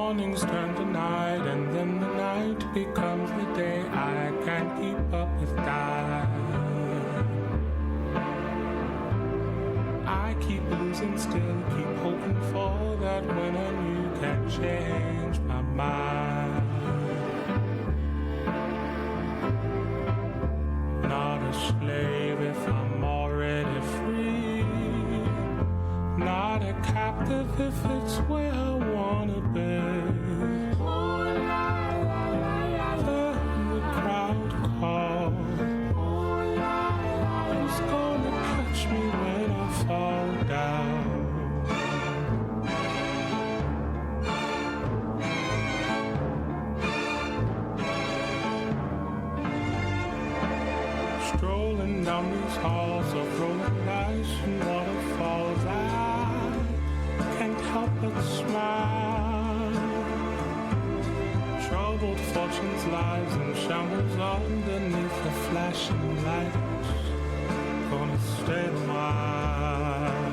mornings turn to night, and then the night becomes the day. I can't keep up with that. I keep losing still, keep hoping for that when and you can change my mind. Not a slave if I'm already free. Not a captive if it's where I wanna be. Then the crowd calls. Who's gonna catch me when I fall down? Strolling down these halls of rolling dice and waterfalls, I can't help but smile. Troubled fortunes, lies and shambles underneath the flashing lights. Gonna stay a while.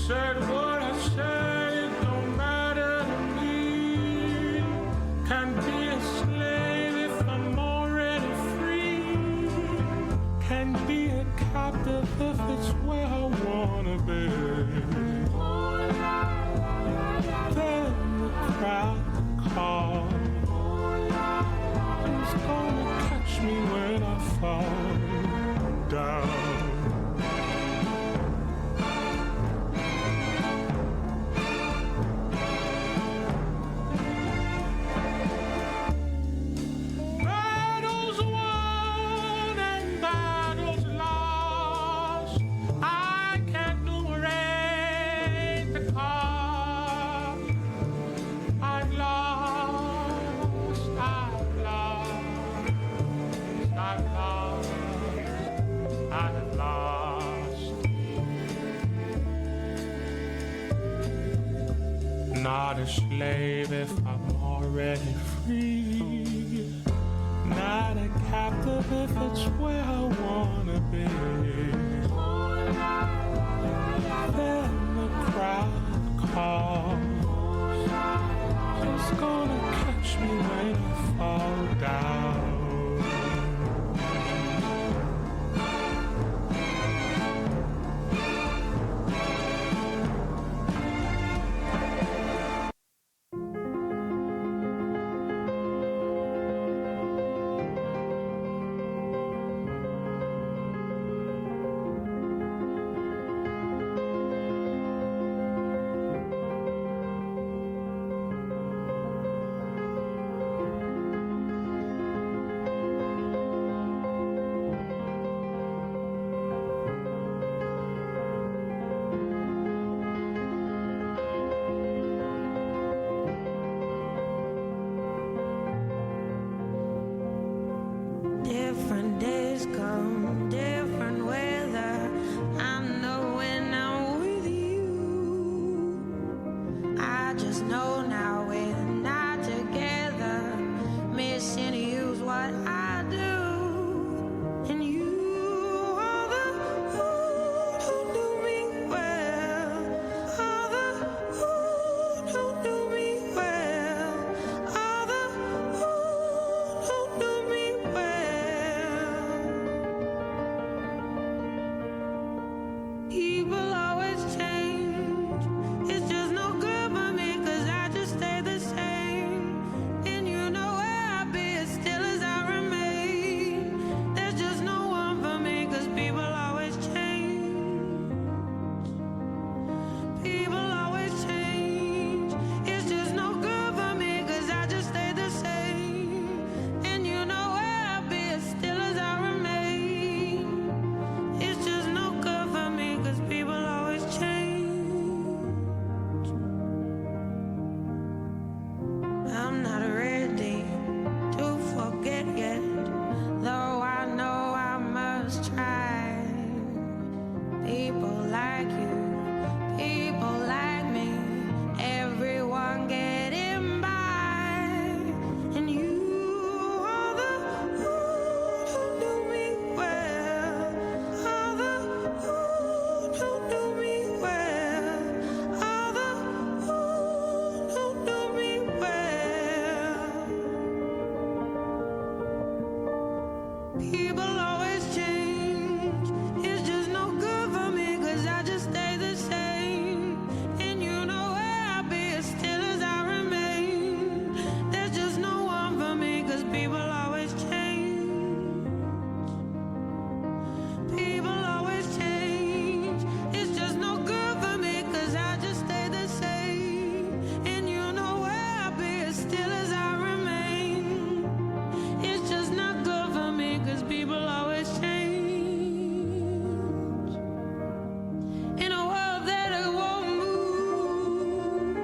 Said what I said, it don't matter to me. Can't be a slave if I'm already free. Can't be a captive if it's where I wanna be. Then the crowd calls. Who's gonna catch me when I fall down? Battles won and battles lost. I can't numerate the cost. I've lost, I've lost, I've lost, I've lost. Not a slave if I'm already free. Not a captive if it's where I wanna be. Then the crowd calls. Who's gonna catch me when I fall down? People always change. It's just no good for me, 'cause I just stay the same. And you know where I'll be as still as I remain. There's just no one for me, 'cause people always change. People always change. It's just no good for me, 'cause I just stay the same. And you know where I'll be as still as I remain. It's just not good for me, 'cause people always change. In a world that I won't move,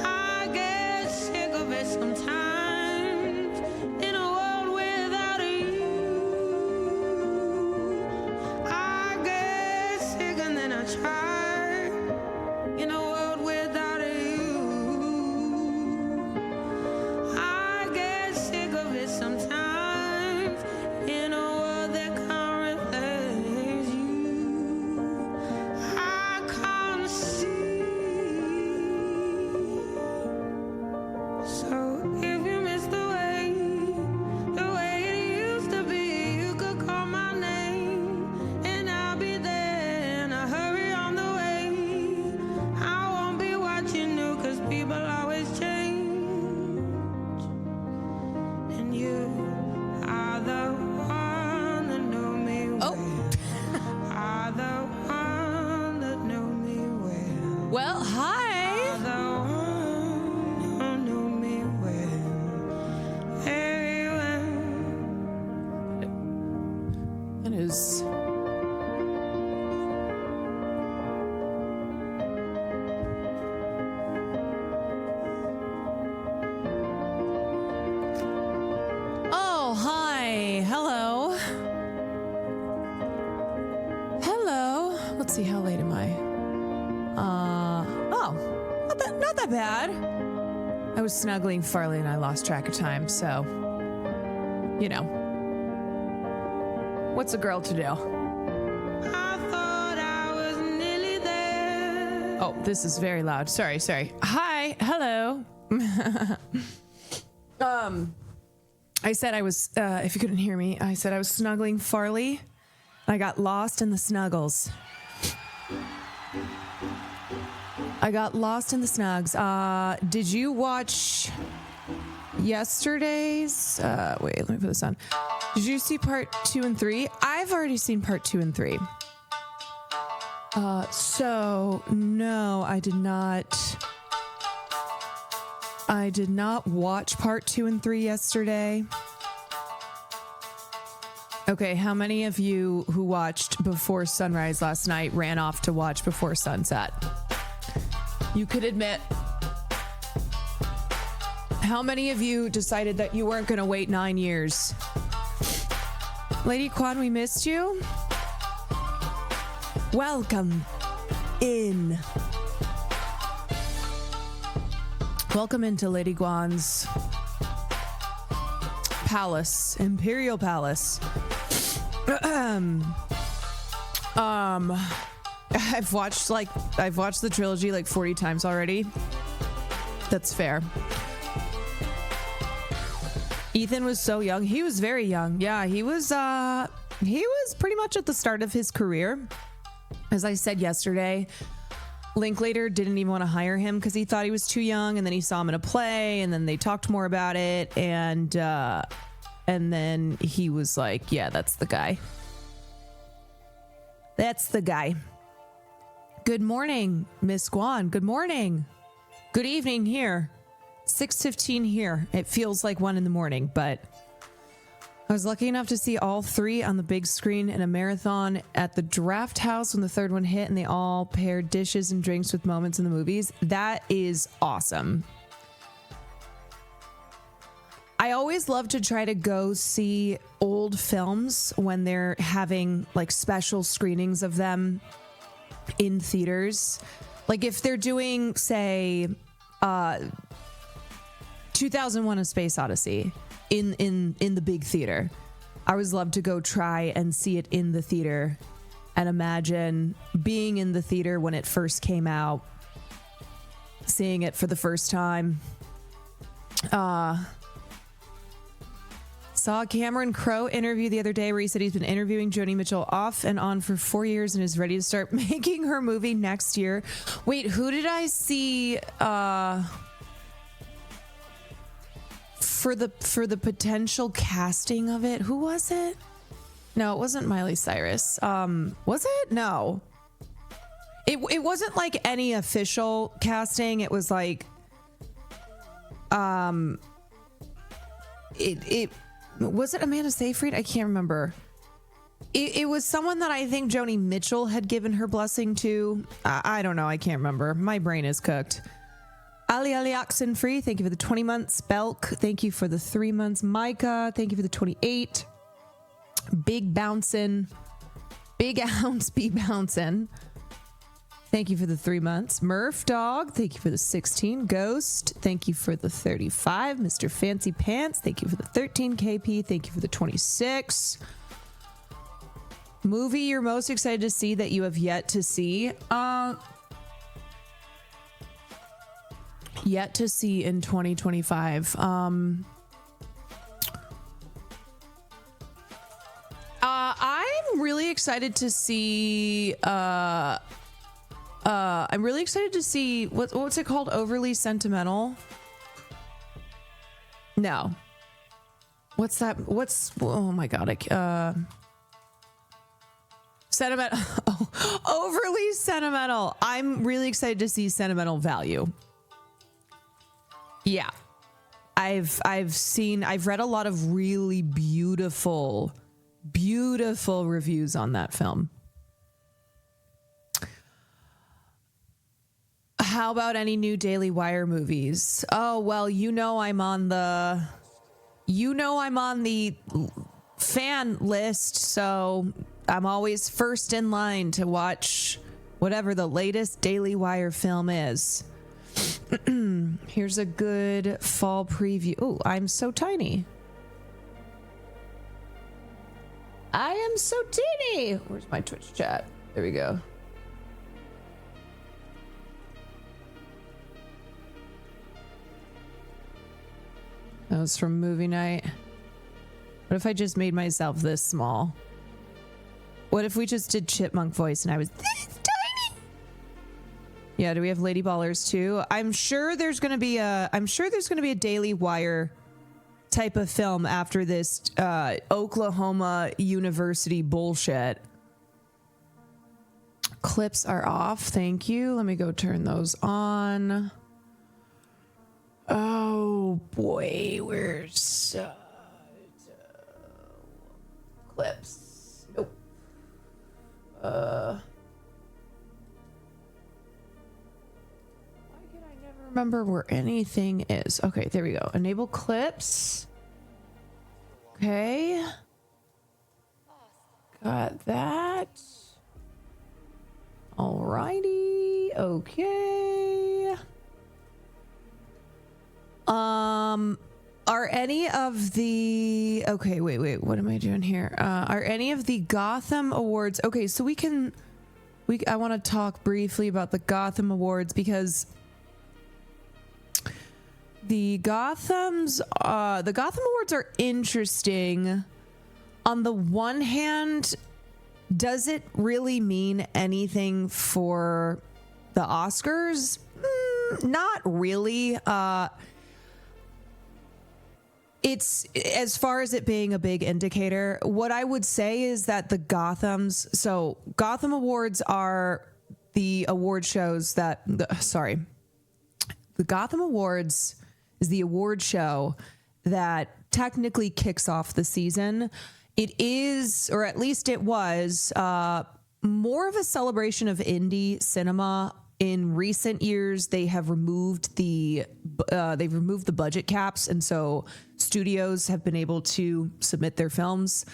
I get sick of it sometimes. In a world without you, I get sick and then I try. In a world without you, I get sick of it sometimes. In a world that can't replace you, I can't see. So if you miss the way it used to be, you could call my name and I'll be there, and I'll hurry on the way. I won't be watching you, 'cause people always change. And you are the one that know me well. Are the one that know me well. Well, hi. Are the one who know me well. Very well. That is. Oh, hi. Hello. Hello. Let's see, how late am I? Oh, not that bad. I was snuggling Farley and I lost track of time, so, you know. What's a girl to do? I thought I was nearly there. Oh, this is very loud. Sorry. Hi, hello. I said I was, if you couldn't hear me, I said I was snuggling Farley. I got lost in the snuggles. I got lost in the snugs. Did you watch yesterday's? Wait, let me put this on. Did you see part 2 and 3? I've already seen part 2 and 3. So no, I did not. I did not watch part 2 and 3 yesterday. Okay, how many of you who watched Before Sunrise last night ran off to watch Before Sunset? You could admit. How many of you decided that you weren't going to wait 9 years? Lady Kwan, we missed you. Welcome in. Welcome into Lady Guan's palace, Imperial Palace. I've watched the trilogy like 40 times already. That's fair. Ethan was so young. He was very young. Yeah, he was pretty much at the start of his career. As I said yesterday, Linklater didn't even want to hire him because he thought he was too young, and then he saw him in a play, and then they talked more about it, and then he was like, yeah, that's the guy. That's the guy. Good morning, Miss Guan. Good morning. Good evening here. 6:15 here. It feels like 1 a.m, but I was lucky enough to see all 3 on the big screen in a marathon at the Draft House when the third one hit, and they all paired dishes and drinks with moments in the movies. That is awesome. I always love to try to go see old films when they're having like special screenings of them in theaters. Like if they're doing, say, 2001: A Space Odyssey in the big theater, I always love to go try and see it in the theater and imagine being in the theater when it first came out, seeing it for the first time. Saw Cameron Crowe interview the other day where he said he's been interviewing Joni Mitchell off and on for 4 years and is ready to start making her movie next year. Wait, who did I see for the potential casting of it? Who was it? No, it wasn't Miley Cyrus. Was it? No. It wasn't like any official casting. It was like it was it Amanda Seyfried? I can't remember. It was someone that I think Joni Mitchell had given her blessing to. I don't know. I can't remember. My brain is cooked. Ali Oxenfree, thank you for the 20 months. Belk, thank you for the 3 months. Micah, thank you for the 28. Big Bouncin'. Big Ounce B Bouncin'. Thank you for the 3 months. Murph Dog, thank you for the 16. Ghost, thank you for the 35. Mr. Fancy Pants, thank you for the 13. KP, thank you for the 26. Movie you're most excited to see that you have yet to see? Yet to see in 2025. I'm really excited to see I'm really excited to see what's it called? Overly Sentimental? No. What's that? Oh my god. Sentimental. Oh, Overly Sentimental. I'm really excited to see Sentimental Value. Yeah. I've read a lot of really beautiful reviews on that film. How about any new Daily Wire movies? Oh, well, I'm on the fan list, so I'm always first in line to watch whatever the latest Daily Wire film is. Here's a good fall preview. Oh, I'm so tiny. I am so teeny. Where's my Twitch chat? There we go. That was from movie night. What if I just made myself this small? What if we just did chipmunk voice and I was this tiny? Yeah, do we have Lady Ballers too? I'm sure there's gonna be a Daily Wire type of film after this Oklahoma University bullshit. Clips are off, thank you. Let me go turn those on. Oh boy, where's clips? Nope. Why can I never remember where anything is? Okay, there we go. Enable clips. Okay. Got that. Alrighty. Okay. Are any of the wait, what am I doing here? Are any of the Gotham Awards okay, so I want to talk briefly about the Gotham Awards because the Gotham Awards are interesting. On the one hand, does it really mean anything for the Oscars? Not really. It's as far as it being a big indicator. What I would say is that the Gotham Awards are the award shows that the Gotham Awards is the award show that technically kicks off the season. It is, or at least it was, more of a celebration of indie cinema. In recent years, they have removed the budget caps, and so studios have been able to submit their films.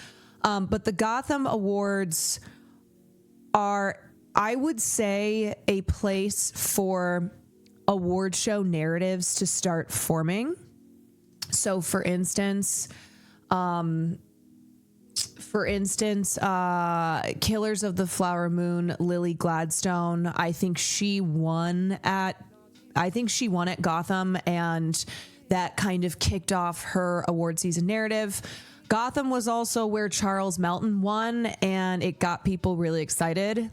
But the Gotham Awards are, I would say, a place for award show narratives to start forming. So, for instance, Killers of the Flower Moon, Lily Gladstone, I think she won at Gotham, and that kind of kicked off her award season narrative. Gotham was also where Charles Melton won, and it got people really excited,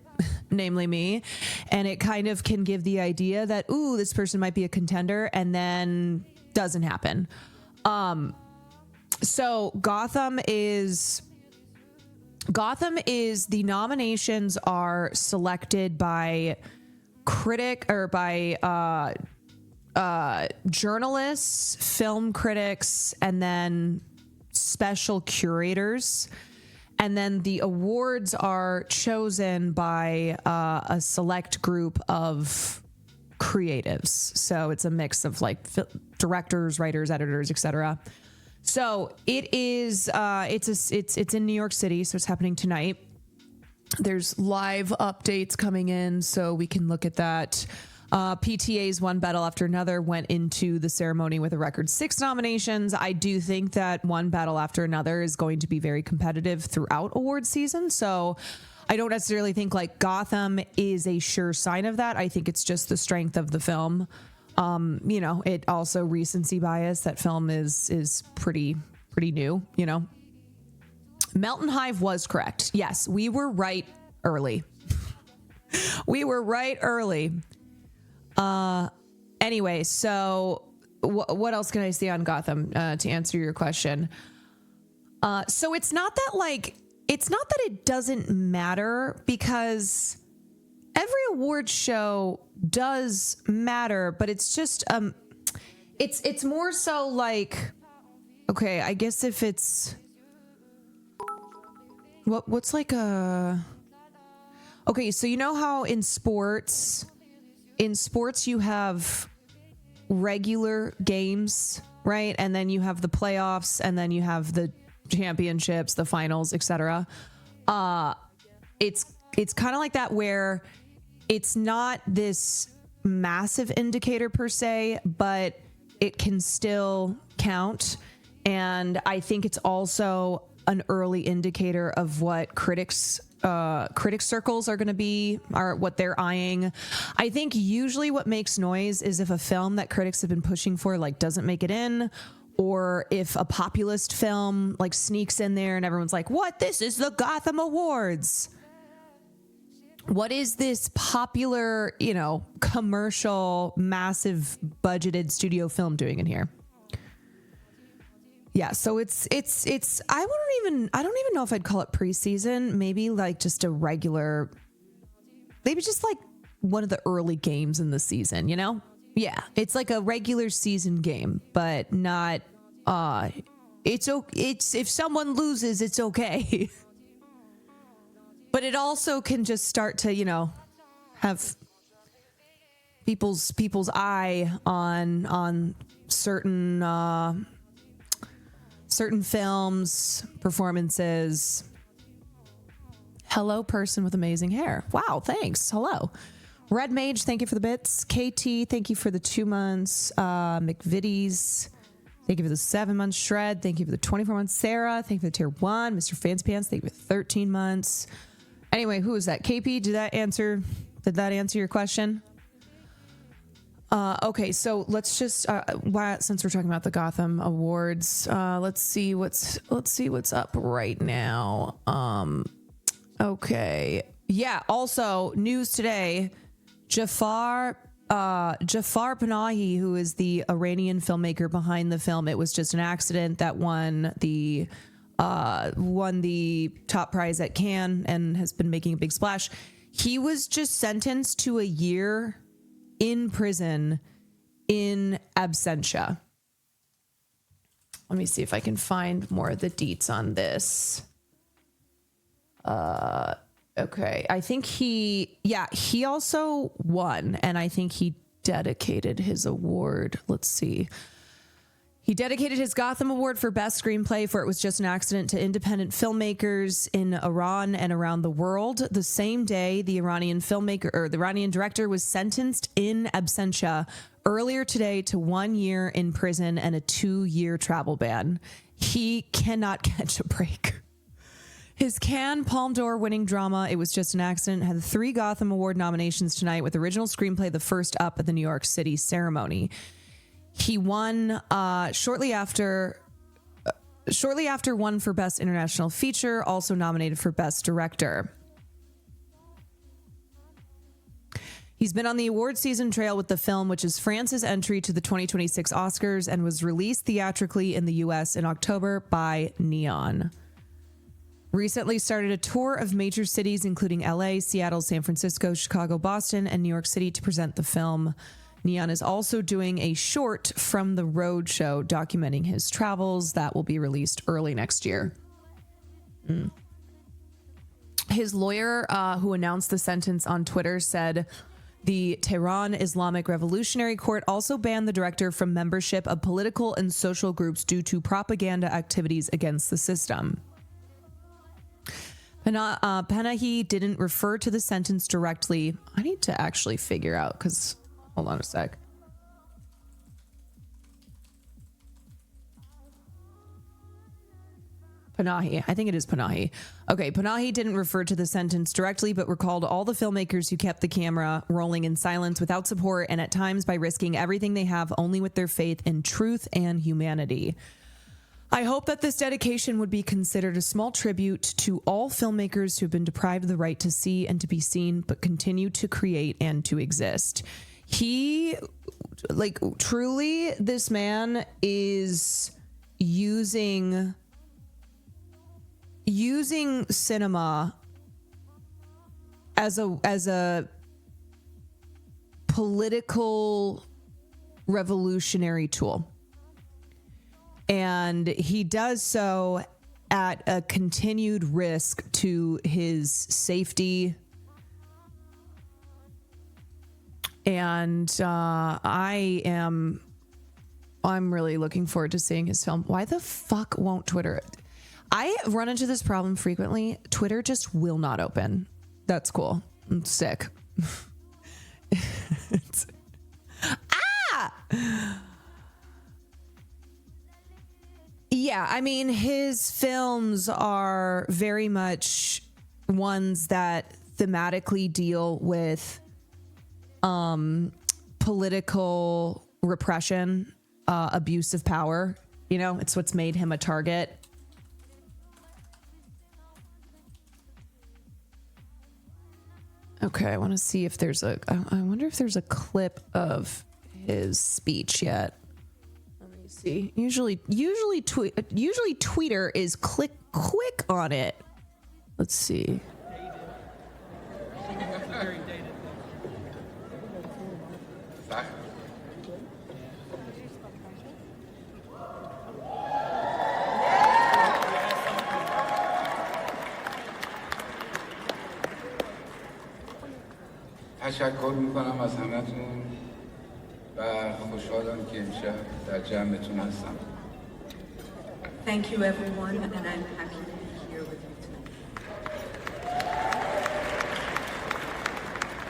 namely me. And it kind of can give the idea that, ooh, this person might be a contender, and then doesn't happen. So Gotham is the nominations are selected by journalists, film critics, and then special curators. And then the awards are chosen by a select group of creatives. So it's a mix of like directors, writers, editors, etc. So it is. It's in New York City, so it's happening tonight. There's live updates coming in, so we can look at that. PTA's One Battle After Another went into the ceremony with a record 6 nominations. I do think that One Battle After Another is going to be very competitive throughout award season. So I don't necessarily think like Gotham is a sure sign of that. I think it's just the strength of the film. It also recency bias. That film is pretty new, Melton Hive was correct. Yes, we were right early. Anyway, so what else can I say on Gotham to answer your question? So it's not that it doesn't matter, because every award show does matter, but it's just it's more so like, okay, I guess if it's what's like okay, so you know how in sports you have regular games, right? And then you have the playoffs, and then you have the championships, the finals, etc. It's kind of like that, where it's not this massive indicator per se, but it can still count. And I think it's also an early indicator of what critics circles are going to be, or what they're eyeing. I think usually what makes noise is if a film that critics have been pushing for like doesn't make it in, or if a populist film like sneaks in there and everyone's like, what? This is the Gotham Awards. What is this popular, commercial, massive budgeted studio film doing in here? Yeah, so it's I don't even know if I'd call it preseason. Maybe like just a regular, maybe just like one of the early games in the season, Yeah, it's like a regular season game, but not it's if someone loses, it's okay. But it also can just start to, have people's eye on certain films, performances. Hello, person with amazing hair. Wow, thanks. Hello. Red Mage, thank you for the bits. KT, thank you for the 2 months. McVitie's, thank you for the 7 months. Shred, thank you for the 24 months. Sarah, thank you for the tier 1. Mr. Fancy Pants, thank you for 13 months. Anyway, who is that? KP, did that answer your question? Okay, so let's just since we're talking about the Gotham Awards, let's see what's up right now. Okay, yeah. Also, news today: Jafar Panahi, who is the Iranian filmmaker behind the film "It Was Just an Accident" that won the top prize at Cannes and has been making a big splash. He was just sentenced to a year in prison in absentia. Let me see if I can find more of the deets on this. Okay. I think he also won, and I think he dedicated his award. Let's see. He dedicated his Gotham Award for Best Screenplay for It Was Just an Accident to independent filmmakers in Iran and around the world. The same day, the Iranian director was sentenced in absentia earlier today to 1 year in prison and a 2-year travel ban. He cannot catch a break. His Cannes Palme d'Or winning drama, It Was Just an Accident, had 3 Gotham Award nominations tonight, with original screenplay the first up at the New York City ceremony. He won shortly after shortly after won for Best International Feature, also nominated for Best Director. He's been on the award season trail with the film, which is France's entry to the 2026 Oscars and was released theatrically in the US in October by Neon. Recently started a tour of major cities, including LA, Seattle, San Francisco, Chicago, Boston, and New York City to present the film. Neon is also doing a short from the road show documenting his travels that will be released early next year. His lawyer, who announced the sentence on Twitter, said the Tehran Islamic Revolutionary Court also banned the director from membership of political and social groups due to propaganda activities against the system. Panahi didn't refer to the sentence directly. I need to actually figure out, because hold on a sec. Panahi. I think it is Panahi. Okay, Panahi didn't refer to the sentence directly, but recalled all the filmmakers who kept the camera rolling in silence without support and at times by risking everything they have only with their faith in truth and humanity. I hope that this dedication would be considered a small tribute to all filmmakers who have been deprived of the right to see and to be seen, but continue to create and to exist. He, like, truly, this man is using cinema as a political revolutionary tool. And he does so at a continued risk to his safety. And I'm really looking forward to seeing his film. Why the fuck won't Twitter? I run into this problem frequently. Twitter just will not open. That's cool. I'm sick. Yeah, I mean, his films are very much ones that thematically deal with political repression, abuse of power. You know, it's what's made him a target. Okay, I want to see if there's I wonder if there's a clip of his speech yet. Let me see. Usually Twitter is quick on it. Let's see. تشکر میکنم از همتون و خوشحالم که امشب در جمعتون هستم. Thank you everyone and I'm happy to be here with you tonight.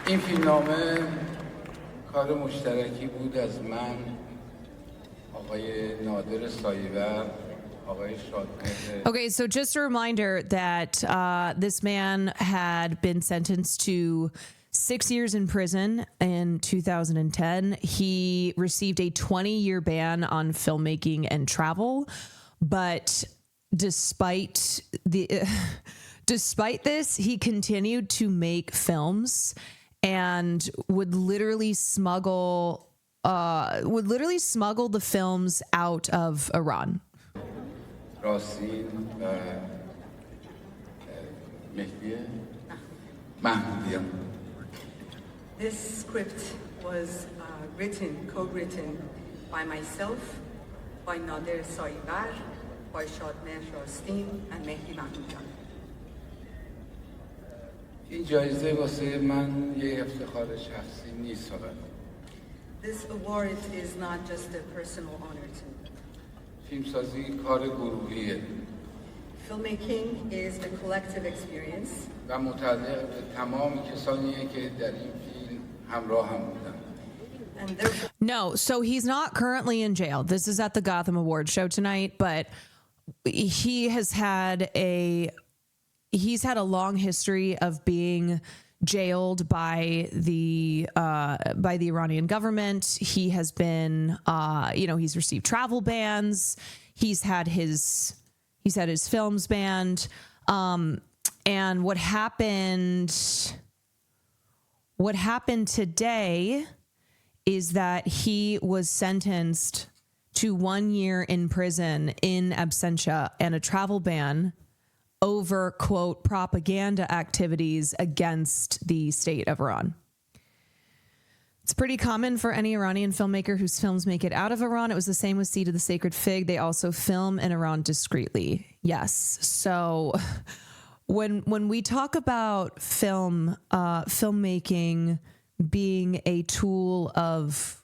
این فیلمنامه کار مشترکی بود از من، آقای نادر سایور، آقای شادمهر. Okay, so just a reminder that this man had been sentenced to 6 years in prison in 2010. He received a 20-year ban on filmmaking and travel, but despite this, he continued to make films and would literally smuggle the films out of Iran. راسین و مهدی محمودیان. This script was co-written by myself, by Nader Saibar, by Shadmeh Rastin and Mehdi Mahmoudjan. این جایزه واسه من یه افتخار شخصی نیست فقط. This award is not just a personal honor to me. فیلمسازی کار گروهیه. Filmmaking is a collective experience. و متعلق به تمام کسانیه که در این فیلم همراه هم بودن. No, so he's not currently in jail. This is at the Gotham Awards show tonight, but he's had a long history of being jailed by the Iranian government. He has been, he's received travel bans. He's had his He's had his films banned. And what happened today is that he was sentenced to 1 year in prison in absentia and a travel ban over, quote, propaganda activities against the state of Iran. It's pretty common for any Iranian filmmaker whose films make it out of Iran. It was the same with Seed of the Sacred Fig. They also film in Iran discreetly. Yes. So when we talk about filmmaking being a tool of,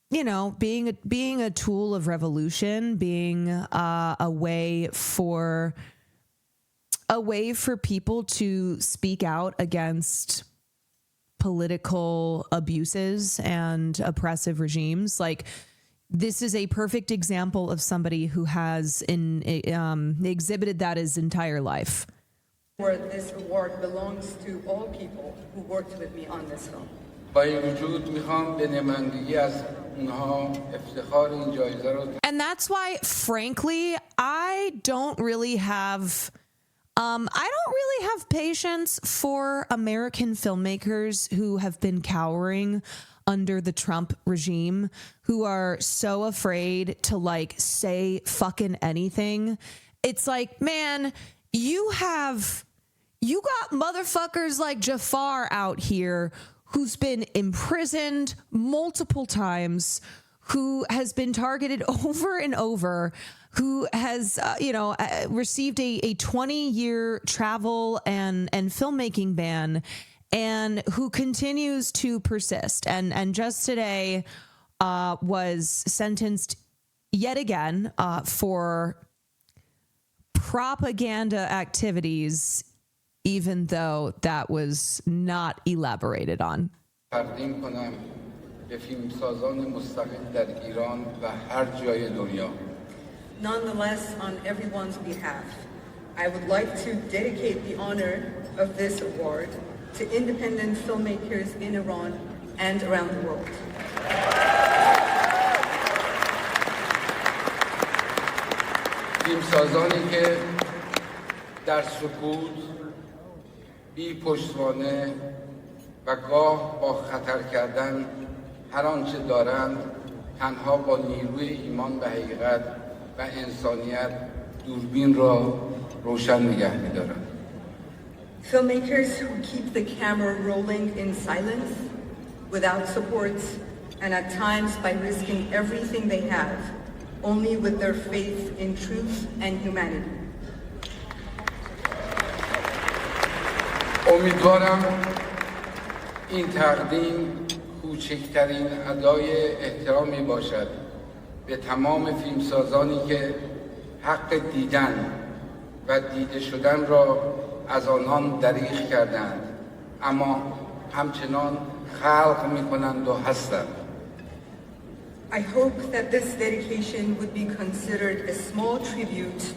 being a tool of revolution, being a way for people to speak out against political abuses and oppressive regimes, like, this is a perfect example of somebody who has exhibited that his entire life. This award belongs to all people who worked with me on this film. And that's why, frankly, I don't really have patience for American filmmakers who have been cowering under the Trump regime, who are so afraid to like say fucking anything. It's like, man, you got motherfuckers like Jafar out here who's been imprisoned multiple times, who has been targeted over and over, who has, received a 20-year travel and filmmaking ban, and who continues to persist. And just today was sentenced yet again for propaganda activities, even though that was not elaborated on. Nonetheless, on everyone's behalf, I would like to dedicate the honor of this award to independent filmmakers in Iran and around the world. فیلمسازانی که در سکوت بی پشتوانه و گاه با خطر کردن هر آنچه دارند تنها با نیروی ایمان به حقیقت و انسانیت دوربین را روشن نگه می‌دارند. Filmmakers who keep the camera rolling in silence, without support, and at times by risking everything they have, only with their faith in truth and humanity. امیدوارم این تقدیم کوچکترین ادای احترامی باشد به تمام فیلمسازانی که حق دیدن و دیده شدن را از آنان دریغ کردند، اما همچنان خلق می‌کنند و هستند. I hope that this dedication would be considered a small tribute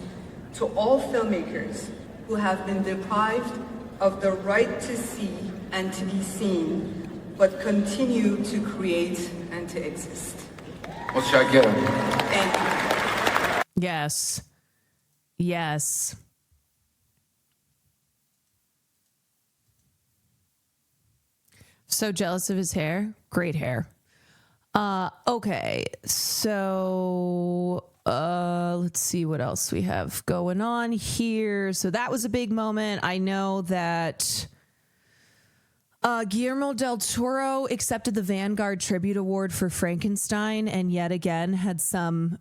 to all filmmakers who have been deprived of the right to see and to be seen, but continue to create and to exist. متشکرم. Thank you. Yes. Yes. So jealous of his hair. Great hair. Okay. So let's see what else we have going on here. So that was a big moment. I know that Guillermo del Toro accepted the Vanguard Tribute Award for Frankenstein, and yet again had some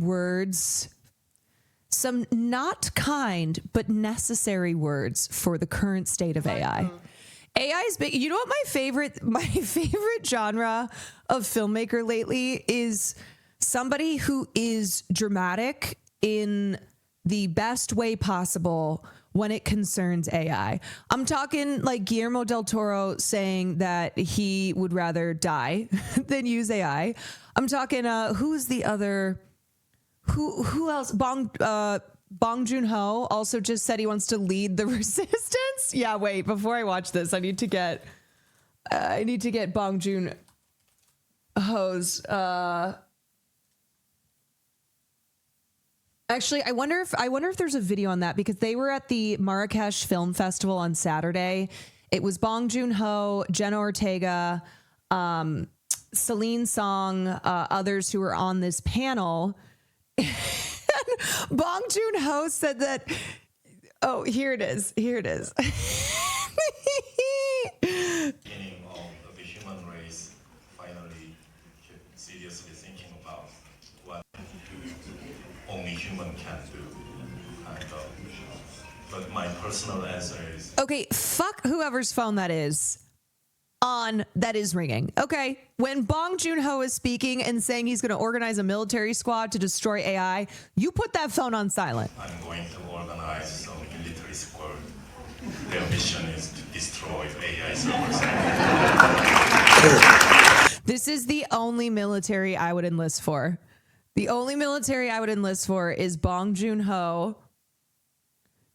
words, some not kind but necessary words for the current state of AI. AI is big. You know what my favorite genre of filmmaker lately is? Somebody who is dramatic in the best way possible when it concerns AI. I'm talking like Guillermo del Toro saying that he would rather die than use AI. I'm talking who's the other, who else? Bong Joon-ho also just said he wants to lead the resistance. Yeah, wait, before I watch this, I need to get Bong Joon-ho's Actually, I wonder if there's a video on that, because they were at the Marrakesh Film Festival on Saturday. It was Bong Joon-ho, Jenna Ortega, Celine Song, others who were on this panel. Bong Joon-ho said that. Oh, here it is. Beginning of the human race finally seriously thinking about what only human can do. But my personal answer is Okay, fuck whoever's phone that is ringing. Okay, when Bong Joon-ho is speaking and saying he's going to organize a military squad to destroy AI, you put that phone on silent. I'm going to organize some military squad. Their mission is to destroy AI servers. This is the only military I would enlist for. The only military I would enlist for is Bong Joon-ho.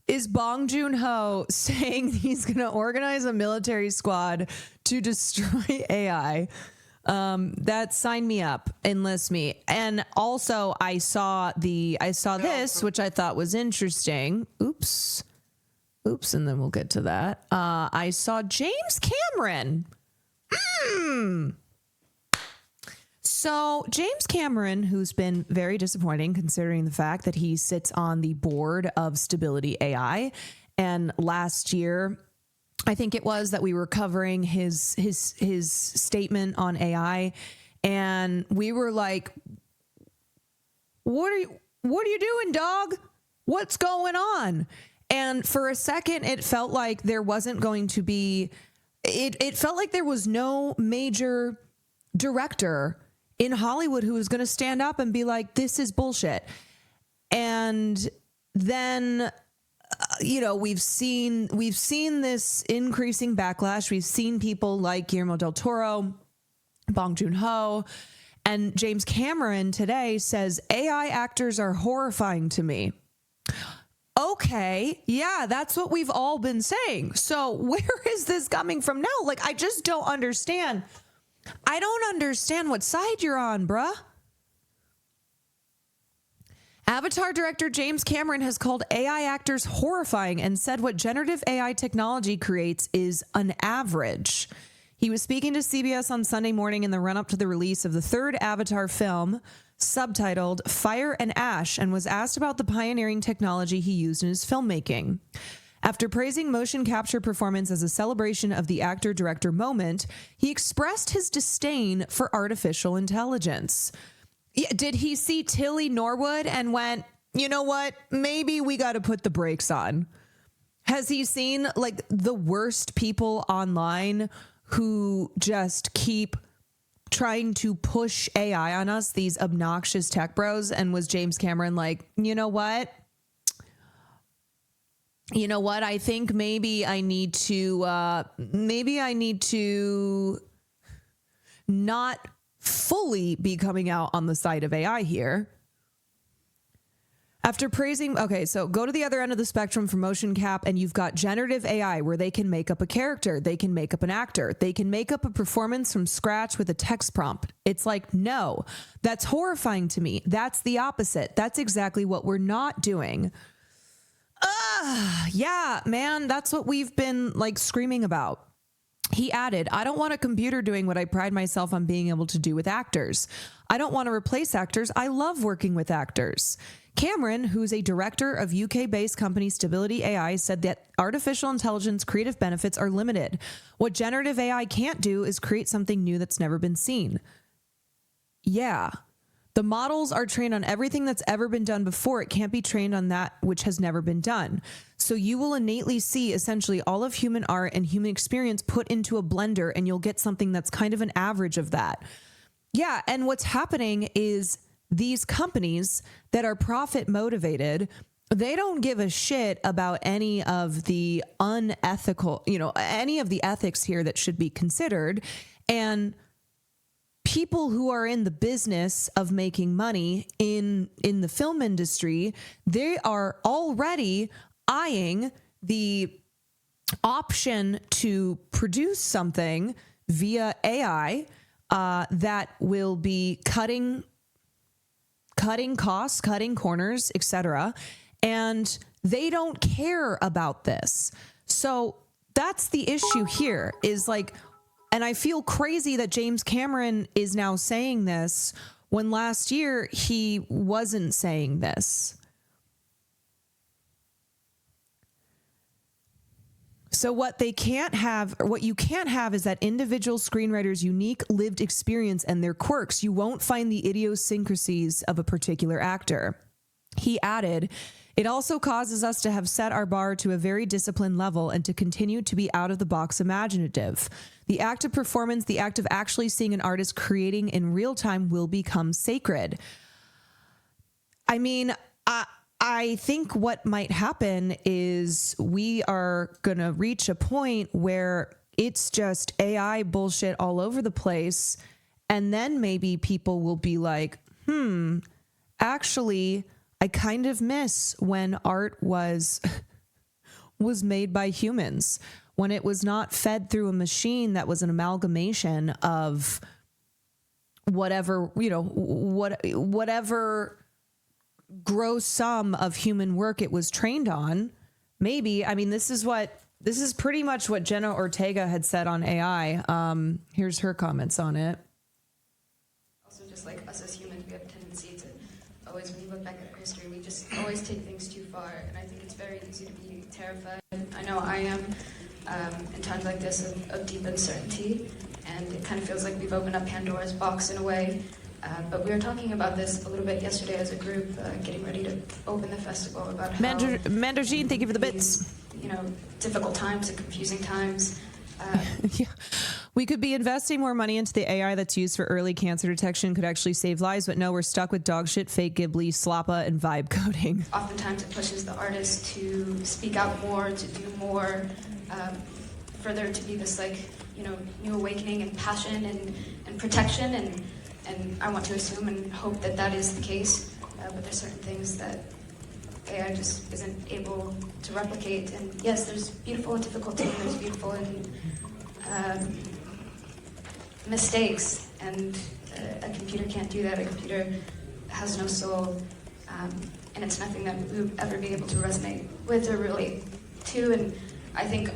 Is Bong Joon-ho saying he's going to organize a military squad to destroy AI? That sign me up, enlist me. And also I saw this, which I thought was interesting. Oops. And then we'll get to that. I saw James Cameron. So James Cameron, who's been very disappointing considering the fact that he sits on the board of Stability AI, and last year, I think it was that we were covering his statement on AI, and we were like, "What are you doing, dog? What's going on?" And for a second, it felt like there wasn't going to be. It felt like there was no major director in Hollywood who was going to stand up and be like, this is bullshit. And then, we've seen this increasing backlash. We've seen people like Guillermo del Toro, Bong Joon-ho, and James Cameron today says AI actors are horrifying to me. Okay, yeah, that's what we've all been saying. So where is this coming from now? Like, I just don't understand. I don't understand what side you're on, bruh. Avatar director James Cameron has called AI actors horrifying and said what generative AI technology creates is an average. He was speaking to CBS on Sunday morning in the run-up to the release of the third Avatar film, subtitled Fire and Ash, and was asked about the pioneering technology he used in his filmmaking. After praising motion capture performance as a celebration of the actor-director moment, he expressed his disdain for artificial intelligence. Did he see Tilly Norwood and went, you know what, maybe we got to put the brakes on? Has he seen like the worst people online who just keep trying to push AI on us, these obnoxious tech bros? And was James Cameron like, you know what? I think maybe I need to not fully be coming out on the side of AI here. After praising, so go to the other end of the spectrum for motion cap, and you've got generative AI where they can make up a character, they can make up an actor, they can make up a performance from scratch with a text prompt. It's like, no, that's horrifying to me. That's the opposite. That's exactly what we're not doing. Yeah, man, that's what we've been like screaming about. He added, I don't want a computer doing what I pride myself on being able to do with actors. I don't want to replace actors. I love working with actors. Cameron, who's a director of UK-based company Stability AI, said that artificial intelligence creative benefits are limited. What generative AI can't do is create something new that's never been seen. Yeah. The models are trained on everything that's ever been done before. It can't be trained on that which has never been done. So you will innately see essentially all of human art and human experience put into a blender, and you'll get something that's kind of an average of that. Yeah, and what's happening is these companies that are profit motivated, they don't give a shit about any of the unethical, any of the ethics here that should be considered. And people who are in the business of making money in the film industry, they are already eyeing the option to produce something via AI that will be cutting cutting costs, cutting corners, etc. And they don't care about this. So that's the issue here is like, and I feel crazy that James Cameron is now saying this when last year he wasn't saying this. So what they can't have, or what you can't have, is that individual screenwriters' unique lived experience and their quirks. You won't find the idiosyncrasies of a particular actor. He added, it also causes us to have set our bar to a very disciplined level and to continue to be out of the box imaginative. The act of performance, the act of actually seeing an artist creating in real time will become sacred. I mean, I think what might happen is we are going to reach a point where it's just AI bullshit all over the place. And then maybe people will be like, actually, I kind of miss when art was made by humans, when it was not fed through a machine that was an amalgamation of whatever, whatever gross sum of human work it was trained on. Maybe, I mean, this is pretty much what Jenna Ortega had said on AI. Here's her comments on it. Also, just like us as humans, we have a tendency to always, when you look back at history, we just always take things too far, and I think it's very easy to be terrified. I know I am in times like this of deep uncertainty, and it kind of feels like we've opened up Pandora's box in a way. But we were talking about this a little bit yesterday as a group, getting ready to open the festival, about how Mandarine, thank you for the bits. Difficult times and confusing times. Yeah. We could be investing more money into the AI that's used for early cancer detection, could actually save lives, but no, we're stuck with dog shit, fake Ghibli, slappa, and vibe coding. Oftentimes it pushes the artist to speak out more, to do more, for there to be this new awakening and passion and protection, and I want to assume and hope that that is the case, but there's certain things that AI just isn't able to replicate. And yes, there's beautiful and difficulty, and there's beautiful and mistakes, and a computer can't do that. A computer has no soul, and it's nothing that we would ever be able to resonate with or relate to. And I think,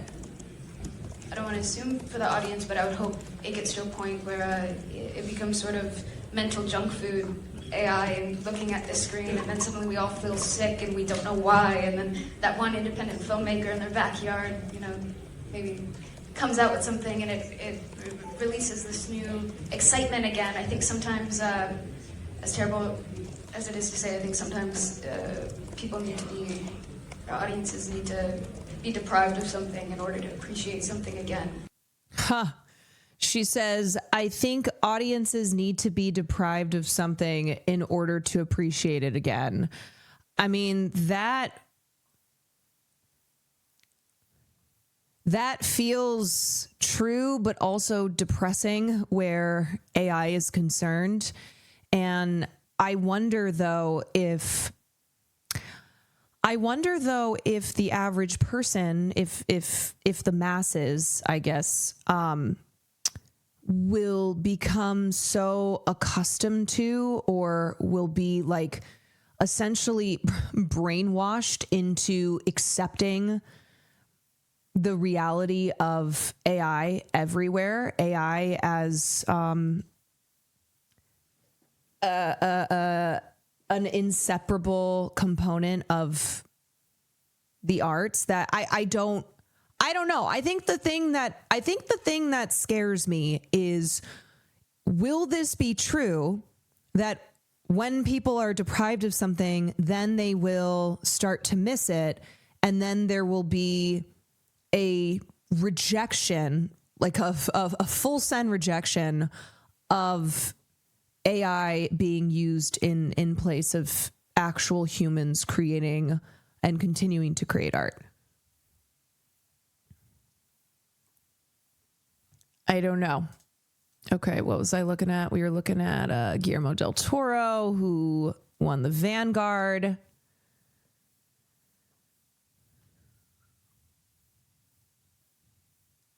I don't want to assume for the audience, but I would hope it gets to a point where it becomes sort of mental junk food, AI, and looking at this screen, and then suddenly we all feel sick and we don't know why, and then that one independent filmmaker in their backyard, maybe comes out with something and it releases this new excitement again. I think sometimes, as terrible as it is to say, I think sometimes people need to be, our audiences need to be deprived of something in order to appreciate something again. She says, I think audiences need to be deprived of something in order to appreciate it again. I mean, that feels true, but also depressing where AI is concerned. And I wonder though if the average person, if the masses, I guess, will become so accustomed to, or will be like essentially brainwashed into accepting the reality of AI everywhere, AI as an inseparable component of the arts, that I don't know. I think the thing that scares me is, will this be true that when people are deprived of something, then they will start to miss it, and then there will be a rejection, like a full send rejection of AI being used in place of actual humans creating and continuing to create art? I don't know. Okay, what was I looking at? We were looking at Guillermo del Toro, who won the Vanguard.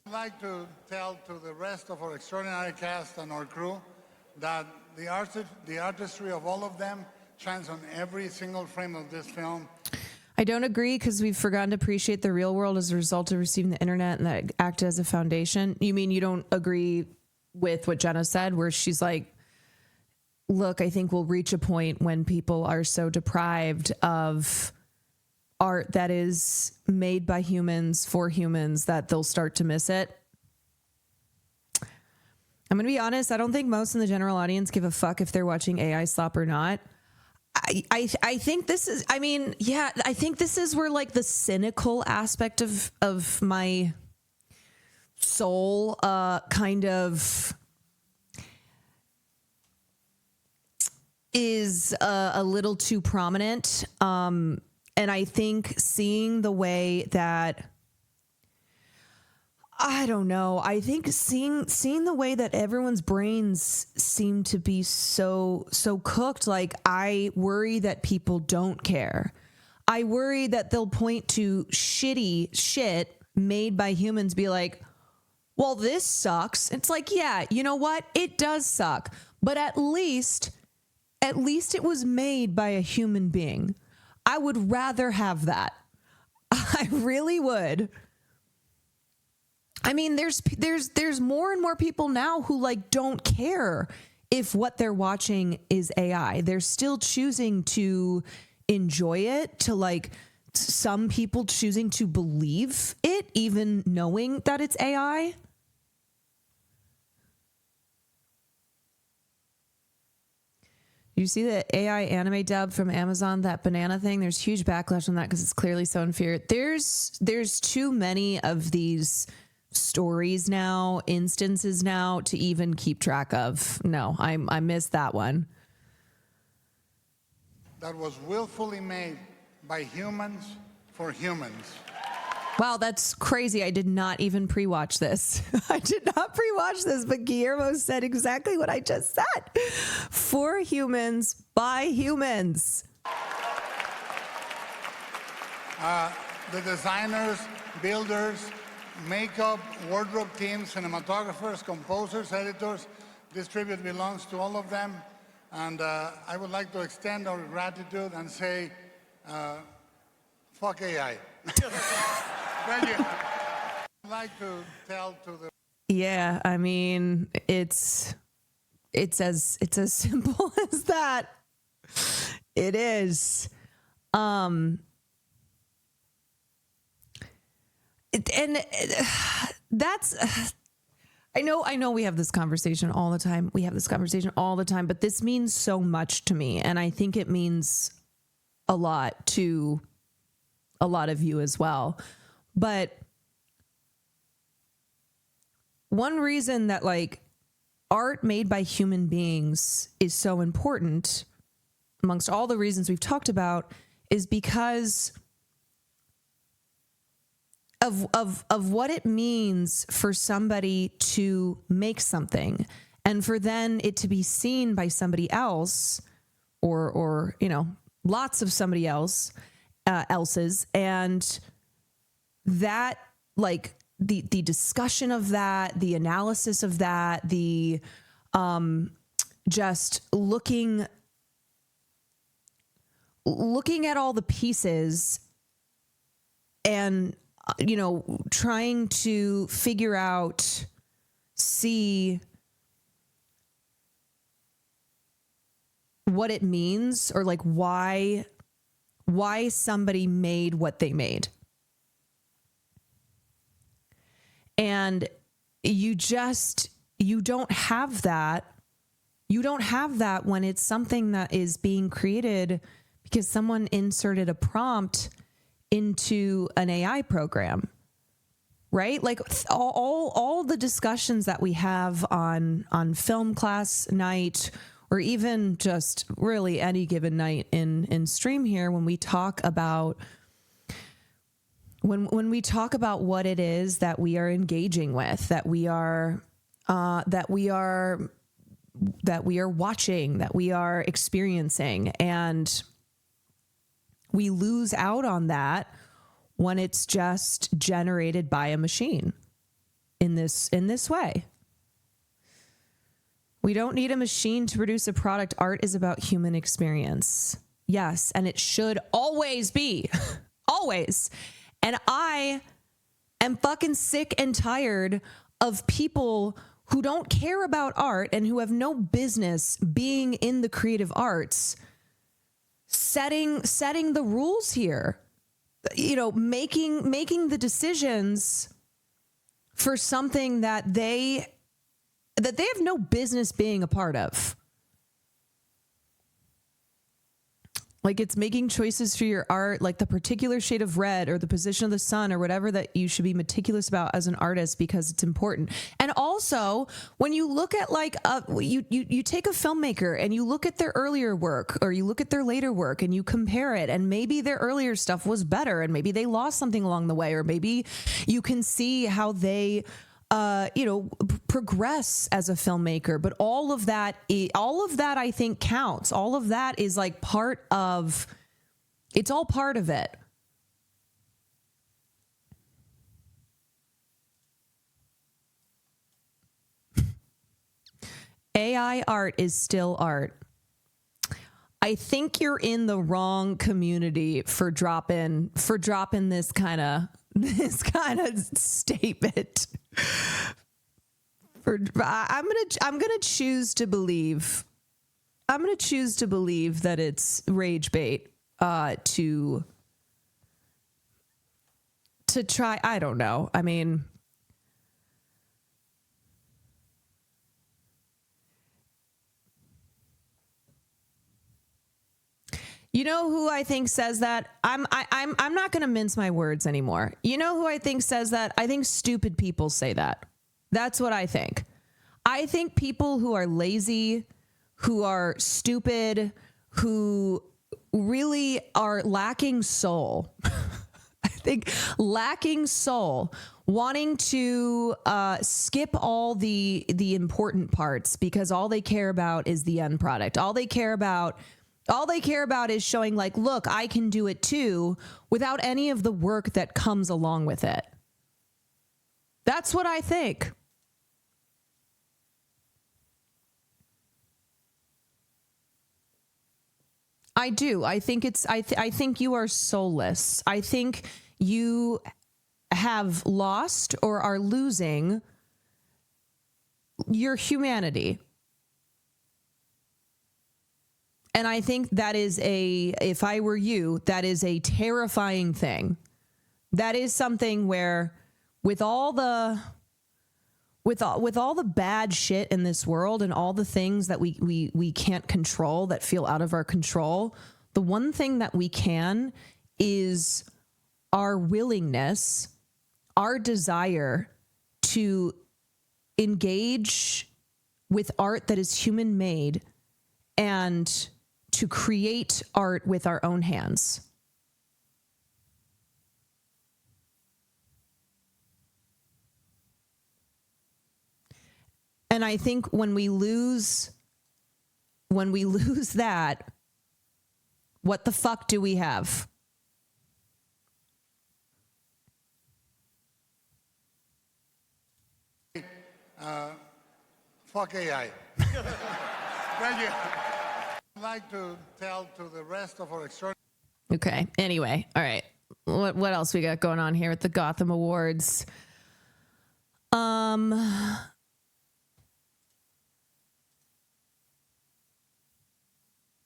I'd like to tell to the rest of our extraordinary cast and our crew that the artistry of all of them chance on every single frame of this film. I don't agree because we've forgotten to appreciate the real world as a result of receiving the internet and that acted as a foundation. You mean you don't agree with what Jenna said, where she's like, look, I think we'll reach a point when people are so deprived of art that is made by humans for humans that they'll start to miss it. I'm going to be honest. I don't think most in the general audience give a fuck if they're watching AI slop or not. I think this is, I mean, yeah, I think this is where like the cynical aspect of my soul kind of is a little too prominent. And I think seeing the way that, I don't know, I think seeing the way that everyone's brains seem to be so cooked, like I worry that people don't care. I worry that they'll point to shitty shit made by humans, be like, well, this sucks. It's like, yeah, you know what? It does suck. But at least it was made by a human being. I would rather have that. I really would. I mean, there's more and more people now who like don't care if what they're watching is AI. They're still choosing to enjoy it, to like some people choosing to believe it, even knowing that it's AI. You see the AI anime dub from Amazon, that banana thing? There's huge backlash on that because it's clearly so inferior. There's too many of these stories now, instances now, to even keep track of. No, I missed that one. That was willfully made by humans for humans. Wow, that's crazy. I did not even pre-watch this. I did not pre-watch this, but Guillermo said exactly what I just said. For humans, by humans. The designers, builders, makeup, wardrobe teams, cinematographers, composers, editors, this tribute belongs to all of them. And I would like to extend our gratitude and say, fuck AI. Thank you. I'd like to tell to the... Yeah, I mean, it's as simple as that. It is. That's, I know we have this conversation all the time. But this means so much to me. And I think it means a lot to a lot of you as well. But one reason that like art made by human beings is so important, amongst all the reasons we've talked about, is because of what it means for somebody to make something and for then it to be seen by somebody else or you know, lots of somebody else's, and that like the discussion of that, the analysis of that, the just looking at all the pieces and, you know, trying to figure out, see what it means, or like why somebody made what they made. And you don't have that. You don't have that when it's something that is being created because someone inserted a prompt into an AI program, right? Like all the discussions that we have on film class night, or even just really any given night in stream here, when we talk about when we talk about what it is that we are engaging with, that we are watching, that we are experiencing, and we lose out on that when it's just generated by a machine in this way. We don't need a machine to produce a product. Art is about human experience. Yes, and it should always be. Always. And I am fucking sick and tired of people who don't care about art and who have no business being in the creative arts setting the rules here. You know, making the decisions for something that they have no business being a part of. Like, it's making choices for your art, like the particular shade of red or the position of the sun or whatever that you should be meticulous about as an artist because it's important. And also, when you look at like you take a filmmaker and you look at their earlier work or you look at their later work and you compare it, and maybe their earlier stuff was better and maybe they lost something along the way, or maybe you can see how they progress as a filmmaker. But all of that I think counts. All of that is like it's all part of it. AI art is still art. I think you're in the wrong community for dropping this kind of statement. I'm gonna choose to believe that it's rage bait to try. I don't know. I mean, you know who I think says that? I'm not going to mince my words anymore. You know who I think says that? I think stupid people say that. That's what I think. I think people who are lazy, who are stupid, who really are lacking soul. I think lacking soul, wanting to skip all the important parts because all they care about is the end product. All they care about is showing like, look, I can do it too, without any of the work that comes along with it. That's what I think. I do. I think I think you are soulless. I think you have lost or are losing your humanity. And I think that is if I were you, that is a terrifying thing. That is something where with all the bad shit in this world and all the things that we can't control that feel out of our control, the one thing that we can is our willingness, our desire to engage with art that is human made and to create art with our own hands. And I think when we lose that, what the fuck do we have? Fuck AI. Thank you. I'd like to tell to the rest of our extraordinary. Okay. Anyway, all right. What else we got going on here at the Gotham Awards?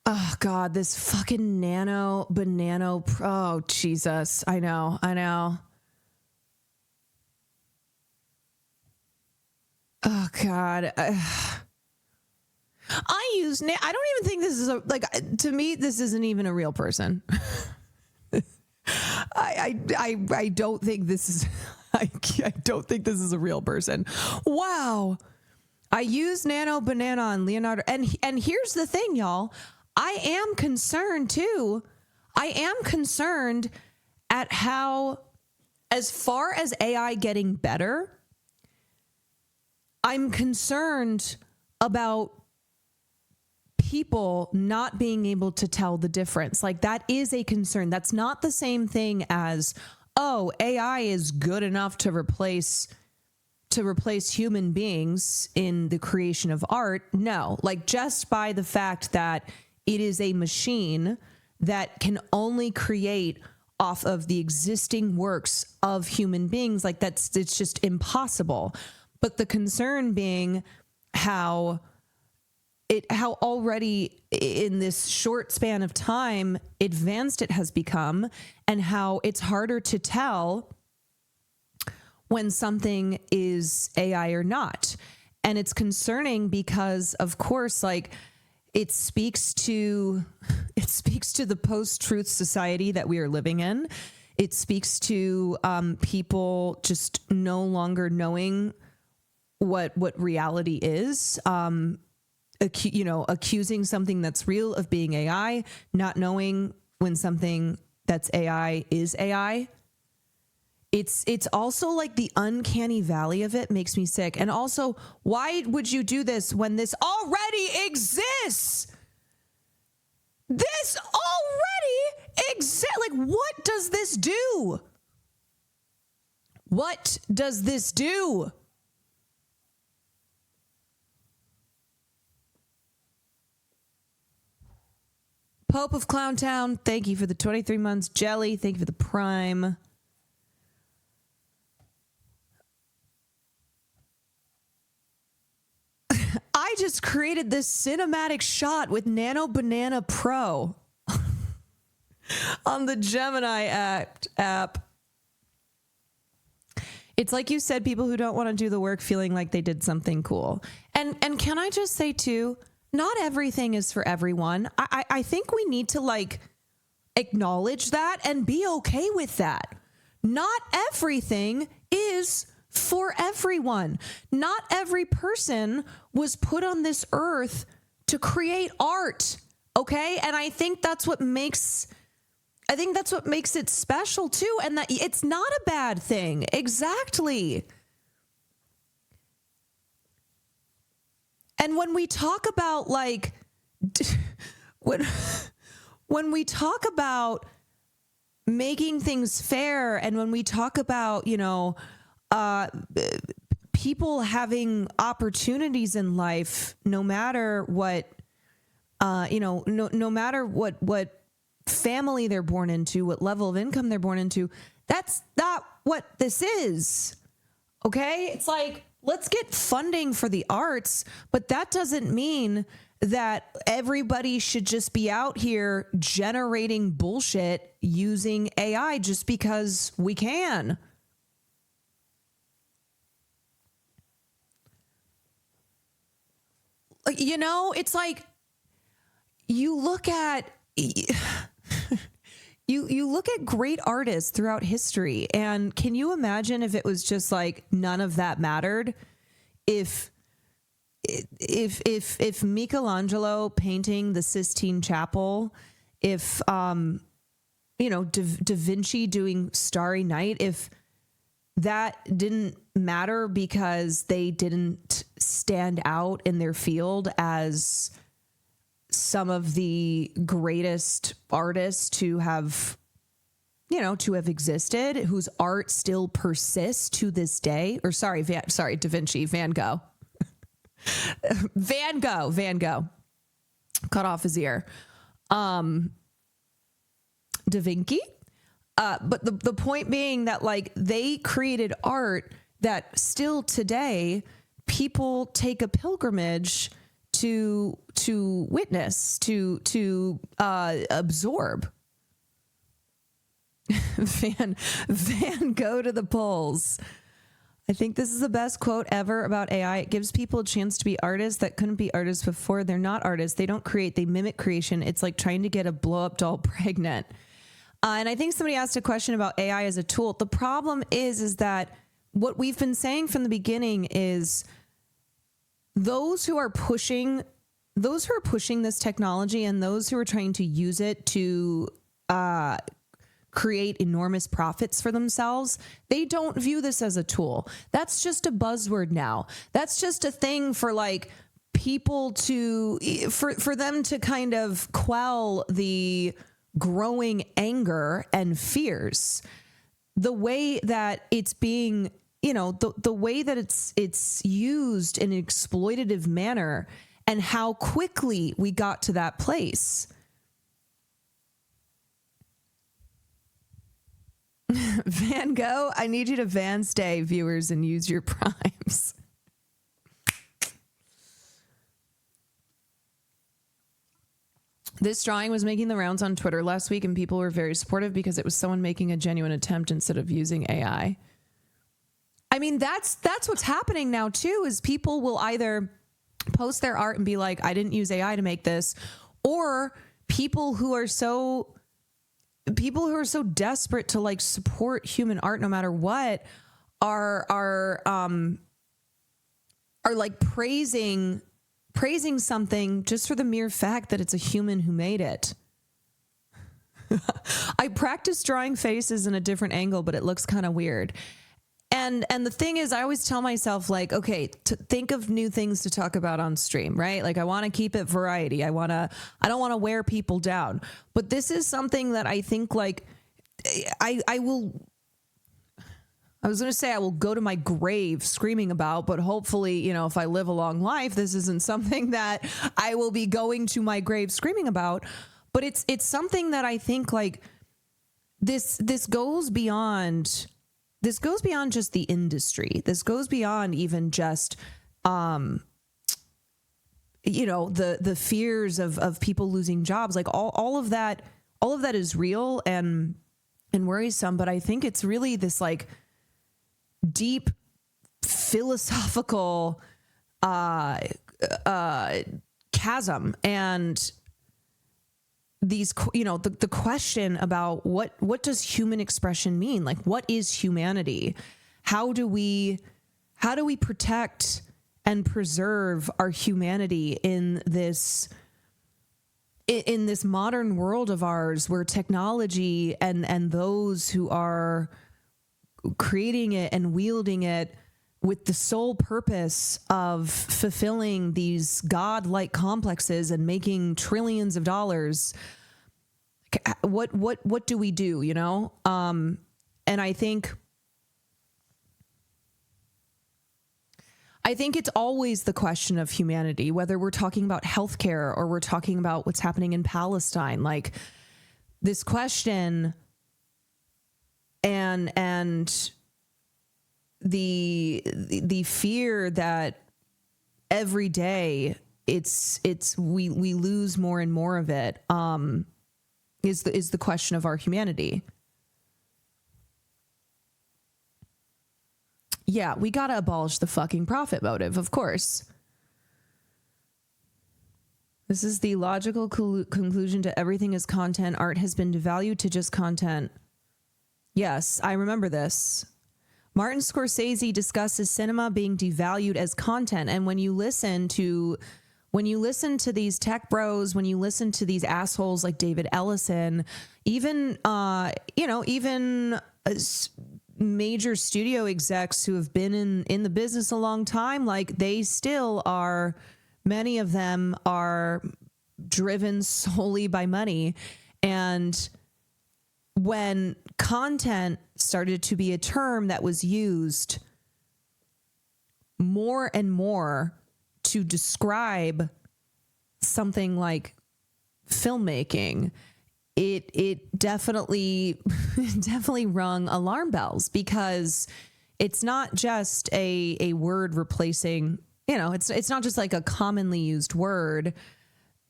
Oh God, this fucking nano banana. Oh Jesus, I know. Oh God. I don't even think this is to me, this isn't even a real person. I don't think this is, I don't think this is a real person. Wow. I used Nano Banana on Leonardo. And here's the thing, y'all. I am concerned too. I am concerned at how, as far as AI getting better, I'm concerned about people not being able to tell the difference. Like, that is a concern. That's not the same thing as, oh, AI is good enough to replace to replace human beings in the creation of art. No, like just by the fact that it is a machine that can only create off of the existing works of human beings, like it's just impossible. But the concern being how already in this short span of time advanced it has become, and how it's harder to tell when something is AI or not. And it's concerning because, of course, like it speaks to the post-truth society that we are living in. It speaks to people just no longer knowing what reality is. Accusing something that's real of being AI, not knowing when something that's AI is AI. It's also like the uncanny valley of it makes me sick. And also, why would you do this when this already exists? This already exists. Like, what does this do? What does this do? Pope of Clowntown, thank you for the 23 months. Jelly, thank you for the Prime. I just created this cinematic shot with Nano Banana Pro on the Gemini app. It's like you said, people who don't want to do the work feeling like they did something cool. And can I just say too, not everything is for everyone. I think we need to like acknowledge that and be okay with that. Not everything is for everyone. Not every person was put on this earth to create art. Okay. And I think that's what makes it special too. And that it's not a bad thing. Exactly. And when we talk about like, when we talk about making things fair, and when we talk about, people having opportunities in life, no matter what, no matter what family they're born into, what level of income they're born into, that's not what this is. Okay? It's like, let's get funding for the arts, but that doesn't mean that everybody should just be out here generating bullshit using AI just because we can. It's like you look at you look at great artists throughout history, and can you imagine if it was just like none of that mattered? If Michelangelo painting the Sistine Chapel, if Da Vinci doing Starry Night, if that didn't matter because they didn't stand out in their field as some of the greatest artists to have existed, whose art still persists to this day. Or sorry, Da Vinci, Van Gogh. Van Gogh. Cut off his ear. Da Vinci. But the point being that like they created art that still today people take a pilgrimage to witness, to absorb. Van Gogh to the polls. I think this is the best quote ever about AI. It gives people a chance to be artists that couldn't be artists before. They're not artists. They don't create. They mimic creation. It's like trying to get a blow-up doll pregnant. And I think somebody asked a question about AI as a tool. The problem is that what we've been saying from the beginning is those who are pushing this technology and those who are trying to use it to create enormous profits for themselves, they don't view this as a tool. That's just a buzzword now. That's just a thing for like people to, for them to kind of quell the growing anger and fears. The way that it's being the way that it's used in an exploitative manner and how quickly we got to that place. Van Gogh, I need you to Van stay, viewers, and use your primes. This drawing was making the rounds on Twitter last week, and people were very supportive because it was someone making a genuine attempt instead of using AI. I mean, that's what's happening now too, is people will either post their art and be like, I didn't use AI to make this, or people who are so desperate to like support human art no matter what are like praising something just for the mere fact that it's a human who made it. I practice drawing faces in a different angle, but it looks kind of weird. And the thing is, I always tell myself, like, okay, to think of new things to talk about on stream, right? Like, I want to keep it variety. I don't want to wear people down. But this is something that I think, like, I was going to say I will go to my grave screaming about, but hopefully, if I live a long life, this isn't something that I will be going to my grave screaming about. But it's something that I think, like, this goes beyond just the industry. This goes beyond even just, the fears of people losing jobs. Like all of that is real and worrisome. But I think it's really this like deep philosophical chasm, and these, the question about what does human expression mean? Like, what is humanity? How do we protect and preserve our humanity in this modern world of ours, where technology and those who are creating it and wielding it with the sole purpose of fulfilling these godlike complexes and making trillions of dollars, what do we do, and I think it's always the question of humanity, whether we're talking about healthcare or we're talking about what's happening in Palestine. Like, this question and the fear that every day we lose more and more of it is the question of our humanity. Yeah, we gotta abolish the fucking profit motive, of course. This is the logical conclusion to everything is content. Art has been devalued to just content. Yes, I remember this. Martin Scorsese discusses cinema being devalued as content. And when you listen to these tech bros, when you listen to these assholes like David Ellison, even major studio execs who have been in the business a long time, like, they still are, many of them are driven solely by money. And when content started to be a term that was used more and more to describe something like filmmaking, it definitely rung alarm bells, because it's not just a word replacing, it's not just like a commonly used word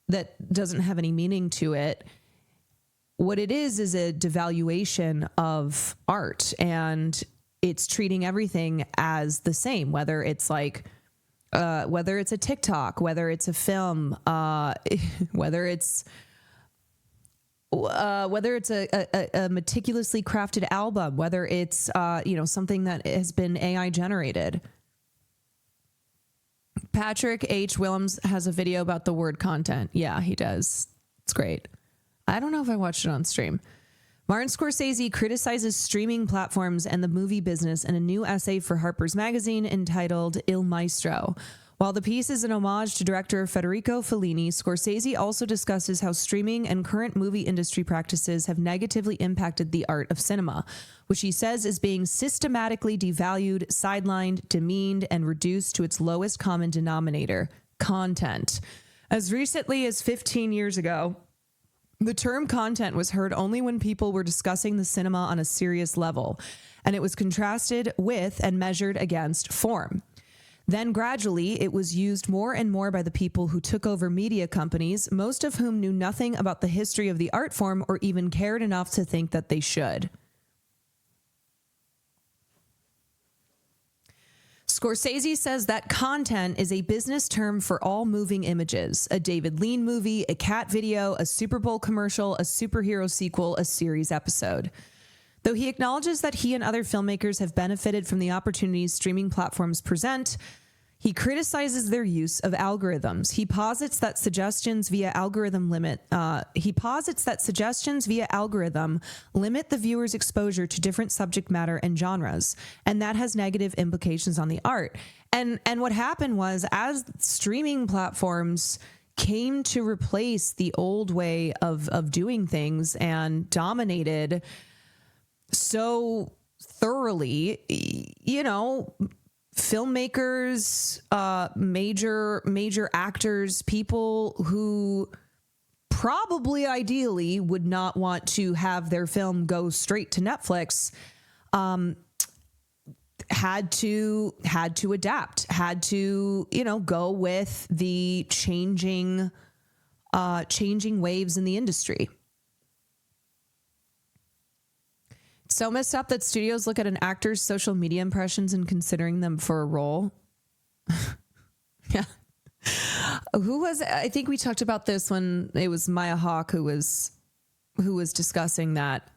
that doesn't have any meaning to it. What it is a devaluation of art, and it's treating everything as the same, whether it's like, whether it's a TikTok, whether it's a film, whether it's a meticulously crafted album, whether it's, something that has been AI generated. Patrick H. Willems has a video about the word content. Yeah, he does. It's great. I don't know if I watched it on stream. Martin Scorsese criticizes streaming platforms and the movie business in a new essay for Harper's Magazine entitled Il Maestro. While the piece is an homage to director Federico Fellini, Scorsese also discusses how streaming and current movie industry practices have negatively impacted the art of cinema, which he says is being systematically devalued, sidelined, demeaned, and reduced to its lowest common denominator, content. As recently as 15 years ago, the term content was heard only when people were discussing the cinema on a serious level, and it was contrasted with and measured against form. Then gradually, it was used more and more by the people who took over media companies, most of whom knew nothing about the history of the art form or even cared enough to think that they should. Scorsese says that content is a business term for all moving images: a David Lean movie, a cat video, a Super Bowl commercial, a superhero sequel, a series episode. Though he acknowledges that he and other filmmakers have benefited from the opportunities streaming platforms present, he criticizes their use of algorithms. He posits that suggestions via algorithm limit the viewer's exposure to different subject matter and genres, and that has negative implications on the art. And what happened was, as streaming platforms came to replace the old way of doing things and dominated so thoroughly, filmmakers, major actors, people who probably ideally would not want to have their film go straight to Netflix, had to adapt, had to, go with the changing waves in the industry. So messed up that studios look at an actor's social media impressions and considering them for a role. Yeah. I think we talked about this when it was Maya Hawke who was discussing that.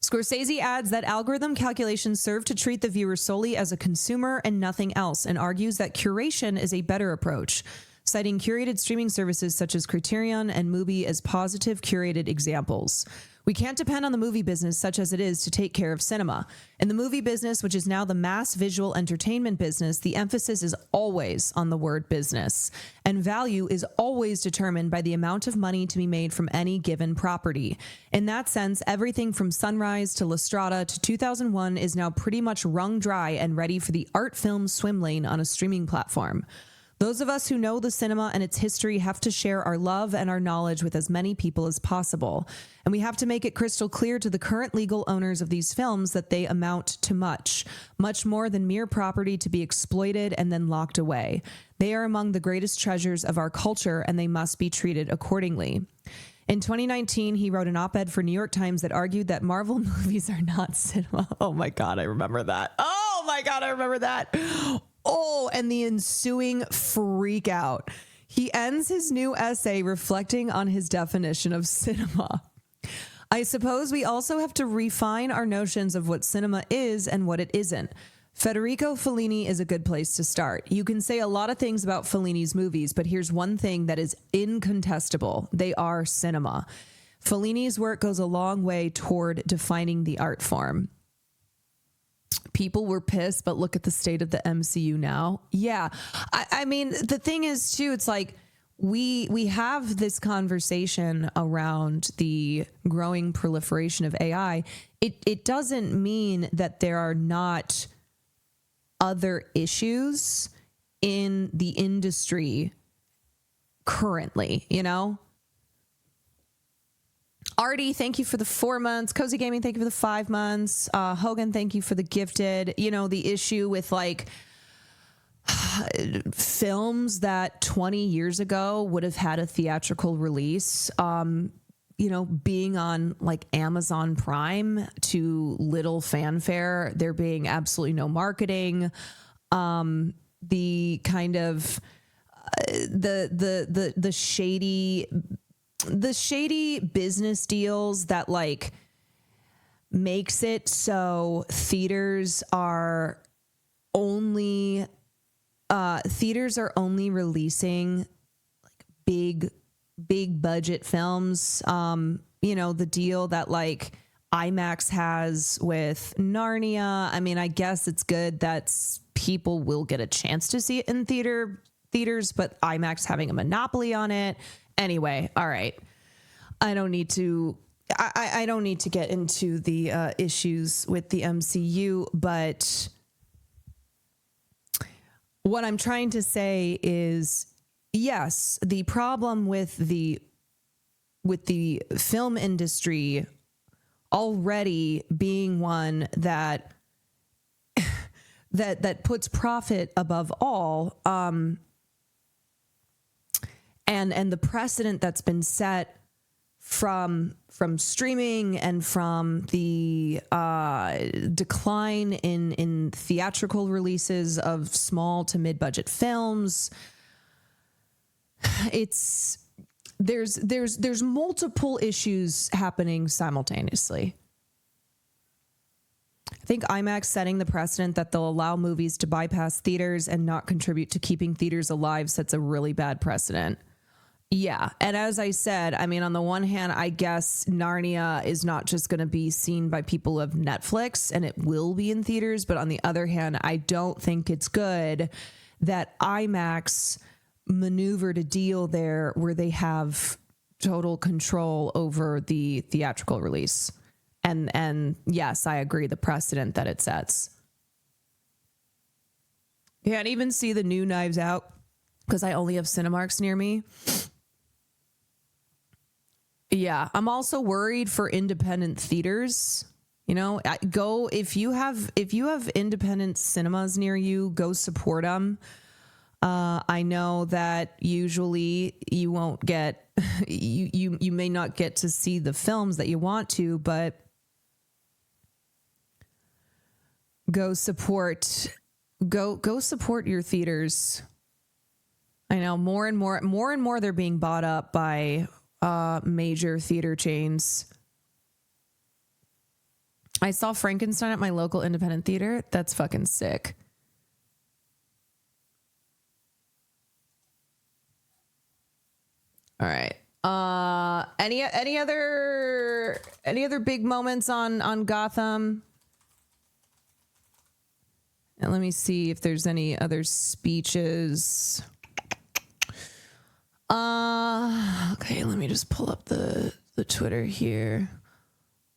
Scorsese adds that algorithm calculations serve to treat the viewer solely as a consumer and nothing else, and argues that curation is a better approach, citing curated streaming services such as Criterion and Mubi as positive curated examples. We can't depend on the movie business, such as it is, to take care of cinema. In the movie business, which is now the mass visual entertainment business, the emphasis is always on the word business, and value is always determined by the amount of money to be made from any given property. In that sense, everything from Sunrise to La Strada to 2001 is now pretty much wrung dry and ready for the art film swim lane on a streaming platform. Those of us who know the cinema and its history have to share our love and our knowledge with as many people as possible. And we have to make it crystal clear to the current legal owners of these films that they amount to much more than mere property to be exploited and then locked away. They are among the greatest treasures of our culture, and they must be treated accordingly. In 2019, he wrote an op-ed for New York Times that argued that Marvel movies are not cinema. Oh my God, I remember that. Oh my God, I remember that. Oh, and the ensuing freak out. He ends his new essay reflecting on his definition of cinema. I suppose we also have to refine our notions of what cinema is and what it isn't. Federico Fellini is a good place to start. You can say a lot of things about Fellini's movies, but here's one thing that is incontestable. They are cinema. Fellini's work goes a long way toward defining the art form. People were pissed, but look at the state of the MCU now. Yeah. I mean, the thing is, too, it's like we have this conversation around the growing proliferation of AI. It doesn't mean that there are not other issues in the industry currently, Artie, thank you for the 4 months. Cozy Gaming, thank you for the 5 months. Hogan, thank you for the gifted. The issue with films that 20 years ago would have had a theatrical release, being on Amazon Prime to little fanfare, there being absolutely no marketing. The kind of the shady business deals that makes it so theaters are only releasing big budget films. The deal that IMAX has with Narnia. I mean, I guess it's good that people will get a chance to see it in theaters, but IMAX having a monopoly on it. Anyway, all right. I don't need to get into the issues with the MCU, but what I'm trying to say is, yes, the problem with the film industry already being one that puts profit above all, and the precedent that's been set from streaming and from the decline in theatrical releases of small to mid-budget films. There's multiple issues happening simultaneously. I think IMAX setting the precedent that they'll allow movies to bypass theaters and not contribute to keeping theaters alive sets a really bad precedent. Yeah. And as I said, I mean, on the one hand, I guess Narnia is not just going to be seen by people of Netflix and it will be in theaters. But on the other hand, I don't think it's good that IMAX maneuvered a deal there where they have total control over the theatrical release. And yes, I agree, the precedent that it sets. Can't even see the new Knives Out because I only have Cinemarks near me. Yeah, I'm also worried for independent theaters. You know, go if you have independent cinemas near you, go support them. I know that usually you won't get you may not get to see the films that you want to, but go support your theaters. I know more and more they're being bought up by major theater chains. I saw Frankenstein at my local independent theater. That's fucking sick. All right. Any other big moments on Gotham? And let me see if there's any other speeches. Okay, let me just pull up the Twitter here.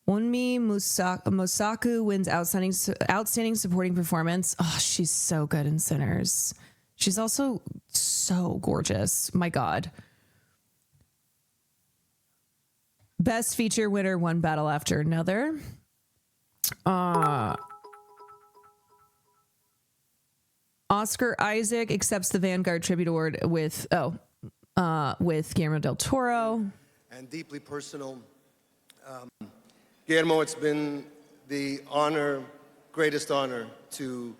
Wunmi Mosaku wins outstanding supporting performance. Oh, she's so good in Sinners. She's also so gorgeous. My God. Best feature winner, one battle after another. Oscar Isaac accepts the Vanguard Tribute Award with Guillermo del Toro. And deeply personal. Guillermo, it's been the greatest honor to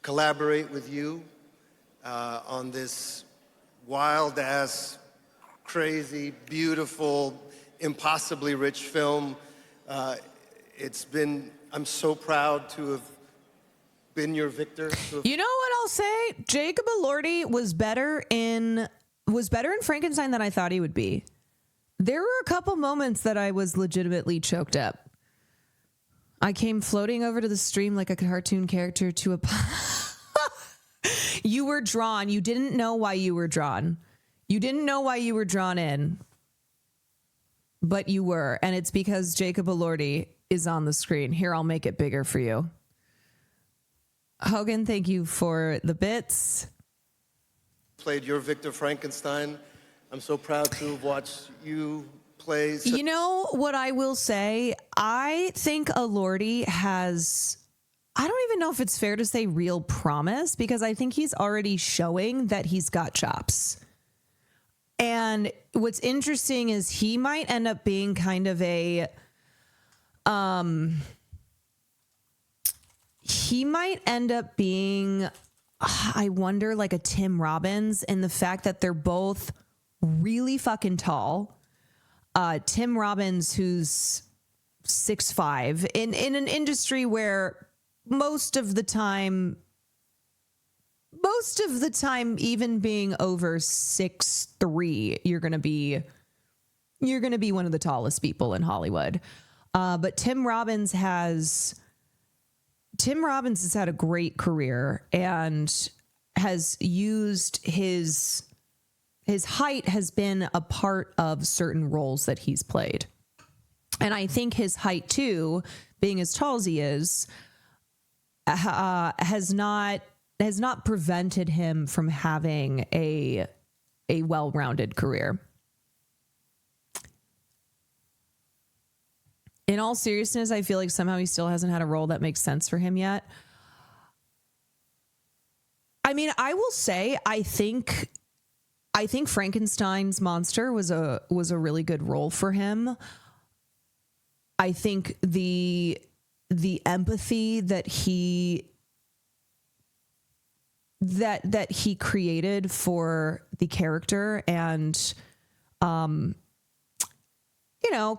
collaborate with you on this wild-ass, crazy, beautiful, impossibly rich film. I'm so proud to have been your victor. You know what I'll say? Jacob Elordi was better in Frankenstein than I thought he would be. There were a couple moments that I was legitimately choked up. I came floating over to the stream like a cartoon character to a... You were drawn. You didn't know why you were drawn. You didn't know why you were drawn in. But you were. And it's because Jacob Elordi is on the screen. Here, I'll make it bigger for you. Hogan, thank you for the bits. Played your Victor Frankenstein. I'm so proud to have watched you play. You know what I will say? I think Elordi has, I don't even know if it's fair to say real promise, because I think he's already showing that he's got chops. And what's interesting is he might end up being kind of I wonder, like a Tim Robbins, in the fact that they're both really fucking tall. Tim Robbins, who's 6'5", in an industry where most of the time, even being over 6'3", you're gonna be one of the tallest people in Hollywood. But Tim Robbins has had a great career and has used his height has been a part of certain roles that he's played. And I think his height too, being as tall as he is, has not prevented him from having a well-rounded career. In all seriousness, I feel like somehow he still hasn't had a role that makes sense for him yet. I mean, I will say, I think Frankenstein's monster was a really good role for him. I think the empathy that he created for the character and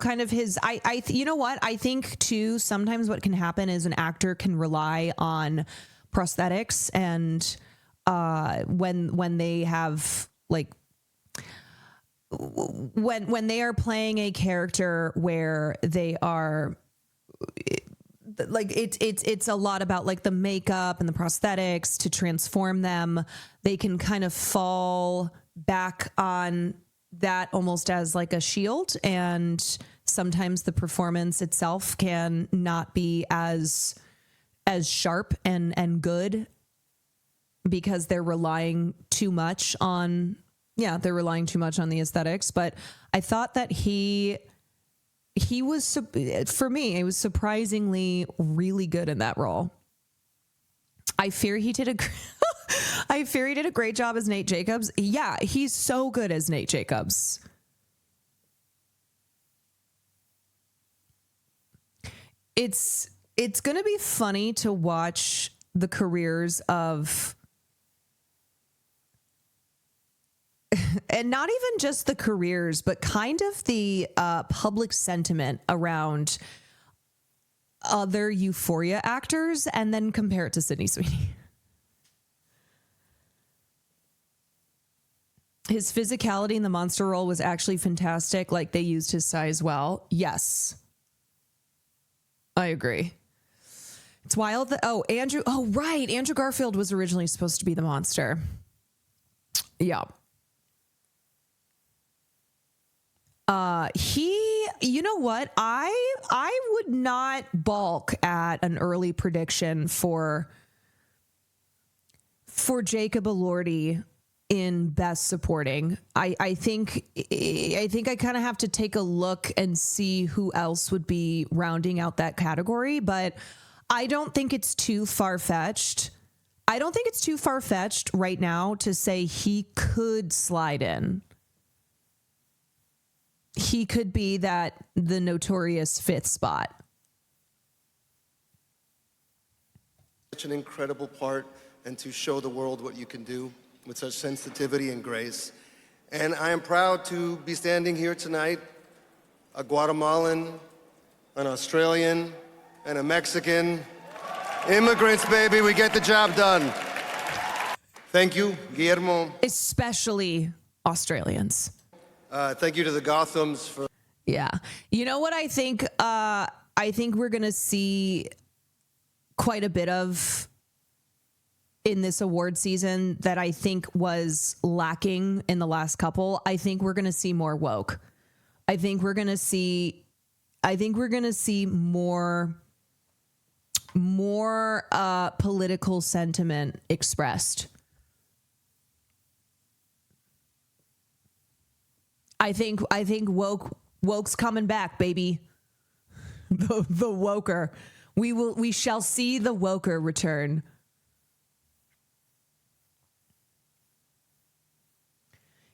kind of his, you know what? I think too, sometimes what can happen is an actor can rely on prosthetics and when they have like, when they are playing a character where they are like, it's a lot about like the makeup and the prosthetics to transform them. They can kind of fall back on that almost as like a shield, and sometimes the performance itself can not be as sharp and good because they're relying too much on the aesthetics. But I thought that he was, for me, it was surprisingly really good in that role. I fear he did a great job as Nate Jacobs. Yeah, he's so good as Nate Jacobs. It's going to be funny to watch the careers of, and not even just the careers, but kind of the public sentiment around other Euphoria actors, and then compare it to Sydney Sweeney. His physicality in the monster role was actually fantastic. Like, they used his size well. Yes. I agree. It's wild that, Andrew Garfield was originally supposed to be the monster. Yeah. You know what? I would not balk at an early prediction for Jacob Elordi in Best Supporting. I think I kind of have to take a look and see who else would be rounding out that category, but I don't think it's too far-fetched. I don't think it's too far-fetched right now to say he could slide in. He could be the notorious fifth spot. Such an incredible part, and to show the world what you can do with such sensitivity and grace. And I am proud to be standing here tonight, a Guatemalan, an Australian, and a Mexican. Immigrants, baby, we get the job done. Thank you, Guillermo. Especially Australians. Thank you to the Gothams for... Yeah. You know what I think? I think we're going to see quite a bit of in this award season that I think was lacking in the last couple. I think we're going to see more woke. I think we're going to see more political sentiment expressed. I think woke's coming back, baby. The woker. We shall see the woker return.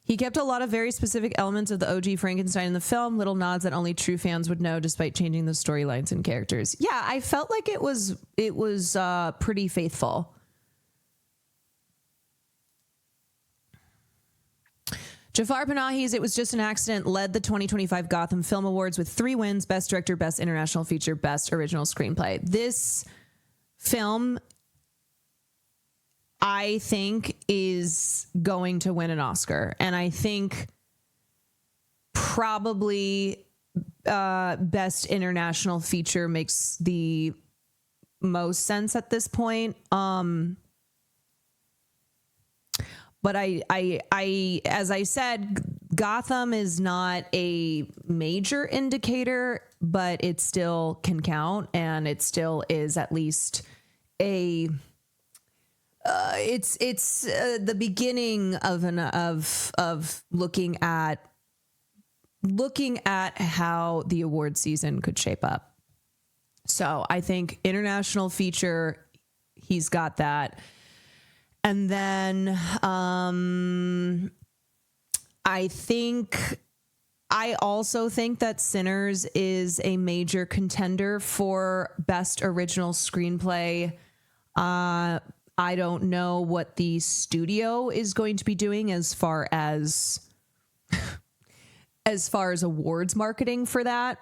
He kept a lot of very specific elements of the OG Frankenstein in the film, little nods that only true fans would know, despite changing the storylines and characters. Yeah, I felt like it was pretty faithful. Jafar Panahi's It Was Just an Accident led the 2025 Gotham Film Awards with 3 wins: Best Director, Best International Feature, Best Original Screenplay. This film, I think, is going to win an Oscar. And I think probably best international feature makes the most sense at this point. But I, as I said, Gotham is not a major indicator, but it still can count, and it still is at least a. It's the beginning of looking at how the award season could shape up. So I think international feature, he's got that. And then I also think that Sinners is a major contender for best original screenplay. I don't know what the studio is going to be doing as far as awards marketing for that.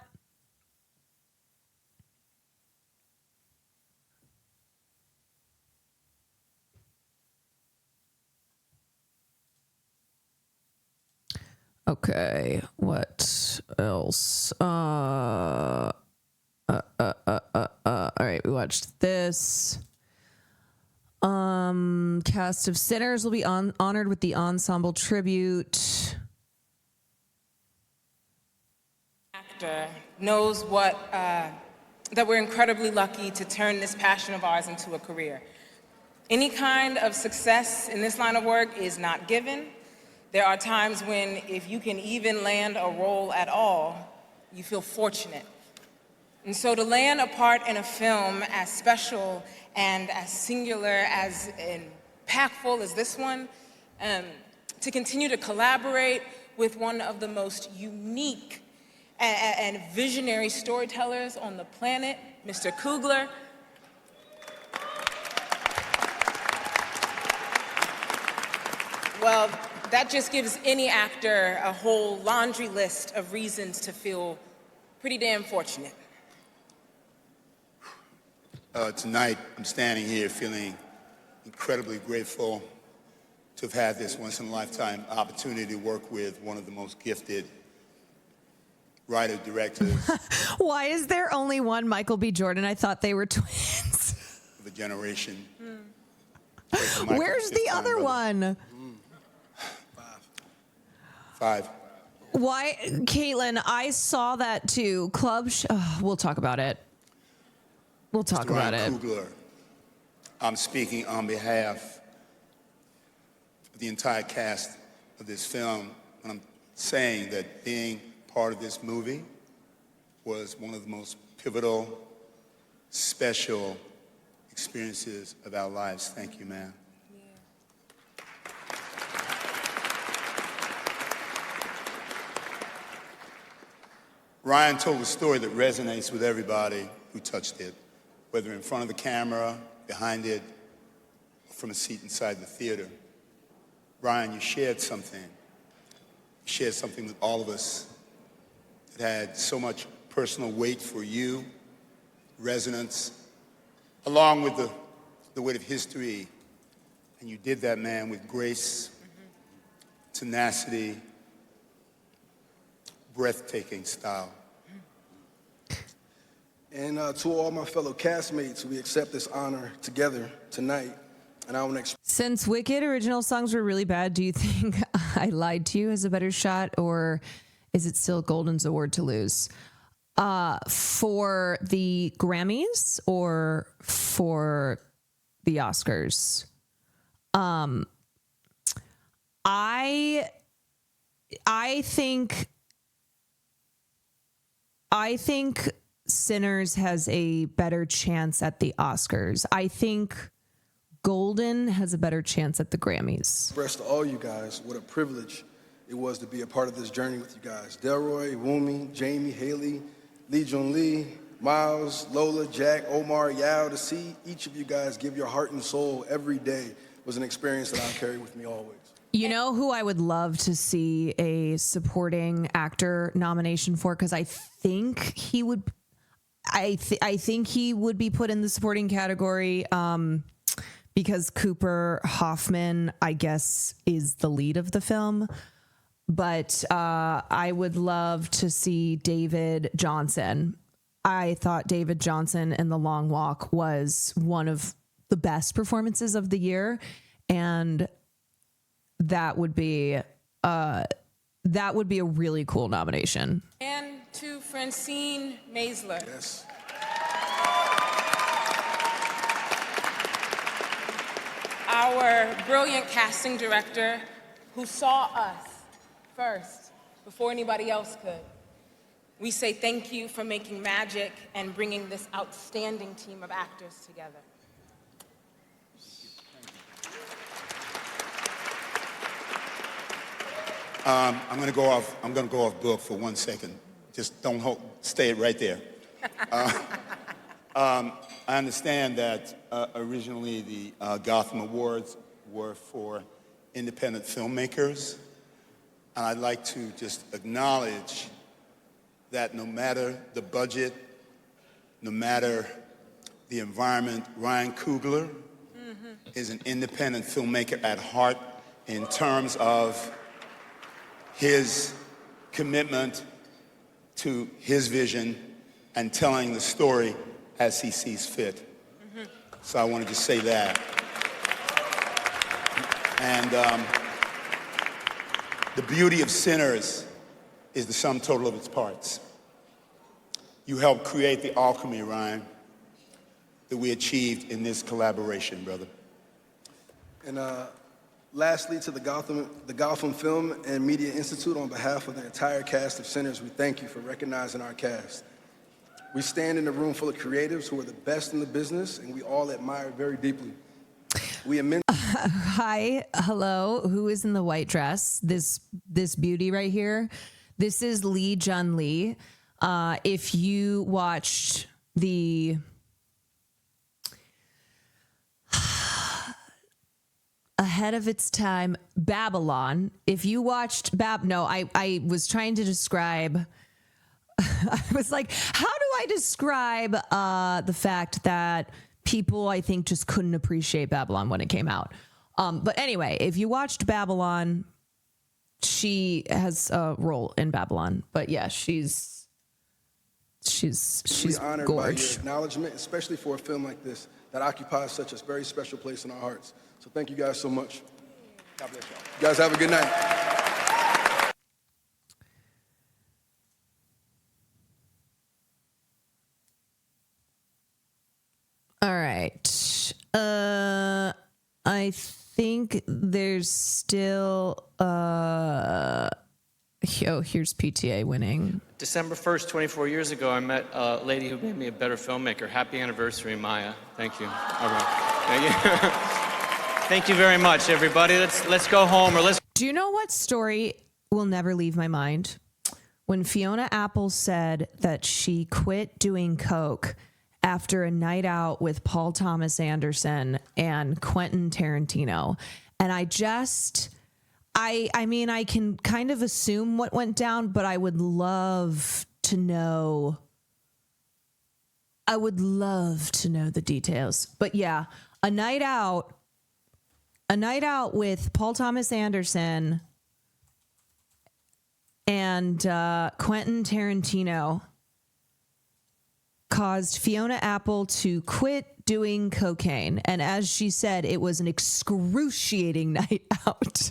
Okay, what else? All right, we watched this. Cast of Sinners will be honored with the ensemble tribute. Actor knows what that we're incredibly lucky to turn this passion of ours into a career. Any kind of success in this line of work is not given. There are times when, if you can even land a role at all, you feel fortunate. And so to land a part in a film as special and as singular, as impactful as this one, to continue to collaborate with one of the most unique and visionary storytellers on the planet, Mr. Coogler. Well, that just gives any actor a whole laundry list of reasons to feel pretty damn fortunate. Tonight, I'm standing here feeling incredibly grateful to have had this once-in-a-lifetime opportunity to work with one of the most gifted writer-directors Why is there only one Michael B. Jordan? I thought they were twins. of a generation. Where's the other one? 5. Why, Caitlin, I saw that too. We'll talk about it. We'll talk about it. Coogler, I'm speaking on behalf of the entire cast of this film, and I'm saying that being part of this movie was one of the most pivotal, special experiences of our lives. Thank you, man. Ryan told a story that resonates with everybody who touched it, whether in front of the camera, behind it, or from a seat inside the theater. Ryan, you shared something. You shared something with all of us that had so much personal weight for you, resonance, along with the weight of history. And you did that, man, with grace, tenacity, breathtaking style. And to all my fellow castmates, we accept this honor together tonight. And I want to Since Wicked original songs were really bad, do you think I Lied to You has a better shot, or is it still Golden's award to lose? For the Grammys or for the Oscars? I think Sinners has a better chance at the Oscars. I think Golden has a better chance at the Grammys. express to all you guys what a privilege it was to be a part of this journey with you guys. Delroy, Wumi, Jamie, Haley, Lee Jun Lee, Miles, Lola, Jack, Omar, Yao, to see each of you guys give your heart and soul every day was an experience that I'll carry with me always. You know who I would love to see a supporting actor nomination for? Because I think he would. I think he would be put in the supporting category because Cooper Hoffman, I guess, is the lead of the film. but I would love to see David Johnson. I thought David Johnson in The Long Walk was one of the best performances of the year, and that would be a really cool nomination. And to Francine Maisler. Yes. Our brilliant casting director who saw us first before anybody else could. We say thank you for making magic and bringing this outstanding team of actors together. I'm going to go off book for 1 second. Just don't stay right there. I understand that originally the Gotham Awards were for independent filmmakers, and I'd like to just acknowledge that no matter the budget, no matter the environment, Ryan Coogler is an independent filmmaker at heart in terms of his commitment to his vision and telling the story as he sees fit. So I wanted to say that. And the beauty of Sinners is the sum total of its parts. You helped create the alchemy, Ryan, that we achieved in this collaboration, brother. And lastly, to the Gotham Film and Media Institute, on behalf of the entire cast of Sinners, we thank you for recognizing our cast. We stand in a room full of creatives who are the best in the business, and we all admire very deeply. Hi, hello. Who is in the white dress? This beauty right here. This is Lee Jun Lee. If you watched the ahead of its time Babylon, if you watched I was trying to describe. I was like, how do I describe the fact that people, I think, just couldn't appreciate Babylon when it came out? But anyway, if you watched Babylon, she has a role in Babylon. But yeah, she's honored by your acknowledgement, especially for a film like this that occupies such a very special place in our hearts. So thank you guys so much. God bless y'all. You guys have a good night. All right. I think there's still here's PTA winning. December 1st, 24 years ago, I met a lady who made me a better filmmaker. Happy anniversary, Maya. Thank you. All right. Thank you. Thank you very much, everybody. Let's go home, or let's. Do you know what story will never leave my mind? When Fiona Apple said that she quit doing coke after a night out with Paul Thomas Anderson and Quentin Tarantino. And I mean, I can kind of assume what went down, but I would love to know. I would love to know the details. But yeah, a night out with Paul Thomas Anderson and Quentin Tarantino caused Fiona Apple to quit doing cocaine. And as she said, it was an excruciating night out.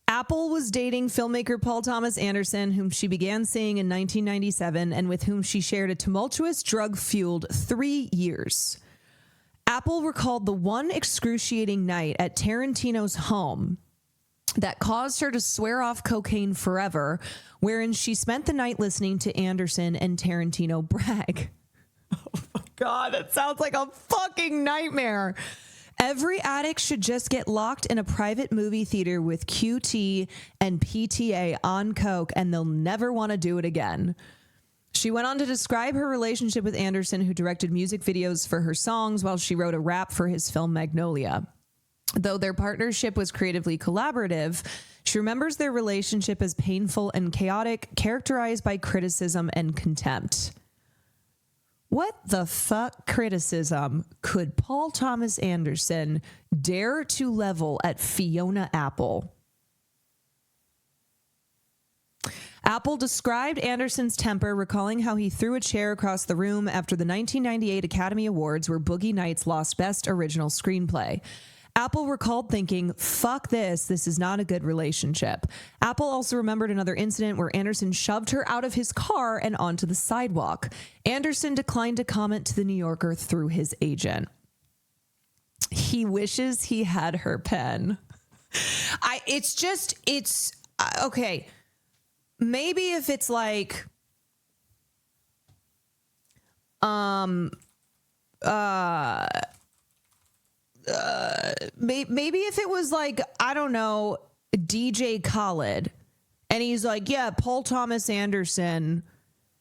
Apple was dating filmmaker Paul Thomas Anderson, whom she began seeing in 1997 and with whom she shared a tumultuous, drug-fueled 3 years. Apple recalled the one excruciating night at Tarantino's home that caused her to swear off cocaine forever, wherein she spent the night listening to Anderson and Tarantino brag. Oh my God, that sounds like a fucking nightmare. Every addict should just get locked in a private movie theater with QT and PTA on coke, and they'll never want to do it again. She went on to describe her relationship with Anderson, who directed music videos for her songs while she wrote a rap for his film Magnolia. Though their partnership was creatively collaborative, she remembers their relationship as painful and chaotic, characterized by criticism and contempt. What the fuck criticism could Paul Thomas Anderson dare to level at Fiona Apple? Apple described Anderson's temper, recalling how he threw a chair across the room after the 1998 Academy Awards where Boogie Nights lost Best Original Screenplay. Apple recalled thinking, fuck this is not a good relationship. Apple also remembered another incident where Anderson shoved her out of his car and onto the sidewalk. Anderson declined to comment to The New Yorker through his agent. He wishes he had her pen. Okay. Maybe if it's like, maybe if it was like, I don't know, DJ Khaled, and he's like, yeah, Paul Thomas Anderson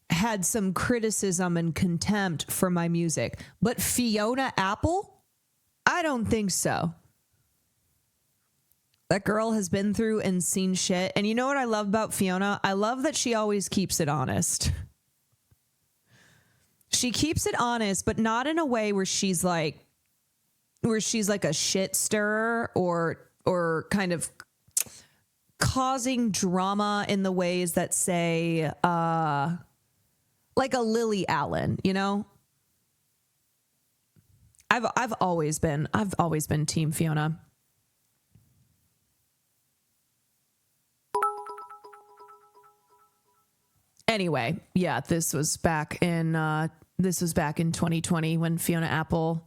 had some criticism and contempt for my music, but Fiona Apple, I don't think so. That girl has been through and seen shit. And you know what I love about Fiona? I love that she always keeps it honest. She keeps it honest, but not in a way where she's like a shit stirrer or kind of causing drama in the ways that say like a Lily Allen, you know? I've always been Team Fiona. Anyway, yeah, this was back in 2020 when Fiona Apple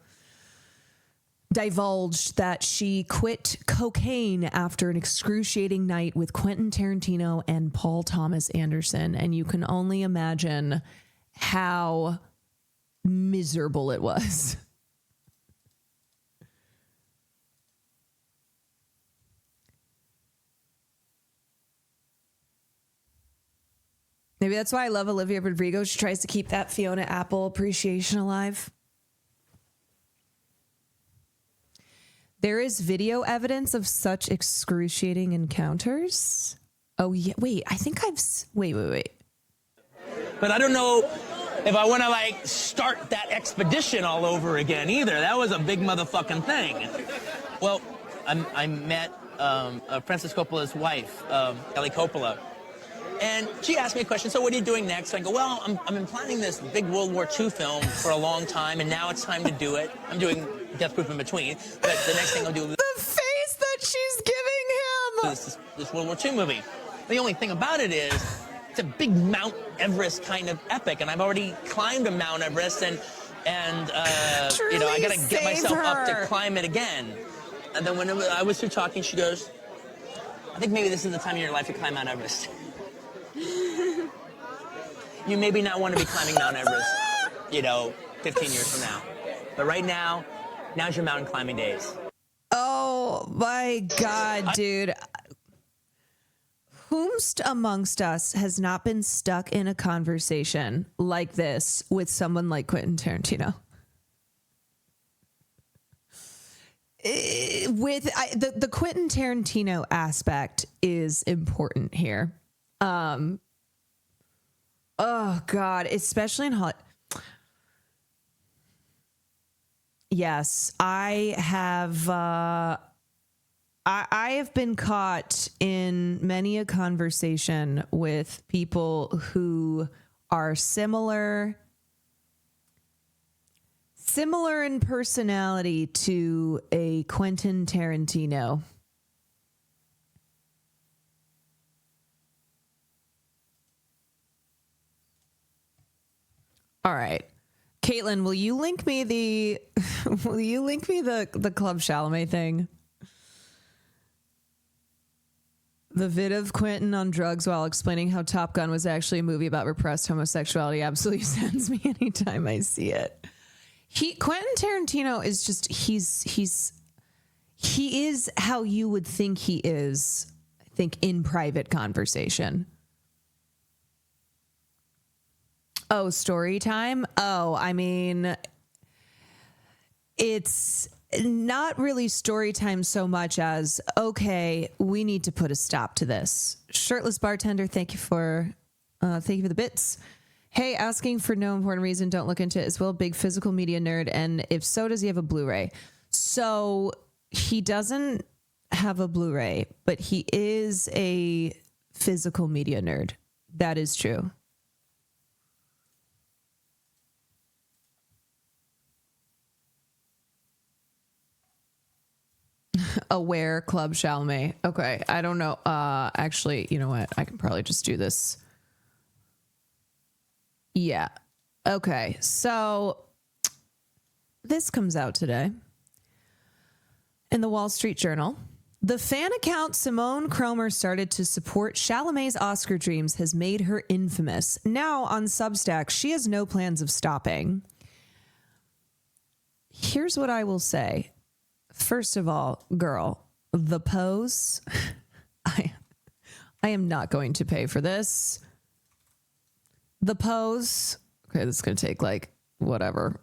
divulged that she quit cocaine after an excruciating night with Quentin Tarantino and Paul Thomas Anderson, and you can only imagine how miserable it was. Maybe that's why I love Olivia Rodrigo. She tries to keep that Fiona Apple appreciation alive. There is video evidence of such excruciating encounters. Oh, yeah. Wait, I think wait. But I don't know if I want to, like, start that expedition all over again either. That was a big motherfucking thing. Well, I met Francis Coppola's wife, Ellie Coppola. And she asked me a question, so what are you doing next? And I go, well, I've been planning this big World War II film for a long time, and now it's time to do it. I'm doing Death Proof in between, but the next thing I'll do... The face that she's giving him! This World War II movie. The only thing about it is, it's a big Mount Everest kind of epic, and I've already climbed a Mount Everest, and you know, I gotta get myself up to climb it again. And then when I was through talking, she goes, I think maybe this is the time in your life to climb Mount Everest. You maybe not want to be climbing Mount Everest, you know, 15 years from now. But right now, now's your mountain climbing days. Oh my God, dude. Whomst amongst us has not been stuck in a conversation like this with someone like Quentin Tarantino? The Quentin Tarantino aspect is important here. Oh God, especially in Hollywood. Yes, I have. I have been caught in many a conversation with people who are similar in personality to a Quentin Tarantino. All right. Caitlin, will you link me the Club Chalamet thing? The vid of Quentin on drugs while explaining how Top Gun was actually a movie about repressed homosexuality absolutely sends me anytime I see it. Quentin Tarantino is just he is how you would think he is, I think, in private conversation. Oh, story time? Oh, I mean, it's not really story time so much as, okay, we need to put a stop to this. Shirtless Bartender, thank you for the bits. Hey, asking for no important reason. Don't look into it as well. Big physical media nerd. And if so, does he have a Blu-ray? So he doesn't have a Blu-ray, but he is a physical media nerd. That is true. Aware Club Chalamet. Okay, I don't know. Actually, you know what? I can probably just do this. Yeah. Okay, so this comes out today in the Wall Street Journal. The fan account Simone Cromer started to support Chalamet's Oscar dreams has made her infamous. Now on Substack, she has no plans of stopping. Here's what I will say. First of all, girl, the pose, I am not going to pay for this. The pose, okay, this is going to take like whatever.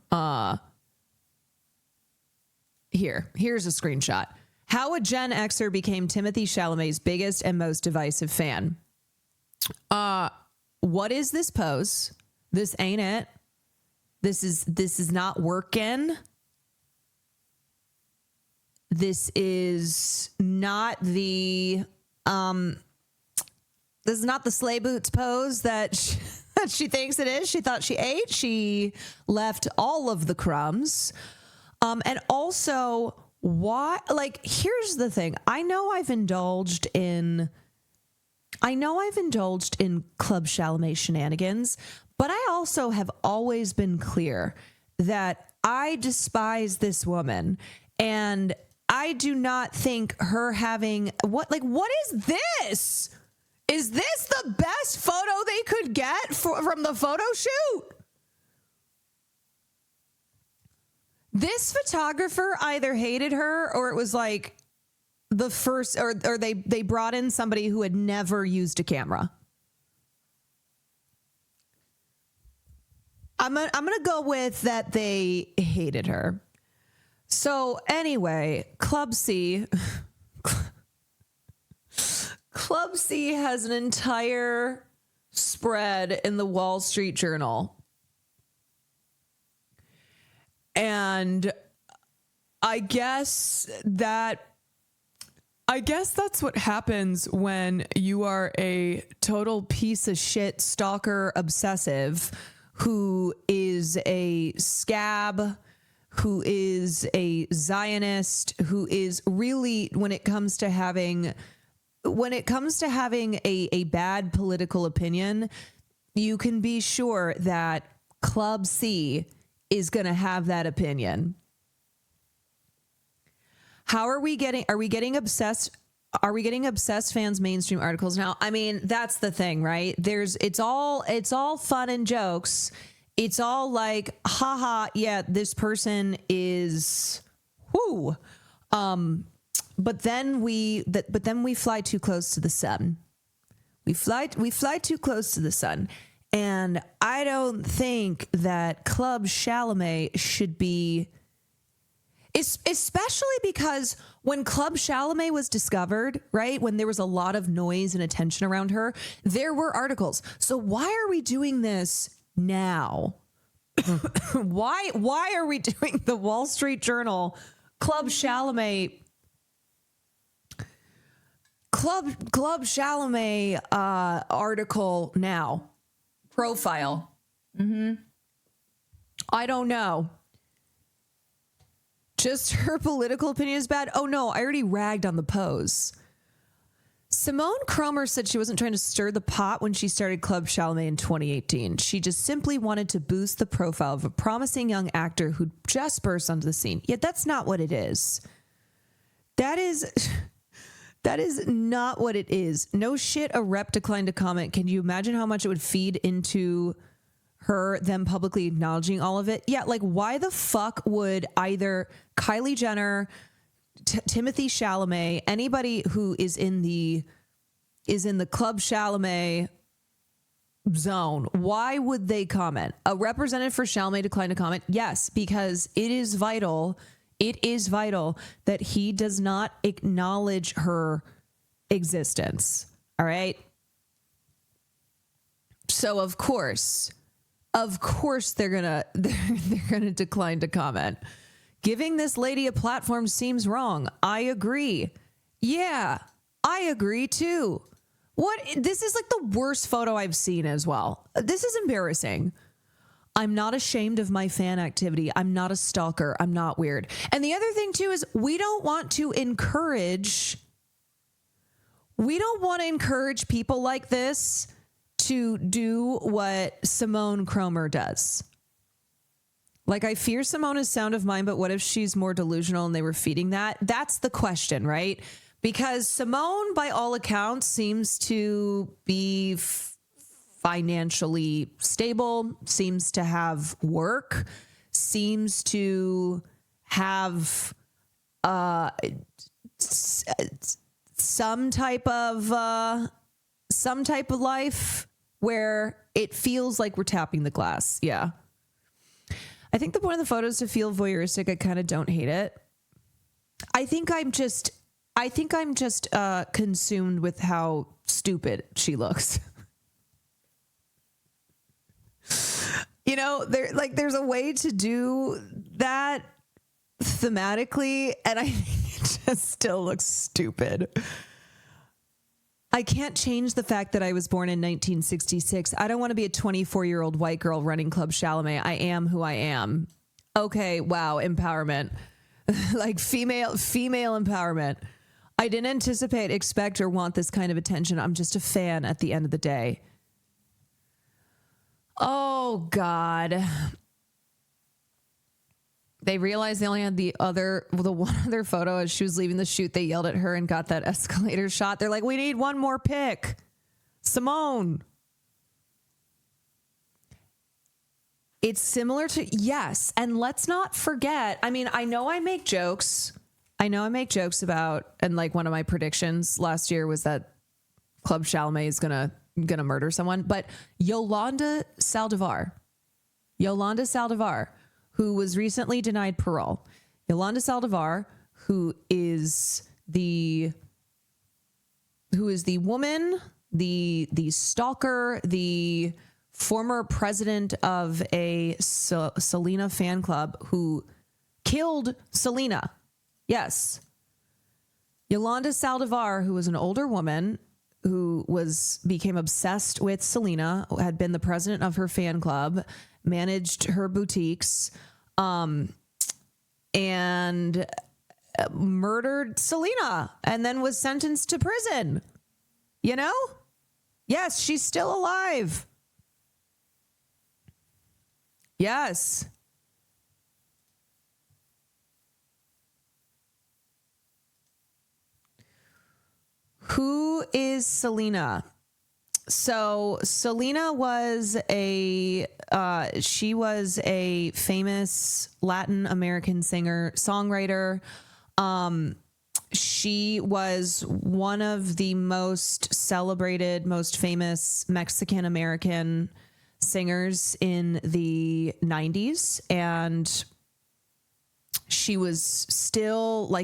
Here's a screenshot. How a Gen Xer became Timothée Chalamet's biggest and most divisive fan. What is this pose? This ain't it. This is not working. This is not the this is not the sleigh boots pose that she thinks it is. She thought she ate. She left all of the crumbs. And also, why? Like, here's the thing. I know I've indulged in Club Chalamet shenanigans, but I also have always been clear that I despise this woman, and I do not think her having what is this? Is this the best photo they could get from the photo shoot? This photographer either hated her or it was like the first, or they brought in somebody who had never used a camera. I'm gonna go with that they hated her. So anyway, Club C has an entire spread in the Wall Street Journal. And I guess that's what happens when you are a total piece of shit stalker obsessive who is a scab, who is a Zionist, who is really, when it comes to having a bad political opinion, you can be sure that Club C is going to have that opinion. Are we getting obsessed fans mainstream articles now? I mean, that's the thing, right? It's all fun and jokes. It's all like, haha, yeah, this person is whoo. But then we fly too close to the sun. We fly too close to the sun. And I don't think that Club Chalamet should be, especially because when Club Chalamet was discovered, right, when there was a lot of noise and attention around her, there were articles. So why are we doing this now? Why are we doing the Wall Street Journal Club Chalamet article now? Profile. I don't know. Just her political opinion is bad. Oh no, I already ragged on the pose. Simone Cromer said she wasn't trying to stir the pot when she started Club Chalamet in 2018. She just simply wanted to boost the profile of a promising young actor who just burst onto the scene. Yet that's not what it is. That is not what it is. No shit, a rep declined to comment. Can you imagine how much it would feed into them publicly acknowledging all of it? Yeah, like why the fuck would either Kylie Jenner, Timothée Chalamet, anybody who is in the Club Chalamet zone, why would they comment? A representative for Chalamet declined to comment. Yes, because it is vital. It is vital that he does not acknowledge her existence. All right. So of course, Of course they're gonna decline to comment. Giving this lady a platform seems wrong. I agree. Yeah, I agree too. What? This is like the worst photo I've seen as well. This is embarrassing. I'm not ashamed of my fan activity. I'm not a stalker. I'm not weird. And the other thing too is we don't want to encourage people like this to do what Simone Cromer does. Like, I fear Simone is sound of mind, but what if she's more delusional and they were feeding that? That's the question, right? Because Simone, by all accounts, seems to be financially stable, seems to have work, seems to have some type of life where it feels like we're tapping the glass. Yeah. I think the point of the photo is to feel voyeuristic. I kind of don't hate it. I think I'm just consumed with how stupid she looks. You know, there's a way to do that thematically, and I think it just still looks stupid. I can't change the fact that I was born in 1966. I don't want to be a 24-year-old white girl running Club Chalamet. I am who I am. Okay, wow, empowerment. Like female empowerment. I didn't anticipate, expect, or want this kind of attention. I'm just a fan at the end of the day. Oh, God. They realized they only had the one other photo. As she was leaving the shoot, they yelled at her and got that escalator shot. They're like, we need one more pic. Simone. It's similar to, yes. And let's not forget, I mean, I know I make jokes about, and like one of my predictions last year was that Club Chalamet is gonna murder someone. But Yolanda Saldivar, who was recently denied parole. Yolanda Saldivar, who is the woman, the stalker, the former president of a Selena fan club who killed Selena. Yes. Yolanda Saldivar, who was an older woman who became obsessed with Selena, had been the president of her fan club, managed her boutiques, and murdered Selena, and then was sentenced to prison. You know? Yes, she's still alive. Yes. Who is Selena? So Selena was a famous Latin American singer, songwriter. She was one of the most celebrated, most famous Mexican American singers in the 90s. And she was still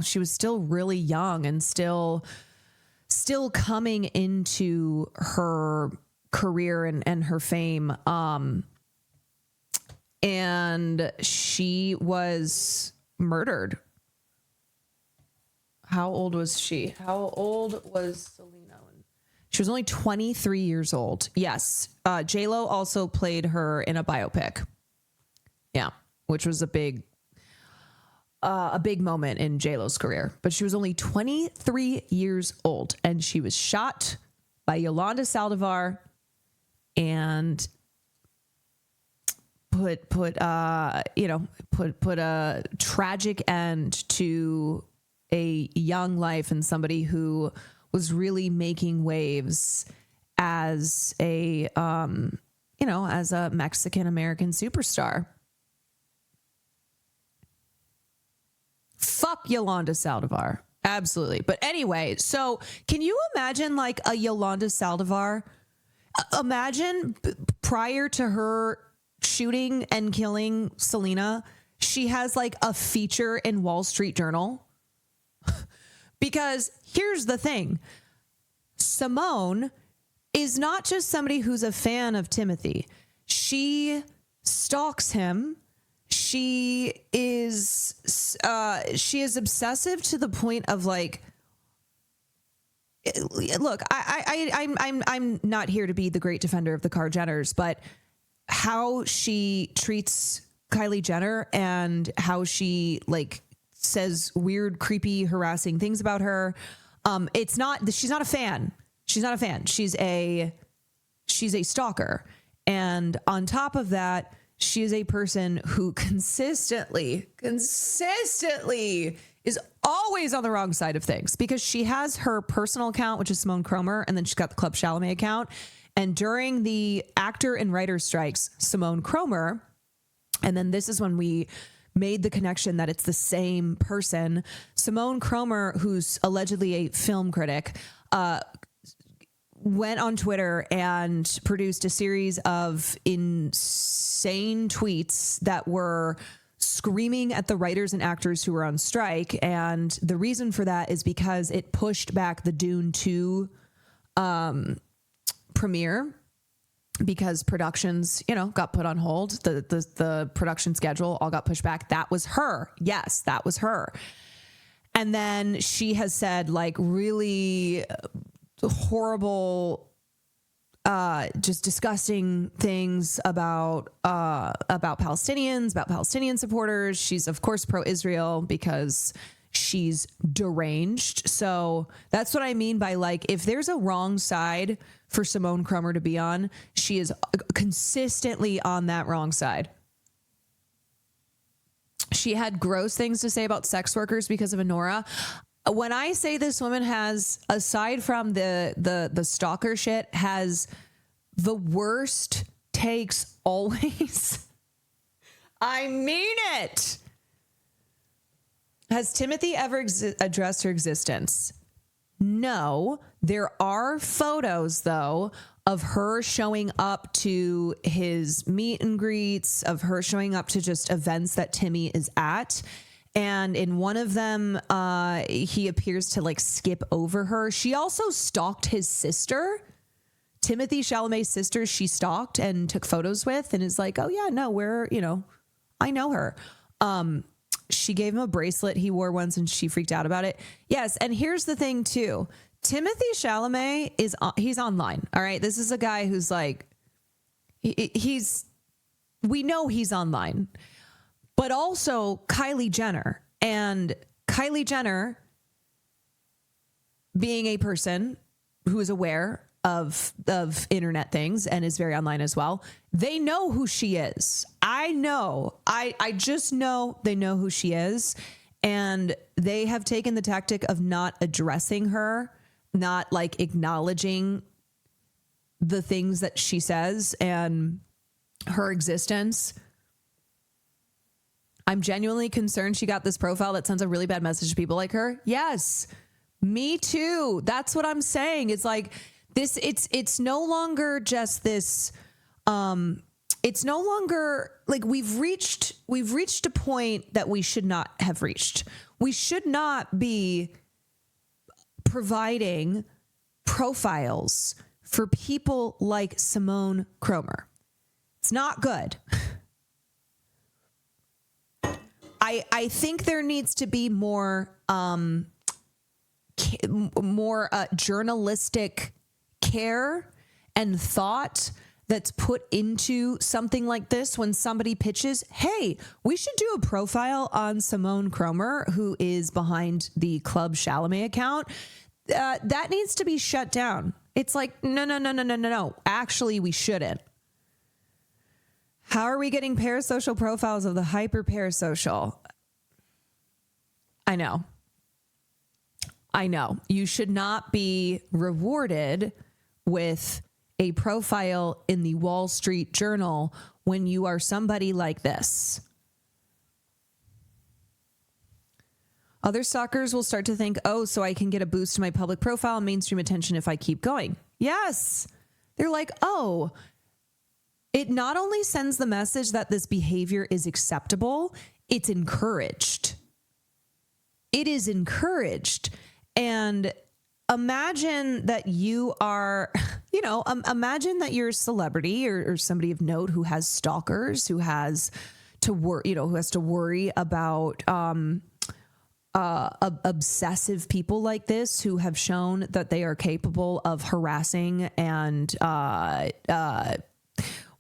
she was still really young and still coming into her career and her fame. And she was murdered. How old was she? How old was Selena? She was only 23 years old. Yes. J-Lo also played her in a biopic. Yeah. Which was a big moment in J-Lo's career. But she was only 23 years old, and she was shot by Yolanda Saldivar and put a tragic end to a young life and somebody who was really making waves as a Mexican American superstar. Fuck Yolanda Saldivar. Absolutely. But anyway, so can you imagine like a Yolanda Saldivar? Imagine prior to her shooting and killing Selena, she has like a feature in Wall Street Journal. Because here's the thing. Simone is not just somebody who's a fan of Timothy. She stalks him. She is obsessive to the point of like, look, I'm not here to be the great defender of the Kar Jenners, but how she treats Kylie Jenner and how she like says weird, creepy, harassing things about her. She's not a fan. She's not a fan. She's a stalker. And on top of that, she is a person who consistently is always on the wrong side of things, because she has her personal account, which is Simone Cromer, and then she's got the Club Chalamet account. And during the actor and writer strikes, Simone Cromer, and then this is when we made the connection that it's the same person, Simone Cromer, who's allegedly a film critic, went on Twitter and produced a series of insane tweets that were screaming at the writers and actors who were on strike. And the reason for that is because it pushed back the Dune 2 premiere, because productions, got put on hold. The production schedule all got pushed back. That was her. Yes, that was her. And then she has said like really horrible, just disgusting things about Palestinians, about Palestinian supporters. She's of course pro-Israel because she's deranged. So that's what I mean by like, if there's a wrong side for Simone Cromer to be on, she is consistently on that wrong side. She had gross things to say about sex workers because of Anora. When I say this woman has, aside from the stalker shit, has the worst takes always. I mean it. Has Timothy ever addressed her existence? No. There are photos, though, of her showing up to his meet and greets, of her showing up to just events that Timmy is at. And in one of them, he appears to like skip over her. She also stalked his sister, Timothy Chalamet's sister. She stalked and took photos with, and is like, oh yeah, no, I know her. She gave him a bracelet he wore once, and she freaked out about it. Yes, and here's the thing too: Timothy Chalamet he's online. All right, this is a guy who's like, we know he's online. But also Kylie Jenner, and Kylie Jenner being a person who is aware of internet things and is very online as well. They know who she is. I know. I just know they know who she is, and they have taken the tactic of not addressing her, not like acknowledging the things that she says and her existence. I'm genuinely concerned she got this profile that sends a really bad message to people like her. Yes, me too. That's what I'm saying. It's like this. It's no longer just this. It's no longer like we've reached a point that we should not have reached. We should not be providing profiles for people like Simone Cromer. It's not good. I think there needs to be more journalistic care and thought that's put into something like this when somebody pitches, hey, we should do a profile on Simone Cromer, who is behind the Club Chalamet account. That needs to be shut down. It's like, no. Actually, we shouldn't. How are we getting parasocial profiles of the hyper parasocial? I know. You should not be rewarded with a profile in the Wall Street Journal when you are somebody like this. Other stalkers will start to think, oh, so I can get a boost to my public profile and mainstream attention if I keep going. Yes. They're like, oh, it not only sends the message that this behavior is acceptable, it's encouraged. It is encouraged. And imagine that you are, imagine that you're a celebrity or somebody of note who has stalkers, who has to worry about obsessive people like this who have shown that they are capable of harassing and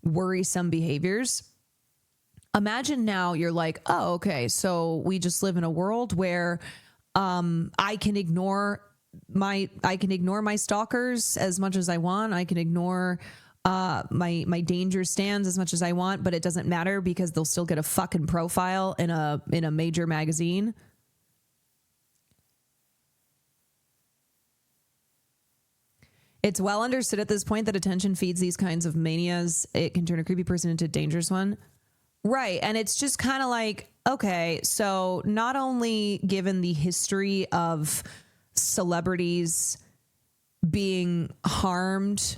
worrisome behaviors. Imagine now you're like, oh, okay, so we just live in a world where I can ignore my stalkers as much as I want. I can ignore my danger stands as much as I want, but it doesn't matter because they'll still get a fucking profile in a major magazine. It's well understood at this point that attention feeds these kinds of manias. It can turn a creepy person into a dangerous one. Right. And it's just kind of like, okay, so not only given the history of celebrities being harmed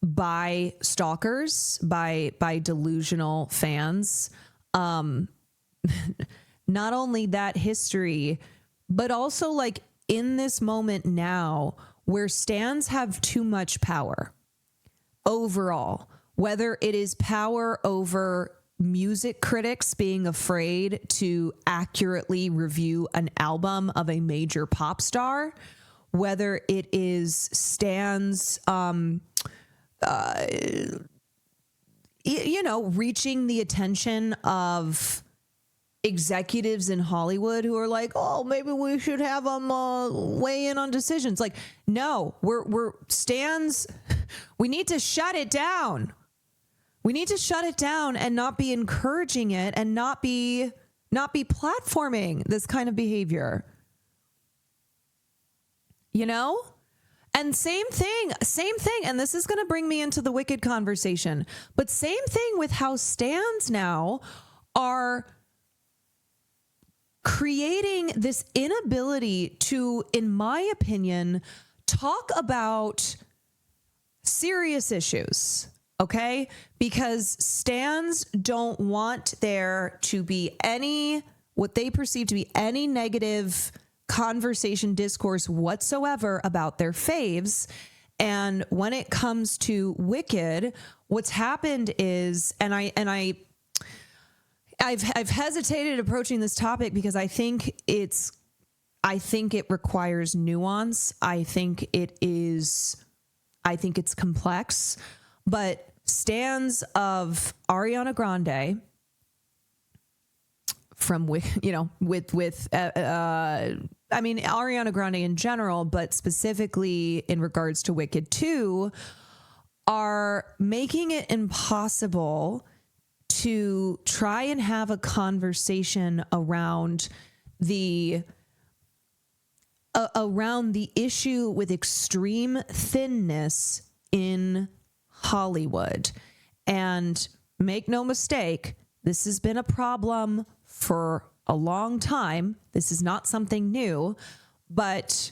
by stalkers, by delusional fans, not only that history, but also like in this moment now where stans have too much power overall, whether it is power over music critics being afraid to accurately review an album of a major pop star, whether it is stans, reaching the attention of executives in Hollywood who are like, oh, maybe we should have them weigh in on decisions. Like, no, we're stans. We need to shut it down. We need to shut it down and not be encouraging it and not be platforming this kind of behavior. And same thing. And this is going to bring me into the Wicked conversation, but same thing with how stans now are creating this inability to, in my opinion, talk about serious issues. Okay? Because stans don't want there to be what they perceive to be any negative conversation, discourse whatsoever about their faves. And when it comes to Wicked, what's happened is, I've hesitated approaching this topic because I think it requires nuance. I think it's complex, but stans of Ariana Grande Ariana Grande in general, but specifically in regards to Wicked 2, are making it impossible to try and have a conversation around the issue with extreme thinness in Hollywood. And make no mistake, this has been a problem for a long time. This is not something new, but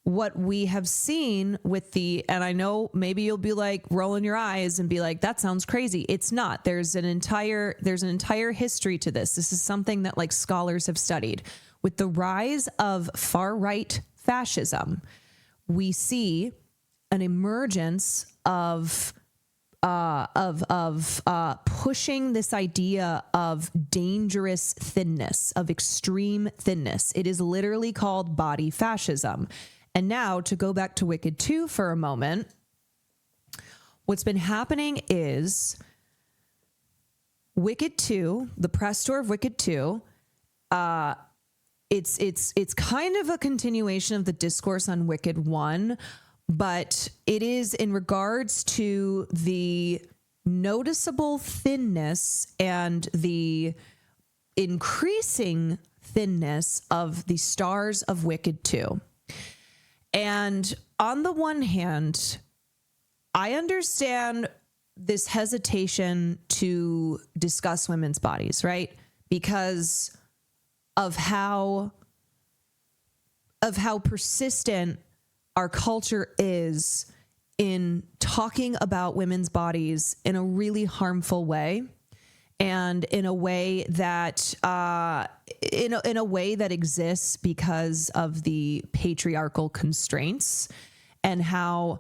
what we have seen with and I know maybe you'll be like rolling your eyes and be like, that sounds crazy. It's not. There's an entire history to this. This is something that like scholars have studied. With the rise of far-right fascism, we see an emergence of pushing this idea of dangerous thinness, of extreme thinness. It is literally called body fascism. And now to go back to Wicked 2 for a moment, what's been happening is Wicked 2, the press tour of Wicked 2, it's kind of a continuation of the discourse on Wicked 1, but it is in regards to the noticeable thinness and the increasing thinness of the stars of Wicked 2. And on the one hand, I understand this hesitation to discuss women's bodies, right? Because of how persistent our culture is in talking about women's bodies in a really harmful way. and in a way that in a way that exists because of the patriarchal constraints, and how,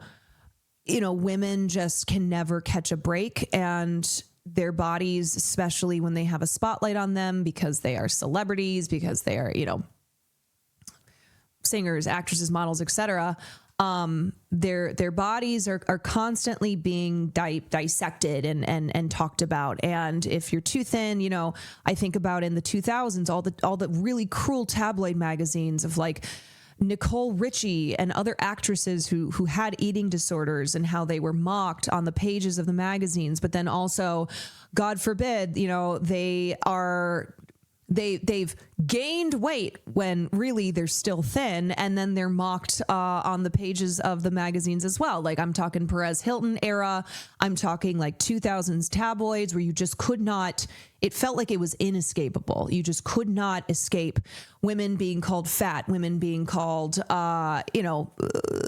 you know, women just can never catch a break, and their bodies, especially when they have a spotlight on them because they are celebrities, because they are, you know, singers, actresses, models, etc. Their bodies are constantly being dissected and talked about. And if you're too thin, you know, I think about in the 2000s, all the really cruel tabloid magazines of like Nicole Richie and other actresses who had eating disorders, and how they were mocked on the pages of the magazines. But then also, God forbid, you know, they've gained weight when really they're still thin, and then they're mocked on the pages of the magazines as well. Like, I'm talking Perez Hilton era. I'm talking like 2000s tabloids where you just could not, it felt like it was inescapable. You just could not escape women being called fat, women being called,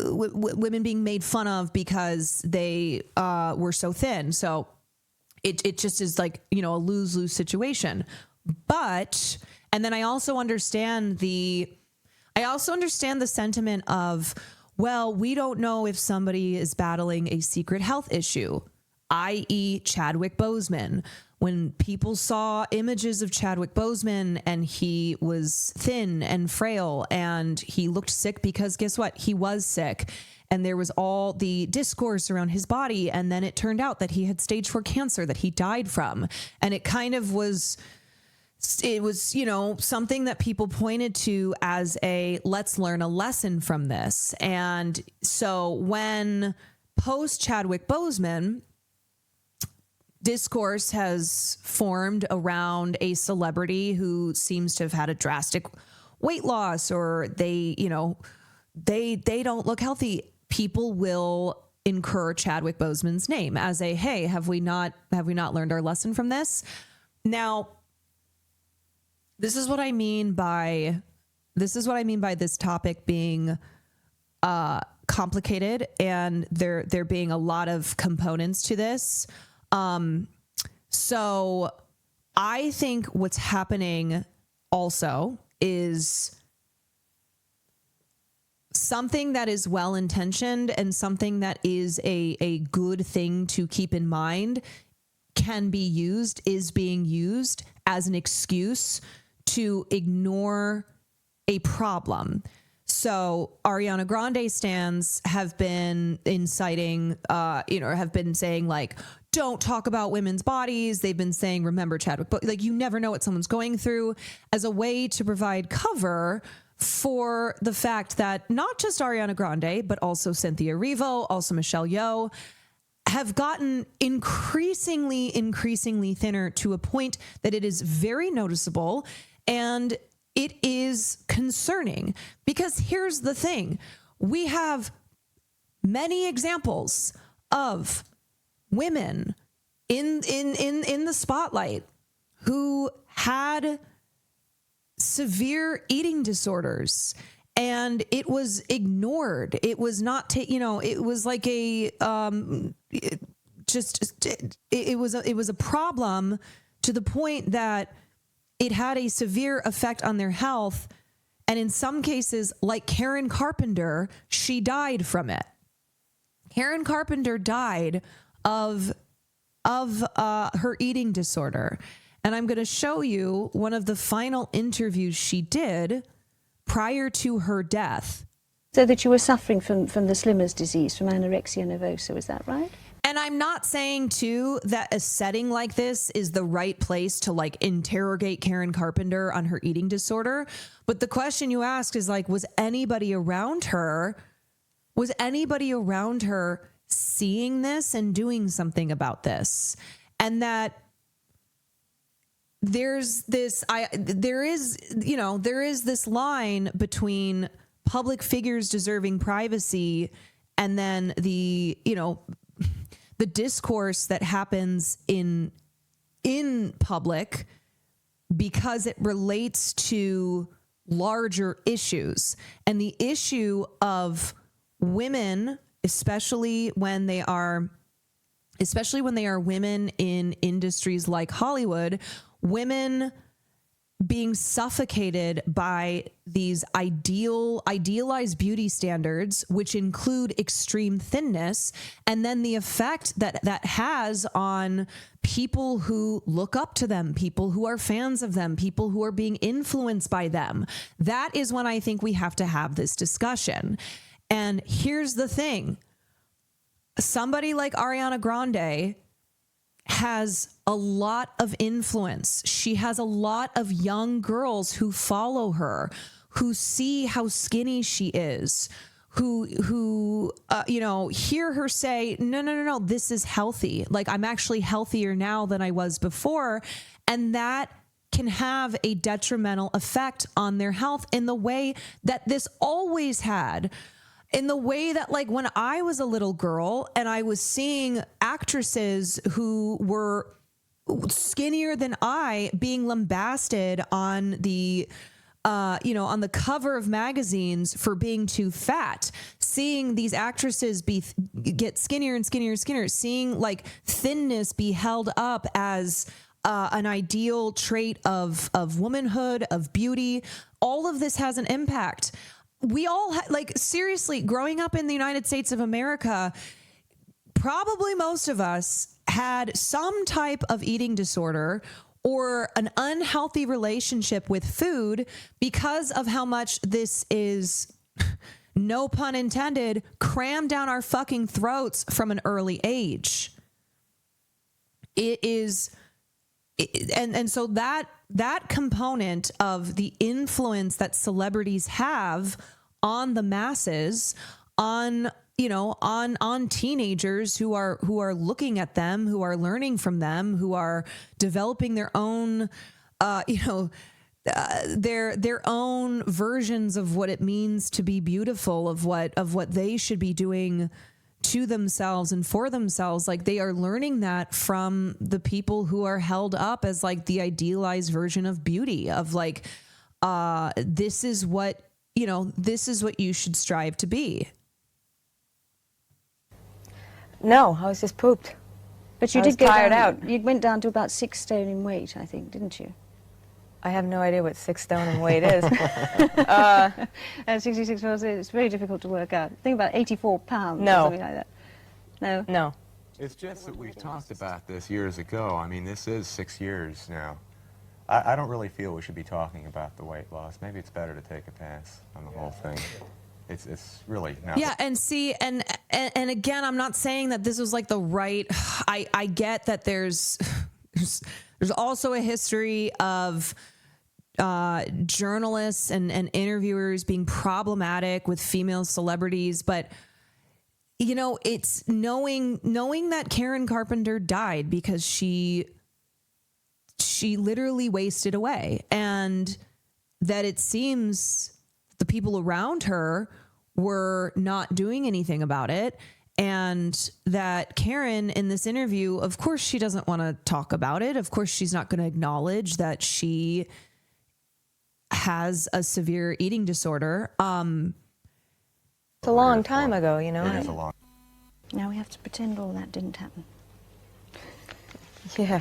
women being made fun of because they were so thin. So it just is like, you know, a lose-lose situation. But, and then I also understand the sentiment of, well, we don't know if somebody is battling a secret health issue, i.e. Chadwick Boseman. When people saw images of Chadwick Boseman and he was thin and frail and he looked sick because guess what? He was sick. And there was all the discourse around his body. And then it turned out that he had stage 4 cancer that he died from. And it kind of was, you know, something that people pointed to as a, let's learn a lesson from this. And so when post Chadwick Boseman, discourse has formed around a celebrity who seems to have had a drastic weight loss, or they, you know, they don't look healthy, people will incur Chadwick Boseman's name as a, hey, have we not learned our lesson from this? Now, this is what I mean by this topic being complicated, and there being a lot of components to this. So I think what's happening also is something that is well-intentioned and something that is a good thing to keep in mind is being used as an excuse to ignore a problem. So Ariana Grande stans have been inciting, have been saying like, don't talk about women's bodies. They've been saying, remember Chadwick, but like, you never know what someone's going through, as a way to provide cover for the fact that not just Ariana Grande, but also Cynthia Erivo, also Michelle Yeoh, have gotten increasingly thinner to a point that it is very noticeable. And it is concerning, because here's the thing. We have many examples of women in the spotlight who had severe eating disorders, and it was ignored. It was not, it was like it was a problem to the point that it had a severe effect on their health. And in some cases, like Karen Carpenter, she died from it. Karen Carpenter died of her eating disorder. And I'm going to show you one of the final interviews she did prior to her death. So that you were suffering from the Slimmer's disease, from anorexia nervosa, is that right? And I'm not saying, too, that a setting like this is the right place to, like, interrogate Karen Carpenter on her eating disorder. But the question you ask is, like, was anybody around her seeing this and doing something about this? And that there is this line between public figures deserving privacy and then the discourse that happens in public because it relates to larger issues. And the issue of women, especially when they are especially when they are women in industries like Hollywood, women being suffocated by these idealized beauty standards, which include extreme thinness, and then the effect that has on people who look up to them, people who are fans of them, people who are being influenced by them. That is when I think we have to have this discussion. And here's the thing. Somebody like Ariana Grande has a lot of influence. She has a lot of young girls who follow her, who see how skinny she is, who hear her say, no, this is healthy. Like, I'm actually healthier now than I was before. And that can have a detrimental effect on their health in the way that this always had. In the way that, like, when I was a little girl and I was seeing actresses who were skinnier than I being lambasted on the, on the cover of magazines for being too fat, seeing these actresses get skinnier and skinnier and skinnier, seeing like thinness be held up as an ideal trait of womanhood, of beauty. All of this has an impact. We all seriously, growing up in the United States of America, probably most of us had some type of eating disorder or an unhealthy relationship with food because of how much this is, no pun intended, crammed down our fucking throats from an early age. It is, and so that component of the influence that celebrities have on the masses, on teenagers who are looking at them, who are learning from them, who are developing their own, their own versions of what it means to be beautiful, of what they should be doing to themselves and for themselves. Like, they are learning that from the people who are held up as like the idealized version of beauty, of like, this is what you should strive to be. No, I was just pooped. But you I did was go tired down, out. You went down to about 6 stone in weight, I think, didn't you? I have no idea what 6 stone in weight is. 66 pounds, it's very difficult to work out. I think about 84 pounds No. or something like that. No? No. It's just that we've talked about this years ago. I mean, this is 6 years now. I don't really feel we should be talking about the weight loss. Maybe it's better to take a pass on the whole thing. It's really not. Yeah, and see, and again, I'm not saying that this was like the right. I get that there's also a history of journalists and interviewers being problematic with female celebrities, but it's knowing that Karen Carpenter died because she literally wasted away, and that it seems the people around her were not doing anything about it. And that Karen, in this interview, of course, she doesn't want to talk about it. Of course, she's not going to acknowledge that she has a severe eating disorder. It's a long time ago, It is a long. Now we have to pretend all that didn't happen. Yeah.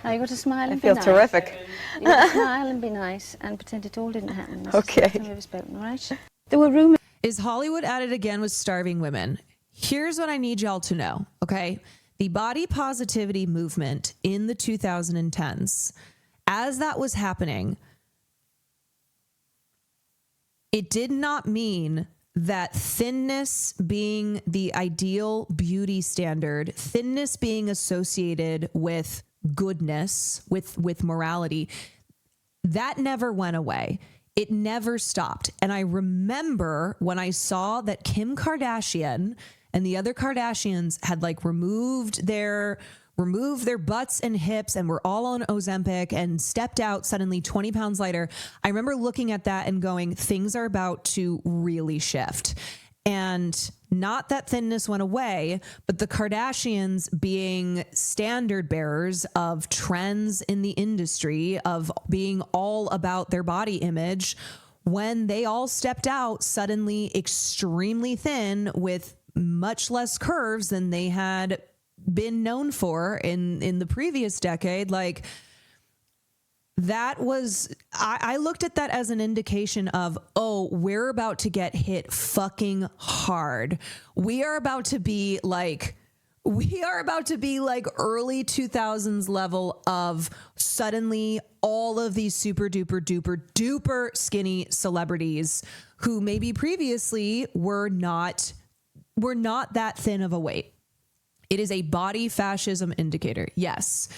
Now you got to smile I and feel be nice. terrific. You got to smile and be nice and pretend it all didn't happen. This Okay. is the time we've spoken, all right? There were rumors. Is Hollywood at it again with starving women? Here's what I need y'all to know, okay? The body positivity movement in the 2010s, as that was happening, it did not mean that thinness being the ideal beauty standard, thinness being associated with goodness, with morality, that never went away. It never stopped. And I remember when I saw that Kim Kardashian and the other Kardashians had like removed their butts and hips and were all on Ozempic and stepped out suddenly 20 pounds lighter. I remember looking at that and going, things are about to really shift. And not that thinness went away, but the Kardashians being standard bearers of trends in the industry, of being all about their body image, when they all stepped out suddenly extremely thin with much less curves than they had been known for in the previous decade. Like, that was, I looked at that as an indication of, oh, we're about to get hit fucking hard. We are about to be like early 2000s level of suddenly all of these super duper duper duper skinny celebrities who maybe previously were not that thin of a weight. It is a body fascism indicator. Yes.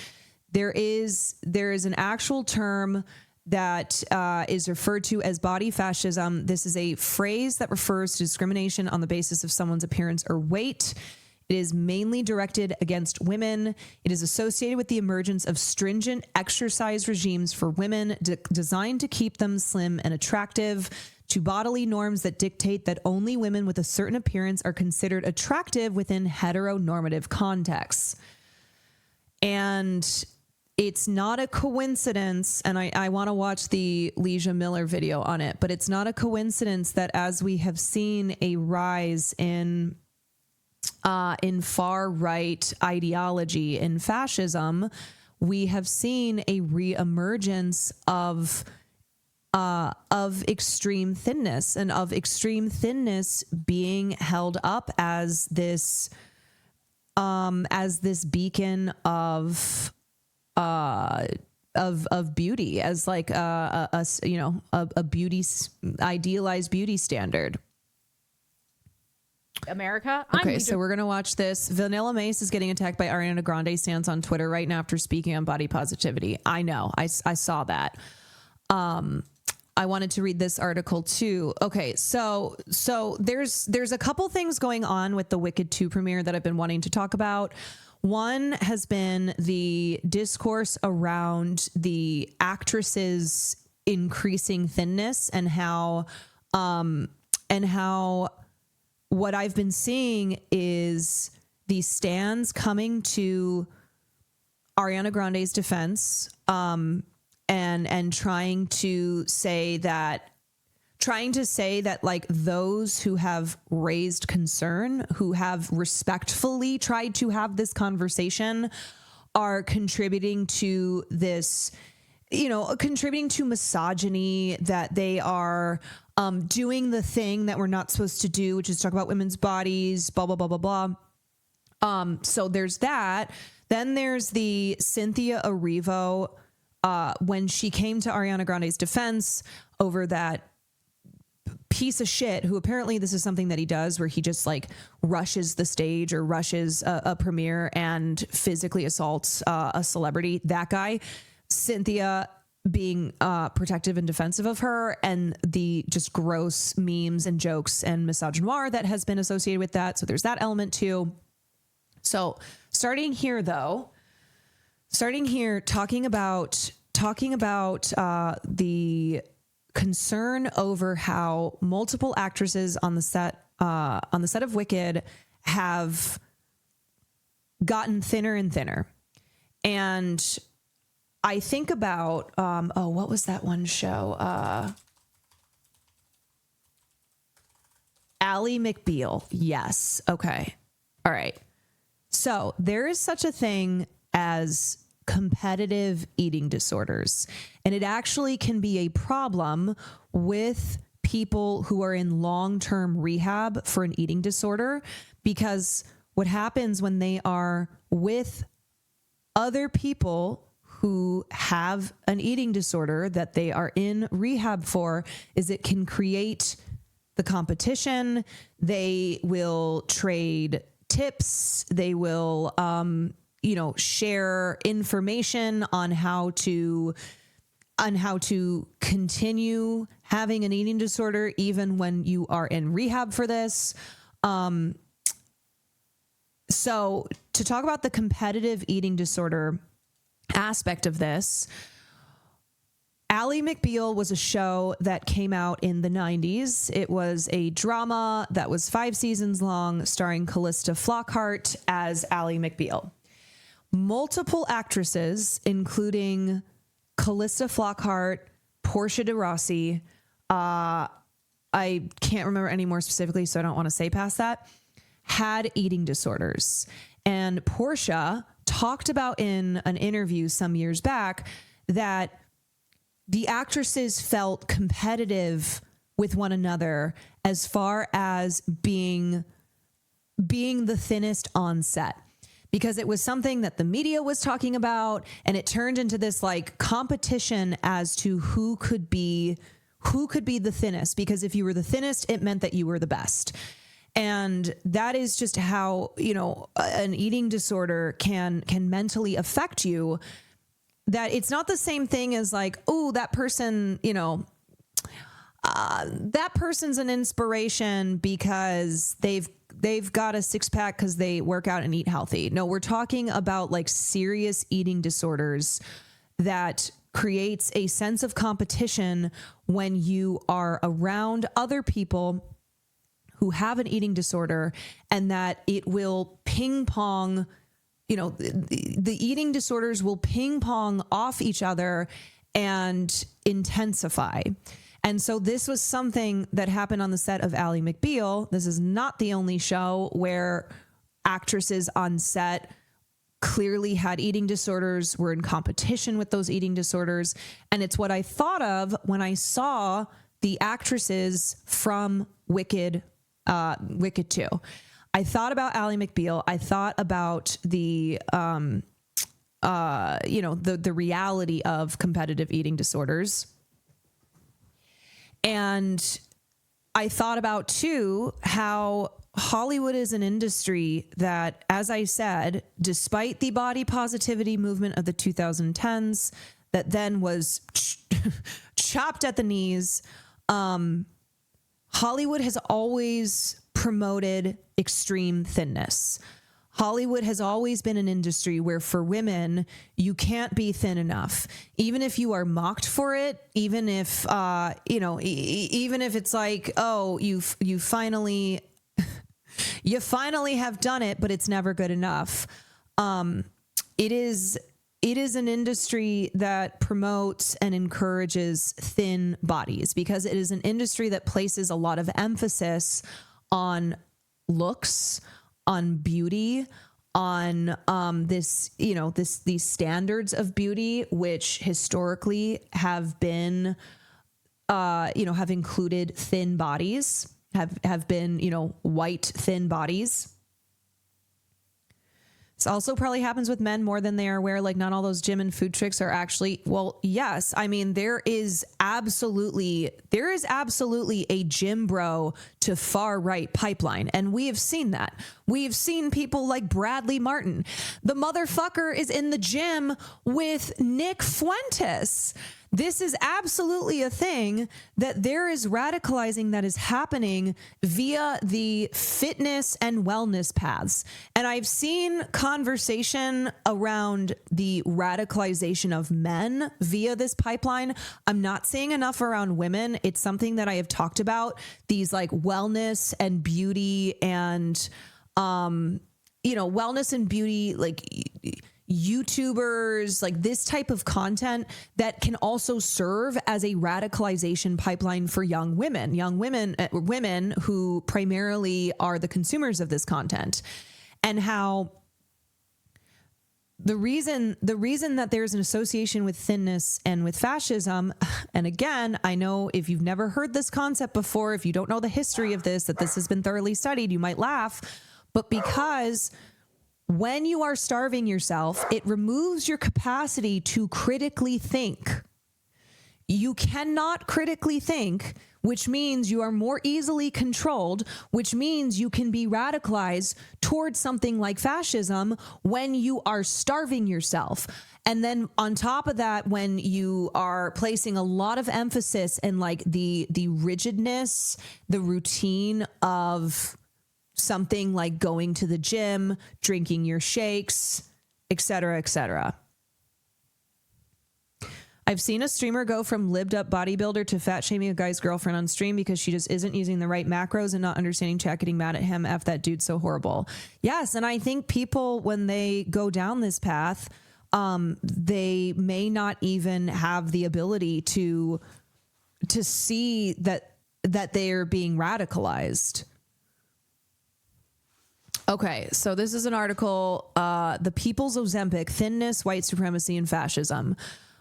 There is an actual term that is referred to as body fascism. This is a phrase that refers to discrimination on the basis of someone's appearance or weight. It is mainly directed against women. It is associated with the emergence of stringent exercise regimes for women designed to keep them slim and attractive, to bodily norms that dictate that only women with a certain appearance are considered attractive within heteronormative contexts. And it's not a coincidence, and I want to watch the Leisha Miller video on it, but it's not a coincidence that as we have seen a rise in far right ideology and fascism, we have seen a reemergence of extreme thinness, and of extreme thinness being held up as this beacon of beauty, as like a beauty, idealized beauty standard. America. Okay, so we're gonna watch this. Vanilla Mace is getting attacked by Ariana Grande stands on Twitter right now after speaking on body positivity. I know, I saw that. I wanted to read this article too. Okay, so there's a couple things going on with the Wicked 2 premiere that I've been wanting to talk about. One has been the discourse around the actresses' increasing thinness, and how what I've been seeing is these stands coming to Ariana Grande's defense, and trying to say that like those who have raised concern, who have respectfully tried to have this conversation, are contributing to this, contributing to misogyny, that they are doing the thing that we're not supposed to do, which is talk about women's bodies, blah, blah, blah, blah, blah. So there's that. Then there's the Cynthia Erivo, when she came to Ariana Grande's defense over that piece of shit, who apparently this is something that he does, where he just like rushes the stage or rushes a premiere and physically assaults a celebrity. That guy, Cynthia being protective and defensive of her, and the just gross memes and jokes and misogynoir that has been associated with that. So there's that element too. So starting here, talking about the concern over how multiple actresses on the set of Wicked have gotten thinner and thinner. And I think about, what was that one show? Ally McBeal. Yes. Okay. All right. So there is such a thing as competitive eating disorders, and it actually can be a problem with people who are in long-term rehab for an eating disorder, because what happens when they are with other people who have an eating disorder that they are in rehab for is it can create the competition. They will trade tips. They will, share information on how to continue having an eating disorder even when you are in rehab for this. So to talk about the competitive eating disorder aspect of this, Ally McBeal was a show that came out in the 90s. It was a drama that was 5 seasons long, starring Callista Flockhart as Ally McBeal. Multiple actresses, including Callista Flockhart, Portia de Rossi, I can't remember any more specifically, so I don't want to say past that, had eating disorders. And Portia talked about in an interview some years back that the actresses felt competitive with one another as far as being the thinnest on set, because it was something that the media was talking about, and it turned into this like competition as to who could be the thinnest, because if you were the thinnest, it meant that you were the best. And that is just how, you know, an eating disorder can mentally affect you, that it's not the same thing as like, oh, that person, you know, that person's an inspiration because they've got a six pack because they work out and eat healthy. No, we're talking about like serious eating disorders that creates a sense of competition when you are around other people who have an eating disorder, and that it will ping pong, you know, the eating disorders will ping pong off each other and intensify. And so this was something that happened on the set of Ally McBeal. This is not the only show where actresses on set clearly had eating disorders, were in competition with those eating disorders. And it's what I thought of when I saw the actresses from Wicked 2. I thought about Ally McBeal. I thought about the, you know, the reality of competitive eating disorders. And I thought about too how Hollywood is an industry that, as I said, despite the body positivity movement of the 2010s that then was chopped at the knees, Hollywood has always promoted extreme thinness. Hollywood has always been an industry where for women, you can't be thin enough. Even if you are mocked for it, even if, you know, even if it's like, oh, you finally have done it, but it's never good enough. It is an industry that promotes and encourages thin bodies, because it is an industry that places a lot of emphasis on looks, on beauty, on this, you know, these standards of beauty, which historically have been, you know, have included thin bodies, have been, you know, white thin bodies. This also probably happens with men more than they are aware. Like, not all those gym and food tricks are actually, well, yes. I mean, there is absolutely a gym bro to far right pipeline. And we have seen that. We have seen people like Bradley Martin. The motherfucker is in the gym with Nick Fuentes. This is absolutely a thing, that there is radicalizing that is happening via the fitness and wellness paths. And I've seen conversation around the radicalization of men via this pipeline. I'm not seeing enough around women. It's something that I have talked about, these like wellness and beauty and, you know, wellness and beauty, like YouTubers, like this type of content that can also serve as a radicalization pipeline for young women who primarily are the consumers of this content. And how the reason that there's an association with thinness and with fascism, and again, I know if you've never heard this concept before, if you don't know the history of this, that this has been thoroughly studied, you might laugh, but because when you are starving yourself, it removes your capacity to critically think. You cannot critically think, which means you are more easily controlled, which means you can be radicalized towards something like fascism when you are starving yourself. And then on top of that, when you are placing a lot of emphasis in like the rigidness, the routine of something like going to the gym, drinking your shakes, etc., etc. I've seen a streamer go from libbed up bodybuilder to fat shaming a guy's girlfriend on stream because she just isn't using the right macros and not understanding chat, getting mad at him. F that dude's so horrible. Yes, and I think people, when they go down this path, they may not even have the ability to see that they are being radicalized. Okay, so this is an article, The People's Ozempic, Thinness, White Supremacy, and Fascism.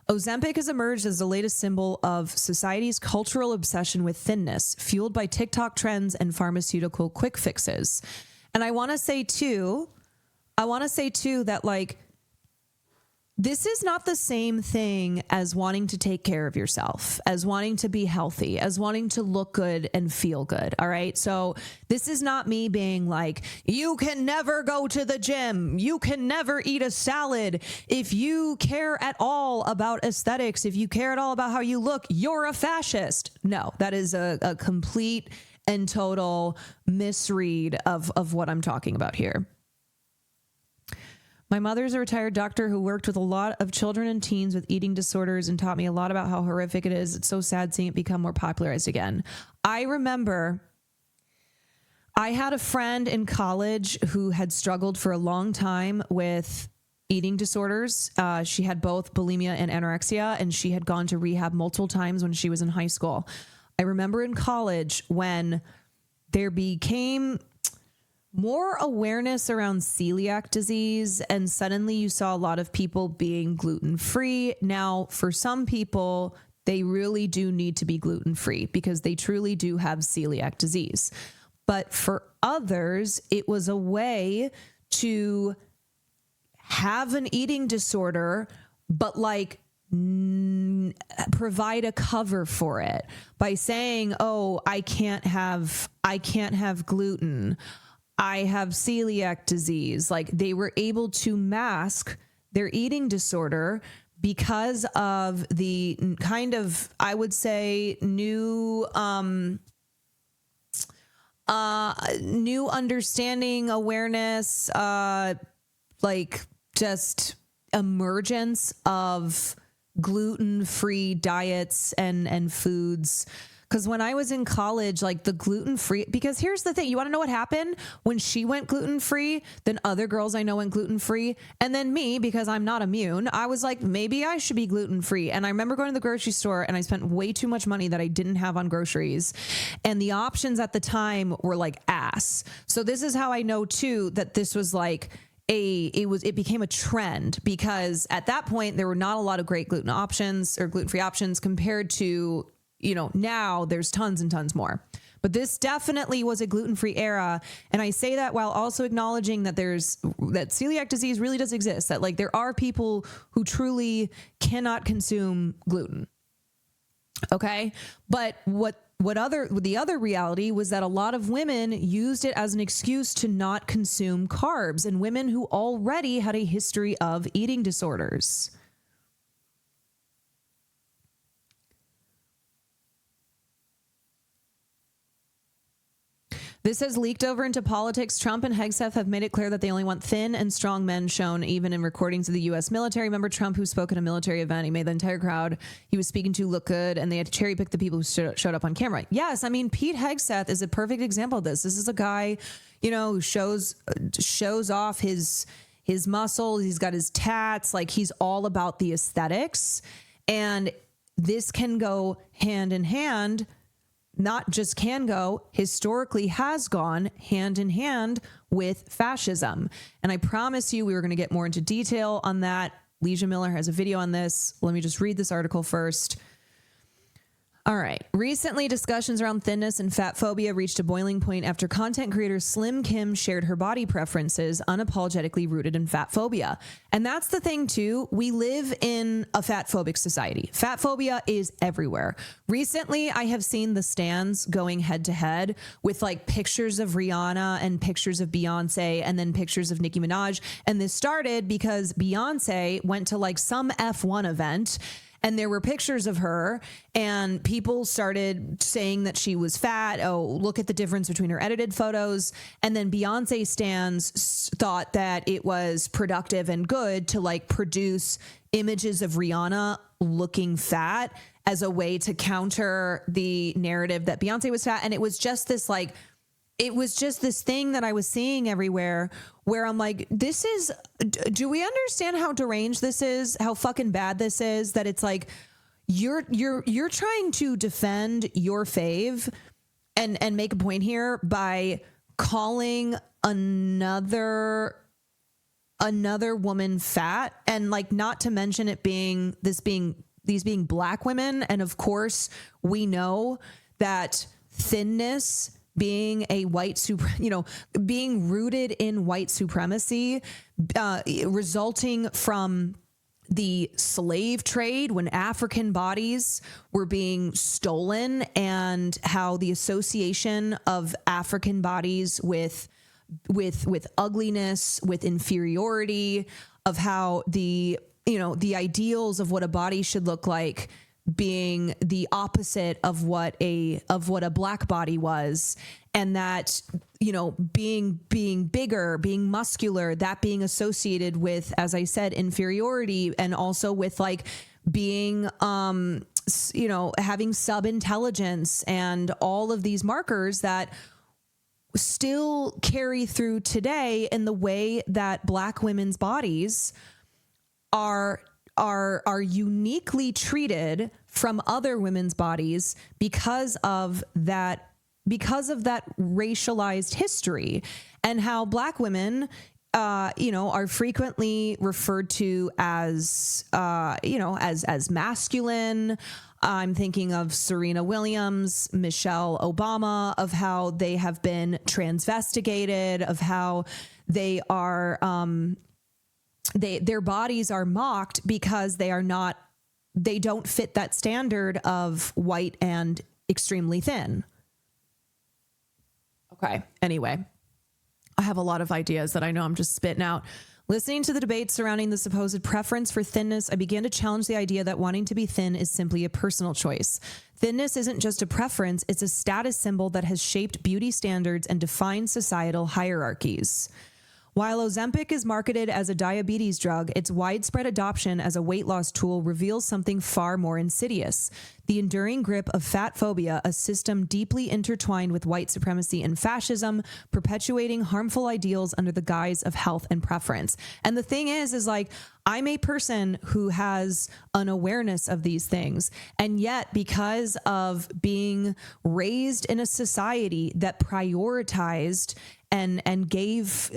Ozempic has emerged as the latest symbol of society's cultural obsession with thinness, fueled by TikTok trends and pharmaceutical quick fixes. And I want to say too that like, this is not the same thing as wanting to take care of yourself, as wanting to be healthy, as wanting to look good and feel good. All right. So this is not me being like, you can never go to the gym. You can never eat a salad. If you care at all about aesthetics, if you care at all about how you look, you're a fascist. No, that is a complete and total misread of what I'm talking about here. My mother is a retired doctor who worked with a lot of children and teens with eating disorders and taught me a lot about how horrific it is. It's so sad seeing it become more popularized again. I remember I had a friend in college who had struggled for a long time with eating disorders. She had both bulimia and anorexia, and she had gone to rehab multiple times when she was in high school. I remember in college when there became more awareness around celiac disease, and suddenly you saw a lot of people being gluten-free. Now, for some people, they really do need to be gluten-free because they truly do have celiac disease. But for others, it was a way to have an eating disorder, but like provide a cover for it by saying, oh, I can't have gluten. I have celiac disease. Like, they were able to mask their eating disorder because of the kind of, I would say, new understanding, awareness, like just emergence of gluten-free diets and foods. Because when I was in college, like the gluten-free, because here's the thing, you want to know what happened? When she went gluten-free, then other girls I know went gluten-free. And then me, because I'm not immune, I was like, maybe I should be gluten-free. And I remember going to the grocery store and I spent way too much money that I didn't have on groceries. And the options at the time were like ass. So this is how I know too, that this was like, it became a trend, because at that point there were not a lot of great gluten options or gluten-free options compared to, you know, now there's tons and tons more. But this definitely was a gluten-free era. And I say that while also acknowledging that that celiac disease really does exist, that like there are people who truly cannot consume gluten. Okay. But the other reality was that a lot of women used it as an excuse to not consume carbs, and women who already had a history of eating disorders. This has leaked over into politics. Trump and Hegseth have made it clear that they only want thin and strong men shown, even in recordings of the U.S. military. Remember Trump, who spoke at a military event? He made the entire crowd he was speaking to look good, and they had to cherry pick the people who showed up on camera. Yes, I mean, Pete Hegseth is a perfect example of this. This is a guy, you know, who shows off his muscle. He's got his tats. Like, he's all about the aesthetics. And this can go hand in hand. Not just can go, historically has gone hand in hand with fascism. And I promise you we were going to get more into detail on that. Leisha Miller has a video on this. Let me just read this article first. All right. Recently, discussions around thinness and fat phobia reached a boiling point after content creator Slim Kim shared her body preferences, unapologetically rooted in fat phobia. And that's the thing, too. We live in a fat phobic society. Fat phobia is everywhere. Recently, I have seen the stands going head to head with like pictures of Rihanna and pictures of Beyonce and then pictures of Nicki Minaj. And this started because Beyonce went to like some F1 event, and there were pictures of her, and people started saying that she was fat. Oh, look at the difference between her edited photos. And then Beyonce stans thought that it was productive and good to like produce images of Rihanna looking fat as a way to counter the narrative that Beyonce was fat. And it was just this like, it was just this thing that I was seeing everywhere where I'm like, do we understand how deranged this is? How fucking bad this is? That it's like, you're trying to defend your fave and make a point here by calling another woman fat, and like, not to mention it being these being black women. And of course we know that thinness being a being rooted in white supremacy, resulting from the slave trade when African bodies were being stolen, and how the association of African bodies with ugliness, with inferiority, of how the ideals of what a body should look like being the opposite of what a black body was, and that being bigger, being muscular, that being associated with, as I said, inferiority, and also with like being having sub-intelligence, and all of these markers that still carry through today in the way that black women's bodies are uniquely treated from other women's bodies because of that racialized history, and how black women are frequently referred to as masculine. I'm thinking of Serena Williams, Michelle Obama, of how they have been transvestigated, of how they are their bodies are mocked because they don't fit that standard of white and extremely thin. Okay. Anyway, I have a lot of ideas that I know I'm just spitting out. Listening to the debate surrounding the supposed preference for thinness, I began to challenge the idea that wanting to be thin is simply a personal choice. Thinness isn't just a preference, it's a status symbol that has shaped beauty standards and defined societal hierarchies. While Ozempic is marketed as a diabetes drug, its widespread adoption as a weight loss tool reveals something far more insidious: the enduring grip of fat phobia, a system deeply intertwined with white supremacy and fascism, perpetuating harmful ideals under the guise of health and preference. And the thing is like, I'm a person who has an awareness of these things. And yet, because of being raised in a society that prioritized and gave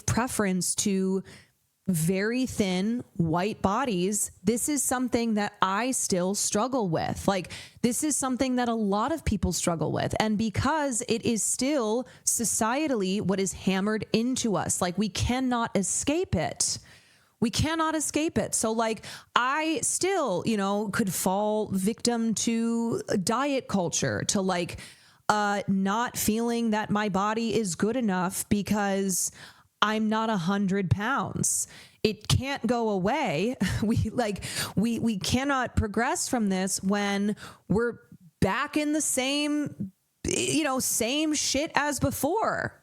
preference to very thin white bodies, this is something that I still struggle with. Like, this is something that a lot of people struggle with. And because it is still societally what is hammered into us, like, we cannot escape it. We cannot escape it. So like, I still, could fall victim to diet culture, to like, not feeling that my body is good enough because I'm not 100 pounds. It can't go away. We cannot progress from this when we're back in the same shit as before.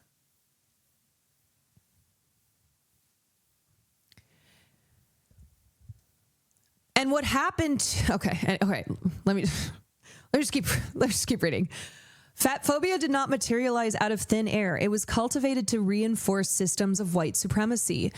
And what happened? Okay. Let's just keep reading. Fat phobia did not materialize out of thin air. It was cultivated to reinforce systems of white supremacy.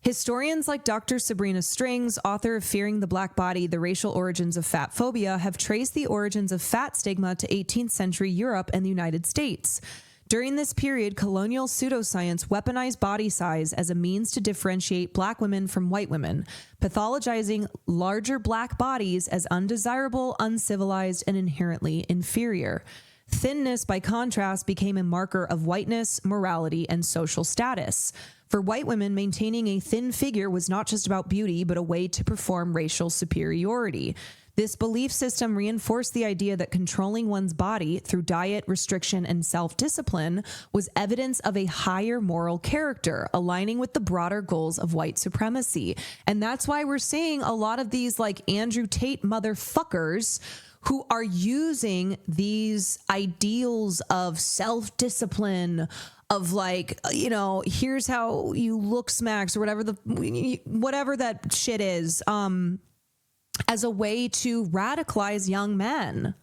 Historians like Dr. Sabrina Strings, author of Fearing the Black Body, The Racial Origins of Fat Phobia, have traced the origins of fat stigma to 18th century Europe and the United States. During this period, colonial pseudoscience weaponized body size as a means to differentiate black women from white women, pathologizing larger black bodies as undesirable, uncivilized, and inherently inferior. Thinness, by contrast, became a marker of whiteness, morality, and social status. For white women, maintaining a thin figure was not just about beauty, but a way to perform racial superiority. This belief system reinforced the idea that controlling one's body through diet, restriction, and self-discipline was evidence of a higher moral character, aligning with the broader goals of white supremacy. And that's why we're seeing a lot of these like Andrew Tate motherfuckers who are using these ideals of self-discipline, of like, here's how you look smacks or whatever that shit is, as a way to radicalize young men.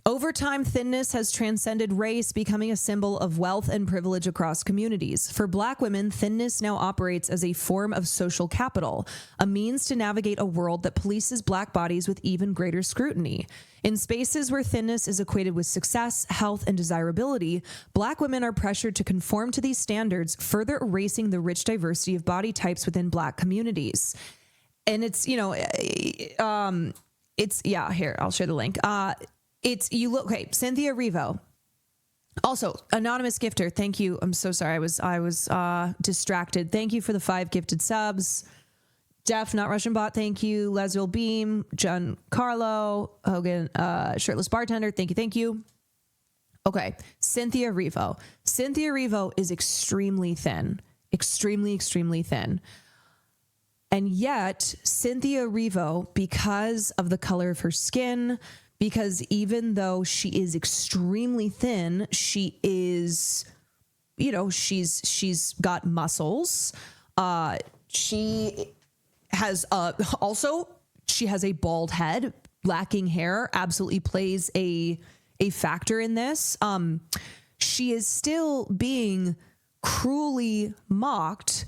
Over time, thinness has transcended race, becoming a symbol of wealth and privilege across communities. For Black women, thinness now operates as a form of social capital, a means to navigate a world that polices Black bodies with even greater scrutiny. In spaces where thinness is equated with success, health, and desirability, Black women are pressured to conform to these standards, further erasing the rich diversity of body types within Black communities. And it's, you know, here, I'll share the link. Okay, Cynthia Erivo. Also, anonymous gifter, thank you. I'm so sorry, I was distracted. Thank you for the 5 gifted subs. Jeff, not Russian bot, thank you. Lesville Beam, John Carlo, Hogan, Shirtless Bartender, thank you. Okay, Cynthia Erivo. Cynthia Erivo is extremely thin. Extremely thin. And yet, Cynthia Erivo, because of the color of her skin, because even though she is extremely thin, she is, you know, she's got muscles. She has she has a bald head. Lacking hair absolutely plays a factor in this. She is still being cruelly mocked.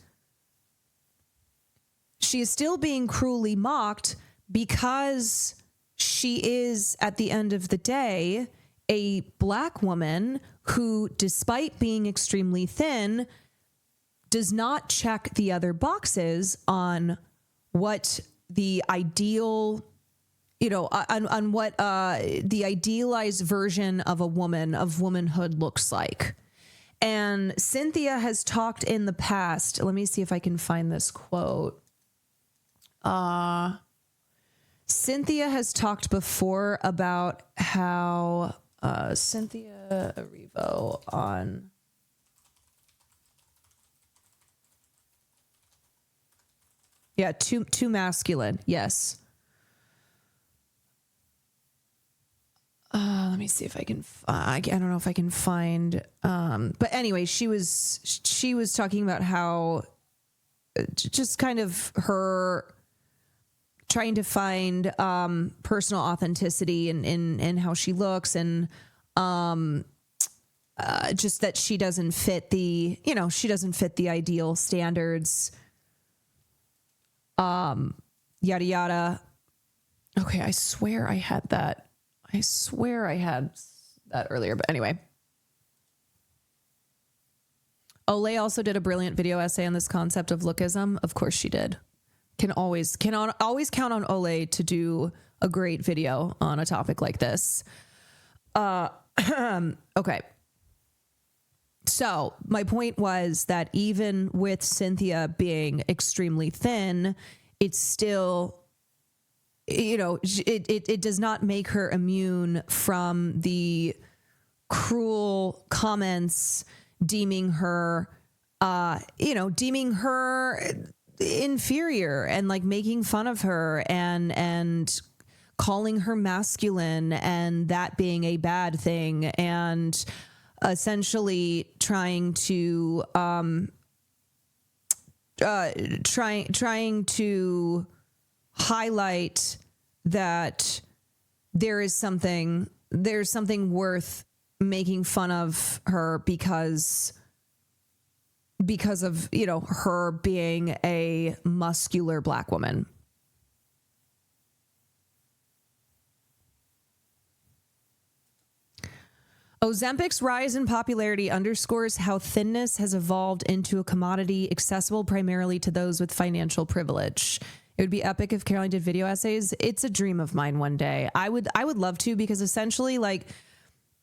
She is still being cruelly mocked because she is, at the end of the day, a Black woman who, despite being extremely thin, does not check the other boxes on what the ideal, you know, on what the idealized version of a woman, of womanhood looks like. And Cynthia has talked in the past. Let me see if I can find this quote. Cynthia has talked before about how Cynthia Erivo on too masculine. Yes. Let me see if I can. I don't know if I can find. But anyway, she was talking about how just kind of her trying to find personal authenticity in how she looks, and just that she doesn't fit the ideal standards. Yada yada. Okay, I swear I had that earlier, but anyway. Olay also did a brilliant video essay on this concept of lookism. Of course she did. Can always count on Olay to do a great video on a topic like this. Okay. So my point was that even with Cynthia being extremely thin, it's still, you know, it does not make her immune from the cruel comments deeming her inferior and like making fun of her and calling her masculine and that being a bad thing, and essentially trying to highlight that there's something worth making fun of her because of, you know, her being a muscular Black woman. Ozempic's rise in popularity underscores how thinness has evolved into a commodity accessible primarily to those with financial privilege. It would be epic if Caroline did video essays. It's a dream of mine one day. I would love to, because essentially, like,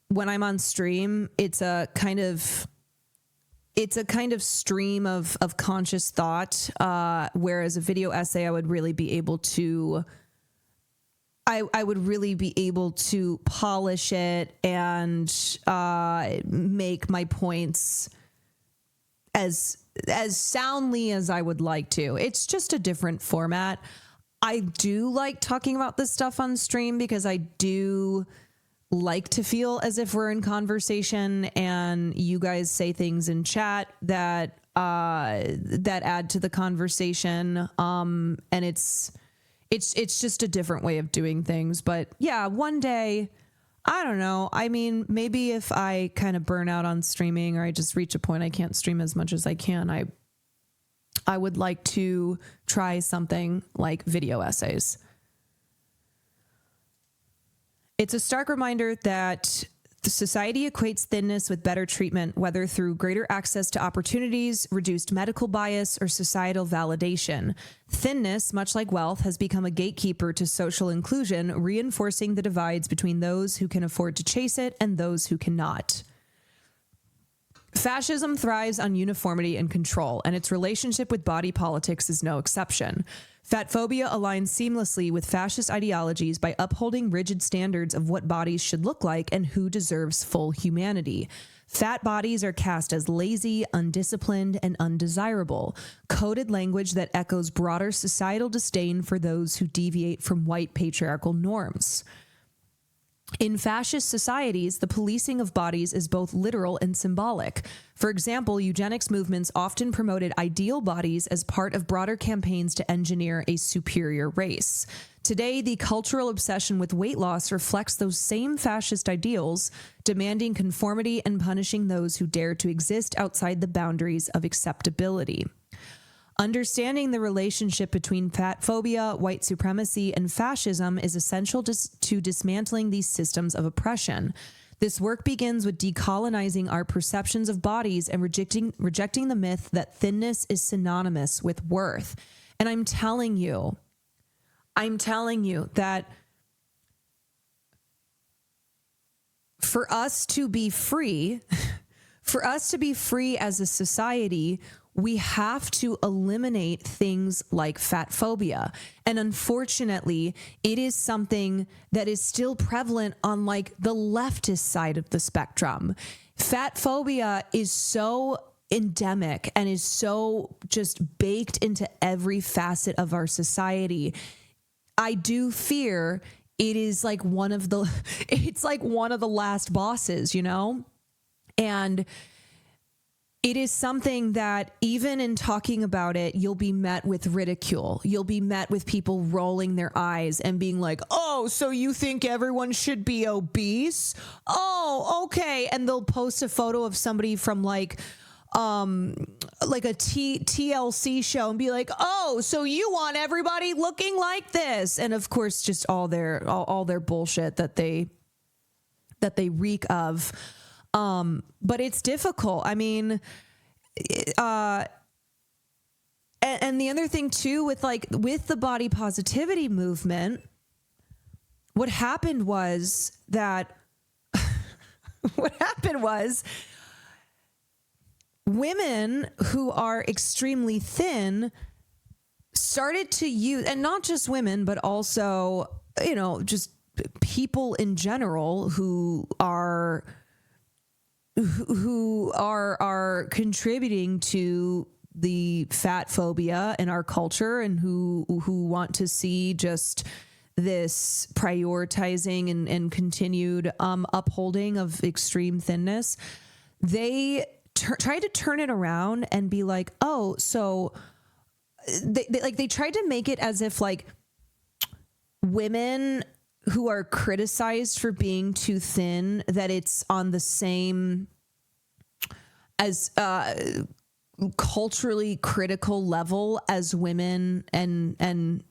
when I'm on stream, it's a kind of stream of conscious thought, whereas a video essay, I would really be able to polish it and make my points as soundly as I would like to. It's just a different format. I do like talking about this stuff on stream because I do like to feel as if we're in conversation, and you guys say things in chat that add to the conversation. And it's just a different way of doing things. But yeah, one day I don't know. I mean, maybe if I kind of burn out on streaming or I just reach a point I can't stream as much as I can, I would like to try something like video essays. It's a stark reminder that the society equates thinness with better treatment, whether through greater access to opportunities, reduced medical bias, or societal validation. Thinness, much like wealth, has become a gatekeeper to social inclusion, reinforcing the divides between those who can afford to chase it and those who cannot. Fascism thrives on uniformity and control, and its relationship with body politics is no exception. Fatphobia aligns seamlessly with fascist ideologies by upholding rigid standards of what bodies should look like and who deserves full humanity. Fat bodies are cast as lazy, undisciplined, and undesirable, coded language that echoes broader societal disdain for those who deviate from white patriarchal norms. In fascist societies, the policing of bodies is both literal and symbolic. For example, eugenics movements often promoted ideal bodies as part of broader campaigns to engineer a superior race. Today, the cultural obsession with weight loss reflects those same fascist ideals, demanding conformity and punishing those who dare to exist outside the boundaries of acceptability. Understanding the relationship between fat phobia, white supremacy, and fascism is essential to dismantling these systems of oppression. This work begins with decolonizing our perceptions of bodies and rejecting the myth that thinness is synonymous with worth. And I'm telling you that for us to be free as a society, we have to eliminate things like fat phobia. And unfortunately, it is something that is still prevalent on like the leftist side of the spectrum. Fat phobia is so endemic and is so just baked into every facet of our society. I do fear it is like one of the last bosses, you know? And it is something that even in talking about it, you'll be met with ridicule. You'll be met with people rolling their eyes and being like, oh, so you think everyone should be obese? Oh, okay. And they'll post a photo of somebody from like a TLC show and be like, oh, so you want everybody looking like this? And of course, just all their bullshit that they reek of. But it's difficult. I mean, and the other thing too, with the body positivity movement, what happened was women who are extremely thin started to use, and not just women, but also, you know, just people in general who are contributing to the fat phobia in our culture and who want to see just this prioritizing and continued upholding of extreme thinness. They try to turn it around and be like, oh, so they tried to make it as if like women who are criticized for being too thin, that it's on the same as culturally critical level as women and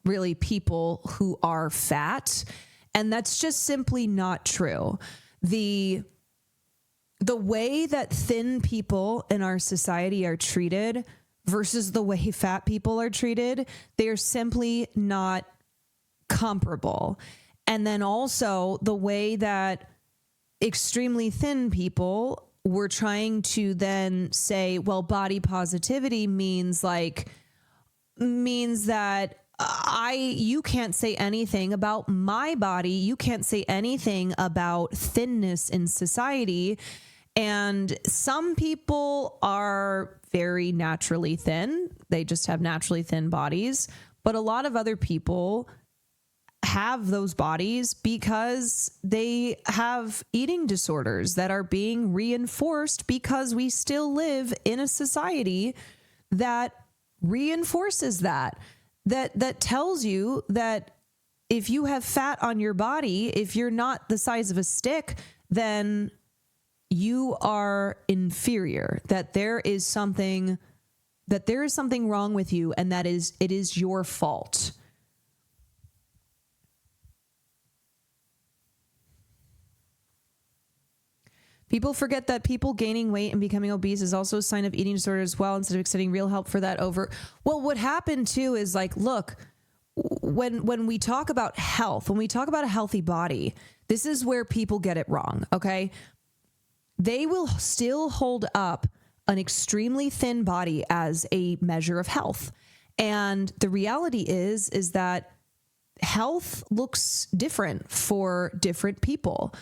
really people who are fat. And that's just simply not true. The way that thin people in our society are treated versus the way fat people are treated, they are simply not comparable. And then also the way that extremely thin people were trying to then say, well, body positivity means that you can't say anything about my body. You can't say anything about thinness in society. And some people are very naturally thin. They just have naturally thin bodies. But a lot of other people have those bodies because they have eating disorders that are being reinforced because we still live in a society that reinforces that tells you that if you have fat on your body, if you're not the size of a stick, then you are inferior, that there is something wrong with you, and it is your fault. People forget that people gaining weight and becoming obese is also a sign of eating disorder as well, instead of accepting real help for that over. Well, what happened too is, like, look, when we talk about health, when we talk about a healthy body, this is where people get it wrong, okay? They will still hold up an extremely thin body as a measure of health. And the reality is that health looks different for different people.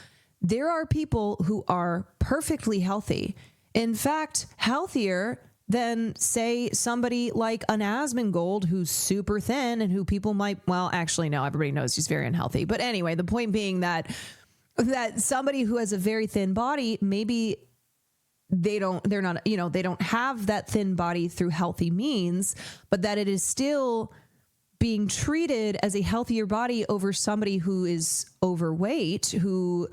There are people who are perfectly healthy. In fact, healthier than, say, somebody like an Asmongold who's super thin and who people might, well, actually, no, everybody knows he's very unhealthy. But anyway, the point being that somebody who has a very thin body, maybe they don't have that thin body through healthy means, but that it is still being treated as a healthier body over somebody who is overweight, who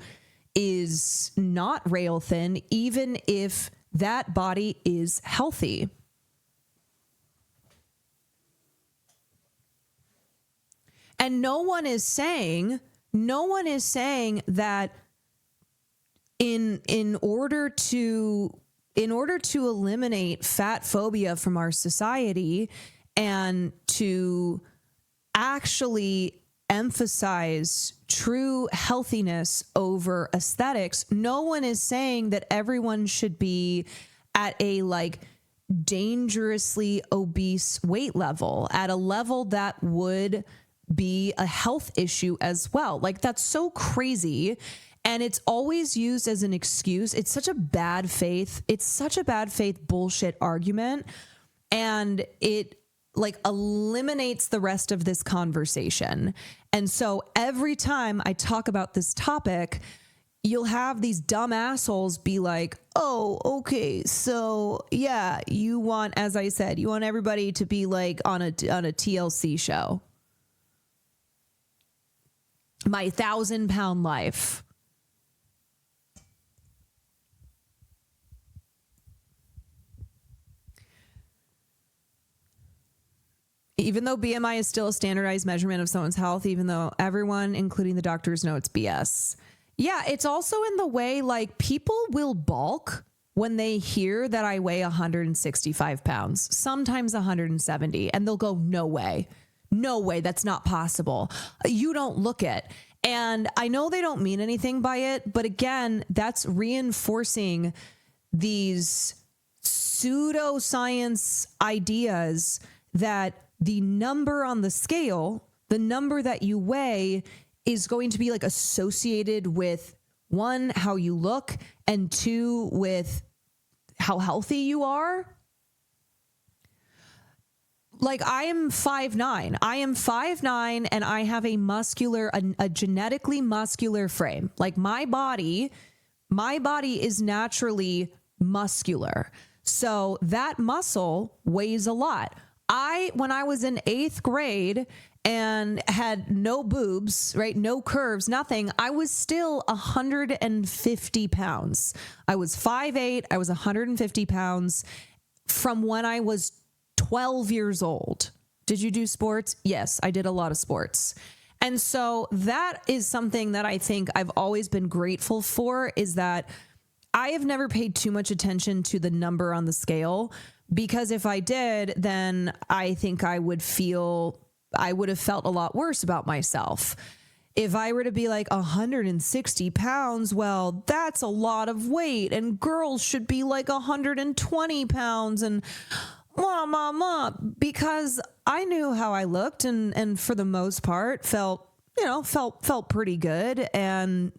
is not rail thin, even if that body is healthy. And no one is saying that in order to eliminate fat phobia from our society and to actually emphasize true healthiness over aesthetics, no one is saying that everyone should be at a like dangerously obese weight level, at a level that would be a health issue as well. Like, that's so crazy. And it's always used as an excuse. It's such a bad faith bullshit argument. And it like eliminates the rest of this conversation. And so every time I talk about this topic, you'll have these dumb assholes be like, oh, okay, so yeah, you want, as I said, you want everybody to be like on a TLC show. My 1,000-pound life. Even though BMI is still a standardized measurement of someone's health, even though everyone, including the doctors, know it's BS. Yeah, it's also in the way, like, people will balk when they hear that I weigh 165 pounds, sometimes 170, and they'll go, no way, that's not possible. You don't look it. And I know they don't mean anything by it, but again, that's reinforcing these pseudoscience ideas that the number on the scale, the number that you weigh, is going to be like associated with, one, how you look, and two, with how healthy you are. Like, I am 5'9", and I have a genetically muscular frame. Like, my body is naturally muscular. So that muscle weighs a lot. When I was in 8th grade and had no boobs, right? No curves, nothing. I was still 150 pounds. I was 5'8". I was 150 pounds from when I was 12 years old. Did you do sports? Yes, I did a lot of sports. And so that is something that I think I've always been grateful for, is that I have never paid too much attention to the number on the scale, because if I did, then I think I would have felt a lot worse about myself. If I were to be like 160 pounds, well, that's a lot of weight, and girls should be like 120 pounds and because I knew how I looked and for the most part felt pretty good, and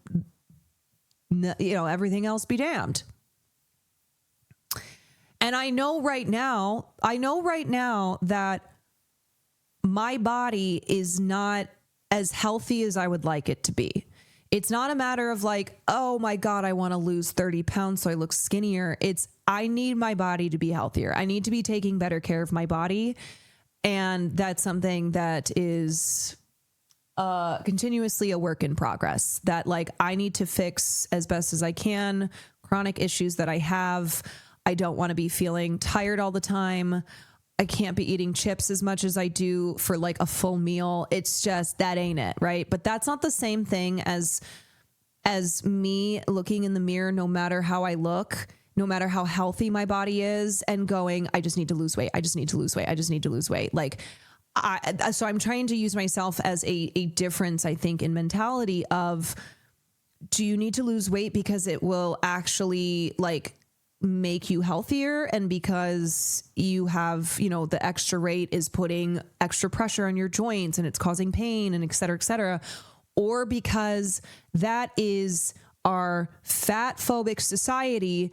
everything else be damned. And I know right now that my body is not as healthy as I would like it to be. It's not a matter of like, oh my God, I want to lose 30 pounds so I look skinnier. I need my body to be healthier. I need to be taking better care of my body. And that's something that is continuously a work in progress, that like I need to fix as best as I can chronic issues that I have. I don't want to be feeling tired all the time. I can't be eating chips as much as I do for like a full meal. It's just, that ain't it, right? But that's not the same thing as me looking in the mirror, no matter how I look, no matter how healthy my body is, and going, I just need to lose weight. I just need to lose weight. I just need to lose weight. Like, so I'm trying to use myself as a difference, I think, in mentality of, do you need to lose weight because it will actually like make you healthier, and because you have, you know, the extra rate is putting extra pressure on your joints and it's causing pain and et cetera, or because that is our fat phobic society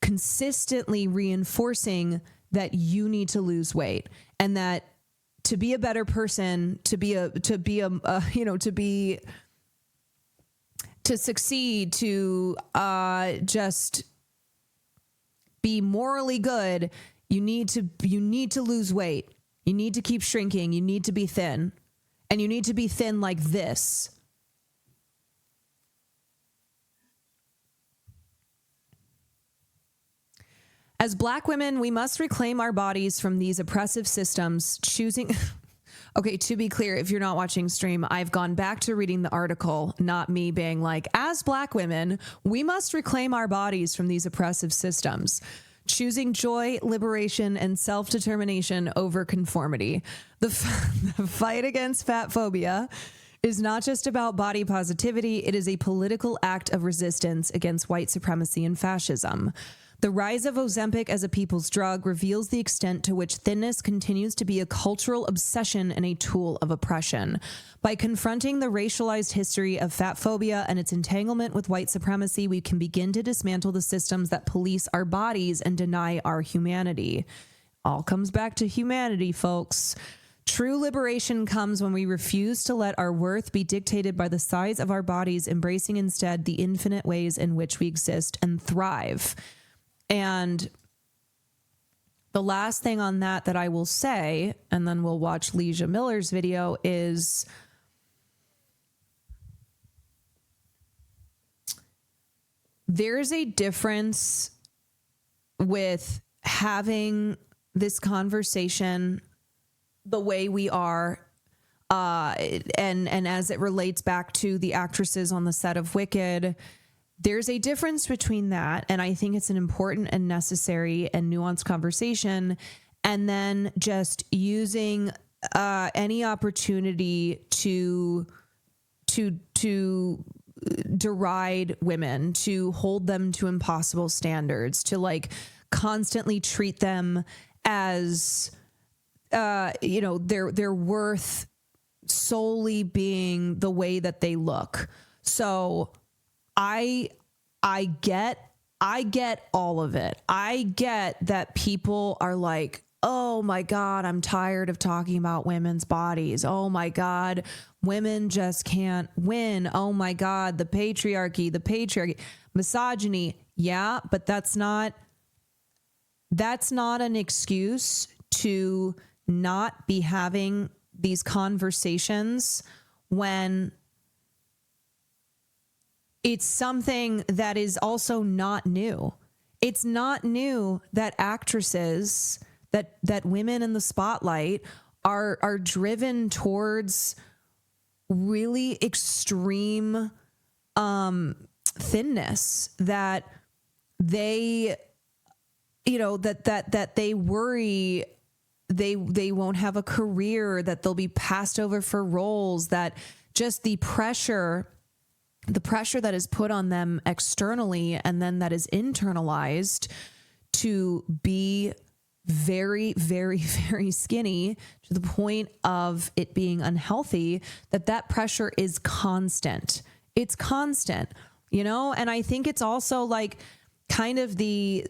consistently reinforcing that you need to lose weight, and that to be a better person, to succeed, to just be morally good, you need to lose weight. You need to keep shrinking. You need to be thin, and you need to be thin like this. As Black women, we must reclaim our bodies from these oppressive systems, choosing... Okay, to be clear, if you're not watching stream, I've gone back to reading the article, not me being like, as Black women, we must reclaim our bodies from these oppressive systems, choosing joy, liberation, and self-determination over conformity. The fight against fat phobia is not just about body positivity, it is a political act of resistance against white supremacy and fascism. The rise of Ozempic as a people's drug reveals the extent to which thinness continues to be a cultural obsession and a tool of oppression. By confronting the racialized history of fat phobia and its entanglement with white supremacy, we can begin to dismantle the systems that police our bodies and deny our humanity. All comes back to humanity, folks. True liberation comes when we refuse to let our worth be dictated by the size of our bodies, embracing instead the infinite ways in which we exist and thrive. And the last thing on that I will say, and then we'll watch Leisha Miller's video, is there's a difference with having this conversation the way we are, and as it relates back to the actresses on the set of Wicked. There's a difference between that, and I think it's an important and necessary and nuanced conversation, and then just using any opportunity to deride women, to hold them to impossible standards, to like constantly treat them as their worth solely being the way that they look. So I get all of it. I get that people are like, oh my God, I'm tired of talking about women's bodies. Oh my God, women just can't win. Oh my God, the patriarchy, misogyny. Yeah, but that's not an excuse to not be having these conversations when it's something that is also not new. It's not new that actresses, that women in the spotlight are driven towards really extreme thinness, that they, that they worry they won't have a career, that they'll be passed over for roles, that just the pressure that is put on them externally and then that is internalized to be very, very, very skinny to the point of it being unhealthy, that pressure is constant. It's constant, and I think it's also like kind of the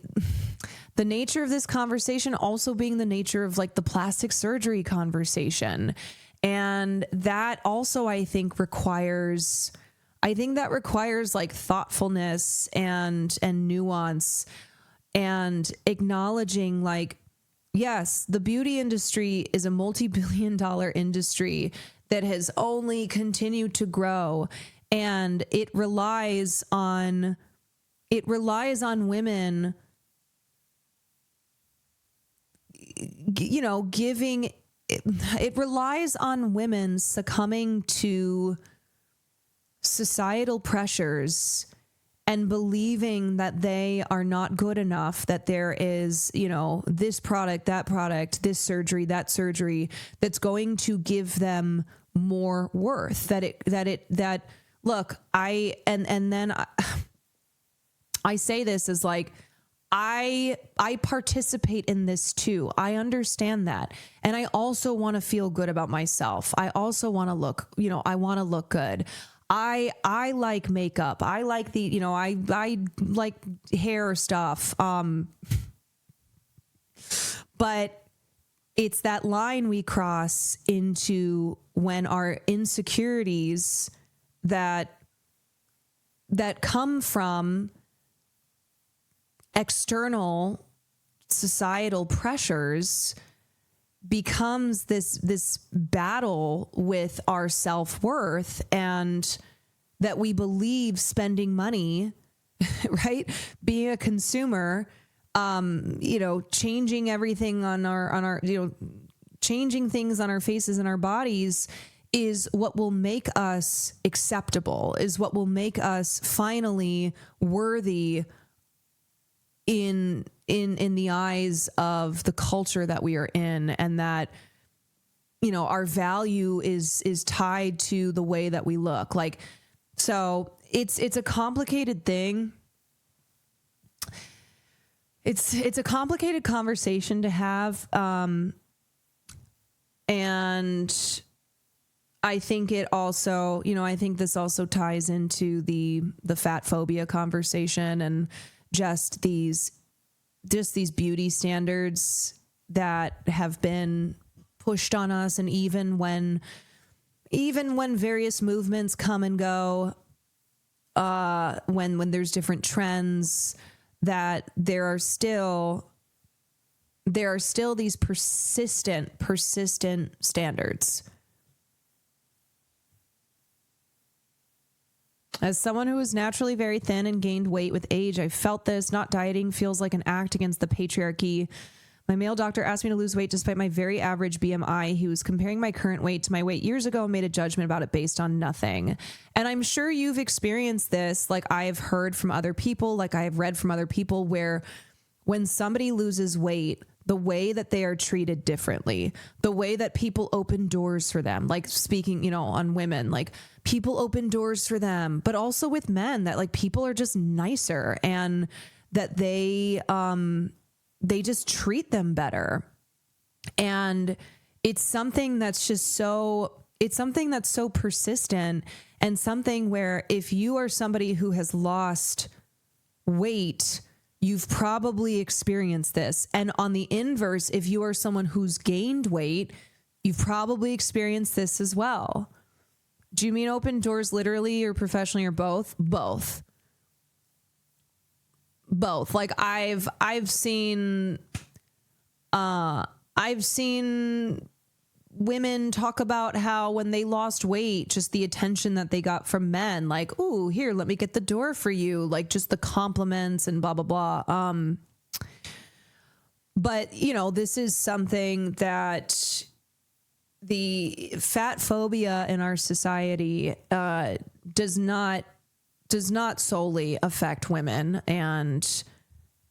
nature of this conversation also being the nature of like the plastic surgery conversation. And that also, I think requires like thoughtfulness and nuance, and acknowledging like, yes, the beauty industry is a multi-billion-dollar industry that has only continued to grow, and it relies on women, you know, giving, it relies on women succumbing to societal pressures and believing that they are not good enough, that there is, you know, this product, this surgery, that surgery that's going to give them more worth, that look, I say this as like, I participate in this too. I understand that. And I also want to feel good about myself. I also want to look, you know, I want to look good. I like makeup. I like the, you know, I like hair stuff. But it's that line we cross into when our insecurities that come from external societal pressures becomes this battle with our self-worth, and that we believe spending money, right? Being a consumer, you know, changing everything on our, you know, changing things on our faces and our bodies is what will make us acceptable, is what will make us finally worthy in the eyes of the culture that we are in, and that, you know, our value is tied to the way that we look. Like, so it's a complicated thing. It's a complicated conversation to have. And I think it also, you know, I think this also ties into the fat phobia conversation, and just these beauty standards that have been pushed on us. And even when various movements come and go, when there's different trends, that there are still these persistent standards. As someone who is naturally very thin and gained weight with age, I've felt this. Not dieting feels like an act against the patriarchy. My male doctor asked me to lose weight despite my very average BMI. He was comparing my current weight to my weight years ago and made a judgment about it based on nothing. And I'm sure you've experienced this. Like, I've heard from other people, like I've read from other people, where when somebody loses weight, the way that they are treated differently, the way that people open doors for them, like speaking, you know, on women, like people open doors for them, but also with men, that like people are just nicer, and that they just treat them better. And it's something that's so persistent, and something where if you are somebody who has lost weight, you've probably experienced this. And on the inverse, if you are someone who's gained weight, you've probably experienced this as well. Do you mean open doors literally or professionally, or both? Both. Like I've seen women talk about how when they lost weight, just the attention that they got from men, like, "Ooh, here, let me get the door for you," like just the compliments and blah, blah, blah. But you know, this is something that the fat phobia in our society does not solely affect women. And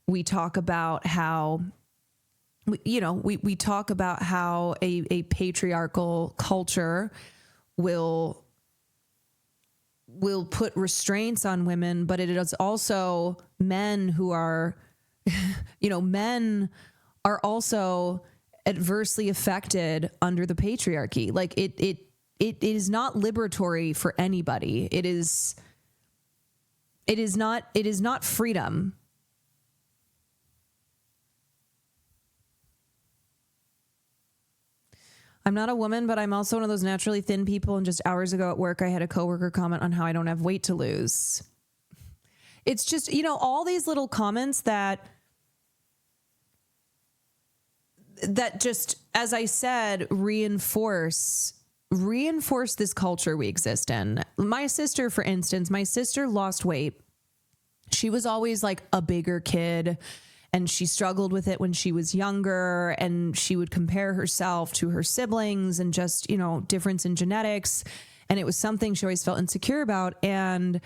we talk about how, you know, we talk about how a patriarchal culture will put restraints on women, but it is also men who are, you know, men are also adversely affected under the patriarchy. Like it is not liberatory for anybody. It is not freedom. I'm not a woman, but I'm also one of those naturally thin people. And just hours ago at work, I had a coworker comment on how I don't have weight to lose. It's just, you know, all these little comments that just, as I said, reinforce reinforce this culture we exist in. My sister, for instance, lost weight. She was always like a bigger kid, and she struggled with it when she was younger, and she would compare herself to her siblings and just, you know, difference in genetics. And it was something she always felt insecure about. And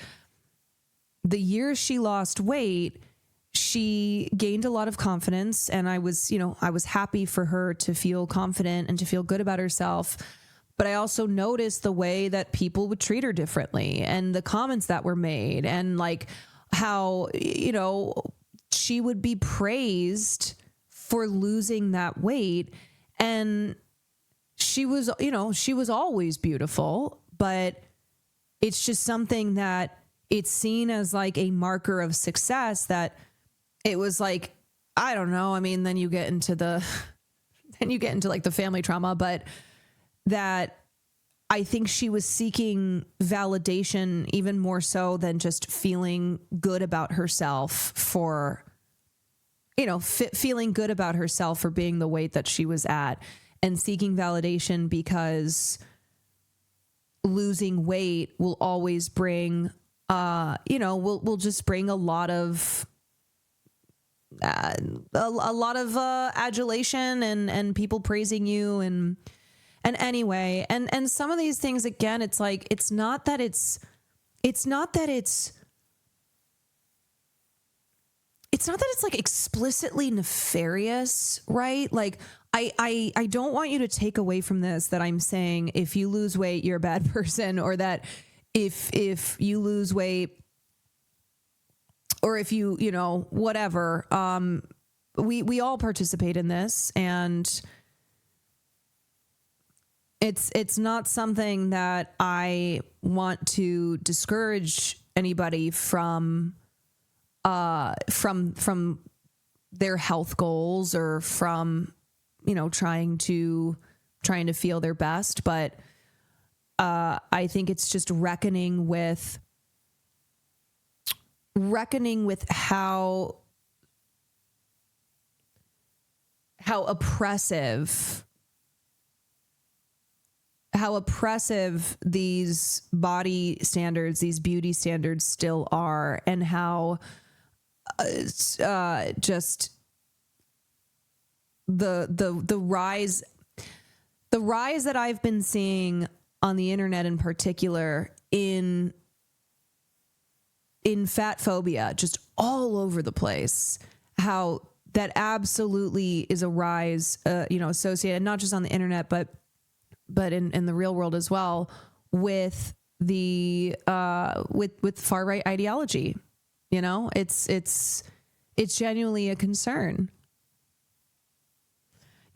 the year she lost weight, she gained a lot of confidence, and I was happy for her to feel confident and to feel good about herself. But I also noticed the way that people would treat her differently, and the comments that were made, and like how, you know, she would be praised for losing that weight. And she was, you know, she was always beautiful, but it's just something that it's seen as like a marker of success, that it was like, I don't know. I mean, then you get into like the family trauma, but that I think she was seeking validation even more so than just feeling good about herself for, you know, feeling good about herself for being the weight that she was at, and seeking validation because losing weight will always bring, will just bring a lot of adulation and people praising you and anyway, and some of these things, again, it's like, it's not that it's like explicitly nefarious, right? Like I don't want you to take away from this that I'm saying if you lose weight, you're a bad person, or that if you lose weight, or if you know, whatever, we all participate in this, and it's not something that I want to discourage anybody from their health goals, or from, you know, trying to feel their best. But I think it's just reckoning with how oppressive these body standards, these beauty standards still are, and how just the rise that I've been seeing on the internet, in particular, in fat phobia, just all over the place, how that absolutely is a rise, associated not just on the internet, but in the real world as well, with the with far right ideology. You know, it's genuinely a concern.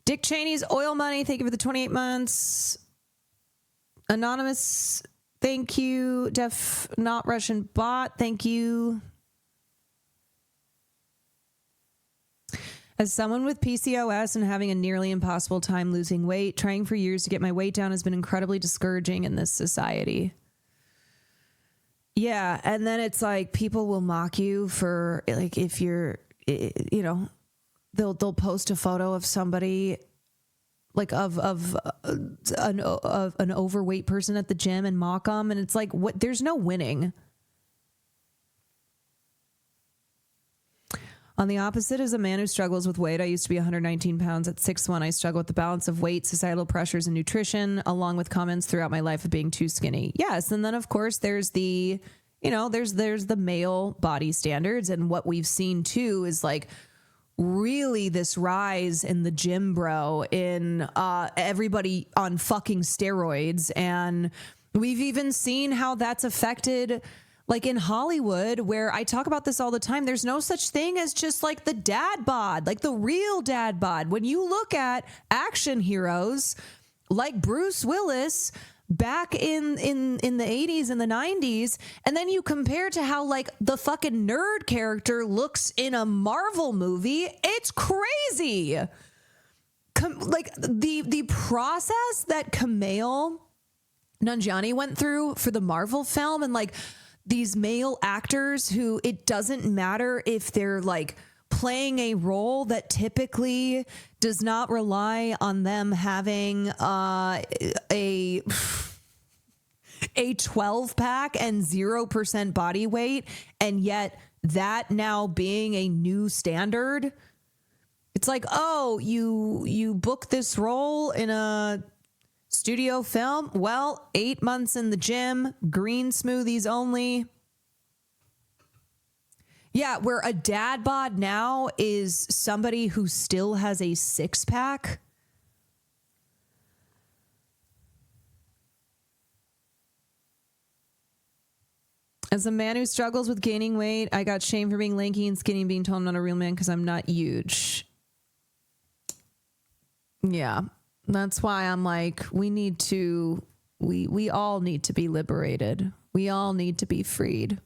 Dick Cheney's oil money, thank you for the 28 months. Anonymous, thank you. Def Not Russian Bot, thank you. As someone with PCOS and having a nearly impossible time losing weight, trying for years to get my weight down has been incredibly discouraging in this society. Yeah, and then it's like people will mock you for, like, if you're, you know, they'll post a photo of somebody, like of an overweight person at the gym, and mock them, and it's like, what? There's no winning. On the opposite is a man who struggles with weight. I used to be 119 pounds at 6'1". I struggle with the balance of weight, societal pressures, and nutrition, along with comments throughout my life of being too skinny. Yes, and then of course there's the, you know, there's the male body standards, and what we've seen too is like really this rise in the gym bro, in everybody on fucking steroids, and we've even seen how that's affected. Like in Hollywood, where I talk about this all the time, there's no such thing as just like the dad bod, like the real dad bod. When you look at action heroes like Bruce Willis back in the 80s and the 90s, and then you compare to how like the fucking nerd character looks in a Marvel movie, it's crazy. Like the process that Kumail Nanjiani went through for the Marvel film, and like these male actors who, it doesn't matter if they're like playing a role that typically does not rely on them having a 12 pack and 0% body weight, and yet that now being a new standard. It's like, oh, you book this role in a studio film? Well, 8 months in the gym, green smoothies only. Yeah, where a dad bod now is somebody who still has a 6-pack. As a man who struggles with gaining weight, I got shamed for being lanky and skinny and being told I'm not a real man because I'm not huge. Yeah, that's why I'm like, we all need to be liberated. We all need to be freed.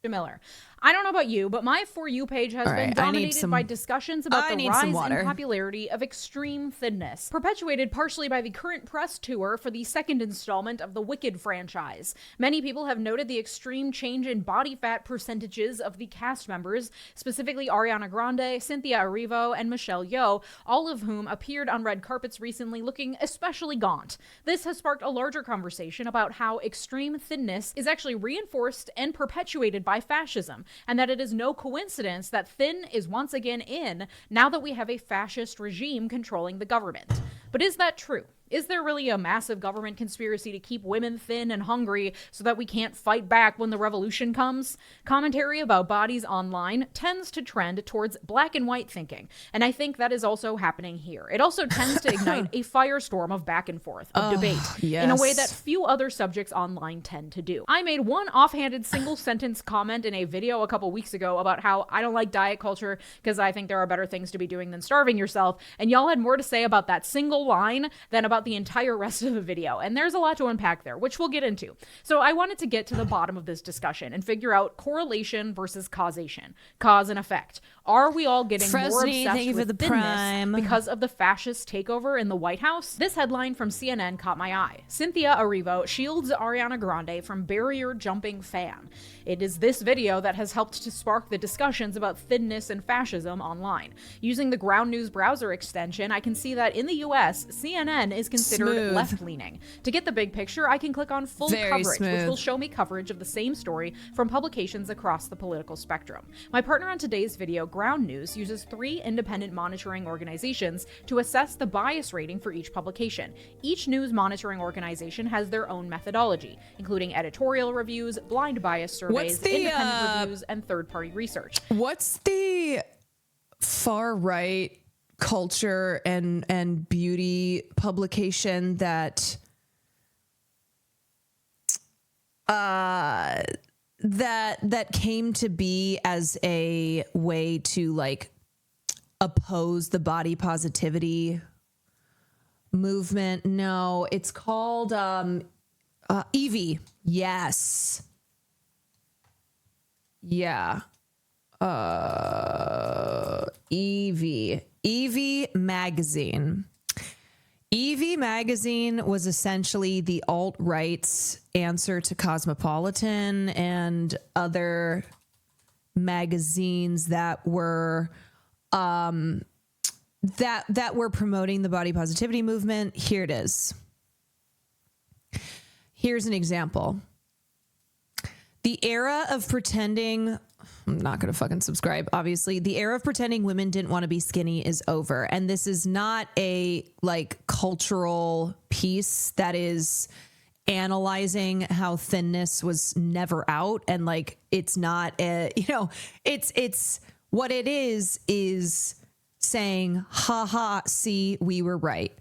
Miller. I don't know about you, but my For You page has been dominated by discussions about the rise in popularity of extreme thinness, perpetuated partially by the current press tour for the second installment of the Wicked franchise. Many people have noted the extreme change in body fat percentages of the cast members, specifically Ariana Grande, Cynthia Erivo, and Michelle Yeoh, all of whom appeared on red carpets recently looking especially gaunt. This has sparked a larger conversation about how extreme thinness is actually reinforced and perpetuated by fascism, and that it is no coincidence that thin is once again in now that we have a fascist regime controlling the government. But is that true? Is there really a massive government conspiracy to keep women thin and hungry so that we can't fight back when the revolution comes? Commentary about bodies online tends to trend towards black and white thinking, and I think that is also happening here. It also tends to ignite a firestorm of back and forth, of debate, in a way that few other subjects online tend to do. I made one offhanded single-sentence comment in a video a couple weeks ago about how I don't like diet culture because I think there are better things to be doing than starving yourself, and y'all had more to say about that single line than about the entire rest of the video, and there's a lot to unpack there, which we'll get into. So I wanted to get to the bottom of this discussion and figure out correlation versus causation, cause and effect. Are we all getting more obsessed with thinness because of the fascist takeover in the White House? This headline from CNN caught my eye. Cynthia Erivo shields Ariana Grande from barrier jumping fan. It is this video that has helped to spark the discussions about thinness and fascism online. Using the Ground News browser extension, I can see that in the US, CNN is considered left-leaning. To get the big picture, I can click on full coverage, which will show me coverage of the same story from publications across the political spectrum. My partner on today's video, Ground News, uses 3 independent monitoring organizations to assess the bias rating for each publication. Each news monitoring organization has their own methodology, including editorial reviews, blind bias surveys, independent reviews, and third-party research. What's the far-right culture and beauty publication that that came to be as a way to like oppose the body positivity movement? No, it's called Evie. Yes. Yeah. Evie magazine. Evie magazine was essentially the alt-right's answer to Cosmopolitan and other magazines that were that were promoting the body positivity movement. Here it is. Here's an example. The era of pretending, I'm not going to fucking subscribe, obviously. The era of pretending women didn't want to be skinny is over. And this is not a like cultural piece that is analyzing how thinness was never out. And like, it's not a, you know, it's what it is saying, haha, see, we were right.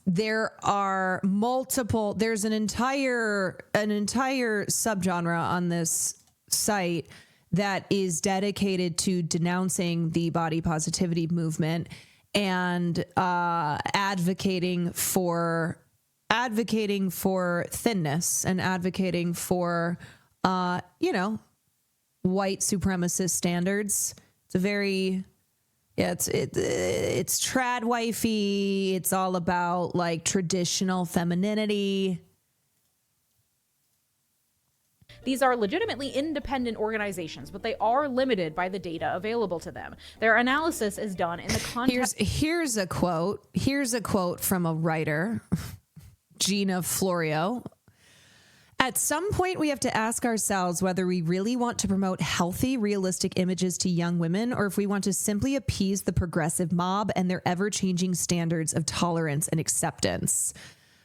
There are multiple, there's an entire subgenre on this site that is dedicated to denouncing the body positivity movement and advocating for thinness and advocating for white supremacist standards. It's a very it's trad wifey. It's all about like traditional femininity. These are legitimately independent organizations, but they are limited by the data available to them. Their analysis is done in the context. Here's a quote. Here's a quote from a writer, Gina Florio. At some point, we have to ask ourselves whether we really want to promote healthy, realistic images to young women, or if we want to simply appease the progressive mob and their ever-changing standards of tolerance and acceptance.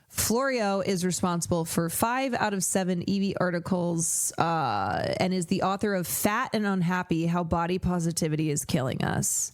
Florio is responsible for 5 out of 7 EV articles and is the author of Fat and Unhappy: How Body Positivity is Killing Us.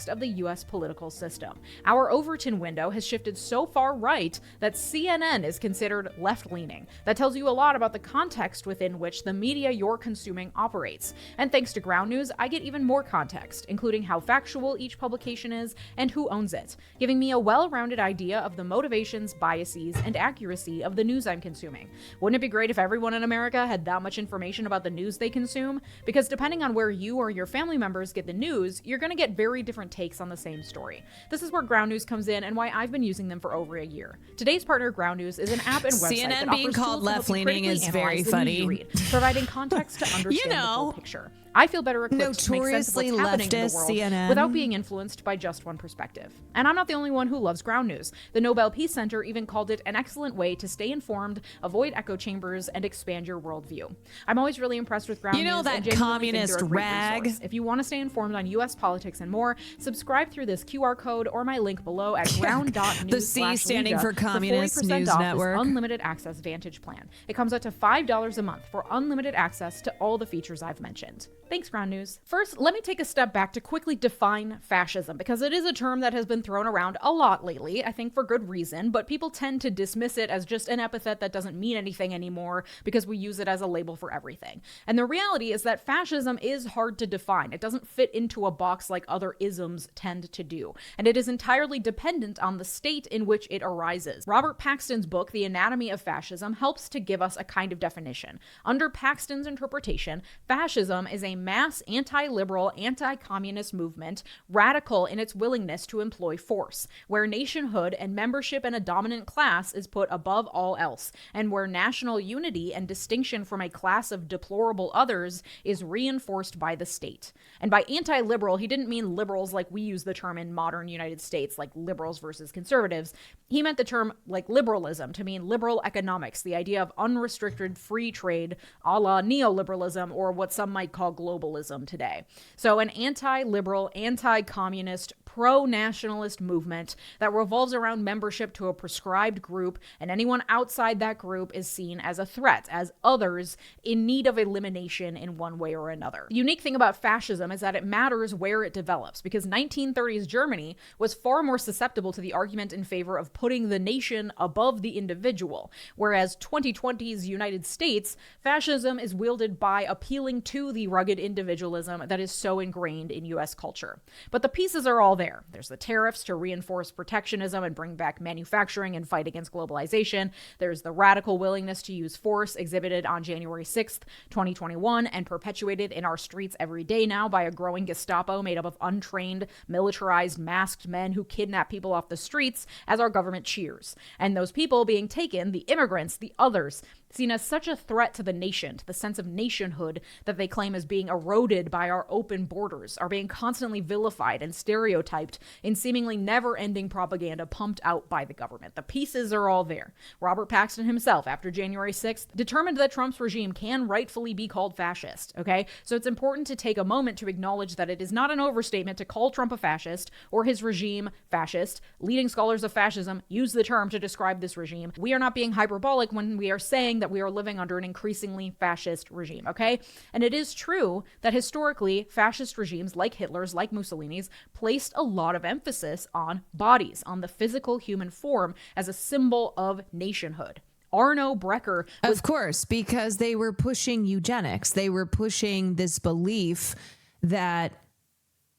Of the U.S. political system. Our Overton window has shifted so far right that CNN is considered left-leaning. That tells you a lot about the context within which the media you're consuming operates. And thanks to Ground News, I get even more context, including how factual each publication is and who owns it, giving me a well-rounded idea of the motivations, biases, and accuracy of the news I'm consuming. Wouldn't it be great if everyone in America had that much information about the news they consume? Because depending on where you or your family members get the news, you're going to get very different takes on the same story. This is where Ground News comes in and why I've been using them for over a year. Today's partner, Ground News, is an app and website CNN that being offers called tools to help you left-leaning critically is very analyze the news funny. you read, providing context to understand the full picture. I feel better equipped to make sense of what's Notoriously happening in the leftist world CNN. without being influenced by just one perspective. And I'm not the only one who loves Ground News. The Nobel Peace Center even called it an excellent way to stay informed, avoid echo chambers, and expand your worldview. I'm always really impressed with Ground News. You know that and genuinely think communist they're a great rag? resource. If you want to stay informed on U.S. politics and more, subscribe through this QR code or my link below at ground.news. The C standing for Communist 40% News off Network. This unlimited access Vantage plan. It comes out to $5 a month for unlimited access to all the features I've mentioned. Thanks, Ground News. First, let me take a step back to quickly define fascism, because it is a term that has been thrown around a lot lately, I think for good reason, but people tend to dismiss it as just an epithet that doesn't mean anything anymore because we use it as a label for everything. And the reality is that fascism is hard to define. It doesn't fit into a box like other isms tend to do, and it is entirely dependent on the state in which it arises. Robert Paxton's book, The Anatomy of Fascism, helps to give us a kind of definition. Under Paxton's interpretation, fascism is a mass anti-liberal, anti-communist movement, radical in its willingness to employ force, where nationhood and membership in a dominant class is put above all else, and where national unity and distinction from a class of deplorable others is reinforced by the state. And by anti-liberal, he didn't mean liberals like we use the term in modern United States, like liberals versus conservatives. He meant the term like liberalism to mean liberal economics, the idea of unrestricted free trade, a la neoliberalism, or what some might call globalism today. So an anti-liberal, anti-communist, pro-nationalist movement that revolves around membership to a prescribed group, and anyone outside that group is seen as a threat, as others in need of elimination in one way or another. The unique thing about fascism is that it matters where it develops, because 1930s Germany was far more susceptible to the argument in favor of putting the nation above the individual, whereas 2020's United States, fascism is wielded by appealing to the rugged individualism that is so ingrained in U.S. culture. But the pieces are all there. There's the tariffs to reinforce protectionism and bring back manufacturing and fight against globalization. There's the radical willingness to use force exhibited on January 6th, 2021, and perpetuated in our streets every day now by a growing Gestapo made up of untrained, militarized, masked men who kidnap people off the streets as our government cheers. And those people being taken, the immigrants, the others, seen as such a threat to the nation, to the sense of nationhood that they claim is being eroded by our open borders, are being constantly vilified and stereotyped in seemingly never-ending propaganda pumped out by the government. The pieces are all there. Robert Paxton himself, after January 6th, determined that Trump's regime can rightfully be called fascist, okay? So it's important to take a moment to acknowledge that it is not an overstatement to call Trump a fascist or his regime fascist. Leading scholars of fascism use the term to describe this regime. We are not being hyperbolic when we are saying that we are living under an increasingly fascist regime, okay? And it is true that historically, fascist regimes like Hitler's, like Mussolini's, placed a lot of emphasis on bodies, on the physical human form as a symbol of nationhood. Arno Breker was— Of course, because they were pushing eugenics. They were pushing this belief that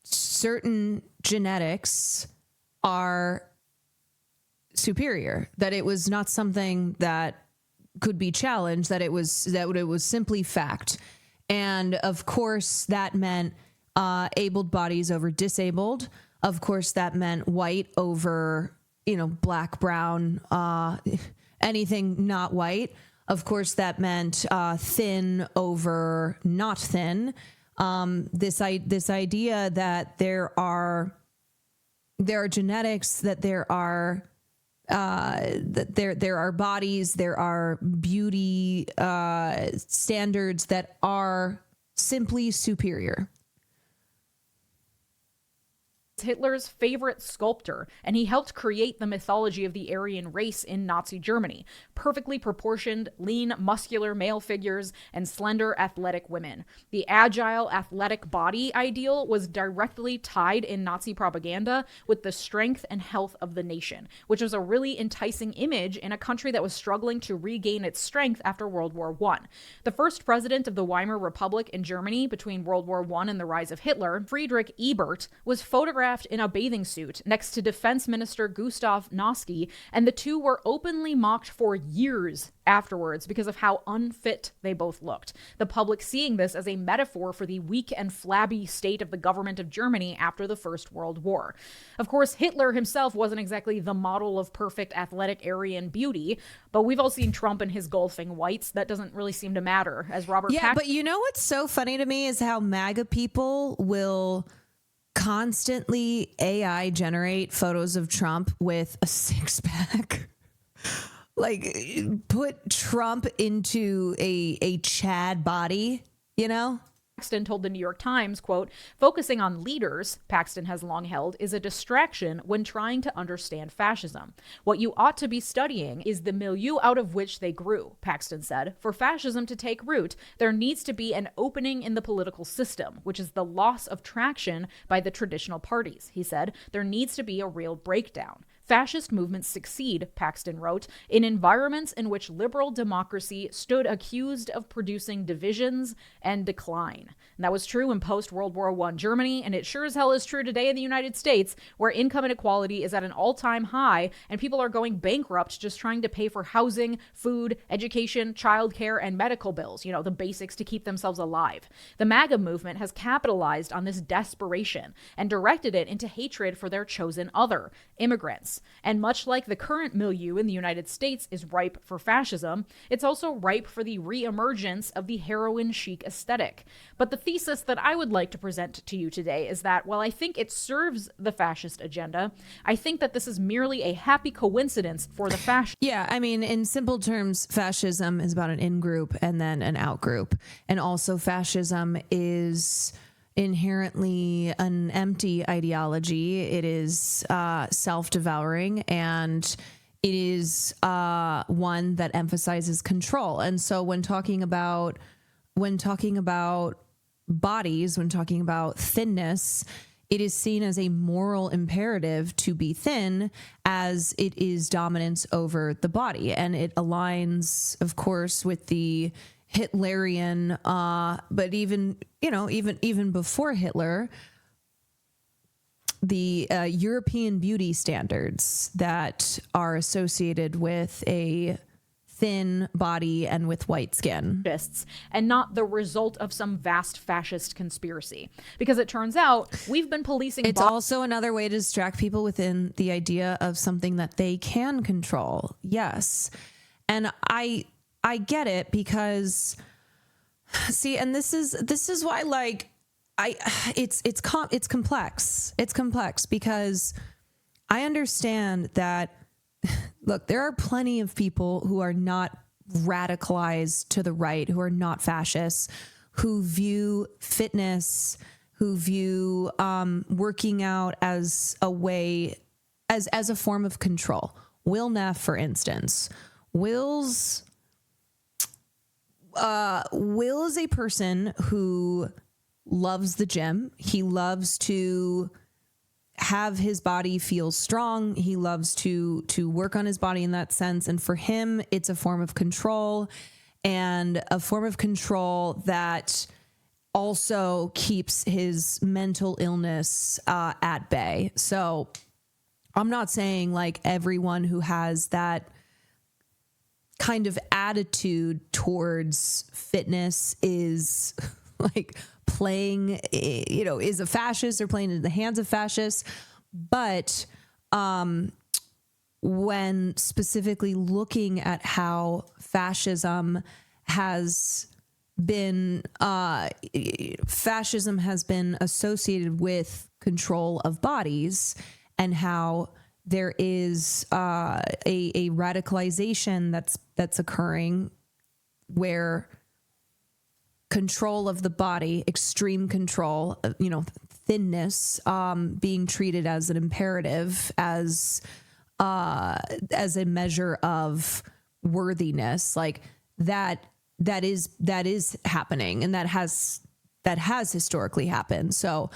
certain genetics are superior, that it was not something that could be challenged, that it was simply fact. And of course that meant abled bodies over disabled. Of course that meant white over, black, brown, anything not white. Of course, that meant thin over not thin. This idea that there are genetics, that there are bodies, there are beauty standards that are simply superior. Hitler's favorite sculptor, and he helped create the mythology of the Aryan race in Nazi Germany. Perfectly proportioned, lean, muscular male figures and slender, athletic women. The agile, athletic body ideal was directly tied in Nazi propaganda with the strength and health of the nation, which was a really enticing image in a country that was struggling to regain its strength after World War I. The first president of the Weimar Republic in Germany between World War I and the rise of Hitler, Friedrich Ebert, was photographed in a bathing suit next to Defense Minister Gustav Noske, and the two were openly mocked for years afterwards because of how unfit they both looked. The public seeing this as a metaphor for the weak and flabby state of the government of Germany after the First World War. Of course, Hitler himself wasn't exactly the model of perfect athletic Aryan beauty, but we've all seen Trump in his golfing whites. That doesn't really seem to matter, as Robert But you know what's so funny to me is how MAGA people will constantly AI generate photos of Trump with a six-pack. Like, put Trump into a Chad body, you know? Paxton told the New York Times, quote, "Focusing on leaders," Paxton has long held, "is a distraction when trying to understand fascism. What you ought to be studying is the milieu out of which they grew," Paxton said. "For fascism to take root, there needs to be an opening in the political system, which is the loss of traction by the traditional parties," he said. "There needs to be a real breakdown. Fascist movements succeed," Paxton wrote, "in environments in which liberal democracy stood accused of producing divisions and decline." And that was true in post-World War I Germany, and it sure as hell is true today in the United States, where income inequality is at an all-time high, and people are going bankrupt just trying to pay for housing, food, education, childcare, and medical bills, you know, the basics to keep themselves alive. The MAGA movement has capitalized on this desperation and directed it into hatred for their chosen other, immigrants. And much like the current milieu in the United States is ripe for fascism, it's also ripe for the re-emergence of the heroin chic aesthetic. But the thesis that I would like to present to you today is that while I think it serves the fascist agenda, I think that this is merely a happy coincidence for the fascists. Yeah, I mean, in simple terms, fascism is about an in-group and then an out-group. And also fascism is inherently an empty ideology. It is self-devouring, and it is one that emphasizes control. And so when talking about bodies, when talking about thinness, it is seen as a moral imperative to be thin, as it is dominance over the body. And it aligns, of course, with the Hitlerian, but even before Hitler, the European beauty standards that are associated with a thin body and with white skin. And not the result of some vast fascist conspiracy. Because it turns out we've been policing... It's also another way to distract people within the idea of something that they can control. Yes. And I get it, because see, and this is why, like, it's complex. It's complex because I understand that, look, there are plenty of people who are not radicalized to the right, who are not fascists, who view fitness, who view working out as a way, as a form of control. Will Neff, for instance. Will is a person who loves the gym. He loves to have his body feel strong. He loves to work on his body in that sense. And for him, it's a form of control, and a form of control that also keeps his mental illness at bay. So I'm not saying like everyone who has that kind of attitude towards fitness is like playing, is a fascist or playing in the hands of fascists. But when specifically looking at how fascism has been associated with control of bodies, and how there is a radicalization that's occurring where control of the body, extreme control, thinness, being treated as an imperative, as a measure of worthiness, like that is happening, and that has historically happened. So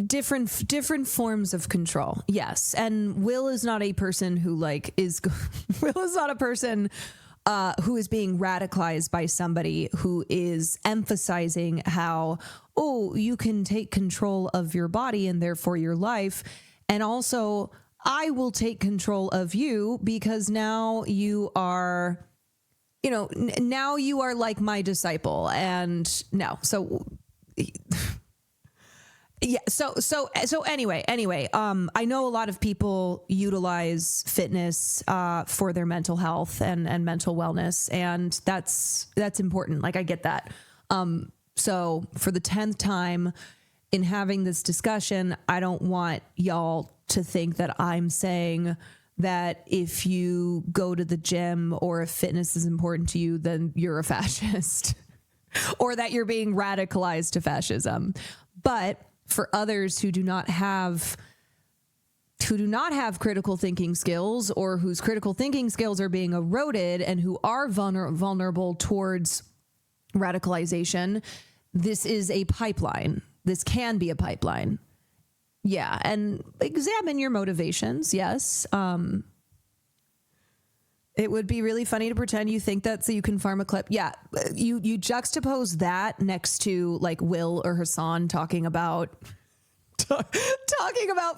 different forms of control. Yes. And Will is not a person who Will is not a person who is being radicalized by somebody who is emphasizing how, you can take control of your body and therefore your life. And also, I will take control of you because now you are, now you are like my disciple. And no, so yeah. So anyway, I know a lot of people utilize fitness for their mental health and mental wellness, and that's important. Like, I get that. So for the 10th time in having this discussion, I don't want y'all to think that I'm saying that if you go to the gym or if fitness is important to you, then you're a fascist or that you're being radicalized to fascism. But for others who do not have critical thinking skills, or whose critical thinking skills are being eroded and who are vulnerable towards radicalization, this is a pipeline. This can be a pipeline. Yeah. And examine your motivations. Yes. It would be really funny to pretend you think that so you can farm a clip. Yeah. You juxtapose that next to like Will or Hassan talking about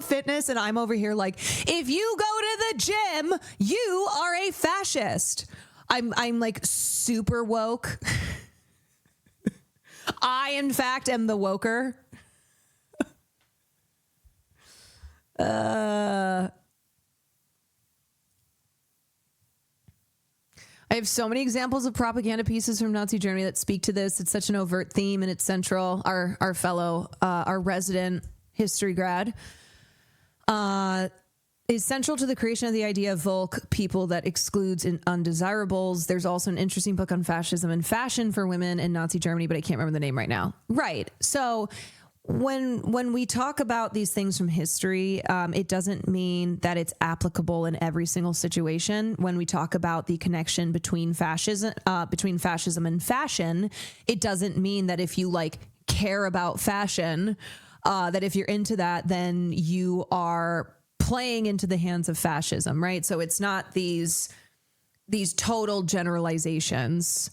fitness, and I'm over here like, if you go to the gym, you are a fascist. I'm like super woke. I, in fact, am the woker. I have so many examples of propaganda pieces from Nazi Germany that speak to this. It's such an overt theme, and it's central. Our fellow, our resident history grad, is central to the creation of the idea of Volk, people that excludes undesirables. There's also an interesting book on fascism and fashion for women in Nazi Germany, but I can't remember the name right now. Right. So when we talk about these things from history, it doesn't mean that it's applicable in every single situation. When we talk about the connection between fascism and fashion, it doesn't mean that if you care about fashion, that if you're into that, then you are playing into the hands of fascism, right? So it's not these total generalizations.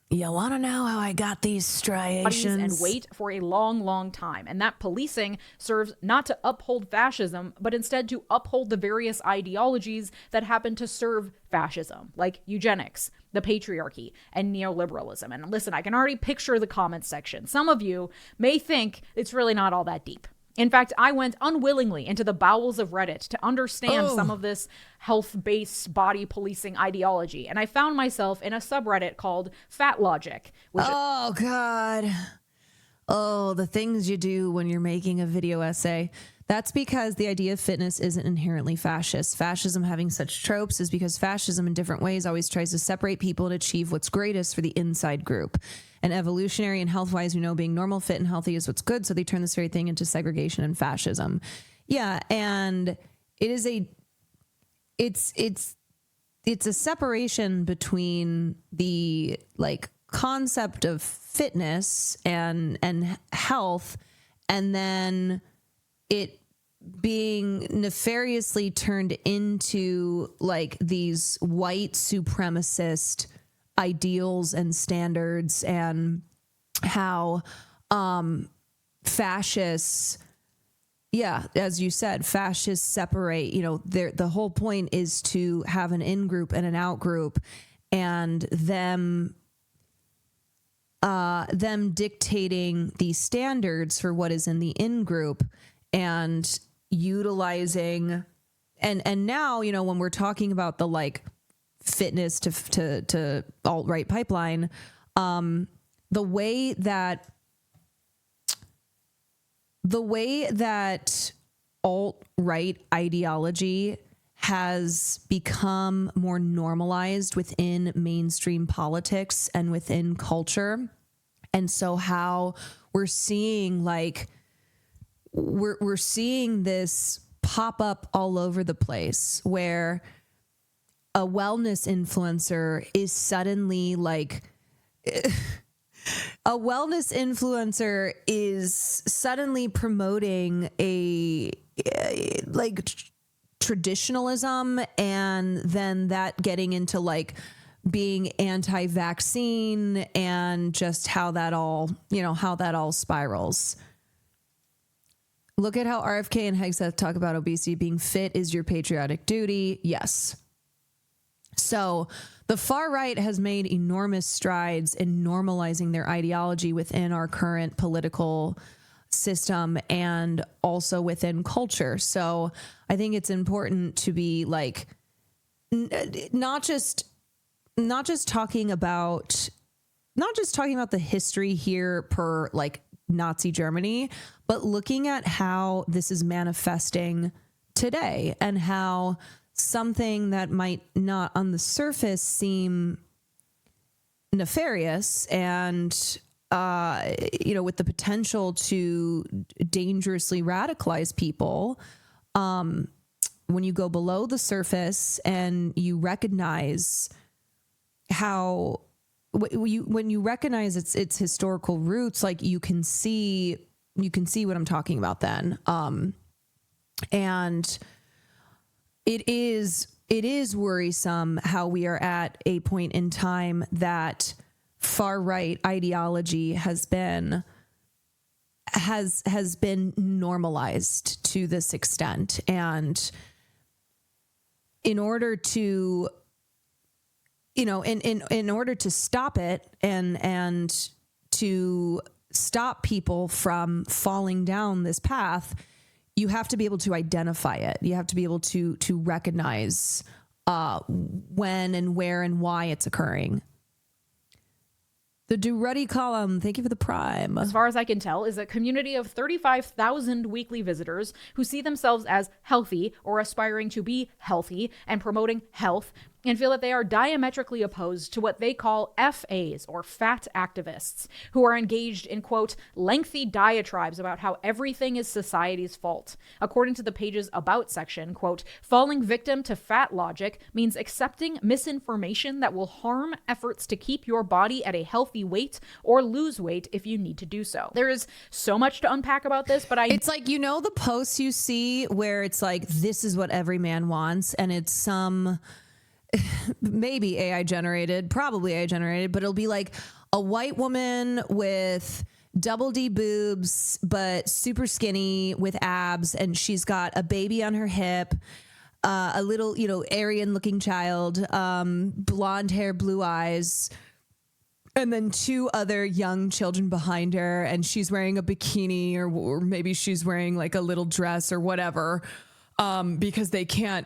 You want to know how I got these striations? And wait for a long, long time. And that policing serves not to uphold fascism, but instead to uphold the various ideologies that happen to serve fascism, like eugenics, the patriarchy, and neoliberalism. And listen, I can already picture the comments section. Some of you may think it's really not all that deep. In fact, I went unwillingly into the bowels of Reddit to understand some of this health-based body policing ideology, and I found myself in a subreddit called Fat Logic. Oh, God. Oh, the things you do when you're making a video essay. That's because the idea of fitness isn't inherently fascist. Fascism having such tropes is because fascism in different ways always tries to separate people and achieve what's greatest for the inside group. And evolutionary and health-wise, we know being normal, fit, and healthy is what's good, so they turn this very thing into segregation and fascism. Yeah, and it is it's a separation between the concept of fitness and health, and then it being nefariously turned into these white supremacist ideals and standards, and how fascists, as you said, fascists separate, the whole point is to have an in-group and an out-group, and them them dictating the standards for what is in the in-group and utilizing, and now, you know, when we're talking about the like fitness to alt-right pipeline, the way that alt-right ideology has become more normalized within mainstream politics and within culture. And so how we're seeing like we're seeing this pop up all over the place where a wellness influencer is suddenly like a wellness influencer is suddenly promoting a like traditionalism, and then that getting into like being anti-vaccine and just how that all, you know, how that all spirals. Look at how RFK and Hegseth talk about obesity being fit is your patriotic duty. Yes. So the far right has made enormous strides in normalizing their ideology within our current political system and also within culture. So I think it's important to be like, not just talking about the history here per like Nazi Germany, but looking at how this is manifesting today and how something that might not on the surface seem nefarious and you know, with the potential to dangerously radicalize people, when you go below the surface and you recognize how when you recognize its historical roots, like you can see what I'm talking about then. And it is worrisome how we are at a point in time that far right ideology has been normalized to this extent. And in order to, you know, in order to stop it and to stop people from falling down this path, you have to be able to identify it. You have to be able to recognize when and where and why it's occurring. The Do Ruddy column, thank you for the prime. As far as I can tell, is a community of 35,000 weekly visitors who see themselves as healthy or aspiring to be healthy and promoting health, and feel that they are diametrically opposed to what they call FAs, or fat activists, who are engaged in, quote, lengthy diatribes about how everything is society's fault. According to the page's About section, quote, falling victim to fat logic means accepting misinformation that will harm efforts to keep your body at a healthy weight or lose weight if you need to do so. There is so much to unpack about this, but it's like, you know, the posts you see where it's like, this is what every man wants, and it's some maybe AI generated, probably AI generated, but it'll be like a white woman with double D boobs, but super skinny with abs. And she's got a baby on her hip, a little, you know, Aryan looking child, blonde hair, blue eyes, and then two other young children behind her. And she's wearing a bikini or maybe she's wearing like a little dress or whatever. Because they can't,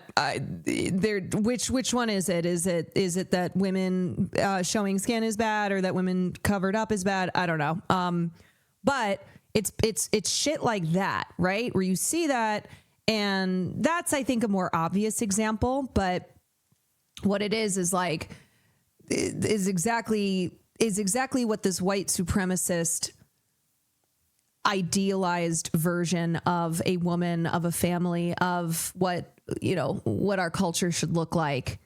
which one is it? Is it that women showing skin is bad, or that women covered up is bad? I don't know. But it's shit like that, right? Where you see that, and that's, I think, a more obvious example. But what it is like, is exactly what this white supremacist idealized version of a woman, of a family, of what, you know, what our culture should look like.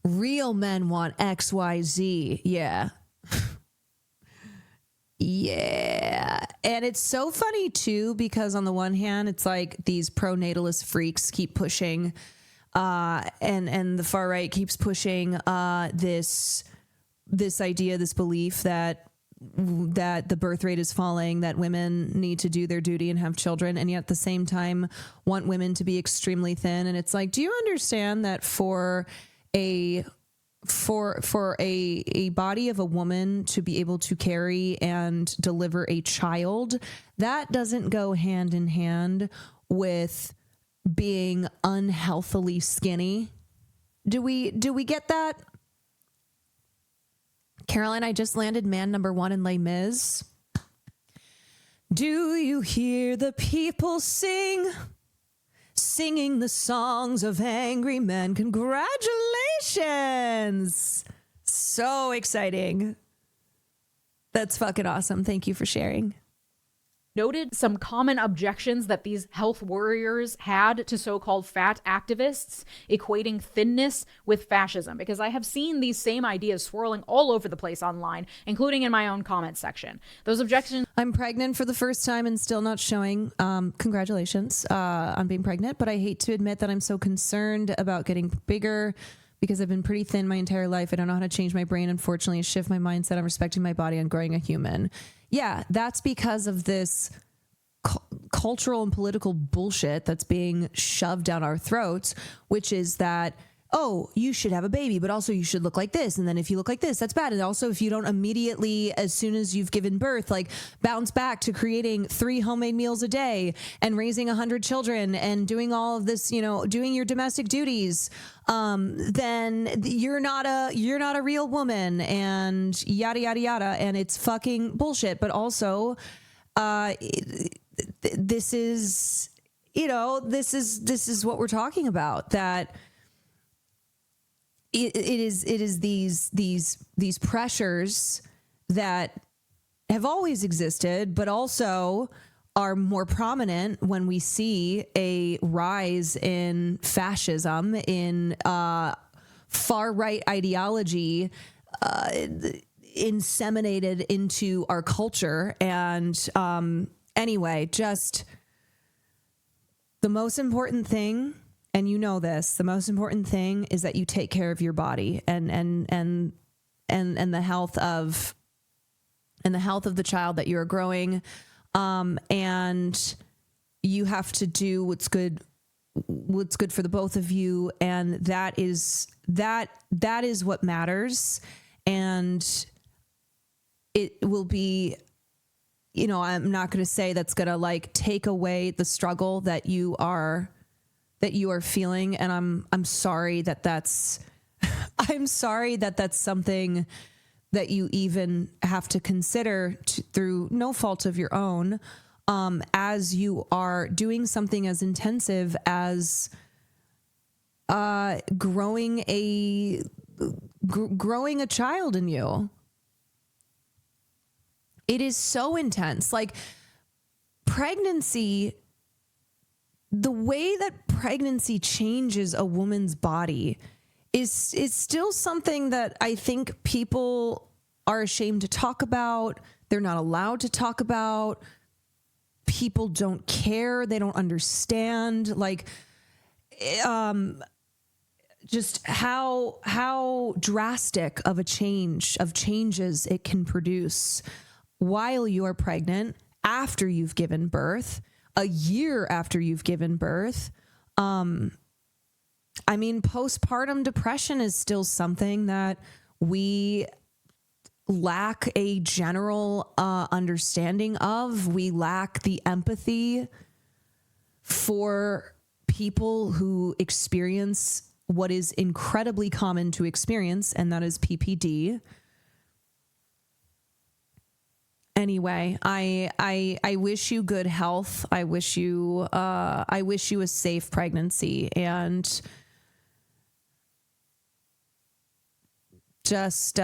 Real men want XYZ. Yeah. Yeah. And it's so funny too, because on the one hand, it's like these pro-natalist freaks keep pushing, and the far right keeps pushing this idea, this belief that the birth rate is falling, that women need to do their duty and have children, and yet at the same time want women to be extremely thin. And it's like, do you understand that for a for a body of a woman to be able to carry and deliver a child, that doesn't go hand in hand with being unhealthily skinny. Do we get that? Caroline, I just landed man number 1 in Les Mis. Do you hear the people singing the songs of angry men? Congratulations. So exciting. That's fucking awesome. Thank you for sharing. Noted some common objections that these health warriors had to so-called fat activists, equating thinness with fascism, because I have seen these same ideas swirling all over the place online, including in my own comment section. Those objections... I'm pregnant for the first time and still not showing. Congratulations on being pregnant, but I hate to admit that I'm so concerned about getting bigger because I've been pretty thin my entire life. I don't know how to change my brain, unfortunately, and shift my mindset on respecting my body and growing a human. Yeah, that's because of this cultural and political bullshit that's being shoved down our throats, which is that, oh, you should have a baby, but also you should look like this. And then if you look like this, that's bad. And also if you don't immediately, as soon as you've given birth, like bounce back to creating 3 homemade meals a day and raising 100 children and doing all of this, you know, doing your domestic duties, then you're not a real woman and yada, yada, yada. And it's fucking bullshit. But also, this is, you know, this is what we're talking about, that it is these pressures that have always existed, but also are more prominent when we see a rise in fascism, in far right ideology inseminated into our culture. And anyway, just the most important thing, and you know this, the most important thing is that you take care of your body and the health of the child that you're growing. And you have to do what's good for the both of you. And that is what matters. And it will be, you know, I'm not going to say that's going to like take away the struggle that you are feeling. And I'm sorry that that's something that you even have to consider through no fault of your own, as you are doing something as intensive as growing a child in you. It is so intense. Like pregnancy, the way that pregnancy changes a woman's body is still something that I think people are ashamed to talk about. They're not allowed to talk about. People don't care. They don't understand. Like, just how drastic of changes it can produce while you are pregnant, after you've given birth, a year after you've given birth. I mean, postpartum depression is still something that we lack a general understanding of. We lack the empathy for people who experience what is incredibly common to experience, and that is PPD. Anyway, I wish you good health. I wish you a safe pregnancy, and just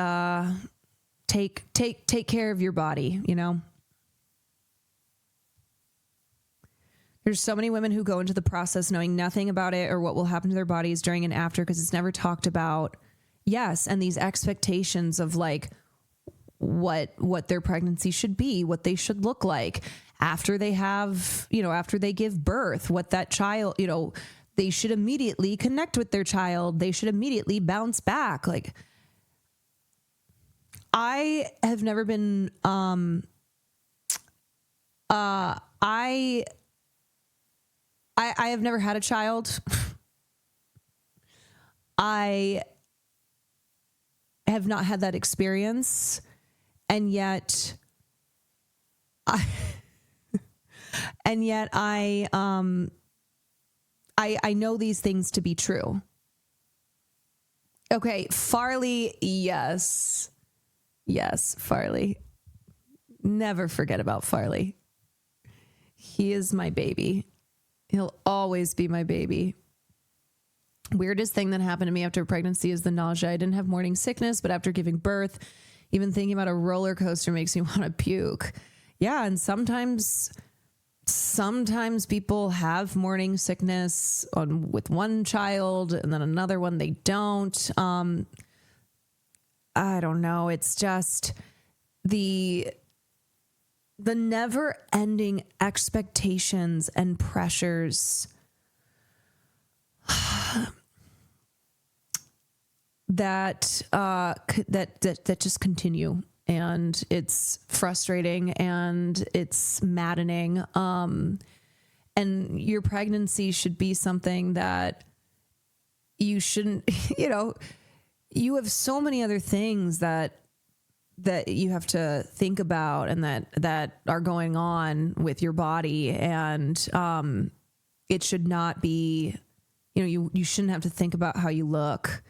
take care of your body, you know. There's so many women who go into the process knowing nothing about it or what will happen to their bodies during and after, because it's never talked about. Yes, and these expectations of like what their pregnancy should be, what they should look like after they have, you know, after they give birth, what that child, you know, they should immediately connect with their child. They should immediately bounce back. Like, I have never been, I have never had a child. I have not had that experience, and yet I know these things to be true. Okay, Farley, yes, Farley. Never forget about Farley. He is my baby. He'll always be my baby. Weirdest thing that happened to me after pregnancy is the nausea. I didn't have morning sickness, but after giving birth, even thinking about a roller coaster makes me want to puke. Yeah, and sometimes people have morning sickness with one child, and then another one they don't. I don't know. It's just the never-ending expectations and pressures that just continue, and it's frustrating and it's maddening. And your pregnancy should be something that you shouldn't, you have so many other things that you have to think about and that are going on with your body. And it should not be, you shouldn't have to think about how you look.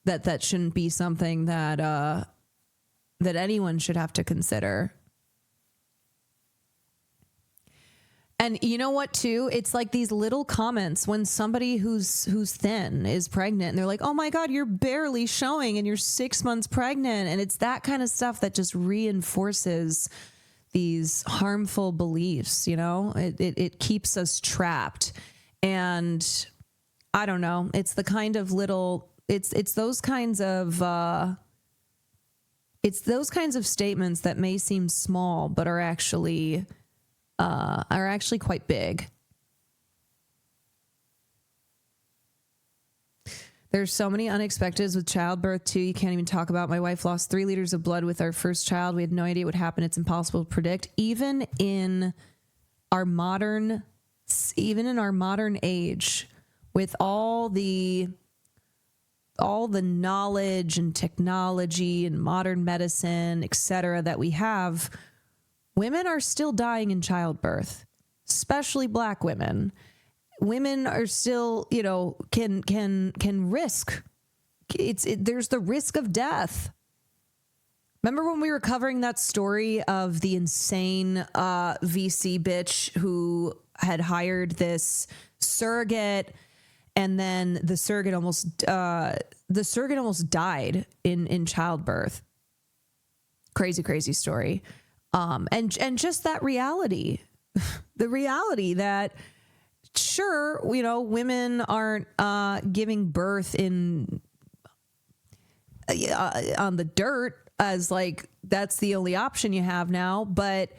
That shouldn't be something that anyone should have to consider. And you know what, too? It's like these little comments when somebody who's thin is pregnant and they're like, oh my God, you're barely showing and you're 6 months pregnant. And it's that kind of stuff that just reinforces these harmful beliefs, it keeps us trapped. And I don't know, it's the kind of little, it's those kinds of statements that may seem small, but are actually quite big. There's so many unexpecteds with childbirth too. You can't even talk about. My wife lost 3 liters of blood with our first child. We had no idea what happened. It's impossible to predict. Even in our modern age, with all the knowledge and technology and modern medicine, et cetera, that we have, women are still dying in childbirth, especially Black women. Women are still, can risk. There's the risk of death. Remember when we were covering that story of the insane VC bitch who had hired this surrogate, and then the surrogate almost died in childbirth. Crazy story. And just that reality, the reality that, sure, women aren't giving birth on the dirt as like that's the only option you have now. But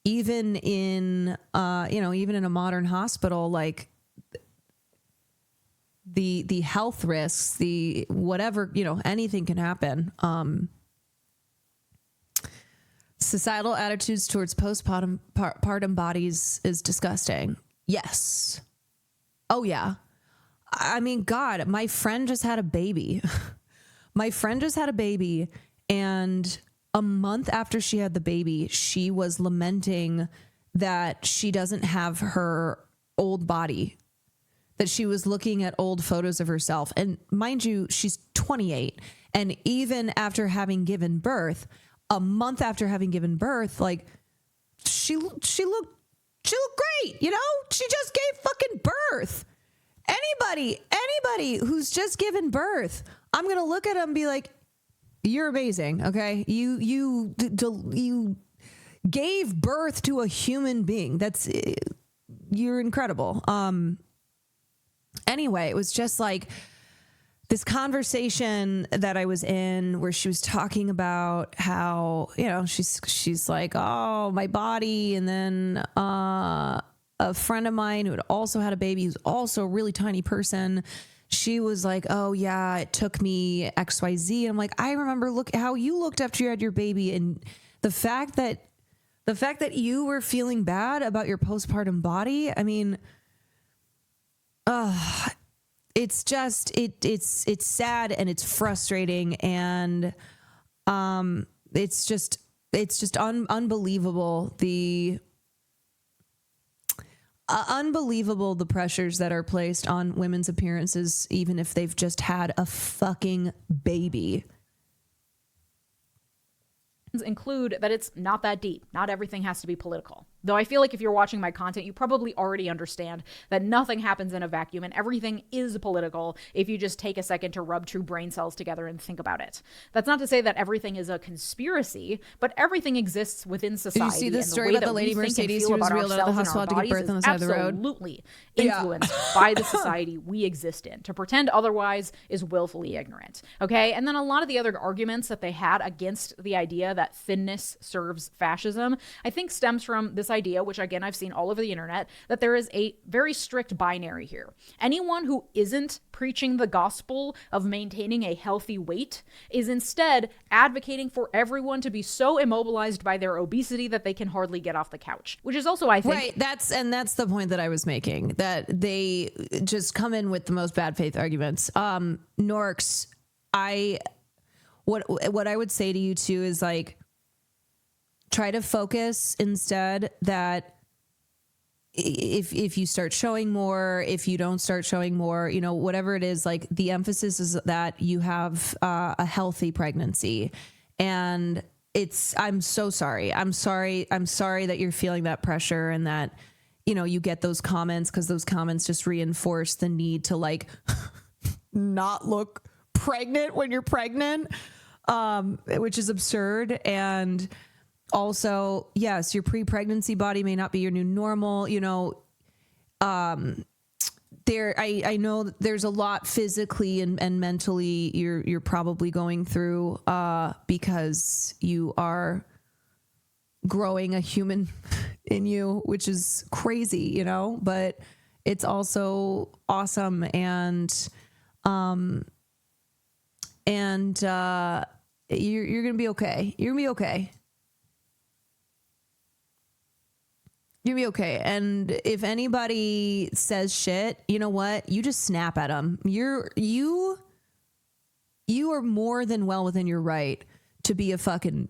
even in even in a modern hospital, like the health risks, the whatever, anything can happen. Societal attitudes towards postpartum bodies is disgusting. Yes. Oh, yeah. I mean, God, my friend just had a baby. And a month after she had the baby, she was lamenting that she doesn't have her old body, that she was looking at old photos of herself. And mind you, she's 28. And even after having given birth, a month after having given birth, like she looked great, she just gave fucking birth. Anybody who's just given birth, I'm going to look at them and be like, you're amazing. Okay. You gave birth to a human being. You're incredible. Anyway, it was just like this conversation that I was in where she was talking about how, she's like, oh, my body. And then a friend of mine who had also had a baby, who's also a really tiny person, she was like, oh, yeah, it took me XYZ. And I'm like, I remember how you looked after you had your baby. And the fact that you were feeling bad about your postpartum body, I mean, it's just it's sad and it's frustrating, and it's just unbelievable unbelievable the pressures that are placed on women's appearances, even if they've just had a fucking baby. Include that it's not that deep. Not everything has to be political. Though I feel like if you're watching my content, you probably already understand that nothing happens in a vacuum and everything is political if you just take a second to rub two brain cells together and think about it. That's not to say that everything is a conspiracy, but everything exists within society. Did you see this story about the lady Mercedes who was wheeled out of the hospital to give birth on the side of the road? Absolutely influenced by the society we exist in. To pretend otherwise is willfully ignorant. Okay? And then a lot of the other arguments that they had against the idea that thinness serves fascism, I think stems from this idea, which again I've seen all over the internet, that there is a very strict binary here. Anyone who isn't preaching the gospel of maintaining a healthy weight is instead advocating for everyone to be so immobilized by their obesity that they can hardly get off the couch, which is also, I think, right. That's the point that I was making, that they just come in with the most bad faith arguments. Norks, what I would say to you too is like, try to focus instead that if you start showing more, if you don't start showing more, you know, whatever it is, like the emphasis is that you have a healthy pregnancy. And I'm so sorry. I'm sorry that you're feeling that pressure and that, you know, you get those comments, because those comments just reinforce the need to like not look pregnant when you're pregnant, which is absurd. And also, yes, your pre-pregnancy body may not be your new normal. You know, I know there's a lot physically and mentally you're probably going through because you are growing a human in you, which is crazy, you know, but it's also awesome. And you're going to be okay. You're going to be okay. You'll be okay. And if anybody says shit, you know what? You just snap at them. You are more than well within your right to be a fucking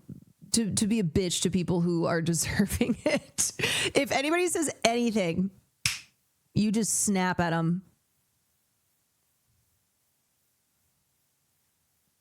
to be a bitch to people who are deserving it. If anybody says anything, you just snap at them.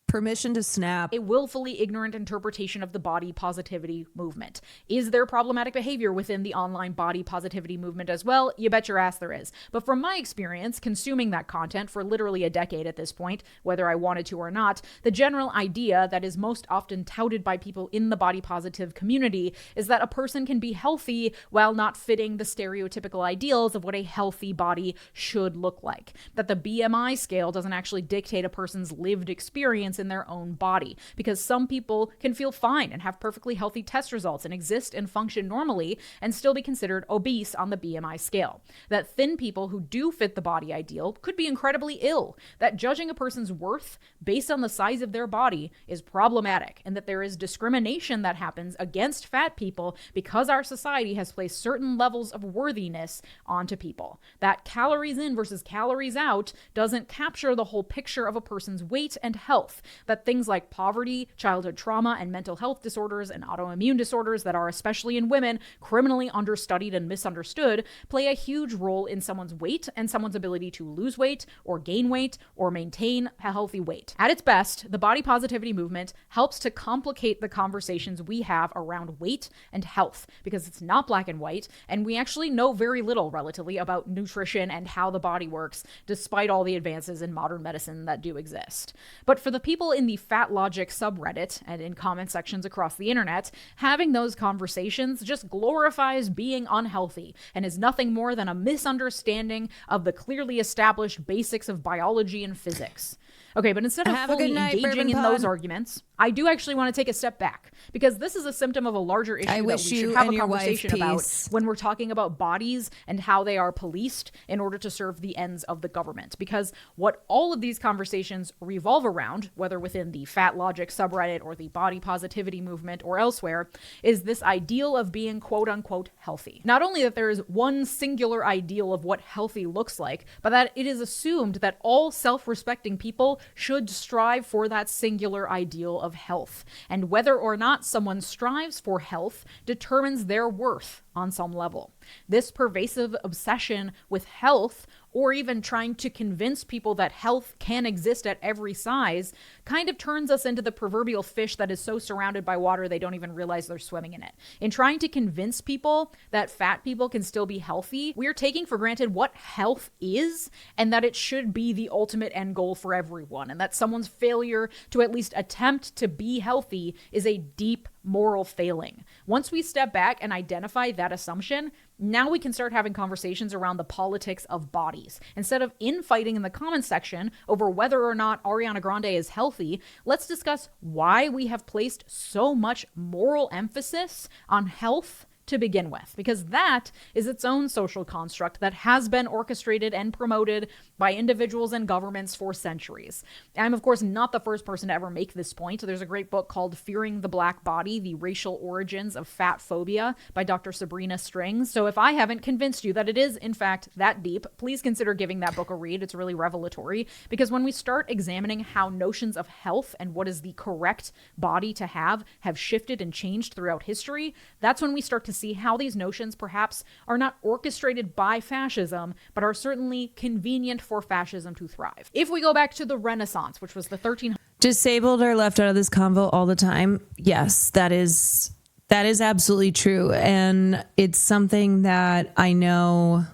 Permission to snap. A willfully ignorant interpretation of the body positivity movement. Is there problematic behavior within the online body positivity movement as well? You bet your ass there is. But from my experience, consuming that content for literally a decade at this point, whether I wanted to or not, the general idea that is most often touted by people in the body positive community is that a person can be healthy while not fitting the stereotypical ideals of what a healthy body should look like. That the BMI scale doesn't actually dictate a person's lived experience in their own body, because some people can feel fine and have perfectly healthy test results and exist and function normally and still be considered obese on the BMI scale. That thin people who do fit the body ideal could be incredibly ill. That judging a person's worth based on the size of their body is problematic, and that there is discrimination that happens against fat people because our society has placed certain levels of worthiness onto people. That calories in versus calories out doesn't capture the whole picture of a person's weight and health. That things like poverty, childhood trauma, and mental health disorders and autoimmune disorders that are, especially in women, criminally understudied and misunderstood, play a huge role in someone's weight and someone's ability to lose weight or gain weight or maintain a healthy weight. At its best, the body positivity movement helps to complicate the conversations we have around weight and health, because it's not black and white, and we actually know very little relatively about nutrition and how the body works, despite all the advances in modern medicine that do exist. But for the people in the Fat Logic subreddit and in comment sections across the internet, having those conversations just glorifies being unhealthy and is nothing more than a misunderstanding of the clearly established basics of biology and physics. Okay, but instead of fully engaging in those arguments, I do actually want to take a step back because this is a symptom of a larger issue that we should have a conversation about when we're talking about bodies and how they are policed in order to serve the ends of the government. Because what all of these conversations revolve around, whether within the Fat Logic subreddit or the body positivity movement or elsewhere, is this ideal of being quote unquote healthy. Not only that there is one singular ideal of what healthy looks like, but that it is assumed that all self-respecting people should strive for that singular ideal of health. And whether or not someone strives for health determines their worth on some level. This pervasive obsession with health, or even trying to convince people that health can exist at every size, kind of turns us into the proverbial fish that is so surrounded by water they don't even realize they're swimming in it. In trying to convince people that fat people can still be healthy, we are taking for granted what health is and that it should be the ultimate end goal for everyone, and that someone's failure to at least attempt to be healthy is a deep moral failing. Once we step back and identify that assumption, now we can start having conversations around the politics of bodies. Instead of infighting in the comments section over whether or not Ariana Grande is healthy, let's discuss why we have placed so much moral emphasis on health to begin with, because that is its own social construct that has been orchestrated and promoted by individuals and governments for centuries. I'm, of course, not the first person to ever make this point. There's a great book called Fearing the Black Body, The Racial Origins of Fat Phobia by Dr. Sabrina Strings. So if I haven't convinced you that it is, in fact, that deep, please consider giving that book a read. It's really revelatory, because when we start examining how notions of health and what is the correct body to have shifted and changed throughout history, that's when we start to see how these notions perhaps are not orchestrated by fascism, but are certainly convenient for fascism to thrive. If we go back to the Renaissance, which was the 1300s. Disabled are left out of this convo all the time. Yes, that is absolutely true. And it's something that I know,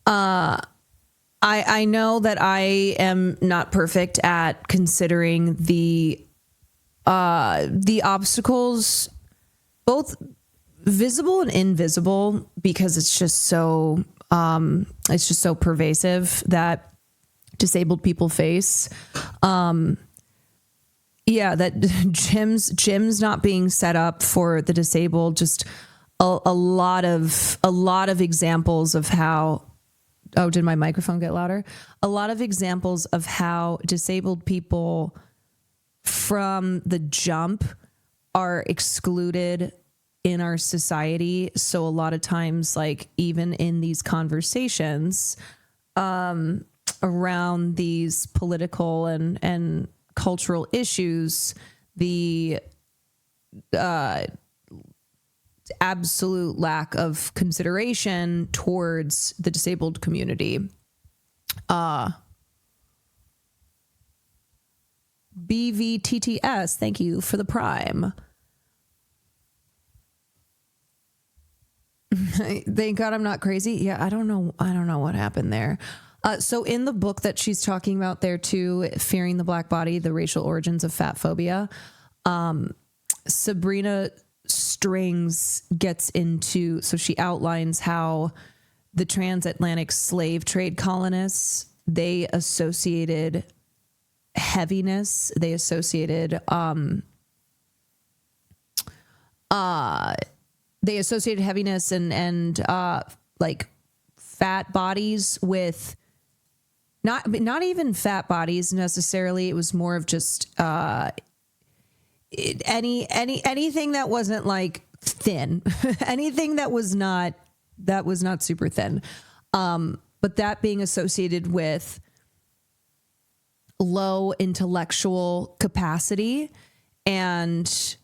I know that I am not perfect at considering the obstacles, both visible and invisible, because it's just so pervasive that disabled people face. That gyms not being set up for the disabled, just a lot of examples of how, oh, did my microphone get louder? A lot of examples of how disabled people from the jump are excluded in our society. So a lot of times, like even in these conversations around these political and cultural issues, the absolute lack of consideration towards the disabled community. BVTTS, thank you for the Prime. Thank God I'm not crazy. Yeah, I don't know what happened there. So in the book that she's talking about there too, Fearing the Black Body, The Racial Origins of Fat Phobia, Sabrina Strings gets into, so she outlines how the transatlantic slave trade colonists, they associated heaviness, they associated heaviness and like fat bodies with not even fat bodies necessarily. It was more of just anything that wasn't like thin, anything that was not super thin. But that being associated with low intellectual capacity and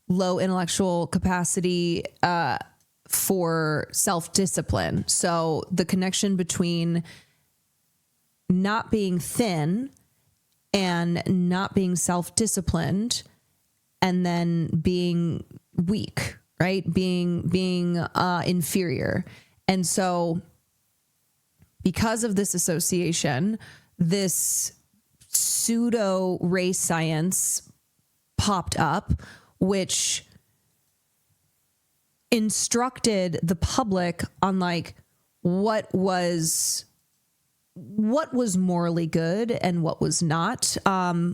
low intellectual capacity for self-discipline. So the connection between not being thin and not being self-disciplined, and then being weak, right? Being inferior. And so because of this association, this pseudo race science popped up, which instructed the public on like what was what was morally good and what was not,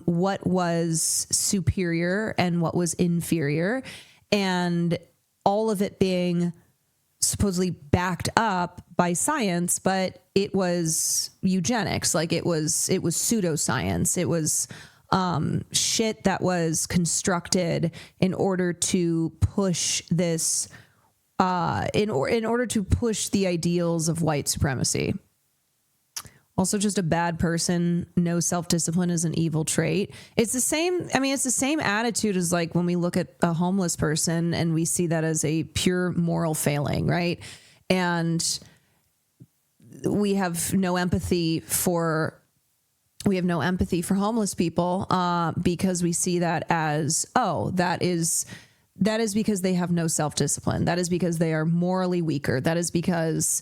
what was superior and what was inferior, and all of it being supposedly backed up by science, but it was eugenics. Like it was pseudoscience. It was shit that was constructed in order to push this, in order to push the ideals of white supremacy. Also, just a bad person. No self-discipline is an evil trait. It's the same. I mean, it's the same attitude as like when we look at a homeless person and we see that as a pure moral failing, right? And we have no empathy for homeless people because we see that as, oh, that is because they have no self-discipline. That is because they are morally weaker. That is because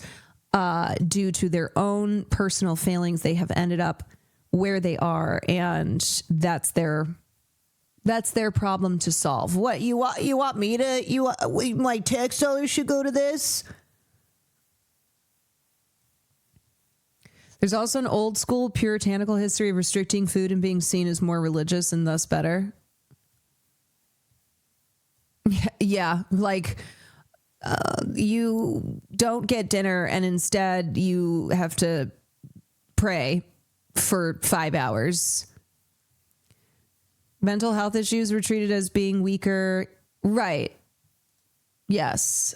due to their own personal failings, they have ended up where they are, and that's their problem to solve. What you want me to my tax dollars should go to this? There's also an old school puritanical history of restricting food and being seen as more religious and thus better. Yeah, like you don't get dinner and instead you have to pray for 5 hours. Mental health issues were treated as being weaker. Right. Yes.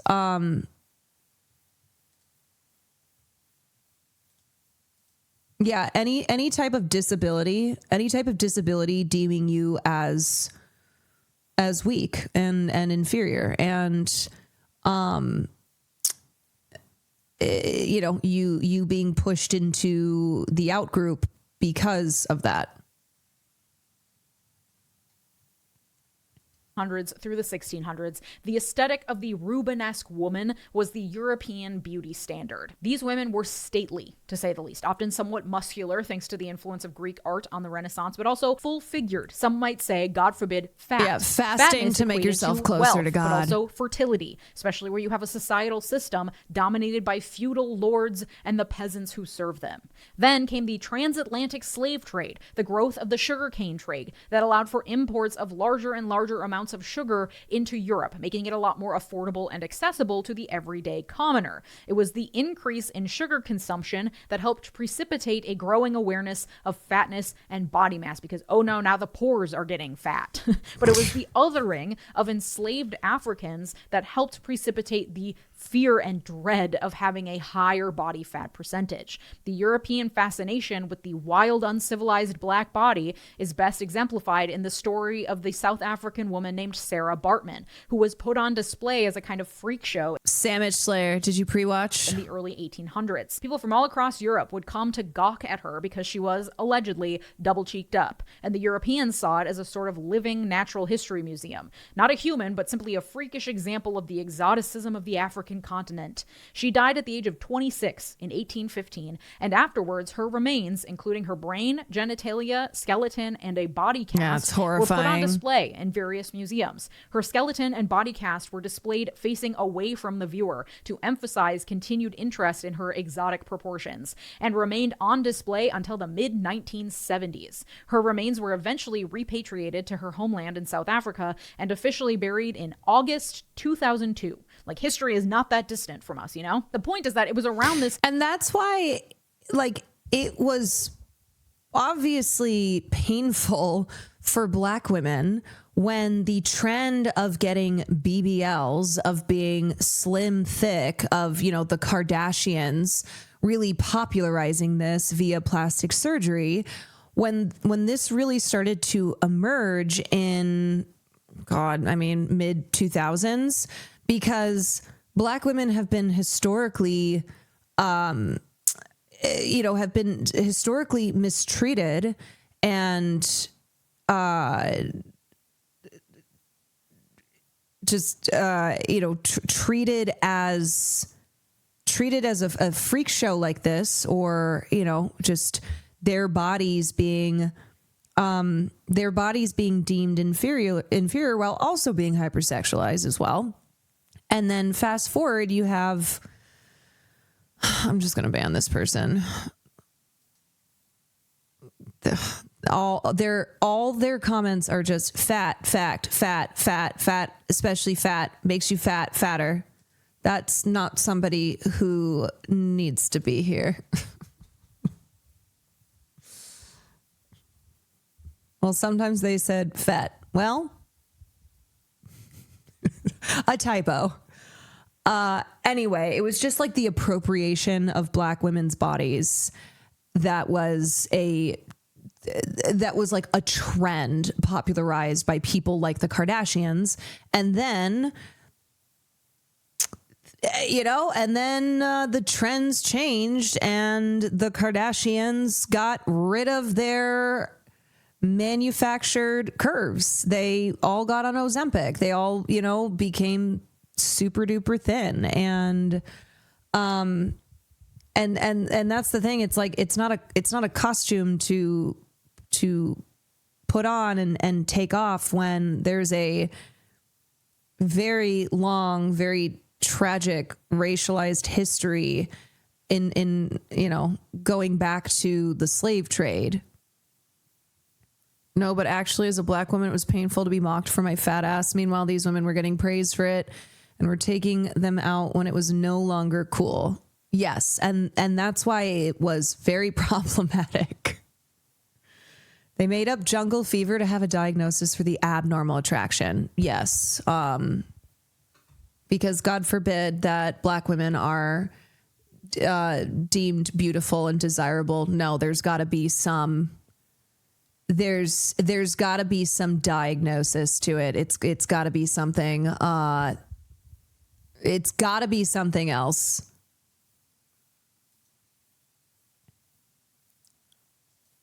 Yeah, any type of disability deeming you as weak and inferior, and you being pushed into the out group because of that. Through the 1600s, the aesthetic of the Rubenesque woman was the European beauty standard. These women were stately, to say the least, often somewhat muscular thanks to the influence of Greek art on the Renaissance, but also full-figured. Some might say, God forbid, fat. Yeah, fasting to make yourself closer to God. But also fertility, especially where you have a societal system dominated by feudal lords and the peasants who serve them. Then came the transatlantic slave trade, the growth of the sugarcane trade that allowed for imports of larger and larger amounts of sugar into Europe, making it a lot more affordable and accessible to the everyday commoner. It was the increase in sugar consumption that helped precipitate a growing awareness of fatness and body mass, because, oh no, now the poors are getting fat. But it was the othering of enslaved Africans that helped precipitate the fear and dread of having a higher body fat percentage. The European fascination with the wild, uncivilized black body is best exemplified in the story of the South African woman named Sarah Baartman, who was put on display as a kind of freak show. Sandwich Slayer, did you pre-watch? In the early 1800s. People from all across Europe would come to gawk at her because she was allegedly double-cheeked up, and the Europeans saw it as a sort of living natural history museum. Not a human, but simply a freakish example of the exoticism of the African continent. She died at the age of 26 in 1815, and afterwards her remains, including her brain, genitalia, skeleton, and a body cast, were put on display in various museums. Her skeleton and body cast were displayed facing away from the viewer to emphasize continued interest in her exotic proportions, and remained on display until the mid-1970s. Her remains were eventually repatriated to her homeland in South Africa and officially buried in August 2002. Like, history is not that distant from us, you know? The point is that it was around this... And that's why, like, it was obviously painful for Black women when the trend of getting BBLs, of being slim, thick, of, you know, the Kardashians really popularizing this via plastic surgery, when this really started to emerge in, mid-2000s, because Black women have been historically, mistreated and treated as a freak show like this, or, you know, just their bodies being deemed inferior while also being hypersexualized as well. And then fast forward, you have, I'm just going to ban this person. all their comments are just fat, especially fat makes you fatter. That's not somebody who needs to be here. Well, sometimes they said fat. Well, a typo. Anyway, it was just like the appropriation of Black women's bodies that was like a trend popularized by people like the Kardashians. And then, the trends changed and the Kardashians got rid of their manufactured curves. They all got on Ozempic. They all, became super duper thin. And that's the thing. It's like, it's not a costume to put on and take off when there's a very long, very tragic racialized history in going back to the slave trade. No, but actually as a Black woman, it was painful to be mocked for my fat ass. Meanwhile, these women were getting praised for it and were taking them out when it was no longer cool. Yes. And that's why it was very problematic. They made up jungle fever to have a diagnosis for the abnormal attraction. Yes. Because God forbid that Black women are deemed beautiful and desirable. No, there's got to be some diagnosis to it. It's got to be something. It's got to be something else.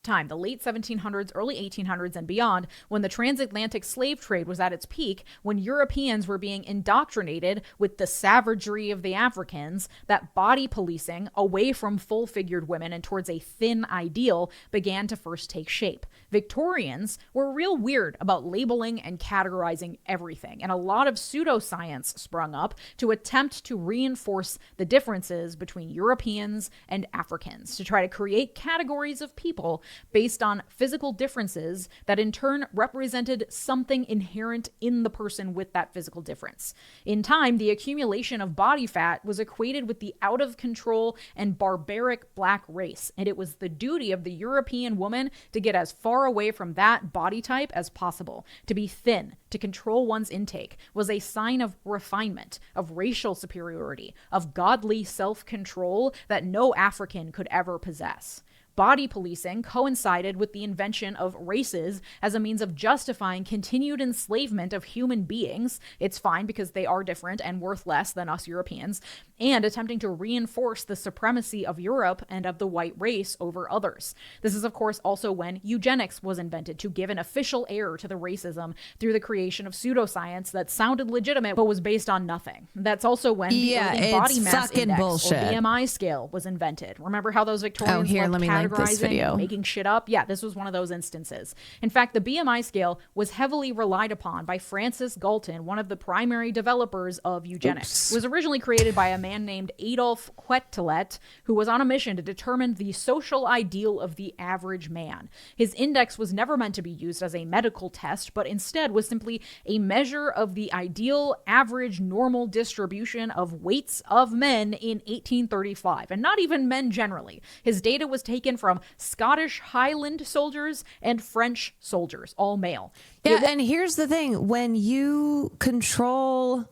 Time, the late 1700s, early 1800s, and beyond, when the transatlantic slave trade was at its peak, when Europeans were being indoctrinated with the savagery of the Africans, that body policing away from full-figured women and towards a thin ideal began to first take shape. Victorians were real weird about labeling and categorizing everything, and a lot of pseudoscience sprung up to attempt to reinforce the differences between Europeans and Africans, to try to create categories of people based on physical differences that in turn represented something inherent in the person with that physical difference. In time, the accumulation of body fat was equated with the out-of-control and barbaric Black race, and it was the duty of the European woman to get as far away from that body type as possible. To be thin, to control one's intake, was a sign of refinement, of racial superiority, of godly self-control that no African could ever possess. Body policing coincided with the invention of races as a means of justifying continued enslavement of human beings. It's fine because they are different and worth less than us Europeans, and attempting to reinforce the supremacy of Europe and of the white race over others. This is, of course, also when eugenics was invented, to give an official air to the racism through the creation of pseudoscience that sounded legitimate but was based on nothing. That's also when the early body mass index, bullshit. or BMI scale, was invented. Remember how those Victorians let me link this video. Making shit up? Yeah, this was one of those instances. In fact, the BMI scale was heavily relied upon by Francis Galton, one of the primary developers of eugenics. It was originally created by a man named Adolf Quetelet, who was on a mission to determine the social ideal of the average man. His index was never meant to be used as a medical test, but instead was simply a measure of the ideal average normal distribution of weights of men in 1835, and not even men generally. His data was taken from Scottish Highland soldiers and French soldiers, all male. Yeah, and here's the thing. When you control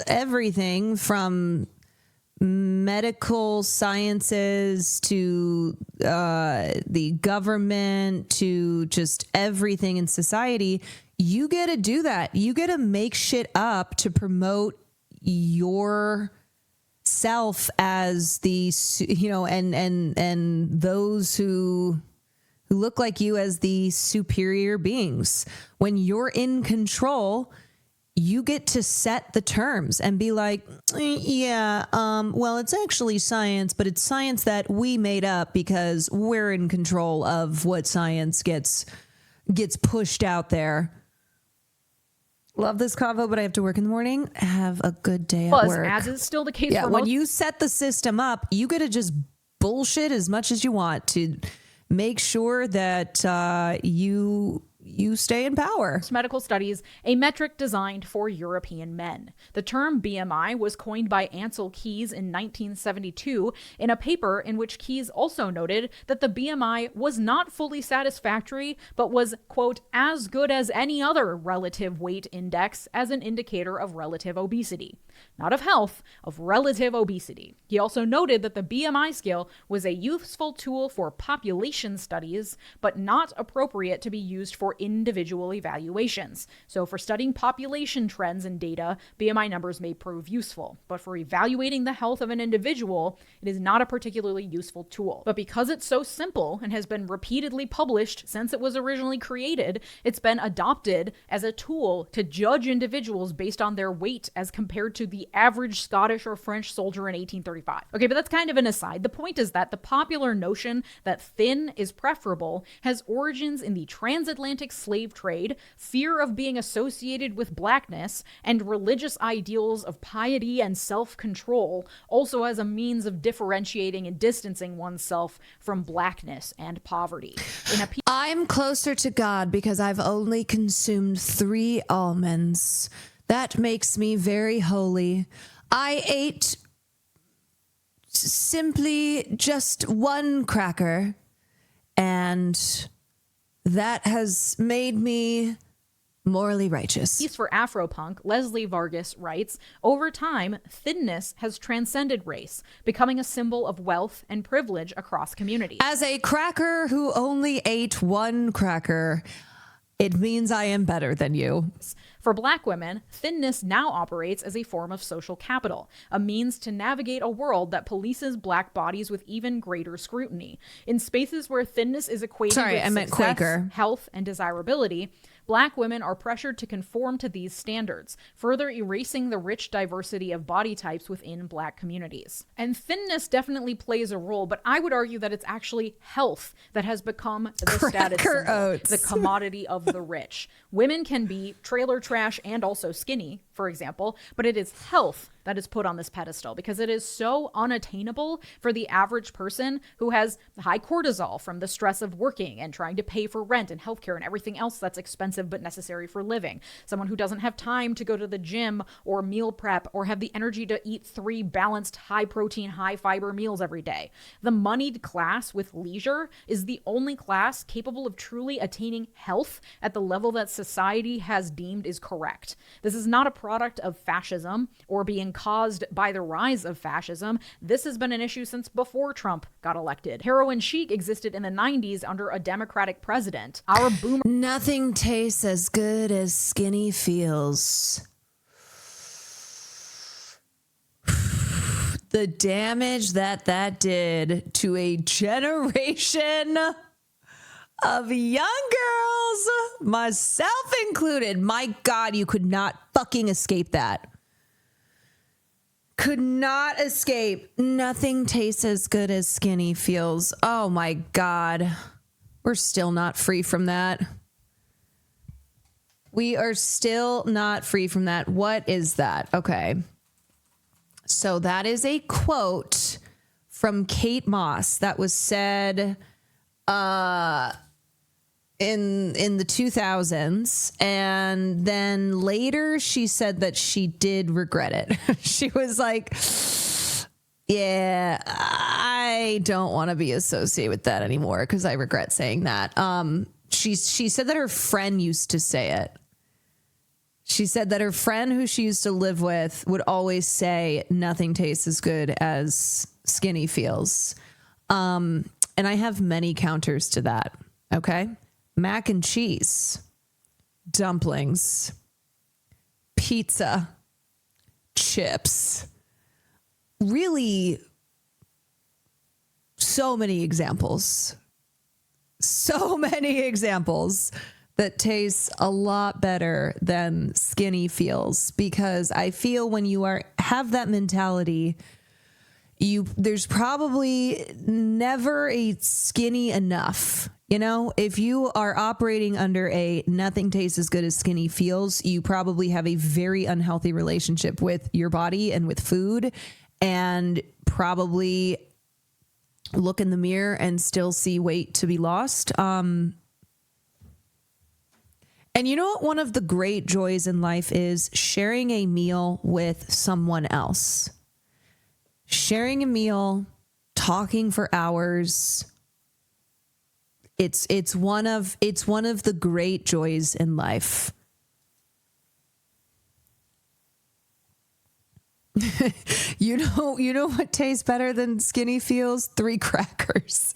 everything from medical sciences to the government to just everything in society, you get to do that. You get to make shit up to promote your self as the, and those who look like you as the superior beings. When you're in control, you get to set the terms and be like, well, it's actually science, but it's science that we made up because we're in control of what science gets pushed out there. Love this convo, but I have to work in the morning. Have a good day at work. As is still the case for when most. you set the system up, you get to just bullshit as much as you want to make sure that you stay in power. Medical studies, a metric designed for European men. The term BMI was coined by Ansel Keys in 1972 in a paper in which Keys also noted that the BMI was not fully satisfactory, but was, quote, as good as any other relative weight index as an indicator of relative obesity. Not of health, of relative obesity. He also noted that the BMI scale was a useful tool for population studies, but not appropriate to be used for individual evaluations. So for studying population trends and data, BMI numbers may prove useful, but for evaluating the health of an individual, it is not a particularly useful tool. But because it's so simple and has been repeatedly published since it was originally created, it's been adopted as a tool to judge individuals based on their weight as compared to the average Scottish or French soldier in 1835. Okay, but that's kind of an aside. The point is that the popular notion that thin is preferable has origins in the transatlantic slave trade, fear of being associated with blackness, and religious ideals of piety and self-control, also as a means of differentiating and distancing oneself from blackness and poverty. I'm closer to God because I've only consumed 3 almonds. That makes me very holy. I ate simply just 1 cracker, and that has made me morally righteous. Piece for Afropunk, Leslie Vargas writes, over time, thinness has transcended race, becoming a symbol of wealth and privilege across communities. As a cracker who only ate 1 cracker, it means I am better than you. For Black women, thinness now operates as a form of social capital, a means to navigate a world that polices Black bodies with even greater scrutiny. In spaces where thinness is equated with success, health, and desirability, Black women are pressured to conform to these standards, further erasing the rich diversity of body types within Black communities. And thinness definitely plays a role, but I would argue that it's actually health that has become the status symbol, the commodity of the rich. Women can be trailer trash and also skinny, for example, but it is health that is put on this pedestal because it is so unattainable for the average person who has high cortisol from the stress of working and trying to pay for rent and healthcare and everything else that's expensive but necessary for living. Someone who doesn't have time to go to the gym or meal prep or have the energy to eat 3 balanced, high protein, high fiber meals every day. The moneyed class with leisure is the only class capable of truly attaining health at the level that society has deemed is correct. This is not a product of fascism or being caused by the rise of fascism. This has been an issue since before Trump got elected. Heroin chic existed in the 90s under a Democratic president. Our boomer... Nothing tastes as good as skinny feels. The damage that did to a generation of young girls, myself included. My God, you could not fucking escape that. Could not escape. Nothing tastes as good as skinny feels. Oh my God. We're still not free from that. We are still not free from that. What is that? Okay. So that is a quote from Kate Moss that was said in the 2000s, and then later she said that she did regret it. She was like, yeah, I don't want to be associated with that anymore because I regret saying that. She said that her friend used to say it. She said that her friend who she used to live with would always say nothing tastes as good as skinny feels. And I have many counters to that. Okay. Mac and cheese, dumplings, pizza, chips. Really, so many examples. So many examples that taste a lot better than skinny feels, because I feel when you have that mentality, there's probably never a skinny enough. You know, if you are operating under a nothing tastes as good as skinny feels, you probably have a very unhealthy relationship with your body and with food, and probably look in the mirror and still see weight to be lost. And you know what one of the great joys in life is? Sharing a meal with someone else. Sharing a meal, talking for hours. It's one of the great joys in life. You know what tastes better than skinny feels? 3 crackers.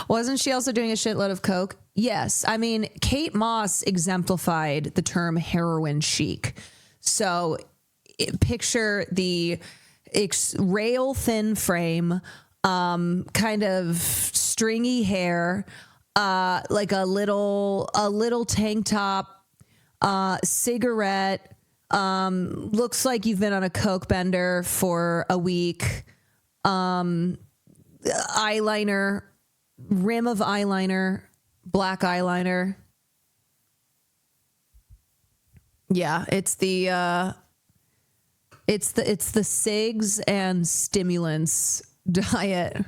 Wasn't she also doing a shitload of coke? Yes. I mean, Kate Moss exemplified the term heroin chic. So picture the rail thin frame, kind of stringy hair, like a little tank top, cigarette, looks like you've been on a coke bender for a week, eyeliner, rim of eyeliner, black eyeliner. Yeah, it's the cigs and stimulants diet.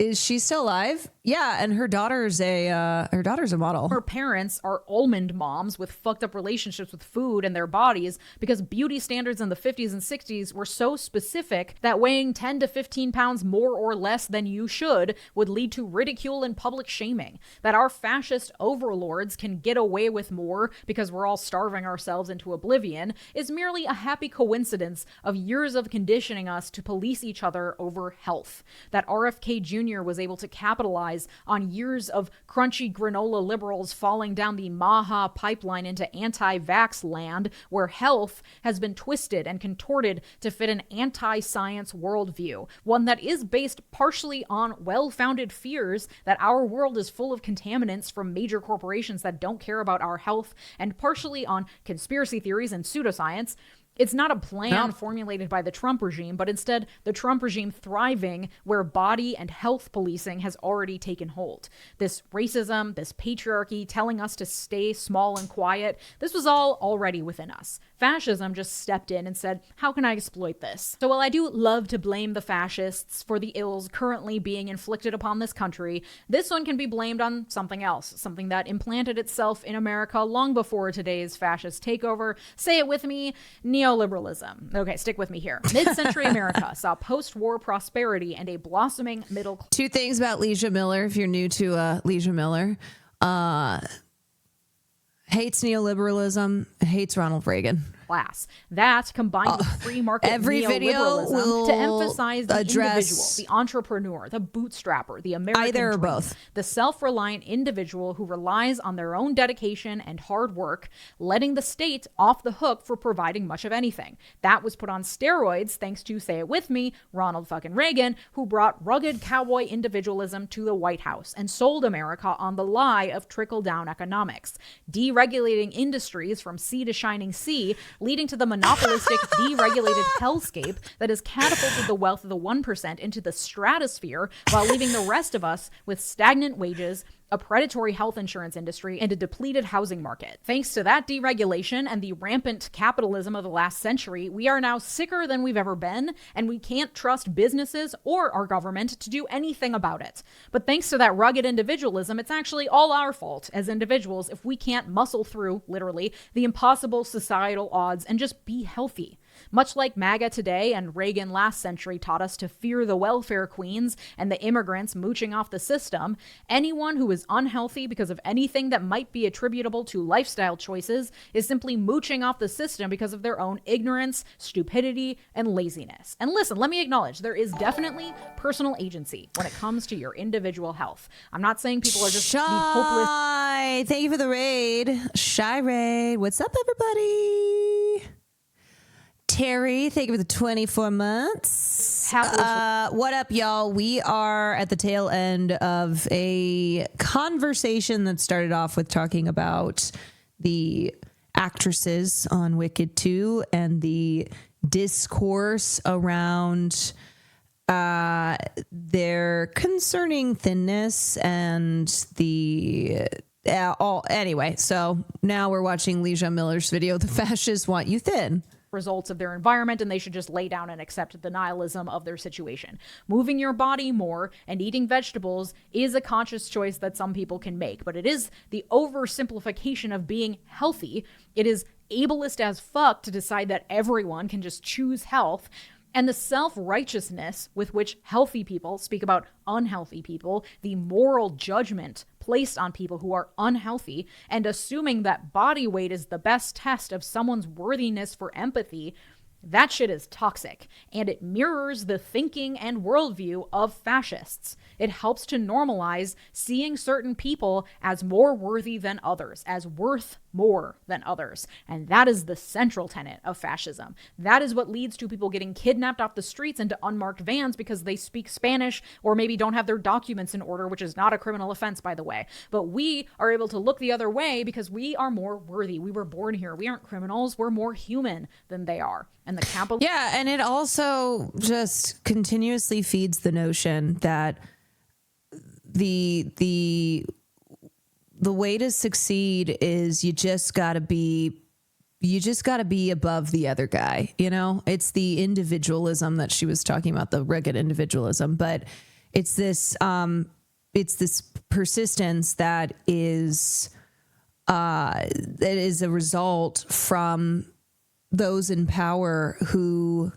Is she still alive? Yeah, and her daughter's a model. Her parents are almond moms with fucked up relationships with food and their bodies because beauty standards in the 50s and 60s were so specific that weighing 10 to 15 pounds more or less than you should would lead to ridicule and public shaming. That our fascist overlords can get away with more because we're all starving ourselves into oblivion is merely a happy coincidence of years of conditioning us to police each other over health. That RFK Jr. was able to capitalize on years of crunchy granola liberals falling down the Maha pipeline into anti-vax land, where health has been twisted and contorted to fit an anti-science worldview, one that is based partially on well-founded fears that our world is full of contaminants from major corporations that don't care about our health, and partially on conspiracy theories and pseudoscience. It's not a plan formulated by the Trump regime, but instead the Trump regime thriving where body and health policing has already taken hold. This racism, this patriarchy telling us to stay small and quiet, this was all already within us. Fascism just stepped in and said, how can I exploit this? So while I do love to blame the fascists for the ills currently being inflicted upon this country, this one can be blamed on something else, something that implanted itself in America long before today's fascist takeover. Say it with me, neoliberalism. Okay, stick with me here. Mid-century America saw post-war prosperity and a blossoming middle class. 2 things about Leisha Miller, if you're new to Leisha Miller. Hates neoliberalism, hates Ronald Reagan. Class. That combined with free market neoliberalism to emphasize the individual, the entrepreneur, the bootstrapper, the American either or dream, both. the self-reliant individual who relies on their own dedication and hard work, letting the state off the hook for providing much of anything. That was put on steroids thanks to, say it with me, Ronald fucking Reagan, who brought rugged cowboy individualism to the White House and sold America on the lie of trickle-down economics, deregulating industries from sea to shining sea, leading to the monopolistic, deregulated hellscape that has catapulted the wealth of the 1% into the stratosphere while leaving the rest of us with stagnant wages, a predatory health insurance industry, and a depleted housing market. Thanks to that deregulation and the rampant capitalism of the last century, we are now sicker than we've ever been, and we can't trust businesses or our government to do anything about it. But thanks to that rugged individualism, it's actually all our fault as individuals if we can't muscle through, literally, the impossible societal odds and just be healthy. Much like MAGA today and Reagan last century taught us to fear the welfare queens and the immigrants mooching off the system, anyone who is unhealthy because of anything that might be attributable to lifestyle choices is simply mooching off the system because of their own ignorance, stupidity, and laziness. And listen, let me acknowledge, there is definitely personal agency when it comes to your individual health. I'm not saying people are just the hopeless. Thank you for the raid. Shy Raid. What's up, everybody? Terry, thank you for the 24 months. What up, y'all? We are at the tail end of a conversation that started off with talking about the actresses on Wicked 2 and the discourse around their concerning thinness and the... anyway, so now we're watching Leisha Miller's video, The Fascists Want You Thin. results of their environment, and they should just lay down and accept the nihilism of their situation. Moving your body more and eating vegetables is a conscious choice that some people can make, but it is the oversimplification of being healthy. It is ableist as fuck to decide that everyone can just choose health. And the self-righteousness with which healthy people speak about unhealthy people, the moral judgment placed on people who are unhealthy, and assuming that body weight is the best test of someone's worthiness for empathy, that shit is toxic, and it mirrors the thinking and worldview of fascists. It helps to normalize seeing certain people as more worthy than others, as worth more than others. And that is the central tenet of fascism. That is what leads to people getting kidnapped off the streets into unmarked vans because they speak Spanish or maybe don't have their documents in order, which is not a criminal offense, by the way. But we are able to look the other way because we are more worthy. We were born here. We aren't criminals. We're more human than they are. And the capital. Yeah, and it also just continuously feeds the notion that the way to succeed is you just got to be above the other guy. You know, it's the individualism that she was talking about, the rugged individualism, but it's this persistence that is a result from those in power who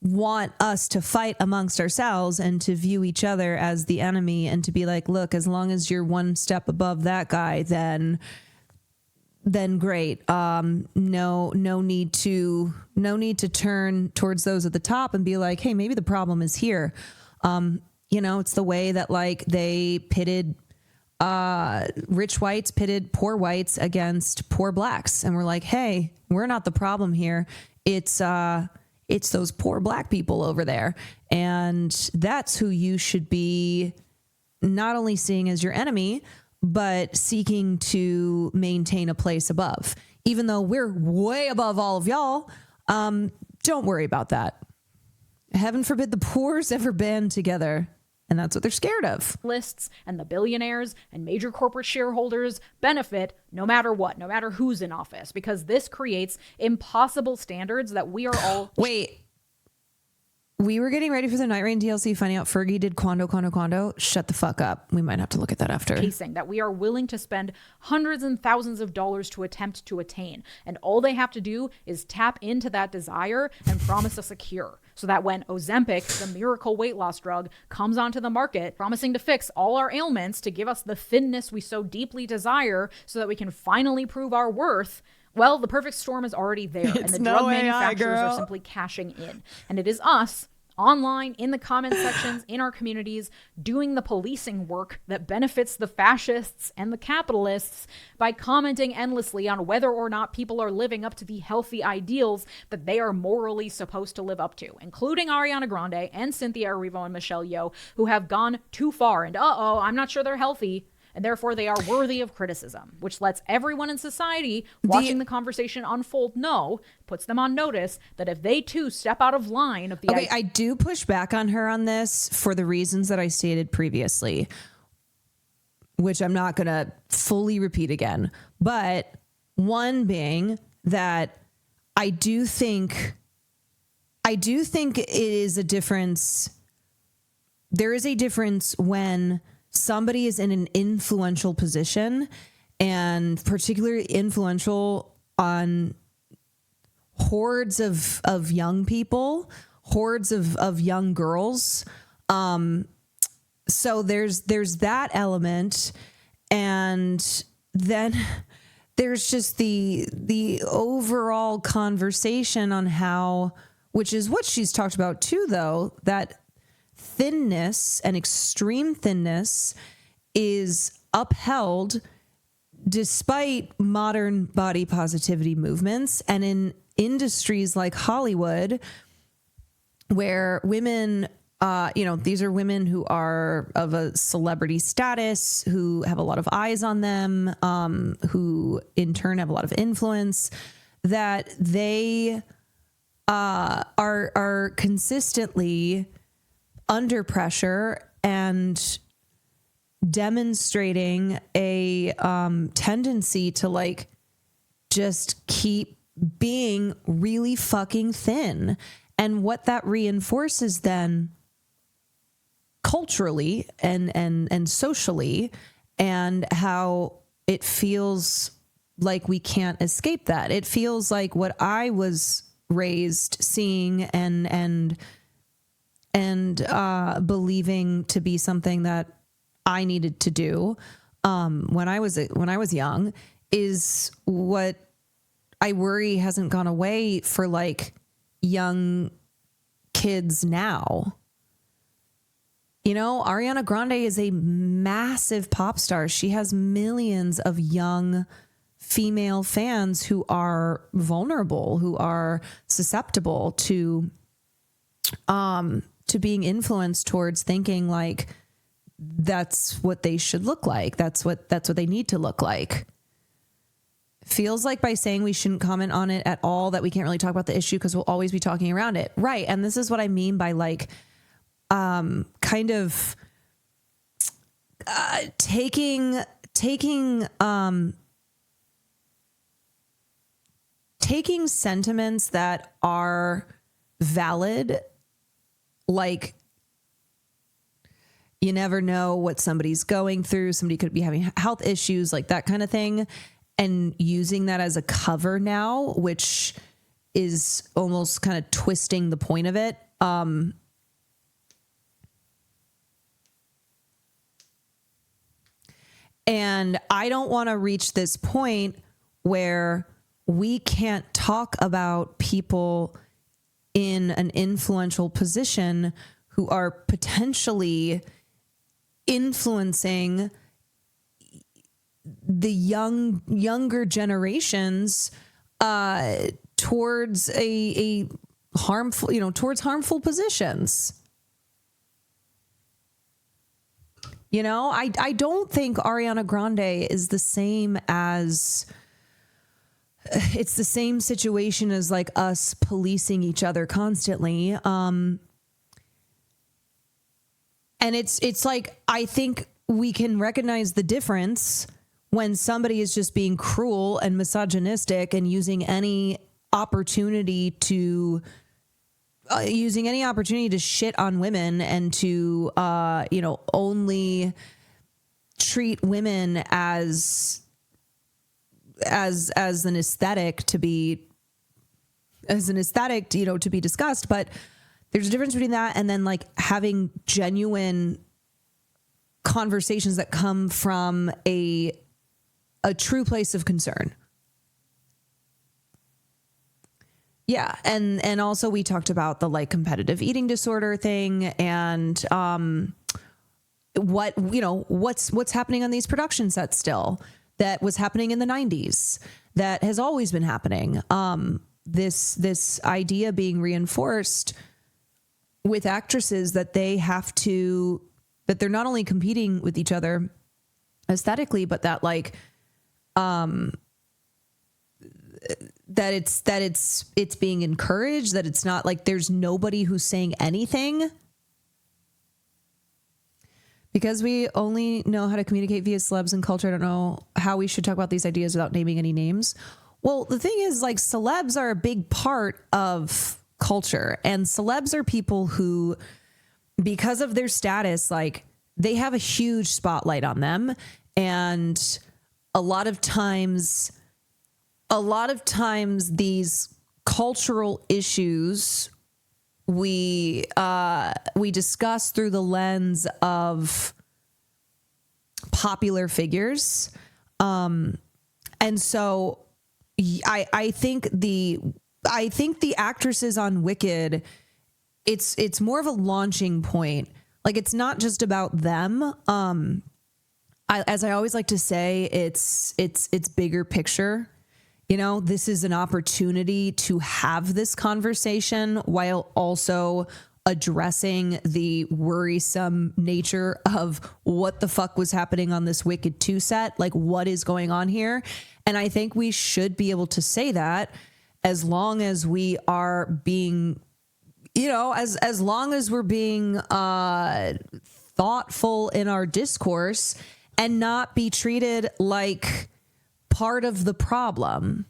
want us to fight amongst ourselves and to view each other as the enemy and to be like, look, as long as you're one step above that guy, then great. No need to turn towards those at the top and be like, hey, maybe the problem is here. It's the way that like they pitted rich whites pitted poor whites against poor blacks. And we're like, hey, we're not the problem here. It's those poor black people over there. And that's who you should be not only seeing as your enemy, but seeking to maintain a place above. Even though we're way above all of y'all, don't worry about that. Heaven forbid the poor's ever band together. And that's what they're scared of. Lists and the billionaires and major corporate shareholders benefit no matter what, no matter who's in office, because this creates impossible standards that we are all... Wait. We were getting ready for the Night Rain DLC, finding out Fergie did Quando. Shut the fuck up. We might have to look at that after. Casing that we are willing to spend hundreds and thousands of dollars to attempt to attain. And all they have to do is tap into that desire and promise us a cure. So that when Ozempic, the miracle weight loss drug, comes onto the market, promising to fix all our ailments, to give us the thinness we so deeply desire so that we can finally prove our worth, well, the perfect storm is already there. And the drug manufacturers are simply cashing in. And it is us, online, in the comment sections, in our communities, doing the policing work that benefits the fascists and the capitalists by commenting endlessly on whether or not people are living up to the healthy ideals that they are morally supposed to live up to, including Ariana Grande and Cynthia Erivo and Michelle Yeoh, who have gone too far and I'm not sure they're healthy. And therefore, they are worthy of criticism, which lets everyone in society watching the conversation unfold puts them on notice that if they too step out of line of the... Okay, I do push back on her on this for the reasons that I stated previously, which I'm not going to fully repeat again. But one being that I do think it is a difference. There is a difference when somebody is in an influential position, and particularly influential on hordes of young people, hordes of young girls. So there's that element. And then there's just the overall conversation on how, which is what she's talked about too, though, that thinness and extreme thinness is upheld despite modern body positivity movements, and in industries like Hollywood, where women, these are women who are of a celebrity status, who have a lot of eyes on them, who in turn have a lot of influence, that they are consistently under pressure and demonstrating a tendency to like just keep being really fucking thin. And what that reinforces then culturally and socially, and how it feels like we can't escape that. It feels like what I was raised seeing and believing to be something that I needed to do when I was young is what I worry hasn't gone away for like young kids now. You know, Ariana Grande is a massive pop star. She has millions of young female fans who are vulnerable, who are susceptible to being influenced towards thinking like that's what they should look like. That's what they need to look like. Feels like by saying we shouldn't comment on it at all, that we can't really talk about the issue because we'll always be talking around it. Right. And this is what I mean by like, kind of, taking sentiments that are valid, like you never know what somebody's going through. Somebody could be having health issues, like that kind of thing. And using that as a cover now, which is almost kind of twisting the point of it. And I don't want to reach this point where we can't talk about people in an influential position who are potentially influencing the younger generations towards a harmful, towards harmful positions. You know, I don't think Ariana Grande is the same as, it's the same situation as like us policing each other constantly. And it's like, I think we can recognize the difference when somebody is just being cruel and misogynistic and using any opportunity to shit on women and to, only treat women as an aesthetic to be discussed. But there's a difference between that and then like having genuine conversations that come from a true place of concern. Yeah. And also we talked about the like competitive eating disorder thing and, what's happening on these production sets still that was happening in the 90s that has always been happening. This idea being reinforced with actresses that that they're not only competing with each other aesthetically, but that like, that it's being encouraged, that it's not like there's nobody who's saying anything. Because we only know how to communicate via celebs and culture, I don't know how we should talk about these ideas without naming any names. Well, the thing is, like, celebs are a big part of culture, and celebs are people who, because of their status, like, they have a huge spotlight on them, and a lot of times these cultural issues we discuss through the lens of popular figures. And so I think the actresses on Wicked, it's more of a launching point. Like, it's not just about them. As I always like to say, it's bigger picture. You know, this is an opportunity to have this conversation while also addressing the worrisome nature of what the fuck was happening on this Wicked 2 set. Like, what is going on here? And I think we should be able to say that as long as we are being, as long as we're being thoughtful in our discourse and not be treated like part of the problem.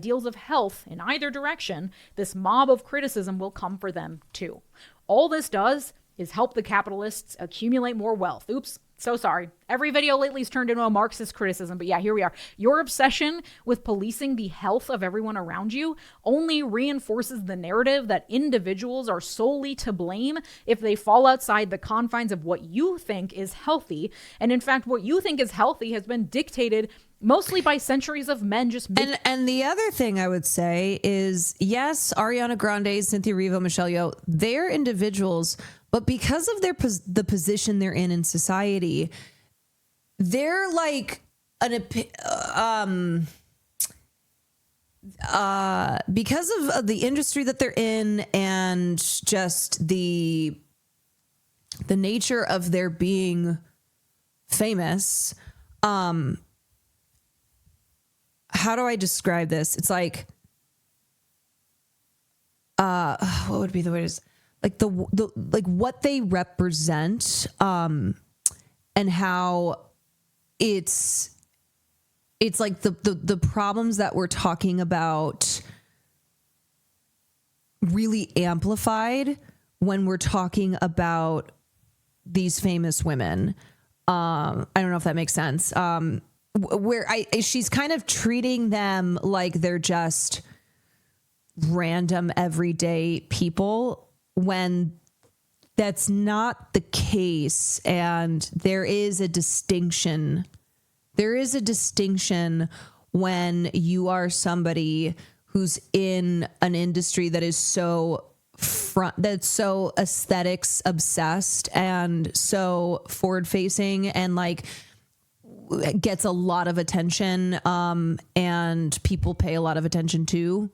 Ideals of health in either direction, this mob of criticism will come for them too. All this does is help the capitalists accumulate more wealth. Oops, so sorry. Every video lately has turned into a Marxist criticism, but yeah, here we are. Your obsession with policing the health of everyone around you only reinforces the narrative that individuals are solely to blame if they fall outside the confines of what you think is healthy. And in fact, what you think is healthy has been dictated mostly by centuries of men just... And the other thing I would say is, yes, Ariana Grande, Cynthia Erivo, Michelle Yeoh, they're individuals, but because of the position they're in society, they're like because of the industry that they're in and just the nature of their being famous. How do I describe this? It's like, what would be the way to, like like what they represent, and how it's like the problems that we're talking about really amplified when we're talking about these famous women. I don't know if that makes sense. Where she's kind of treating them like they're just random everyday people when that's not the case. And there is a distinction. There is a distinction when you are somebody who's in an industry that is so that's so aesthetics obsessed and so forward facing and like gets a lot of attention, and people pay a lot of attention to.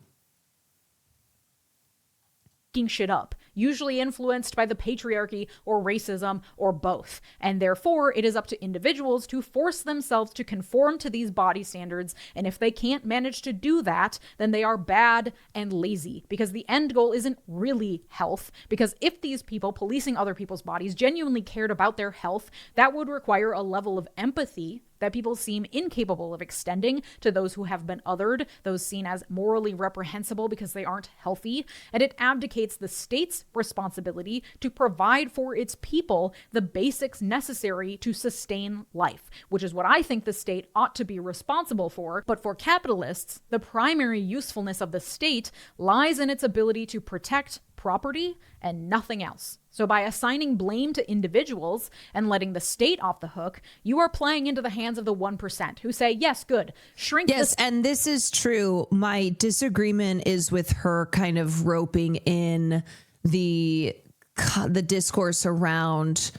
Shit up, usually influenced by the patriarchy or racism or both. And therefore, it is up to individuals to force themselves to conform to these body standards. And if they can't manage to do that, then they are bad and lazy, because the end goal isn't really health. Because if these people policing other people's bodies genuinely cared about their health, that would require a level of empathy that people seem incapable of extending to those who have been othered, those seen as morally reprehensible because they aren't healthy, and it abdicates the state's responsibility to provide for its people the basics necessary to sustain life, which is what I think the state ought to be responsible for. But for capitalists, the primary usefulness of the state lies in its ability to protect property and nothing else. So by assigning blame to individuals and letting the state off the hook, you are playing into the hands of the 1% who say, yes, good, shrink. Yes, and this is true. My disagreement is with her kind of roping in the discourse around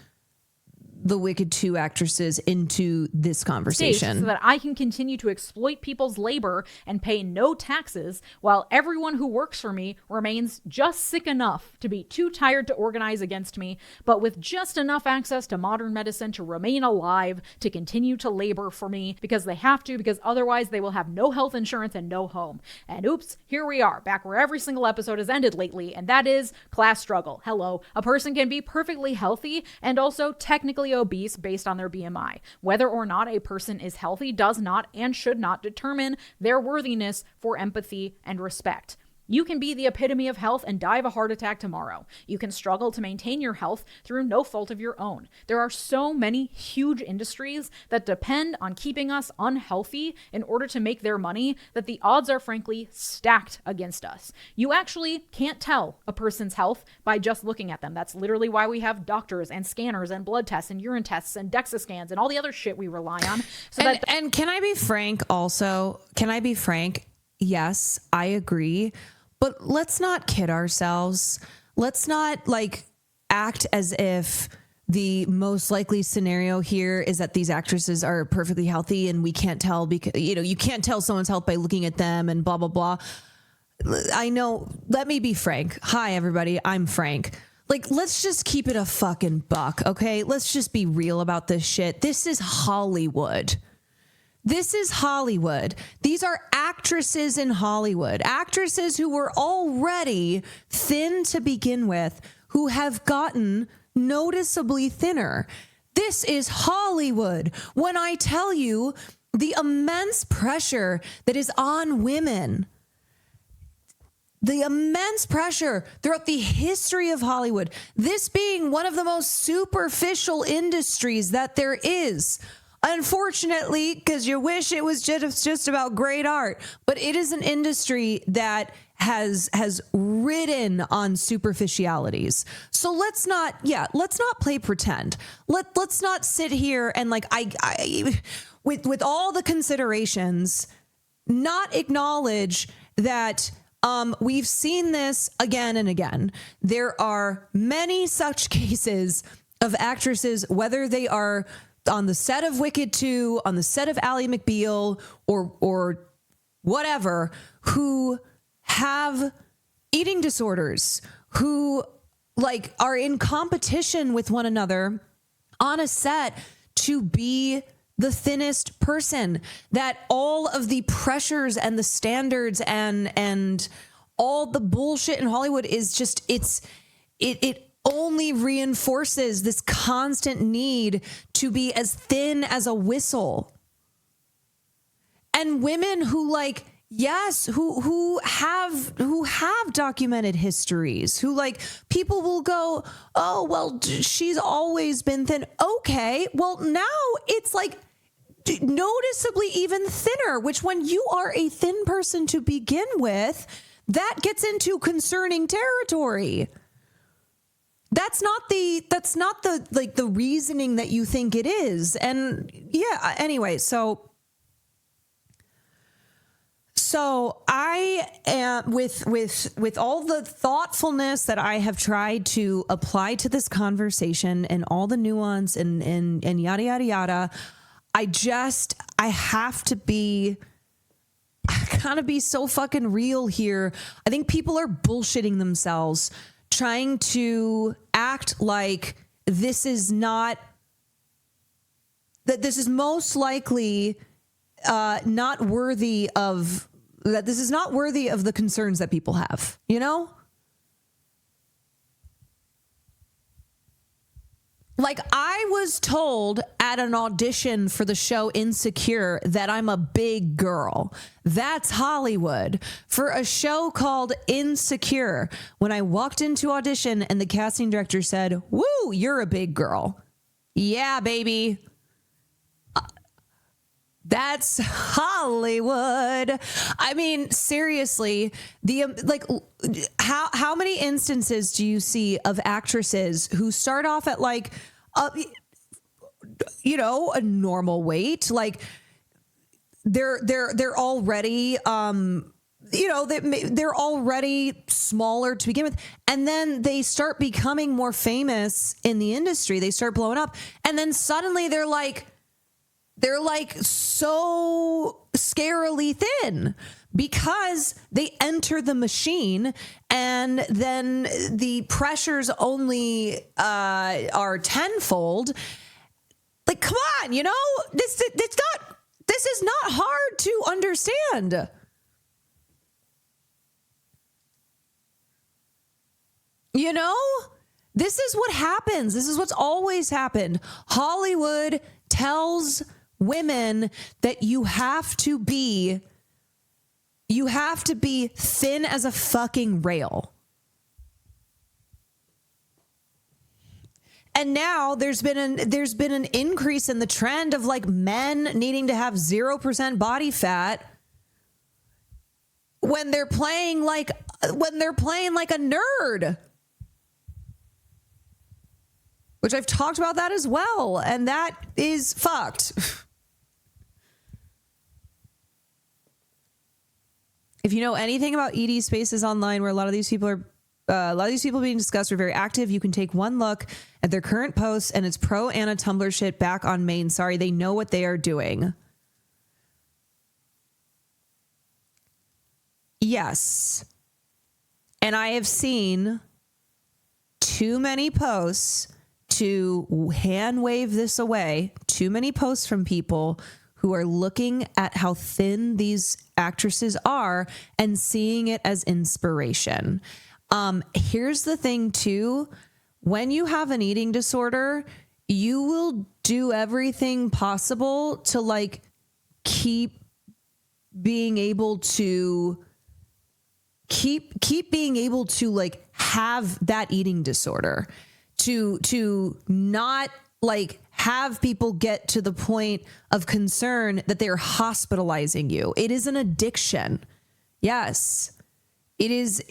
the Wicked 2 actresses into this conversation. So that I can continue to exploit people's labor and pay no taxes while everyone who works for me remains just sick enough to be too tired to organize against me, but with just enough access to modern medicine to remain alive, to continue to labor for me because they have to, because otherwise they will have no health insurance and no home. And oops, here we are, back where every single episode has ended lately, and that is class struggle. Hello, a person can be perfectly healthy and also technically obese based on their BMI. Whether or not a person is healthy does not and should not determine their worthiness for empathy and respect. You can be the epitome of health and die of a heart attack tomorrow. You can struggle to maintain your health through no fault of your own. There are so many huge industries that depend on keeping us unhealthy in order to make their money that the odds are frankly stacked against us. You actually can't tell a person's health by just looking at them. That's literally why we have doctors and scanners and blood tests and urine tests and DEXA scans and all the other shit we rely on. And can I be frank also? Can I be frank? Yes, I agree. But let's not kid ourselves. Let's not like act as if the most likely scenario here is that these actresses are perfectly healthy and we can't tell because, you can't tell someone's health by looking at them and blah, blah, blah. I know. Let me be frank. Hi, everybody. I'm Frank. Like, let's just keep it a fucking buck. Okay. Let's just be real about this shit. This is Hollywood. This is Hollywood. These are actresses in Hollywood, actresses who were already thin to begin with, who have gotten noticeably thinner. This is Hollywood. When I tell you the immense pressure that is on women, the immense pressure throughout the history of Hollywood, this being one of the most superficial industries that there is. Unfortunately, because you wish it was just about great art, but it is an industry that has ridden on superficialities. So let's not play pretend. Let's not sit here and like with all the considerations, not acknowledge that we've seen this again and again. There are many such cases of actresses, whether they are on the set of Wicked 2, on the set of Ally McBeal, or whatever, who have eating disorders, who like are in competition with one another on a set to be the thinnest person, that all of the pressures and the standards and all the bullshit in Hollywood is just, it only reinforces this constant need to be as thin as a whistle. And women who like, yes, who have documented histories, who like, people will go, oh, well, she's always been thin. Okay, well, now it's like noticeably even thinner, which when you are a thin person to begin with, that gets into concerning territory. That's not the like the reasoning that you think it is. And yeah, anyway, so I am with all the thoughtfulness that I have tried to apply to this conversation and all the nuance and yada yada yada, I have to be, I gotta be so fucking real here. I think people are bullshitting themselves, trying to act like this is not, that this is most likely not worthy of, that this is not worthy of the concerns that people have, you know? Like, I was told at an audition for the show Insecure that I'm a big girl. That's Hollywood. For a show called Insecure, when I walked into audition and the casting director said, "Woo, you're a big girl." Yeah, baby. That's Hollywood. I mean, seriously, how many instances do you see of actresses who start off at like, a normal weight? Like they're already, they're already smaller to begin with. And then they start becoming more famous in the industry. They start blowing up. And then suddenly they're like so scarily thin because they enter the machine, and then the pressures only are tenfold. Like, come on, this is not hard to understand. This is what happens. This is what's always happened. Hollywood tells women that you have to be thin as a fucking rail. And now there's been an increase in the trend of like men needing to have 0% body fat when they're playing like a nerd. Which I've talked about that as well, and that is fucked. If you know anything about ED Spaces online, where a lot of these people being discussed are very active, you can take one look at their current posts, and it's pro Anna Tumblr shit back on main. Sorry, they know what they are doing. Yes. And I have seen too many posts to hand wave this away. Too many posts from people who are looking at how thin these actresses are and seeing it as inspiration. Here's the thing too. When you have an eating disorder, you will do everything possible to like keep being able to like have that eating disorder, to not like have people get to the point of concern that they're hospitalizing you. It is an addiction. Yes. It's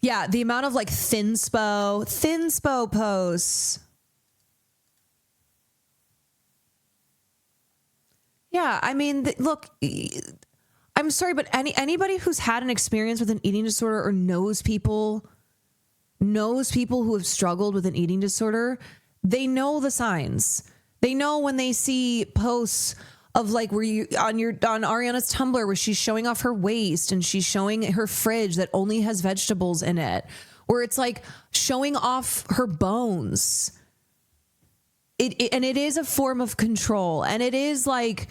yeah, the amount of like thinspo posts. Yeah, I mean, look, I'm sorry, but anybody who's had an experience with an eating disorder or knows people who have struggled with an eating disorder, they know the signs. They know when they see posts of like where you on Ariana's Tumblr where she's showing off her waist and she's showing her fridge that only has vegetables in it, or it's like showing off her bones. And it is a form of control, and it is like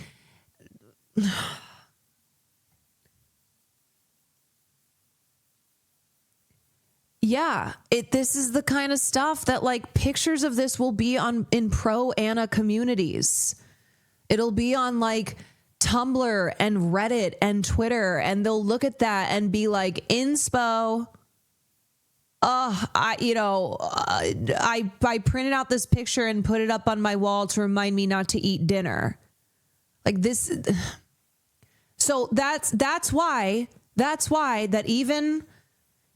yeah, this is the kind of stuff that like pictures of this will be in pro Anna communities. It'll be on like Tumblr and Reddit and Twitter, and they'll look at that and be like, inspo. I printed out this picture and put it up on my wall to remind me not to eat dinner. Like this. So that's why that even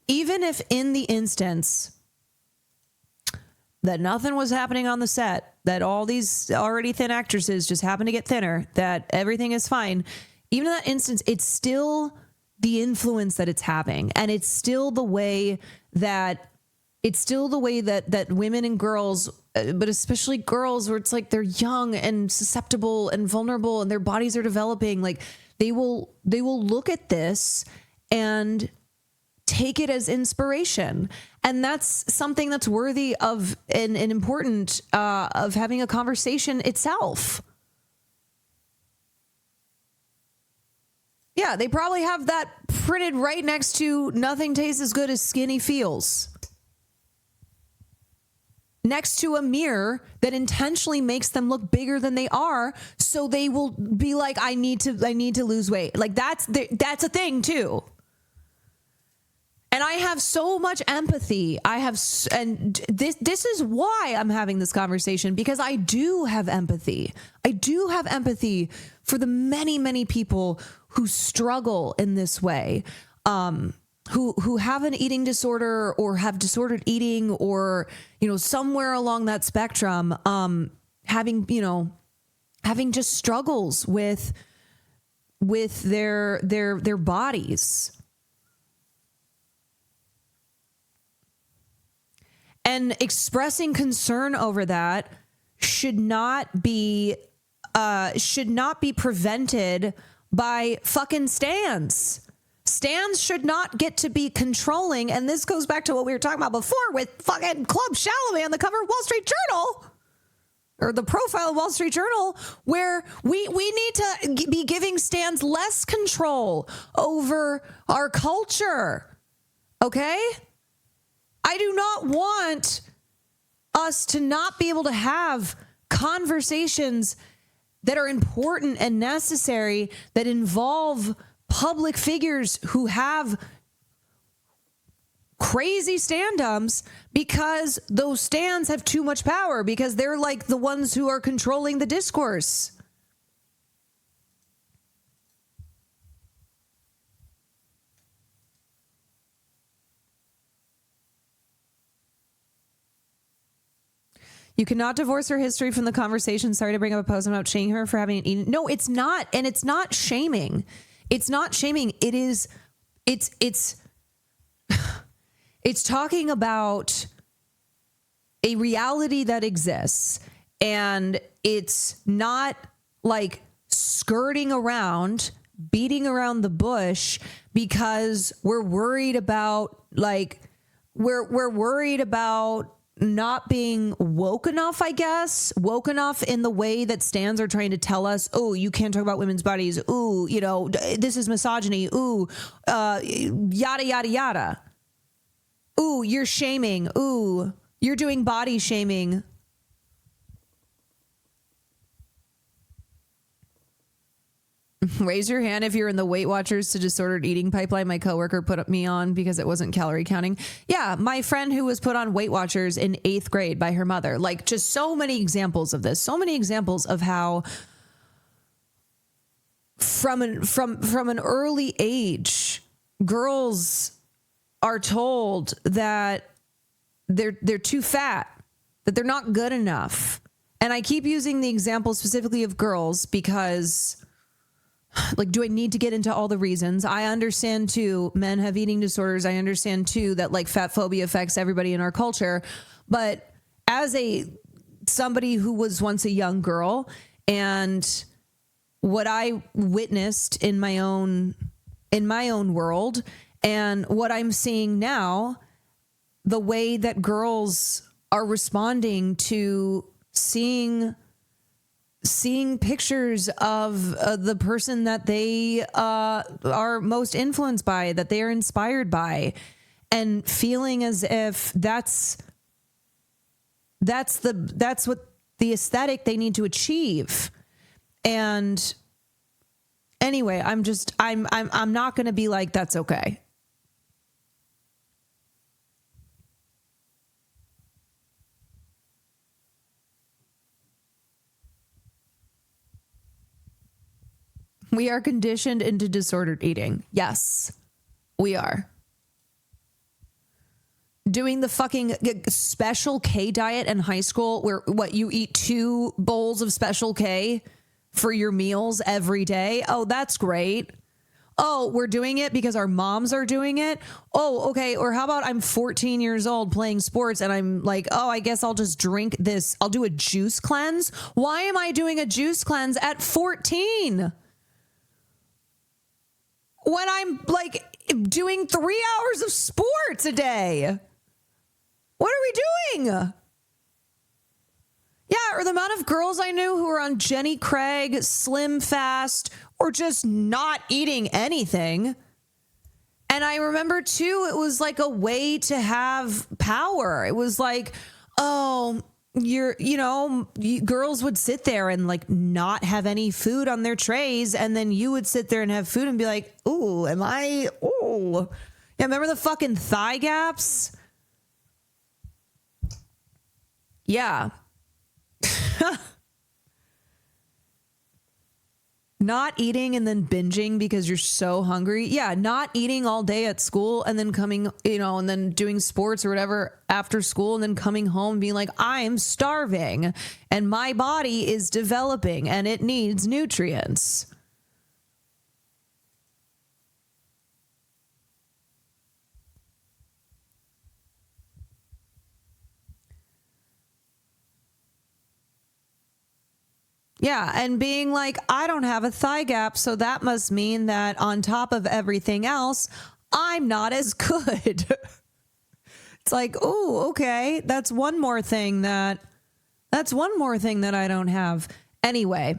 if in the instance that nothing was happening on the set, that all these already thin actresses just happen to get thinner, that everything is fine, even in that instance, it's still the influence that it's having. And it's still the way that women and girls, but especially girls, where it's like they're young and susceptible and vulnerable and their bodies are developing, like they will look at this and take it as inspiration. And that's something that's worthy of and important of having a conversation itself. Yeah, they probably have that printed right next to "nothing tastes as good as skinny feels," next to a mirror that intentionally makes them look bigger than they are, so they will be like, I need to lose weight. Like that's a thing too. And I have so much empathy. And this is why I'm having this conversation, because I do have empathy. I do have empathy for the many, many people who struggle in this way, who have an eating disorder or have disordered eating, or, somewhere along that spectrum, having just struggles with their bodies. And expressing concern over that should not be prevented by fucking stans. Stans should not get to be controlling. And this goes back to what we were talking about before with fucking Club Chalamet on the cover of Wall Street Journal, or the profile of Wall Street Journal, where we need to be giving stans less control over our culture. Okay? I do not want us to not be able to have conversations that are important and necessary, that involve public figures who have crazy stand-ups, because those stands have too much power, because they're like the ones who are controlling the discourse. You cannot divorce her history from the conversation. Sorry to bring up a post about shaming her for having eaten. No, it's not. And it's not shaming. It's not shaming. It is, it's talking about a reality that exists, and it's not like skirting around, beating around the bush, because we're worried about we're worried about not being woke enough, I guess. Woke enough in the way that stands are trying to tell us, oh, you can't talk about women's bodies. Ooh, you know, this is misogyny. Ooh, yada, yada, yada. Ooh, you're shaming. Ooh, you're doing body shaming. Raise your hand if you're in the Weight Watchers to Disordered Eating pipeline my coworker put me on because it wasn't calorie counting. Yeah, my friend who was put on Weight Watchers in 8th grade by her mother. Like, just so many examples of this. So many examples of how from an early age, girls are told that they're too fat, that they're not good enough. And I keep using the example specifically of girls because, like, do I need to get into all the reasons? I understand too, men have eating disorders. I understand too that like fat phobia affects everybody in our culture. But as somebody who was once a young girl, and what I witnessed in my own world, and what I'm seeing now, the way that girls are responding to seeing pictures of the person that they are most influenced by, that they are inspired by, and feeling as if that's what the aesthetic they need to achieve. And anyway, I'm not going to be like, that's okay. We are conditioned into disordered eating. Yes, we are. Doing the fucking Special K diet in high school, where you eat 2 bowls of Special K for your meals every day. Oh, that's great. Oh, we're doing it because our moms are doing it. Oh, okay. Or how about I'm 14 years old playing sports and I'm like, oh, I guess I'll just drink this. I'll do a juice cleanse. Why am I doing a juice cleanse at 14? When I'm like doing 3 hours of sports a day? What are we doing? Yeah, or the amount of girls I knew who were on Jenny Craig, Slim Fast, or just not eating anything. And I remember too, it was like a way to have power. It was like, oh, girls would sit there and like not have any food on their trays, and then you would sit there and have food and be like, ooh, yeah, remember the fucking thigh gaps? Yeah. Not eating and then binging because you're so hungry. Yeah, not eating all day at school and then coming, and then doing sports or whatever after school and then coming home and being like, I'm starving and my body is developing and it needs nutrients. Yeah, and being like, I don't have a thigh gap, so that must mean that on top of everything else, I'm not as good. It's like, oh, okay, that's one more thing that I don't have. Anyway,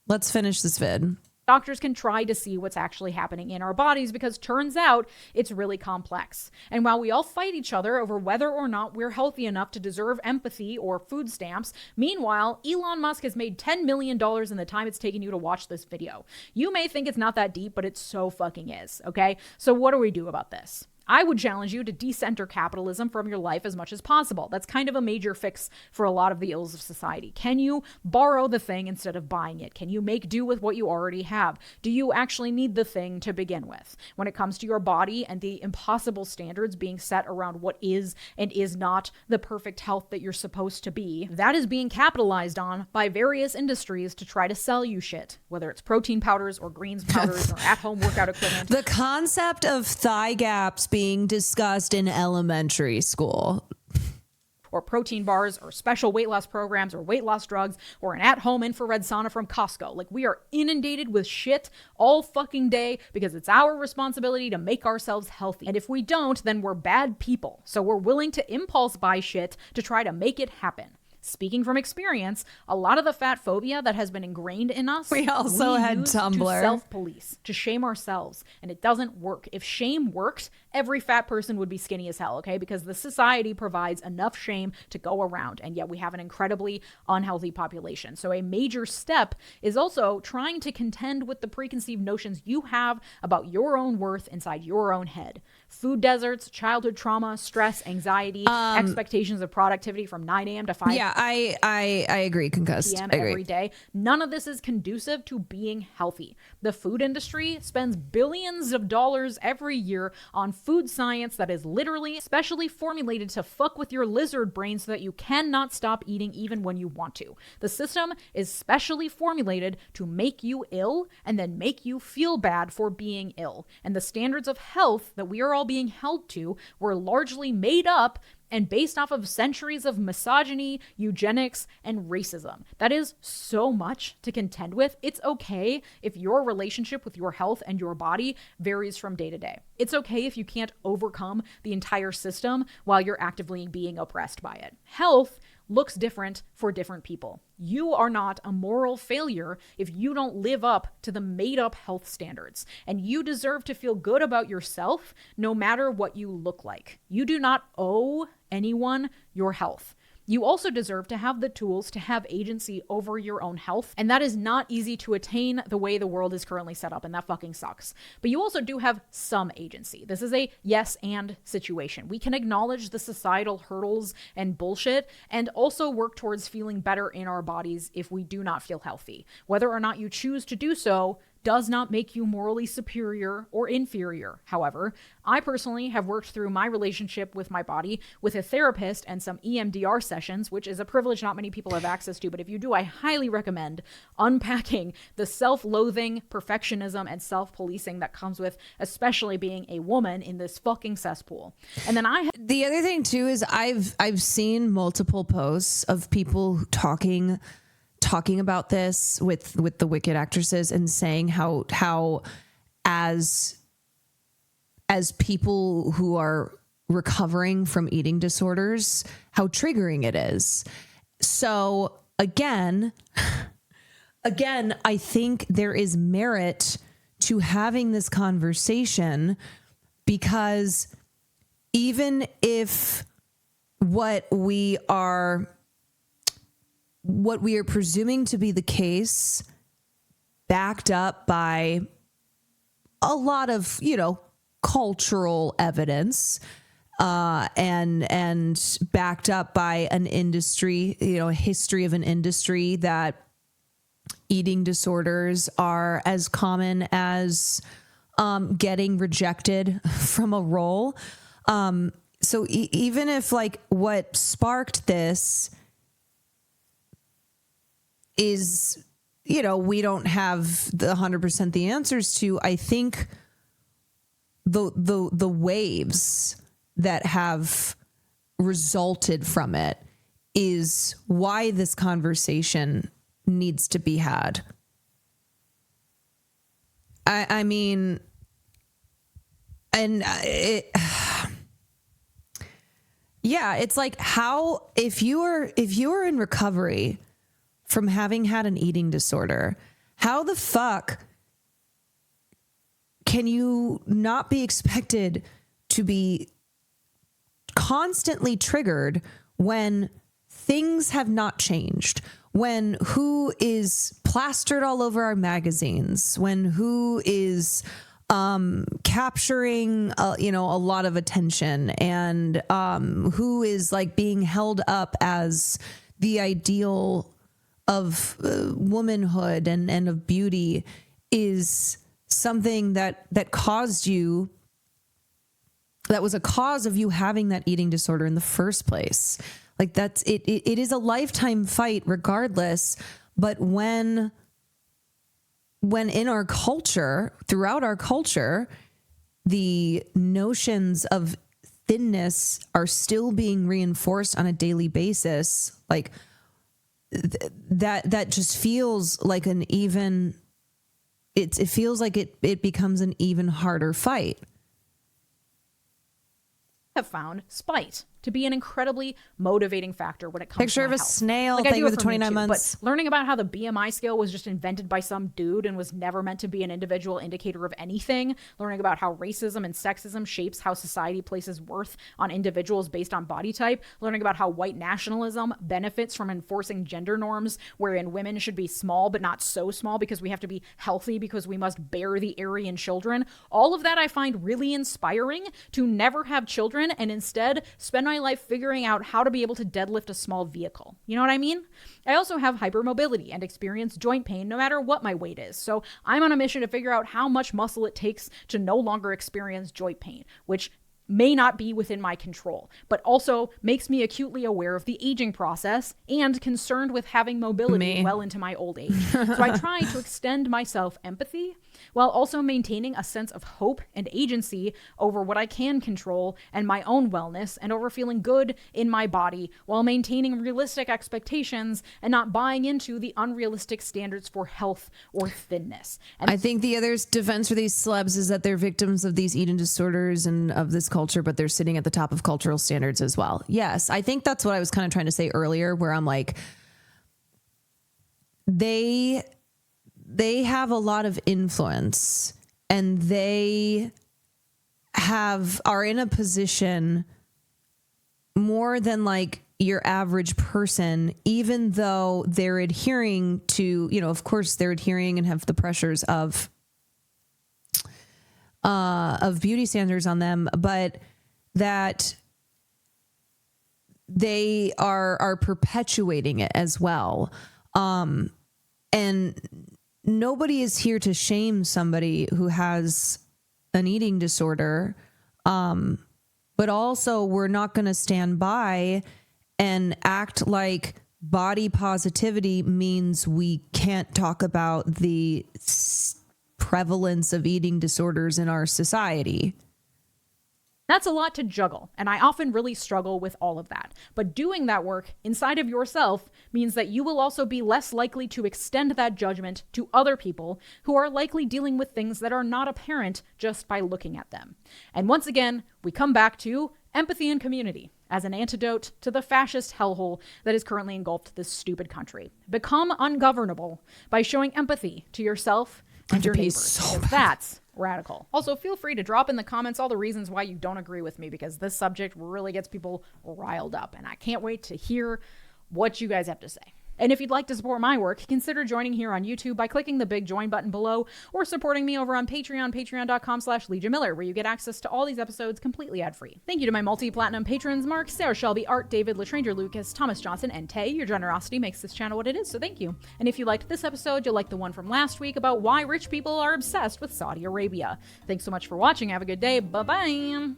let's finish this vid. Doctors can try to see what's actually happening in our bodies because turns out it's really complex. And while we all fight each other over whether or not we're healthy enough to deserve empathy or food stamps, meanwhile, Elon Musk has made $10 million in the time it's taken you to watch this video. You may think it's not that deep, but it so fucking is, okay? So what do we do about this? I would challenge you to decenter capitalism from your life as much as possible. That's kind of a major fix for a lot of the ills of society. Can you borrow the thing instead of buying it? Can you make do with what you already have? Do you actually need the thing to begin with? When it comes to your body and the impossible standards being set around what is and is not the perfect health that you're supposed to be, that is being capitalized on by various industries to try to sell you shit, whether it's protein powders or greens powders or at-home workout equipment. The concept of thigh gaps being discussed in elementary school. or protein bars or special weight loss programs or weight loss drugs or an at-home infrared sauna from Costco. Like, we are inundated with shit all fucking day because it's our responsibility to make ourselves healthy. And if we don't, then we're bad people. So we're willing to impulse buy shit to try to make it happen. Speaking from experience, a lot of the fat phobia that has been ingrained in us, we also had use Tumblr. to self-police, to shame ourselves, and it doesn't work. If shame worked, every fat person would be skinny as hell, okay? Because the society provides enough shame to go around, and yet we have an incredibly unhealthy population. So a major step is also trying to contend with the preconceived notions you have about your own worth inside your own head. Food deserts, childhood trauma, stress, anxiety, expectations of productivity from 9 a.m. to 5 Yeah, I agree, Concussed. p.m. I agree. every day. None of this is conducive to being healthy. The food industry spends billions of dollars every year on food science that is literally specially formulated to fuck with your lizard brain so that you cannot stop eating even when you want to. The system is specially formulated to make you ill and then make you feel bad for being ill. And the standards of health that we are all being held to were largely made up and based off of centuries of misogyny, eugenics, and racism. That is so much to contend with. It's okay if your relationship with your health and your body varies from day to day. It's okay if you can't overcome the entire system while you're actively being oppressed by it. Health looks different for different people. You are not a moral failure if you don't live up to the made-up health standards, and you deserve to feel good about yourself no matter what you look like. You do not owe anyone your health. You also deserve to have the tools to have agency over your own health, and that is not easy to attain the way the world is currently set up, and that fucking sucks. But you also do have some agency. This is a yes and situation. We can acknowledge the societal hurdles and bullshit and also work towards feeling better in our bodies if we do not feel healthy. Whether or not you choose to do so does not make you morally superior or inferior. However, I personally have worked through my relationship with my body with a therapist and some EMDR sessions, which is a privilege not many people have access to, but if you do, I highly recommend unpacking the self-loathing, perfectionism, and self-policing that comes with especially being a woman in this fucking cesspool. And then the other thing too is I've seen multiple posts of people talking about this with the Wicked actresses and saying how as people who are recovering from eating disorders, how triggering it is. So again, I think there is merit to having this conversation, because even if what we are presuming to be the case, backed up by a lot of, cultural evidence, and backed up by an industry, a history of an industry that eating disorders are as common as getting rejected from a role. So even if what sparked this is, we don't have the 100% the answers to, I think the waves that have resulted from it is why this conversation needs to be had. I mean, and it's like, how, if you are in recovery from having had an eating disorder, how the fuck can you not be expected to be constantly triggered when things have not changed, when who is plastered all over our magazines, when who is capturing a lot of attention, and who is being held up as the ideal of womanhood and of beauty is something that caused you, that was a cause of you having that eating disorder in the first place. That's it. It is a lifetime fight regardless. But when in our culture, throughout our culture, the notions of thinness are still being reinforced on a daily basis, like that just feels like an even, it feels like it becomes an even harder fight. Have found spite to be an incredibly motivating factor when it comes Picture to of my a health. snail, Like I thank do you it for the for me 29 too, months. But learning about how the BMI scale was just invented by some dude and was never meant to be an individual indicator of anything, learning about how racism and sexism shapes how society places worth on individuals based on body type, learning about how white nationalism benefits from enforcing gender norms wherein women should be small but not so small because we have to be healthy because we must bear the Aryan children. All of that I find really inspiring to never have children and instead spend my life figuring out how to be able to deadlift a small vehicle. You know what I mean? I also have hypermobility and experience joint pain no matter what my weight is. So I'm on a mission to figure out how much muscle it takes to no longer experience joint pain, which may not be within my control, but also makes me acutely aware of the aging process and concerned with having mobility well into my old age. So I try to extend myself empathy while also maintaining a sense of hope and agency over what I can control and my own wellness and over feeling good in my body while maintaining realistic expectations and not buying into the unrealistic standards for health or thinness. And I think the other defense for these celebs is that they're victims of these eating disorders and of this culture, but they're sitting at the top of cultural standards as well. Yes, I think that's what I was kind of trying to say earlier, where I'm like, they have a lot of influence and they are in a position more than like your average person, even though they're adhering to, you know, of course they're adhering and have the pressures of beauty standards on them, but that they are perpetuating it as well. And nobody is here to shame somebody who has an eating disorder. But also we're not going to stand by and act like body positivity means we can't talk about the prevalence of eating disorders in our society. that's a lot to juggle, and I often really struggle with all of that. But doing that work inside of yourself means that you will also be less likely to extend that judgment to other people who are likely dealing with things that are not apparent just by looking at them. And once again, we come back to empathy and community as an antidote to the fascist hellhole that is currently engulfed this stupid country. Become ungovernable by showing empathy to yourself and your neighbors. Because that's radical. Also, feel free to drop in the comments all the reasons why you don't agree with me, because this subject really gets people riled up, and I can't wait to hear what you guys have to say. And if you'd like to support my work, consider joining here on YouTube by clicking the big join button below, or supporting me over on Patreon, patreon.com/Legia Miller, where you get access to all these episodes completely ad-free. Thank you to my multi-platinum patrons, Mark, Sarah Shelby, Art, David, Latranger Lucas, Thomas Johnson, and Tay. Your generosity makes this channel what it is, so thank you. And if you liked this episode, you'll like the one from last week about why rich people are obsessed with Saudi Arabia. Thanks so much for watching. Have a good day. Bye-bye.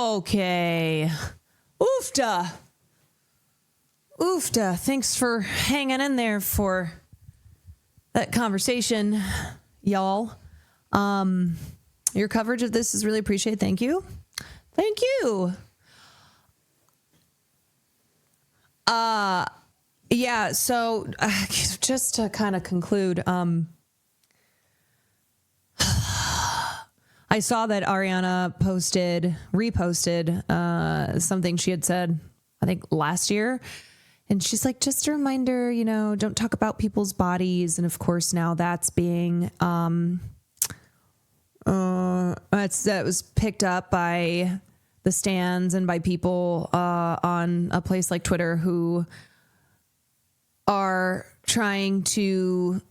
Okay. Oofda. Oofda. Thanks for hanging in there for that conversation, y'all. Your coverage of this is really appreciated. Thank you. Thank you. Yeah, so just to kind of conclude, I saw that Ariana reposted something she had said, I think last year. And she's like, just a reminder, you know, don't talk about people's bodies. And of course, now that's being, that was picked up by the stands and by people on a place like Twitter who are trying to,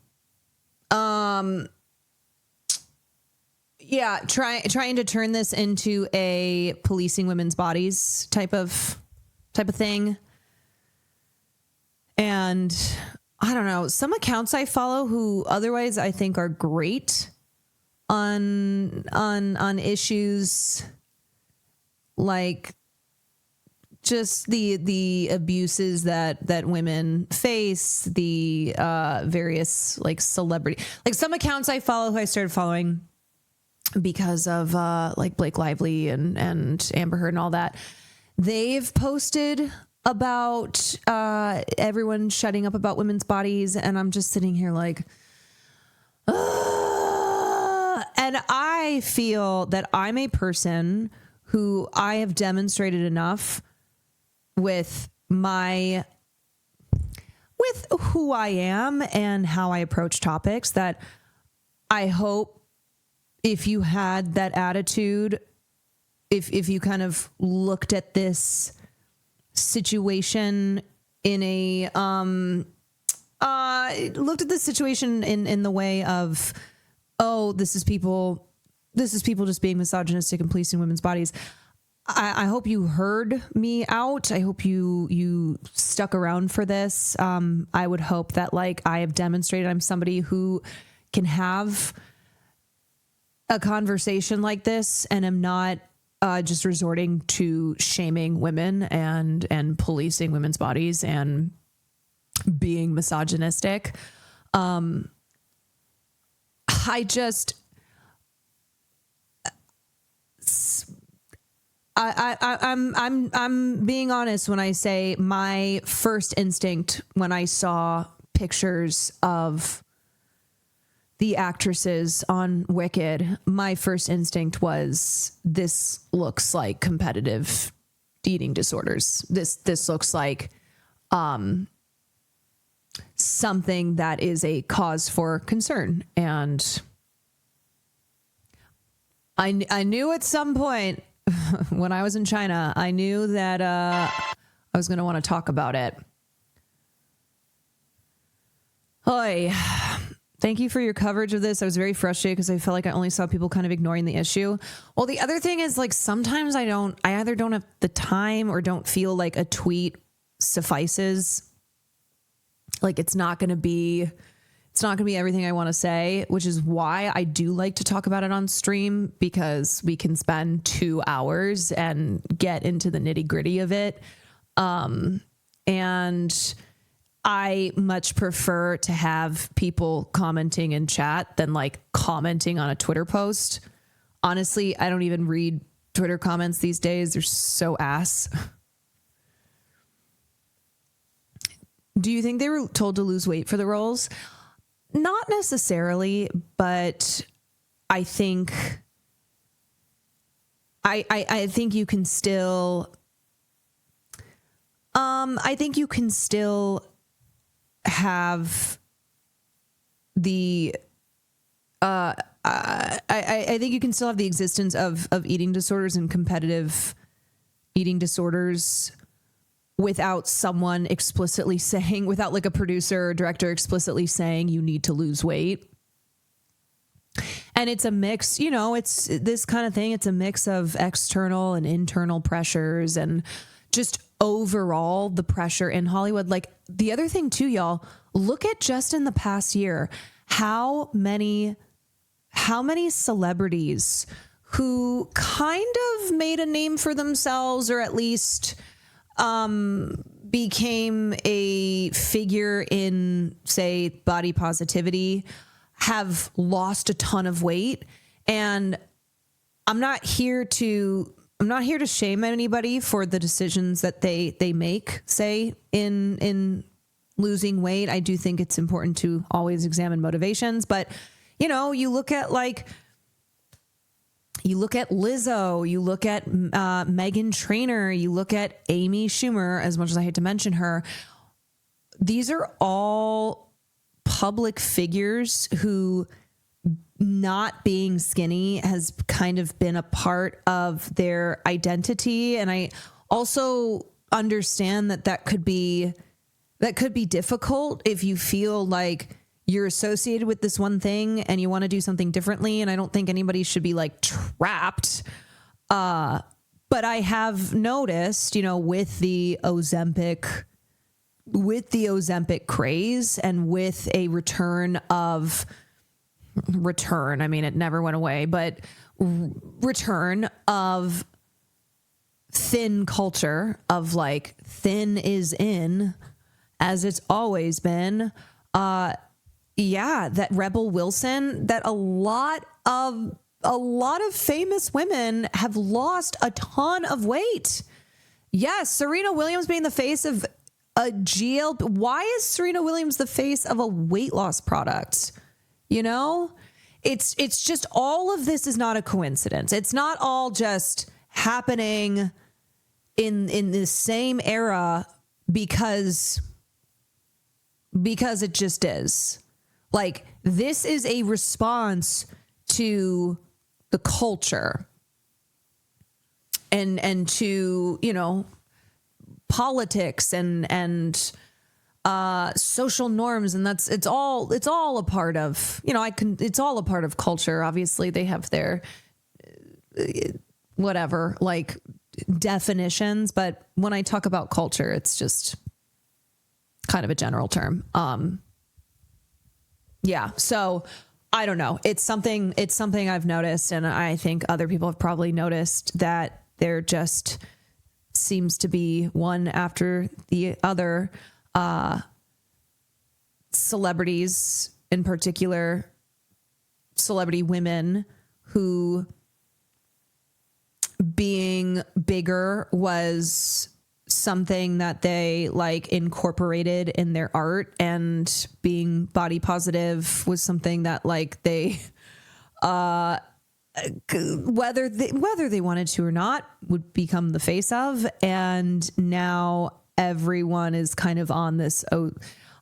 trying to turn this into a policing women's bodies type of thing. And I don't know, some accounts I follow who otherwise I think are great on issues like just the abuses that women face, the various like celebrity, like some accounts I follow who I started following because of like Blake Lively and Amber Heard and all that. They've posted about everyone shutting up about women's bodies, and I'm just sitting here like, and I feel that I'm a person who I have demonstrated enough with who I am and how I approach topics that I hope if you had that attitude, if you kind of looked at this situation in a looked at this situation in the way of, oh, this is people just being misogynistic and policing women's bodies. I hope you heard me out. I hope you stuck around for this. I would hope that like I have demonstrated I'm somebody who can have a conversation like this and am not just resorting to shaming women and policing women's bodies and being misogynistic. I'm being honest when I say my first instinct when I saw pictures of the actresses on Wicked, my first instinct was this looks like competitive eating disorders. This looks like something that is a cause for concern. And I knew at some point when I was in China, I knew that I was going to want to talk about it. Hoi. Thank you for your coverage of this. I was very frustrated because I felt like I only saw people kind of ignoring the issue. Well, the other thing is like sometimes I either don't have the time or don't feel like a tweet suffices. Like it's not going to be everything I want to say, which is why I do like to talk about it on stream, because we can spend 2 hours and get into the nitty-gritty of it. And I much prefer to have people commenting in chat than like commenting on a Twitter post. Honestly, I don't even read Twitter comments these days. They're so ass. Do you think they were told to lose weight for the roles? Not necessarily, but I think I think you can still have the I think you can still have the existence of eating disorders and competitive eating disorders without someone explicitly saying, without like a producer or director explicitly saying you need to lose weight. And it's a mix, you know, it's this kind of thing. It's a mix of external and internal pressures and just overall the pressure in Hollywood. Like the other thing too, y'all, look at just in the past year, how many celebrities who kind of made a name for themselves or at least became a figure in, say, body positivity, have lost a ton of weight. And I'm not here to shame anybody for the decisions that they make, say, in losing weight. I do think it's important to always examine motivations, but you know, you look at Lizzo, you look at Meghan Trainor, you look at Amy Schumer, as much as I hate to mention her. These are all public figures who not being skinny has kind of been a part of their identity. And I also understand that could be difficult if you feel like you're associated with this one thing and you want to do something differently. And I don't think anybody should be like trapped. But I have noticed, you know, with the Ozempic craze and with a return, I mean, it never went away, but return of thin culture of like thin is in, as it's always been. That Rebel Wilson, that a lot of famous women have lost a ton of weight. Yes, Serena Williams being the face of a GLP. Why is Serena Williams the face of a weight loss product? You know, it's just all of this is not a coincidence. It's not all just happening in the same era because it just is. Like, this is a response to the culture and to, you know, politics and social norms. And it's all a part of, you know, it's all a part of culture. Obviously they have their whatever, like definitions. But when I talk about culture, it's just kind of a general term. So I don't know. It's something I've noticed, and I think other people have probably noticed, that there just seems to be one after the other celebrities, in particular celebrity women, who being bigger was something that they like incorporated in their art, and being body positive was something that like they whether they wanted to or not would become the face of. And now everyone is kind of on this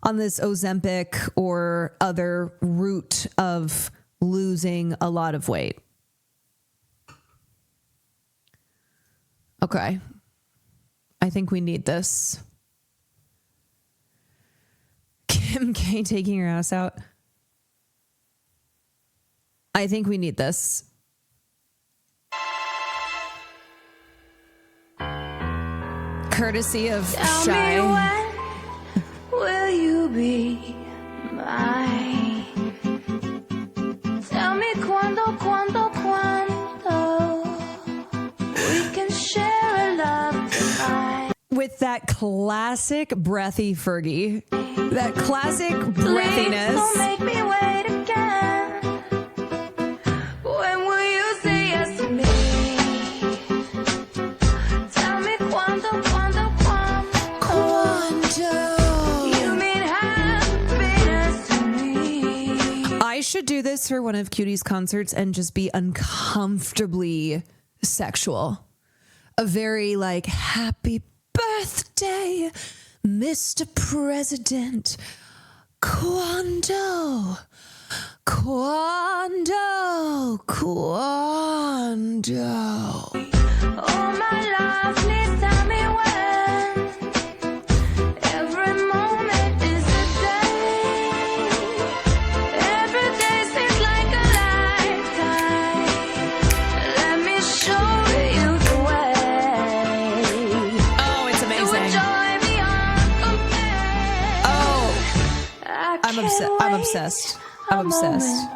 Ozempic or other route of losing a lot of weight. Okay. I think we need this. Kim K taking her ass out. I think we need this. Courtesy of Shy. Tell me when will you be mine? Tell me cuando we can share a love tonight. With that classic breathy Fergie. That classic breathiness. Please don't make me wait again. When will you say yes to me? Tell me cuando. You mean happiness to me. I should do this for one of Cutie's concerts and just be uncomfortably sexual. A very like, happy birthday, Mr. President. Quando. Oh my love, please tell me when. Every moment is a day. Every day seems like a lifetime. Let me show you the way. Oh, it's amazing. To enjoy beyond compare. Oh, I'm obsessed. I'm obsessed.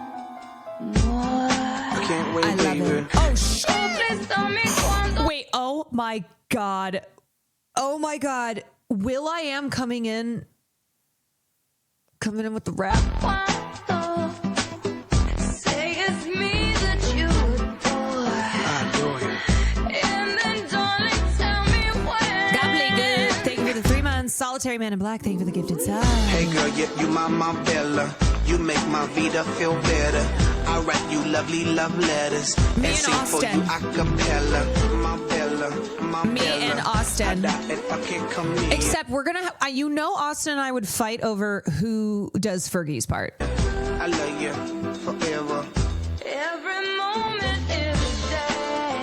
I can't wait, I love baby. it. Oh, shit. Oh, please tell me cuando. Wait, oh my God. Will.i.am coming in with the rap. Say it's me that you adore. And then darling, tell me when. Gobbledygook. Thank you for the 3 months. Solitary Man in Black. Thank you for the gifted sub. Hey girl, yeah, you my Bella. You make my vida feel better. I write you lovely love letters. Me and and sing Austin. for you a cappella. My Bella. Me and Austin. If I can't come near. Except we're going to, Austin and I would fight over who does Fergie's part. I love you forever. Every moment is a day.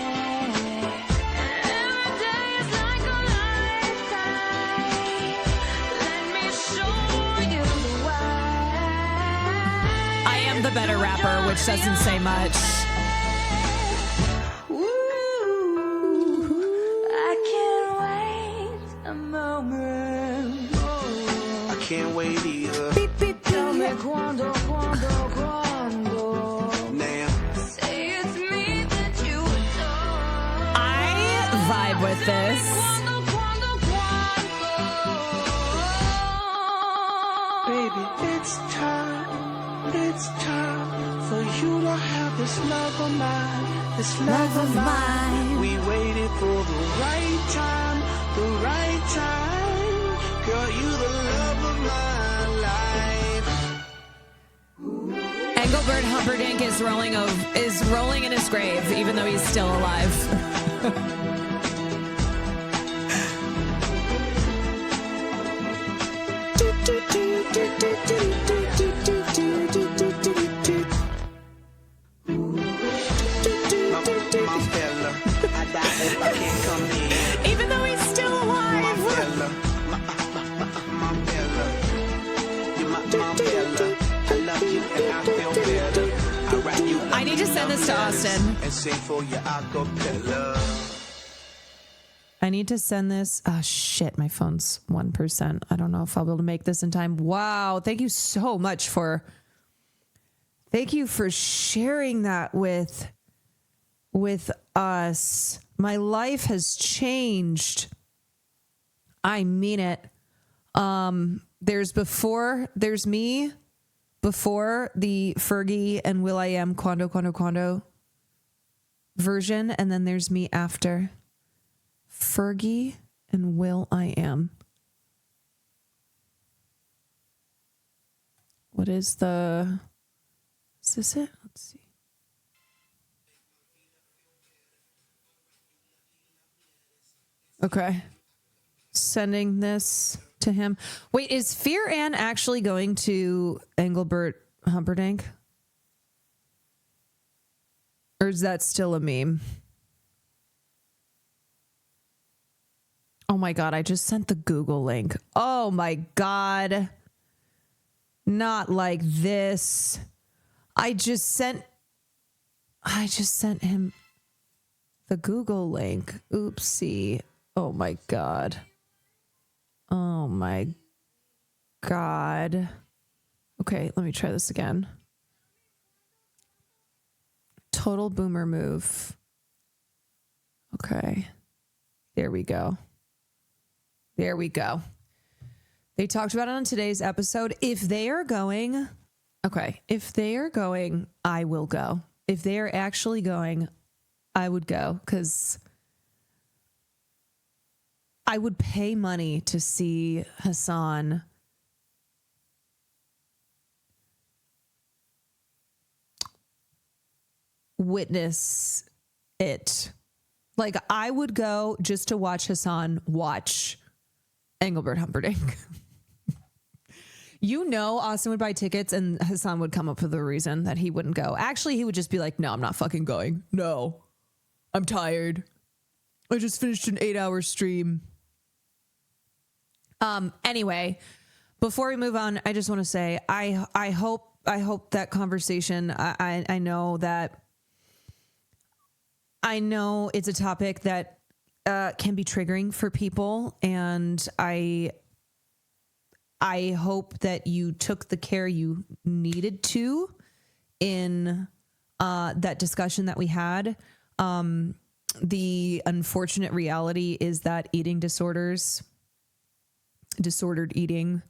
Every day is like a lifetime. Let me show you the way. I am the better rapper, which doesn't say much. I can't wait a moment. I can't wait either. Tell me cuando. Now. Say it's me that you adore. I vibe with this. Baby, it's time for you to have this love of mine, this love of mine. We waited for the right time, girl, you the love of my life. Engelbert Humperdinck is rolling in his grave, even though he's still alive. Even though he's still alive. I need to send this to Austin. I need to send this. Oh, shit. My phone's 1%. I don't know if I'll be able to make this in time. Wow. Thank you so much for sharing that with us. My life has changed. I mean it. There's me before the Fergie and will.i.am Quando version, and then there's me after Fergie and will.i.am. Is this it? Let's see. Okay. Sending this to him. Wait, is Fear Ann actually going to Engelbert Humperdinck? Or is that still a meme? Oh my God, I just sent the Google link. Oh my God. Not like this. I just sent him the Google link. Oopsie. Oh my God. Oh my God. Okay, let me try this again. Total boomer move. Okay. There we go. There we go. They talked about it on today's episode. If they are going, I will go. If they are actually going, I would go, because I would pay money to see Hassan witness it. Like, I would go just to watch Hassan watch Engelbert Humperdinck. Austin would buy tickets and Hassan would come up with a reason that he wouldn't go. Actually, he would just be like, no, I'm not fucking going. No, I'm tired. I just finished an 8-hour stream. Anyway, before we move on, I just want to say, I hope that conversation, I know it's a topic that can be triggering for people, and I hope that you took the care you needed to in that discussion that we had. The unfortunate reality is that disordered eating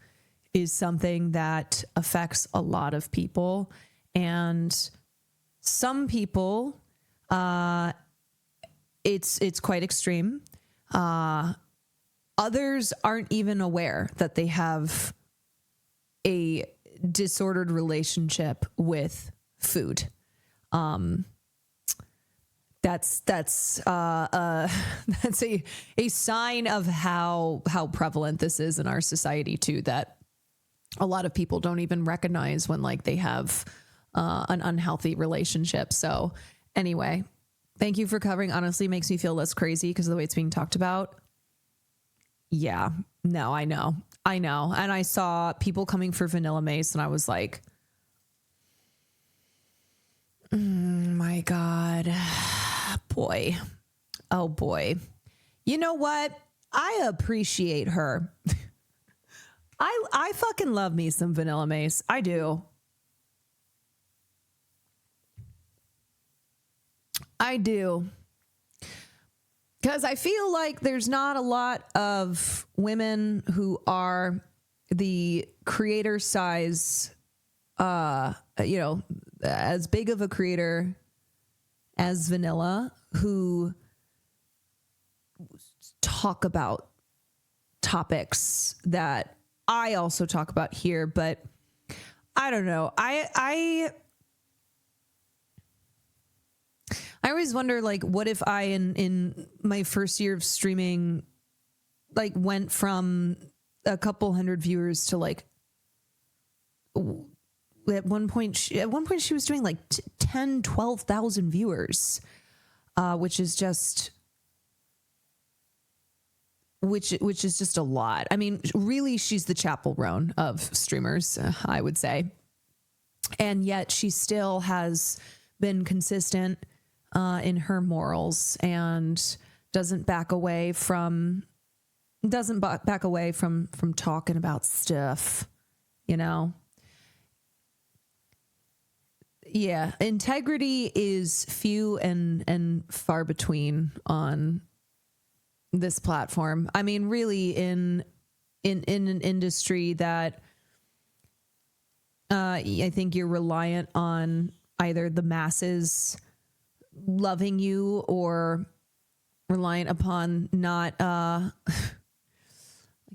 is something that affects a lot of people, and some people, it's quite extreme. Others aren't even aware that they have a disordered relationship with food. That's a sign of how prevalent this is in our society too, that a lot of people don't even recognize when they have an unhealthy relationship. So anyway, thank you for covering. Honestly, makes me feel less crazy because of the way it's being talked about. Yeah, no, I know. And I saw people coming for Vanilla Mace and I was like, my God, boy. Oh boy. You know what? I appreciate her. I fucking love me some Vanilla Mace. I do. Because I feel like there's not a lot of women who are the creator size, as big of a creator as Vanilla, who talk about topics that I also talk about here. But I don't know. I always wonder, like, what if I, in my first year of streaming, like, went from a couple hundred viewers to, like, at one point she was doing like 10, 12,000 viewers, which is just a lot. I mean, really, she's the Chappell Roan of streamers, I would say. And yet she still has been consistent in her morals and doesn't back away from talking about stuff, you know? Yeah, integrity is few and far between on this platform. I mean, really, in an industry that I think you're reliant on either the masses loving you or reliant upon not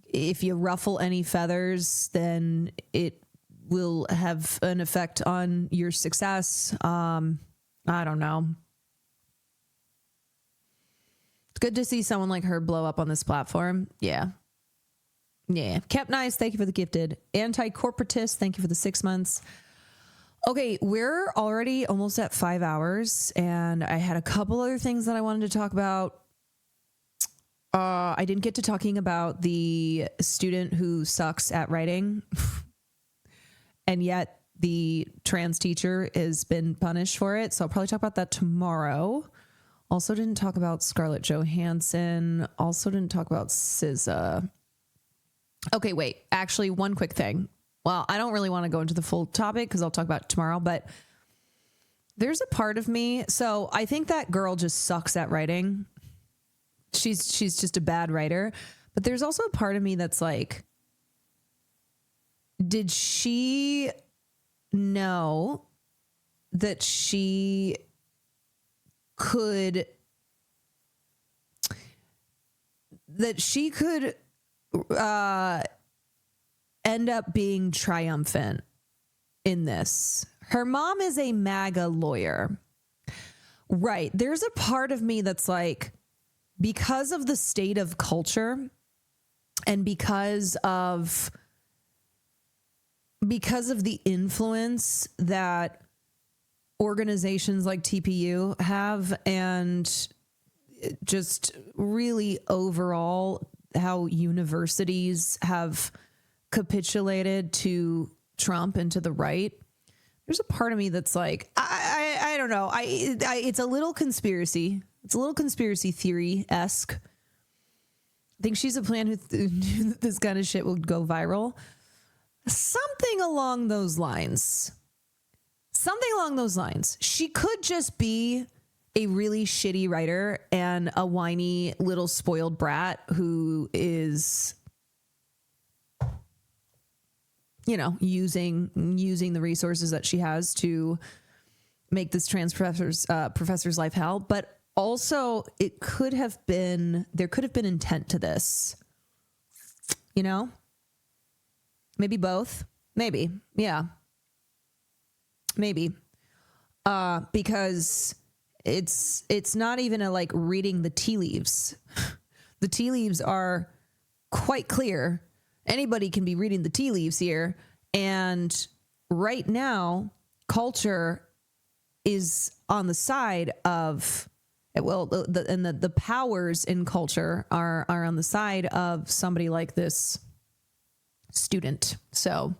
if you ruffle any feathers, then it will have an effect on your success. I don't know. It's good to see someone like her blow up on this platform. Yeah. Kept Nice, thank you for the gifted. Anti-corporatist, thank you for the 6 months. Okay, we're already almost at 5 hours, and I had a couple other things that I wanted to talk about. I didn't get to talking about the student who sucks at writing, and yet the trans teacher has been punished for it. So I'll probably talk about that tomorrow. Also didn't talk about Scarlett Johansson. Also didn't talk about SZA. Okay, wait. Actually, one quick thing. Well, I don't really want to go into the full topic because I'll talk about it tomorrow, but there's a part of me. So I think that girl just sucks at writing. She's just a bad writer. But there's also a part of me that's like, did she know that she could end up being triumphant in this? Her mom is a MAGA lawyer. Right. There's a part of me that's like, because of the state of culture and because of the influence that organizations like TPU have, and just really overall how universities have capitulated to Trump and to the right, there's a part of me that's like, I don't know. It's a little conspiracy. It's a little conspiracy theory-esque. I think she's a plan who knew that this kind of shit would go viral. Something along those lines. She could just be a really shitty writer and a whiny little spoiled brat who is, you know, using the resources that she has to make this trans professor's life hell. But also, there could have been intent to this. You know? Maybe both. Maybe. Yeah. Maybe. Because it's not even a like reading the tea leaves. The tea leaves are quite clear. Anybody can be reading the tea leaves here. And right now, culture is on the side of, well, the powers in culture are on the side of somebody like this student. So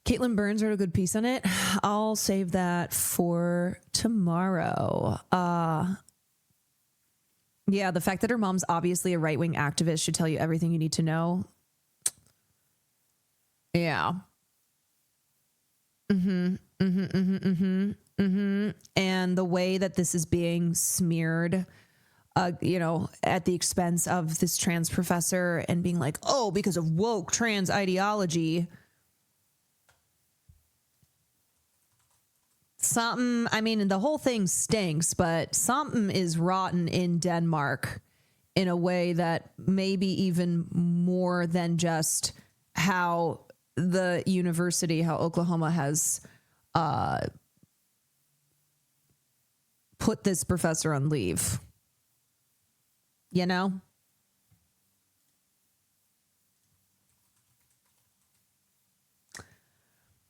Caitlin Burns wrote a good piece on it. I'll save that for tomorrow. Yeah, the fact that her mom's obviously a right-wing activist should tell you everything you need to know. Yeah. And the way that this is being smeared you know, at the expense of this trans professor and being like, oh, because of woke trans ideology. Something, I mean, the whole thing stinks, but something is rotten in Denmark in a way that maybe even more than just how the university, how Oklahoma has put this professor on leave. You know?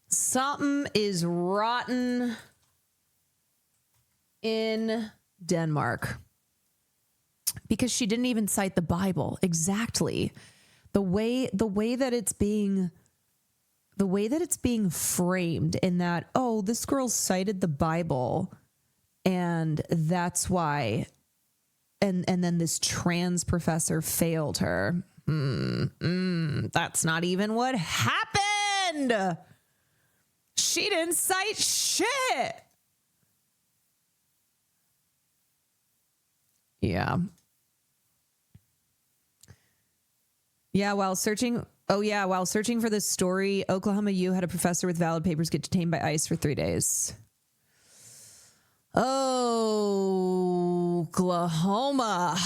Something is rotten in Denmark because she didn't even cite the Bible. Exactly. The way that it's being framed in that, oh, this girl cited the Bible and that's why, and then this trans professor failed her. That's not even what happened. She didn't cite shit. Yeah. Yeah, while searching for this story, Oklahoma U had a professor with valid papers get detained by ICE for 3 days. Oklahoma.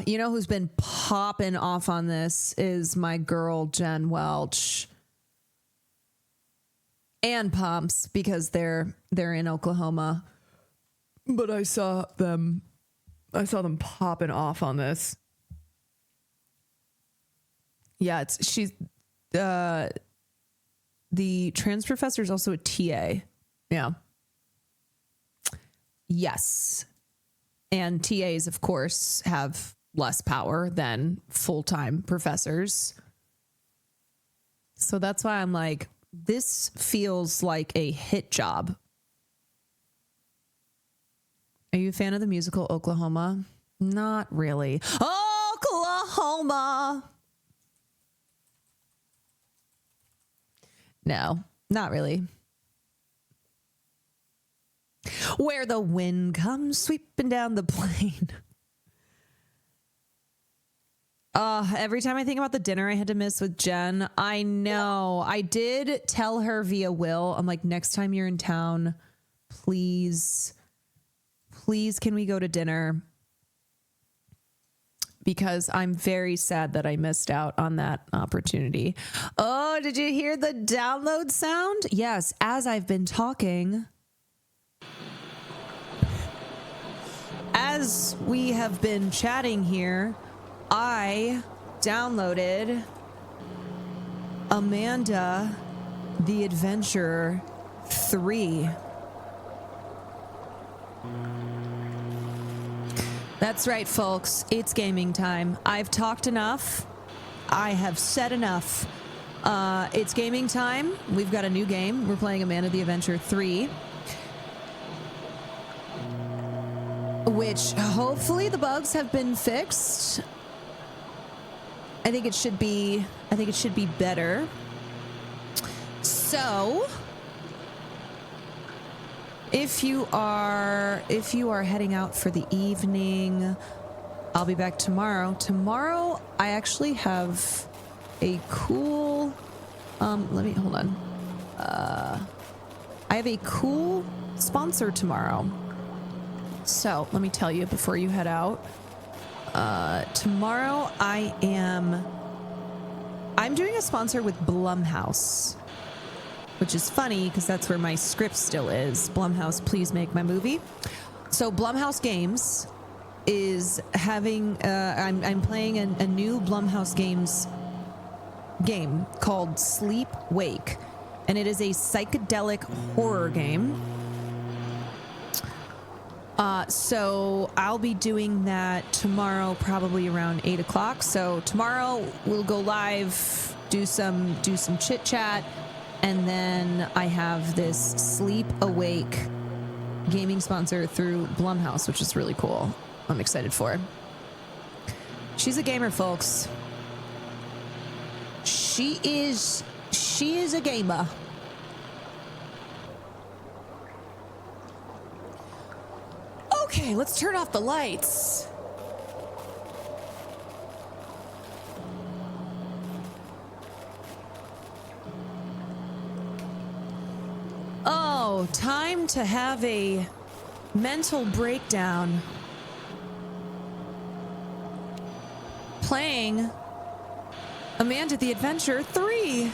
You know who's been popping off on this is my girl Jen Welch and Pumps, because they're in Oklahoma. But I saw them popping off on this. Yeah, she's the trans professor is also a TA. Yeah. Yes. And TAs, of course, have less power than full-time professors. So that's why I'm like, this feels like a hit job. Are you a fan of the musical Oklahoma? Not really. Oklahoma! No, not really. Where the wind comes sweeping down the plain. Every time I think about the dinner I had to miss with Jen, I know. I did tell her via Will, I'm like, next time you're in town, please can we go to dinner? Because I'm very sad that I missed out on that opportunity. Oh, did you hear the download sound? Yes, as I've been talking. As we have been chatting here, I downloaded Amanda the Adventurer 3. That's right, folks. It's gaming time. I've talked enough. I have said enough. It's gaming time. We've got a new game. We're playing Amanda the Adventurer 3. Which hopefully the bugs have been fixed. I think it should be better. So if you are heading out for the evening, I'll be back tomorrow. Tomorrow I actually have a cool hold on. I have a cool sponsor tomorrow. So let me tell you before you head out. Tomorrow I'm doing a sponsor with Blumhouse, which is funny because that's where my script still is. Blumhouse, please make my movie. So Blumhouse Games is having, I'm playing a new Blumhouse Games game called Sleep Wake, and it is a psychedelic horror game. So I'll be doing that tomorrow, probably around 8 o'clock. So tomorrow we'll go live, do some chit chat, and then I have this Sleep Awake gaming sponsor through Blumhouse, which is really cool. I'm excited for it. She's a gamer, folks. She is a gamer. Okay, let's turn off the lights. Oh, time to have a mental breakdown. Playing Amanda the Adventure 3.